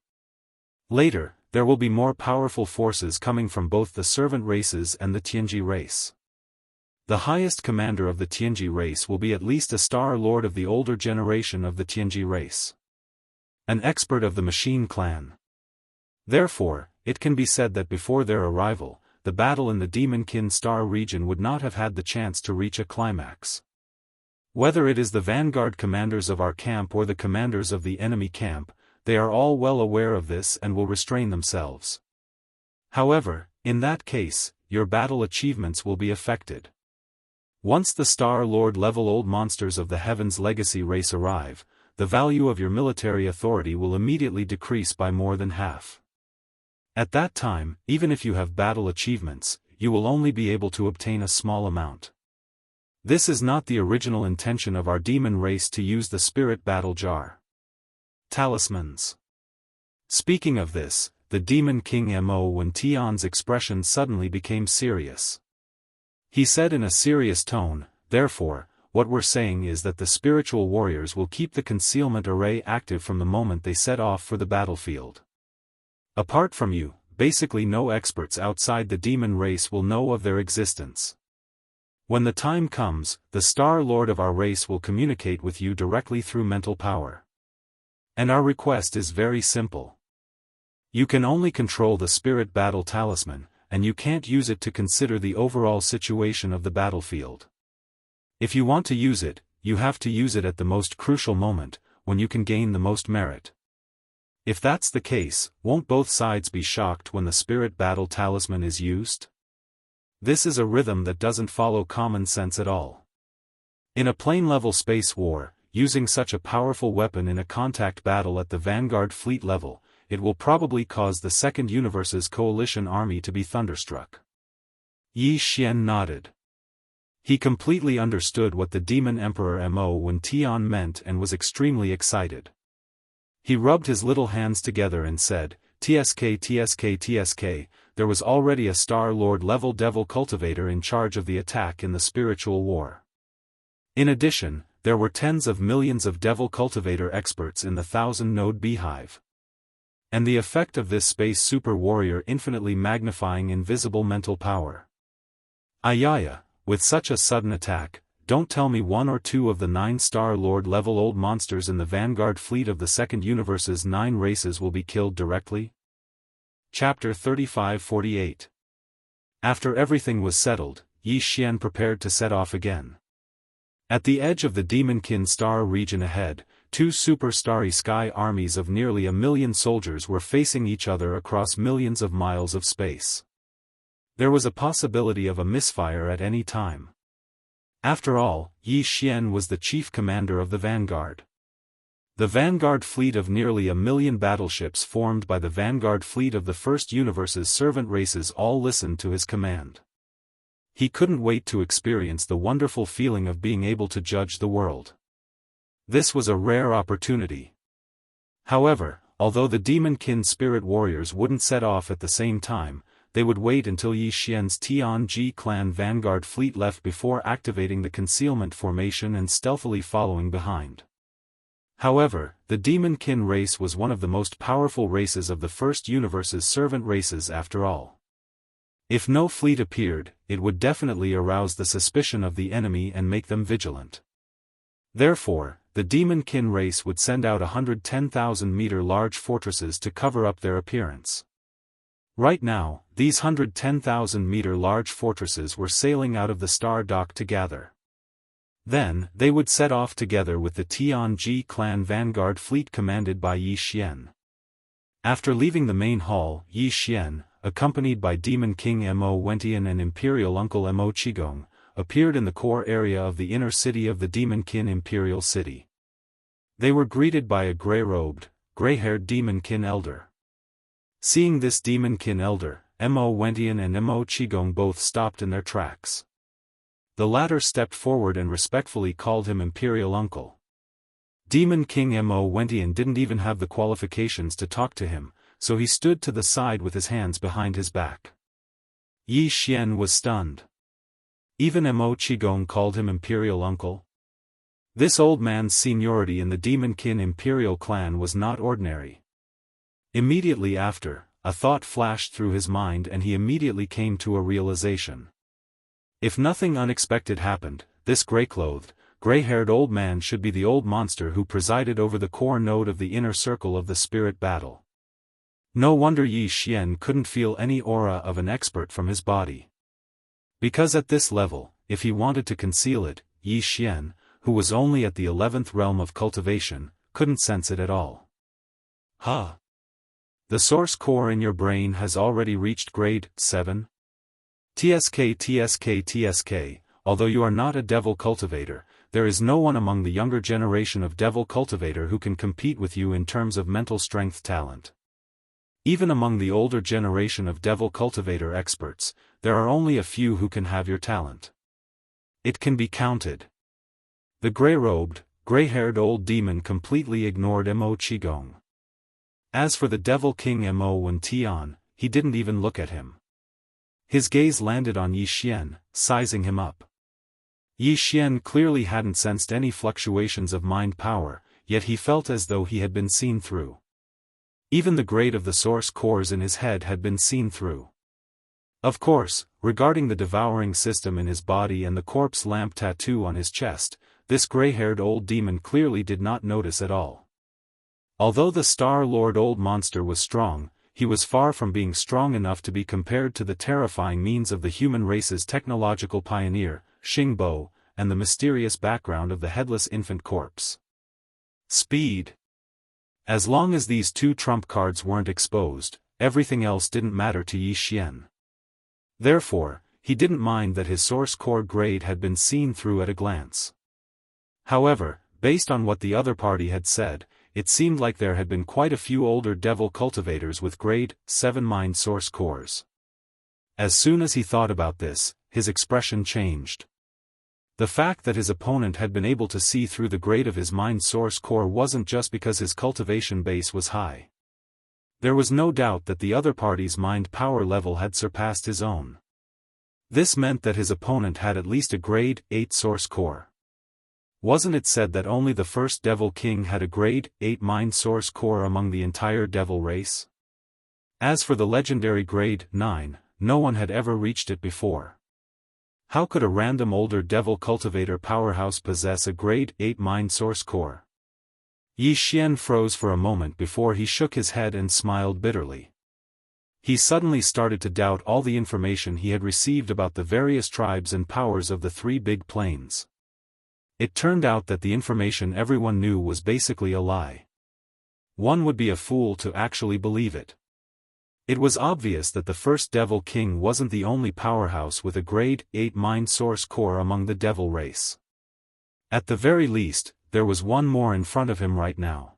Later, there will be more powerful forces coming from both the servant races and the Tianji race. The highest commander of the Tianji race will be at least a Star Lord of the older generation of the Tianji race. An expert of the Machine Clan. Therefore, it can be said that before their arrival, the battle in the Demonkin Star region would not have had the chance to reach a climax. Whether it is the vanguard commanders of our camp or the commanders of the enemy camp, they are all well aware of this and will restrain themselves. However, in that case, your battle achievements will be affected. Once the Star Lord level old monsters of the Heavens Legacy race arrive, the value of your military authority will immediately decrease by more than half. At that time, even if you have battle achievements, you will only be able to obtain a small amount. This is not the original intention of our demon race to use the spirit battle jar. Talismans. Speaking of this, the Demon King Mo Wen Tian's expression suddenly became serious. He said in a serious tone, "Therefore, what we're saying is that the spiritual warriors will keep the concealment array active from the moment they set off for the battlefield. Apart from you, basically no experts outside the demon race will know of their existence. When the time comes, the Star Lord of our race will communicate with you directly through mental power. And our request is very simple. You can only control the spirit battle talisman, and you can't use it to consider the overall situation of the battlefield. If you want to use it, you have to use it at the most crucial moment, when you can gain the most merit. If that's the case, won't both sides be shocked when the spirit battle talisman is used? This is a rhythm that doesn't follow common sense at all. In a plane-level space war, using such a powerful weapon in a contact battle at the Vanguard fleet level, it will probably cause the Second Universe's coalition army to be thunderstruck. Yi Xian nodded. He completely understood what the Demon Emperor Mo Wen Tian meant and was extremely excited. He rubbed his little hands together and said, "TSK TSK TSK, there was already a Star Lord level devil cultivator in charge of the attack in the spiritual war. In addition, there were tens of millions of devil cultivator experts in the 1,000-node beehive. And the effect of this space super warrior infinitely magnifying invisible mental power. Ayaya, with such a sudden attack, don't tell me one or two of the 9 Star Lord level old monsters in the Vanguard fleet of the Second Universe's 9 races will be killed directly?" Chapter 35-48. After everything was settled, Yi Xian prepared to set off again. At the edge of the Demonkin Star region ahead, 2 super starry sky armies of nearly 1,000,000 soldiers were facing each other across millions of miles of space. There was a possibility of a misfire at any time. After all, Yi Xian was the chief commander of the Vanguard. The Vanguard fleet of nearly 1,000,000 battleships formed by the Vanguard fleet of the First Universe's servant races all listened to his command. He couldn't wait to experience the wonderful feeling of being able to judge the world. This was a rare opportunity. However, although the Demonkin spirit warriors wouldn't set off at the same time, they would wait until Yi Xian's Tianji clan Vanguard fleet left before activating the concealment formation and stealthily following behind. However, the Demonkin race was one of the most powerful races of the First Universe's servant races after all. If no fleet appeared, it would definitely arouse the suspicion of the enemy and make them vigilant. Therefore, the Demonkin race would send out 110,000-meter large fortresses to cover up their appearance. Right now, these 110,000-meter large fortresses were sailing out of the Star Dock to gather. Then, they would set off together with the Tianji clan Vanguard fleet commanded by Yi Xian. After leaving the main hall, Yi Xian, accompanied by Demon King Mo Wentian and Imperial Uncle Mo Qigong, appeared in the core area of the inner city of the Demonkin Imperial City. They were greeted by a gray-robed, gray-haired Demonkin elder. Seeing this Demonkin elder, Mo Wentian and Mo Qigong both stopped in their tracks. The latter stepped forward and respectfully called him Imperial Uncle. Demon King Mo Wentian didn't even have the qualifications to talk to him, so he stood to the side with his hands behind his back. Yi Xian was stunned. Even Mo Qigong called him Imperial Uncle? This old man's seniority in the Demonkin Imperial clan was not ordinary. Immediately after, a thought flashed through his mind and he immediately came to a realization. If nothing unexpected happened, this gray-clothed, gray-haired old man should be the old monster who presided over the core node of the inner circle of the spirit battle. No wonder Yi Xian couldn't feel any aura of an expert from his body. Because at this level, if he wanted to conceal it, Yi Xian, who was only at the 11th realm of cultivation, couldn't sense it at all. Huh? The source core in your brain has already reached grade 7? TSK, although you are not a devil cultivator, there is no one among the younger generation of devil cultivator who can compete with you in terms of mental strength talent. Even among the older generation of devil cultivator experts, there are only a few who can have your talent. It can be counted. The gray-robed, gray-haired old demon completely ignored Mo Qigong. As for the devil king Mo Wen Tian, he didn't even look at him. His gaze landed on Yi Xian, sizing him up. Yi Xian clearly hadn't sensed any fluctuations of mind power, yet he felt as though he had been seen through. Even the grade of the source cores in his head had been seen through. Of course, regarding the devouring system in his body and the corpse lamp tattoo on his chest, this gray-haired old demon clearly did not notice at all. Although the Star Lord old monster was strong, he was far from being strong enough to be compared to the terrifying means of the human race's technological pioneer, Xing Bo, and the mysterious background of the headless infant corpse. Speed. As long as these two trump cards weren't exposed, everything else didn't matter to Yi Xian. Therefore, he didn't mind that his source core grade had been seen through at a glance. However, based on what the other party had said, it seemed like there had been quite a few older devil cultivators with grade 7 mind source cores. As soon as he thought about this, his expression changed. The fact that his opponent had been able to see through the grade of his mind source core wasn't just because his cultivation base was high. There was no doubt that the other party's mind power level had surpassed his own. This meant that his opponent had at least a grade 8 source core. Wasn't it said that only the first Devil King had a grade 8 mind source core among the entire devil race? As for the legendary grade 9, no one had ever reached it before. How could a random older devil cultivator powerhouse possess a grade 8 mind source core? Yi Xian froze for a moment before he shook his head and smiled bitterly. He suddenly started to doubt all the information he had received about the various tribes and powers of the three big plains. It turned out that the information everyone knew was basically a lie. One would be a fool to actually believe it. It was obvious that the first Devil King wasn't the only powerhouse with a grade 8 mind source core among the devil race. At the very least, there was one more in front of him right now.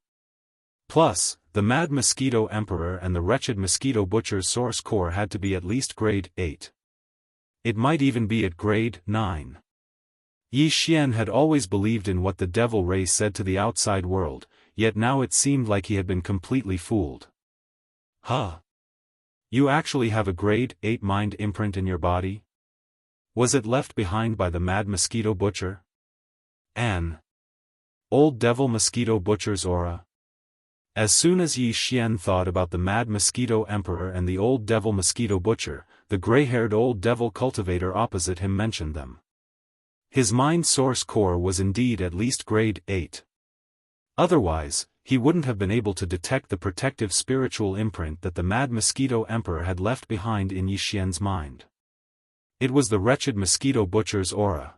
Plus, the Mad Mosquito Emperor and the Wretched Mosquito Butcher's source core had to be at least grade 8. It might even be at grade 9. Yi Xian had always believed in what the devil race said to the outside world, yet now it seemed like he had been completely fooled. Huh? You actually have a grade 8 mind imprint in your body? Was it left behind by the Mad Mosquito Butcher? An old devil mosquito butcher's aura? As soon as Yi Xian thought about the Mad Mosquito Emperor and the old devil mosquito butcher, the gray-haired old devil cultivator opposite him mentioned them. His mind source core was indeed at least grade 8. Otherwise, he wouldn't have been able to detect the protective spiritual imprint that the Mad Mosquito Emperor had left behind in Yi Xian's mind. It was the Wretched Mosquito Butcher's aura.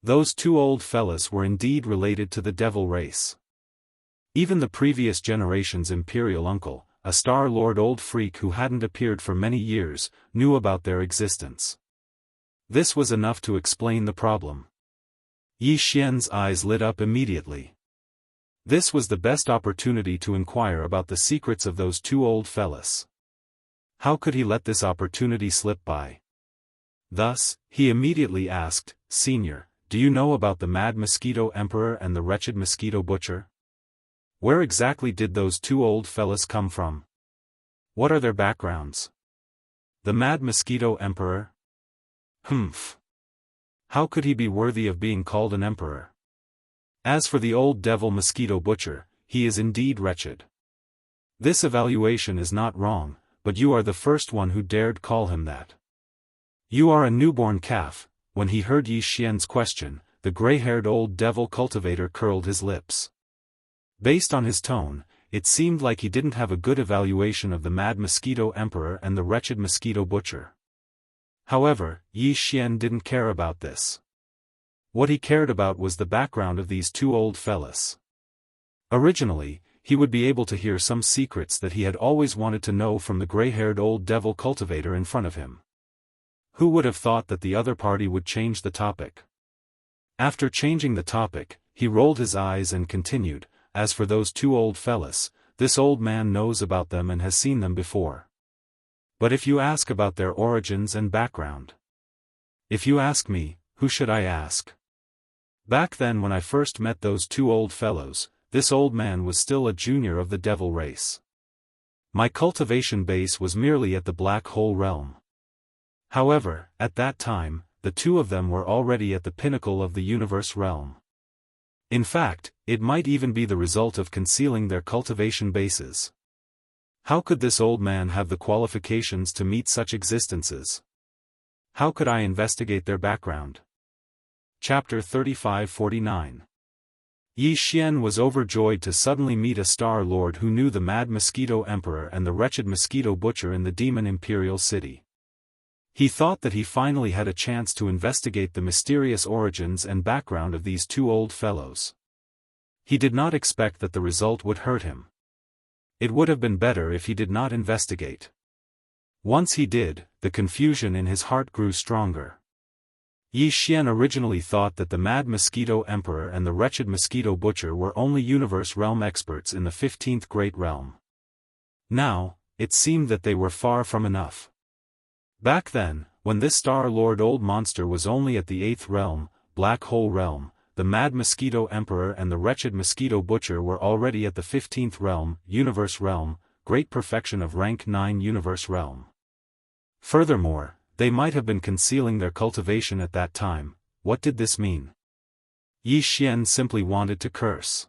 Those two old fellas were indeed related to the devil race. Even the previous generation's imperial uncle, a Star Lord old freak who hadn't appeared for many years, knew about their existence. This was enough to explain the problem. Yi Xian's eyes lit up immediately. This was the best opportunity to inquire about the secrets of those two old fellas. How could he let this opportunity slip by? Thus, he immediately asked, "Senior, do you know about the Mad Mosquito Emperor and the Wretched Mosquito Butcher? Where exactly did those two old fellas come from? What are their backgrounds? The Mad Mosquito Emperor? Humph. How could he be worthy of being called an emperor? As for the old devil mosquito butcher, he is indeed wretched. This evaluation is not wrong, but you are the first one who dared call him that. You are a newborn calf." When he heard Yi Xian's question, the gray-haired old devil cultivator curled his lips. Based on his tone, it seemed like he didn't have a good evaluation of the Mad Mosquito Emperor and the Wretched Mosquito Butcher. However, Yi Xian didn't care about this. What he cared about was the background of these two old fellas. Originally, he would be able to hear some secrets that he had always wanted to know from the gray-haired old devil cultivator in front of him. Who would have thought that the other party would change the topic? After changing the topic, he rolled his eyes and continued, "As for those two old fellas, this old man knows about them and has seen them before. But if you ask about their origins and background. If you ask me, who should I ask? Back then when I first met those two old fellows, this old man was still a junior of the devil race. My cultivation base was merely at the black hole realm. However, at that time, the two of them were already at the pinnacle of the universe realm. In fact, it might even be the result of concealing their cultivation bases. How could this old man have the qualifications to meet such existences? How could I investigate their background?" Chapter 35-49. Yi Xian was overjoyed to suddenly meet a Star Lord who knew the Mad Mosquito Emperor and the wretched Mosquito Butcher in the Demon Imperial City. He thought that he finally had a chance to investigate the mysterious origins and background of these two old fellows. He did not expect that the result would hurt him. It would have been better if he did not investigate. Once he did, the confusion in his heart grew stronger. Yi Xian originally thought that the Mad Mosquito Emperor and the wretched Mosquito Butcher were only universe realm experts in the 15th Great Realm. Now, it seemed that they were far from enough. Back then, when this Star Lord old monster was only at the 8th realm, Black Hole Realm, the Mad Mosquito Emperor and the wretched Mosquito Butcher were already at the 15th realm, Universe Realm, Great Perfection of Rank 9 Universe Realm. Furthermore, they might have been concealing their cultivation at that time. What did this mean? Yi Xian simply wanted to curse.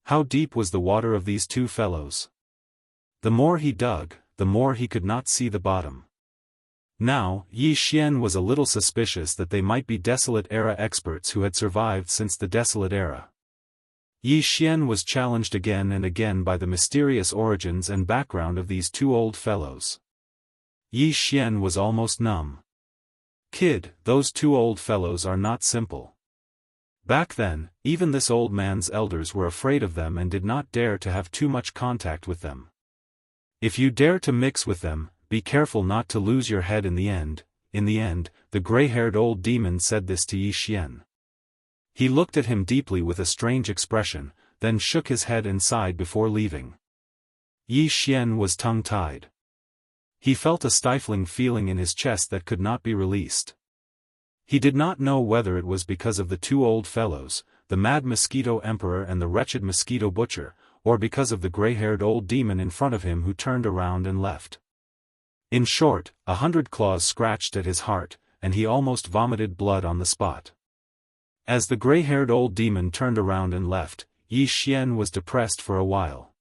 How deep was the water of these two fellows? The more he dug, the more he could not see the bottom. Now, Yi Xian was a little suspicious that they might be Desolate Era experts who had survived since the Desolate Era. Yi Xian was challenged again and again by the mysterious origins and background of these two old fellows. Yi Xian was almost numb. "Kid, those two old fellows are not simple." Back then, even this old man's elders were afraid of them and did not dare to have too much contact with them. If you dare to mix with them, be careful not to lose your head in the end. In the end, the gray-haired old demon said this to Yi Xian. He looked at him deeply with a strange expression, then shook his head and sighed before leaving. Yi Xian was tongue-tied. He felt a stifling feeling in his chest that could not be released. He did not know whether it was because of the two old fellows, the Mad Mosquito Emperor and the wretched Mosquito Butcher, or because of the gray-haired old demon in front of him who turned around and left. In short, 100 claws scratched at his heart, and he almost vomited blood on the spot. As the gray-haired old demon turned around and left, Yi Xian was depressed for a while.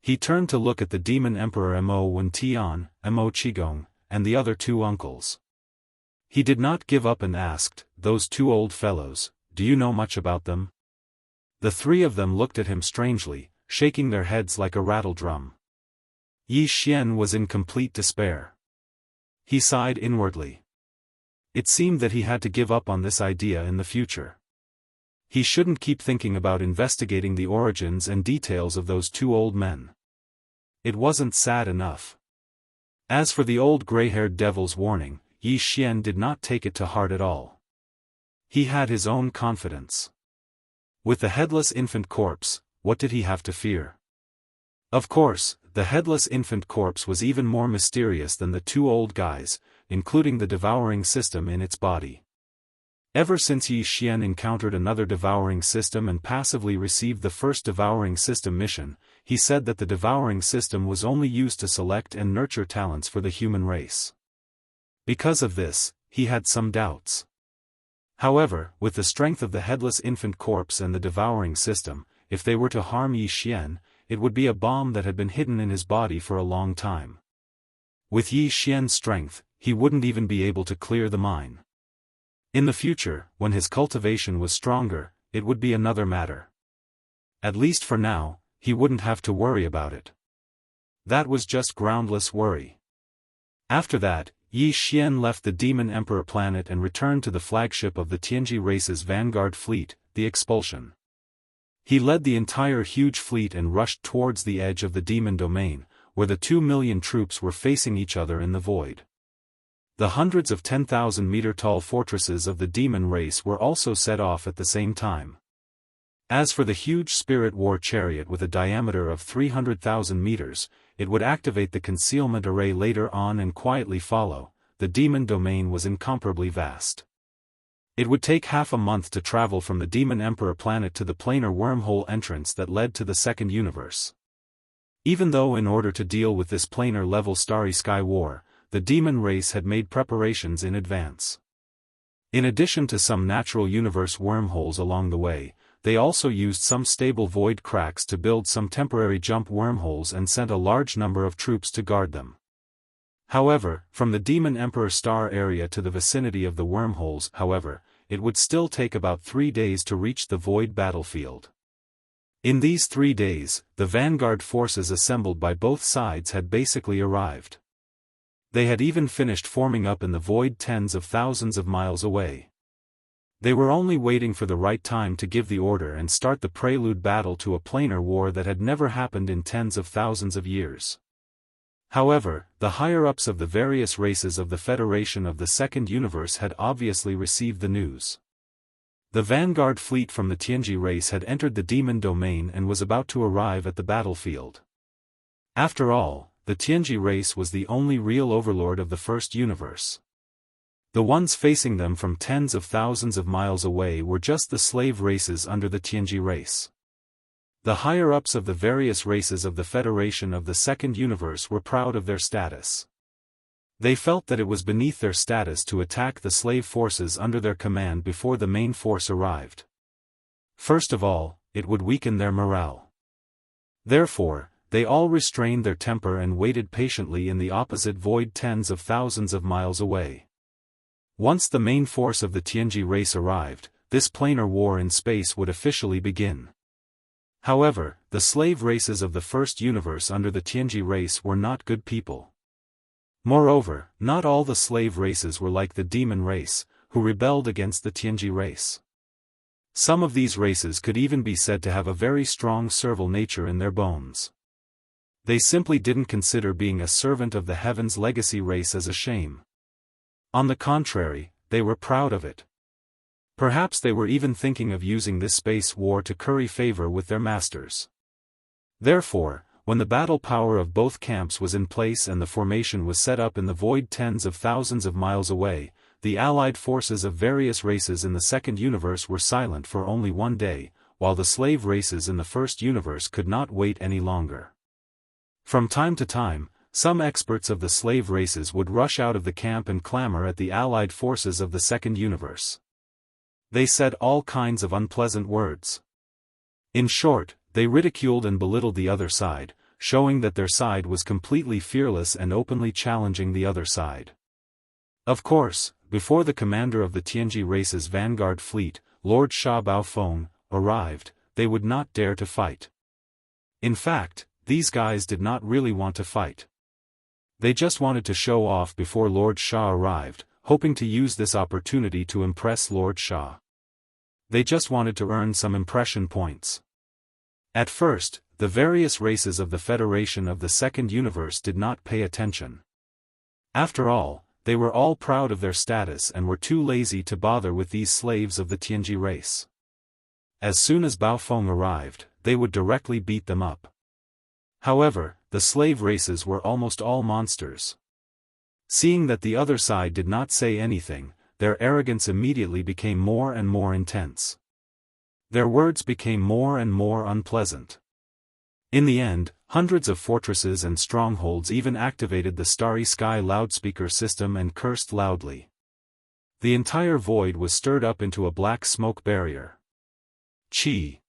He turned to look at the demon emperor Mo Wen Tian, Mo Qigong, and the other two uncles. He did not give up and asked, "Those two old fellows, do you know much about them?" The three of them looked at him strangely, shaking their heads like a rattle drum. Yi Xian was in complete despair. He sighed inwardly. It seemed that he had to give up on this idea in the future. He shouldn't keep thinking about investigating the origins and details of those two old men. It wasn't sad enough. As for the old gray-haired devil's warning, Yi Xian did not take it to heart at all. He had his own confidence. With the headless infant corpse, what did he have to fear? Of course, the headless infant corpse was even more mysterious than the two old guys, including the devouring system in its body. Ever since Yi Xian encountered another devouring system and passively received the first devouring system mission, he said that the devouring system was only used to select and nurture talents for the human race. Because of this, he had some doubts. However, with the strength of the headless infant corpse and the devouring system, if they were to harm Yi Xian, it would be a bomb that had been hidden in his body for a long time. With Yi Xian's strength, he wouldn't even be able to clear the mine. In the future, when his cultivation was stronger, it would be another matter. At least for now, he wouldn't have to worry about it. That was just groundless worry. After that, Yi Xian left the Demon Emperor planet and returned to the flagship of the Tianji race's vanguard fleet, the Expulsion. He led the entire huge fleet and rushed towards the edge of the demon domain, where the 2 million troops were facing each other in the void. The hundreds of 10,000-meter-tall fortresses of the demon race were also set off at the same time. As for the huge spirit war chariot with a diameter of 300,000 meters, it would activate the concealment array later on and quietly follow. The demon domain was incomparably vast. It would take half a month to travel from the Demon Emperor planet to the planar wormhole entrance that led to the second universe. Even though in order to deal with this planar-level starry sky war, the demon race had made preparations in advance. In addition to some natural universe wormholes along the way, they also used some stable void cracks to build some temporary jump wormholes and sent a large number of troops to guard them. However, from the Demon Emperor star area to the vicinity of the wormholes, it would still take about 3 days to reach the void battlefield. In these 3 days, the vanguard forces assembled by both sides had basically arrived. They had even finished forming up in the void tens of thousands of miles away. They were only waiting for the right time to give the order and start the prelude battle to a planar war that had never happened in tens of thousands of years. However, the higher-ups of the various races of the Federation of the Second Universe had obviously received the news. The vanguard fleet from the Tianji race had entered the demon domain and was about to arrive at the battlefield. After all, the Tianji race was the only real overlord of the first universe. The ones facing them from tens of thousands of miles away were just the slave races under the Tianji race. The higher-ups of the various races of the Federation of the Second Universe were proud of their status. They felt that it was beneath their status to attack the slave forces under their command before the main force arrived. First of all, it would weaken their morale. Therefore, they all restrained their temper and waited patiently in the opposite void tens of thousands of miles away. Once the main force of the Tianji race arrived, this planar war in space would officially begin. However, the slave races of the first universe under the Tianji race were not good people. Moreover, not all the slave races were like the demon race, who rebelled against the Tianji race. Some of these races could even be said to have a very strong servile nature in their bones. They simply didn't consider being a servant of the heavens legacy race as a shame. On the contrary, they were proud of it. Perhaps they were even thinking of using this space war to curry favor with their masters. Therefore, when the battle power of both camps was in place and the formation was set up in the void tens of thousands of miles away, the allied forces of various races in the second universe were silent for only 1 day, while the slave races in the first universe could not wait any longer. From time to time, some experts of the slave races would rush out of the camp and clamor at the allied forces of the second universe. They said all kinds of unpleasant words. In short, they ridiculed and belittled the other side, showing that their side was completely fearless and openly challenging the other side. Of course, before the commander of the Tianji race's vanguard fleet, Lord Sha Baofeng, arrived, they would not dare to fight. In fact, these guys did not really want to fight. They just wanted to show off before Lord Sha arrived, hoping to use this opportunity to impress Lord Sha. They just wanted to earn some impression points. At first, the various races of the Federation of the Second Universe did not pay attention. After all, they were all proud of their status and were too lazy to bother with these slaves of the Tianji race. As soon as Baofeng arrived, they would directly beat them up. However, the slave races were almost all monsters. Seeing that the other side did not say anything, their arrogance immediately became more and more intense. Their words became more and more unpleasant. In the end, hundreds of fortresses and strongholds even activated the Starry Sky loudspeaker system and cursed loudly. The entire void was stirred up into a black smoke barrier. Qi.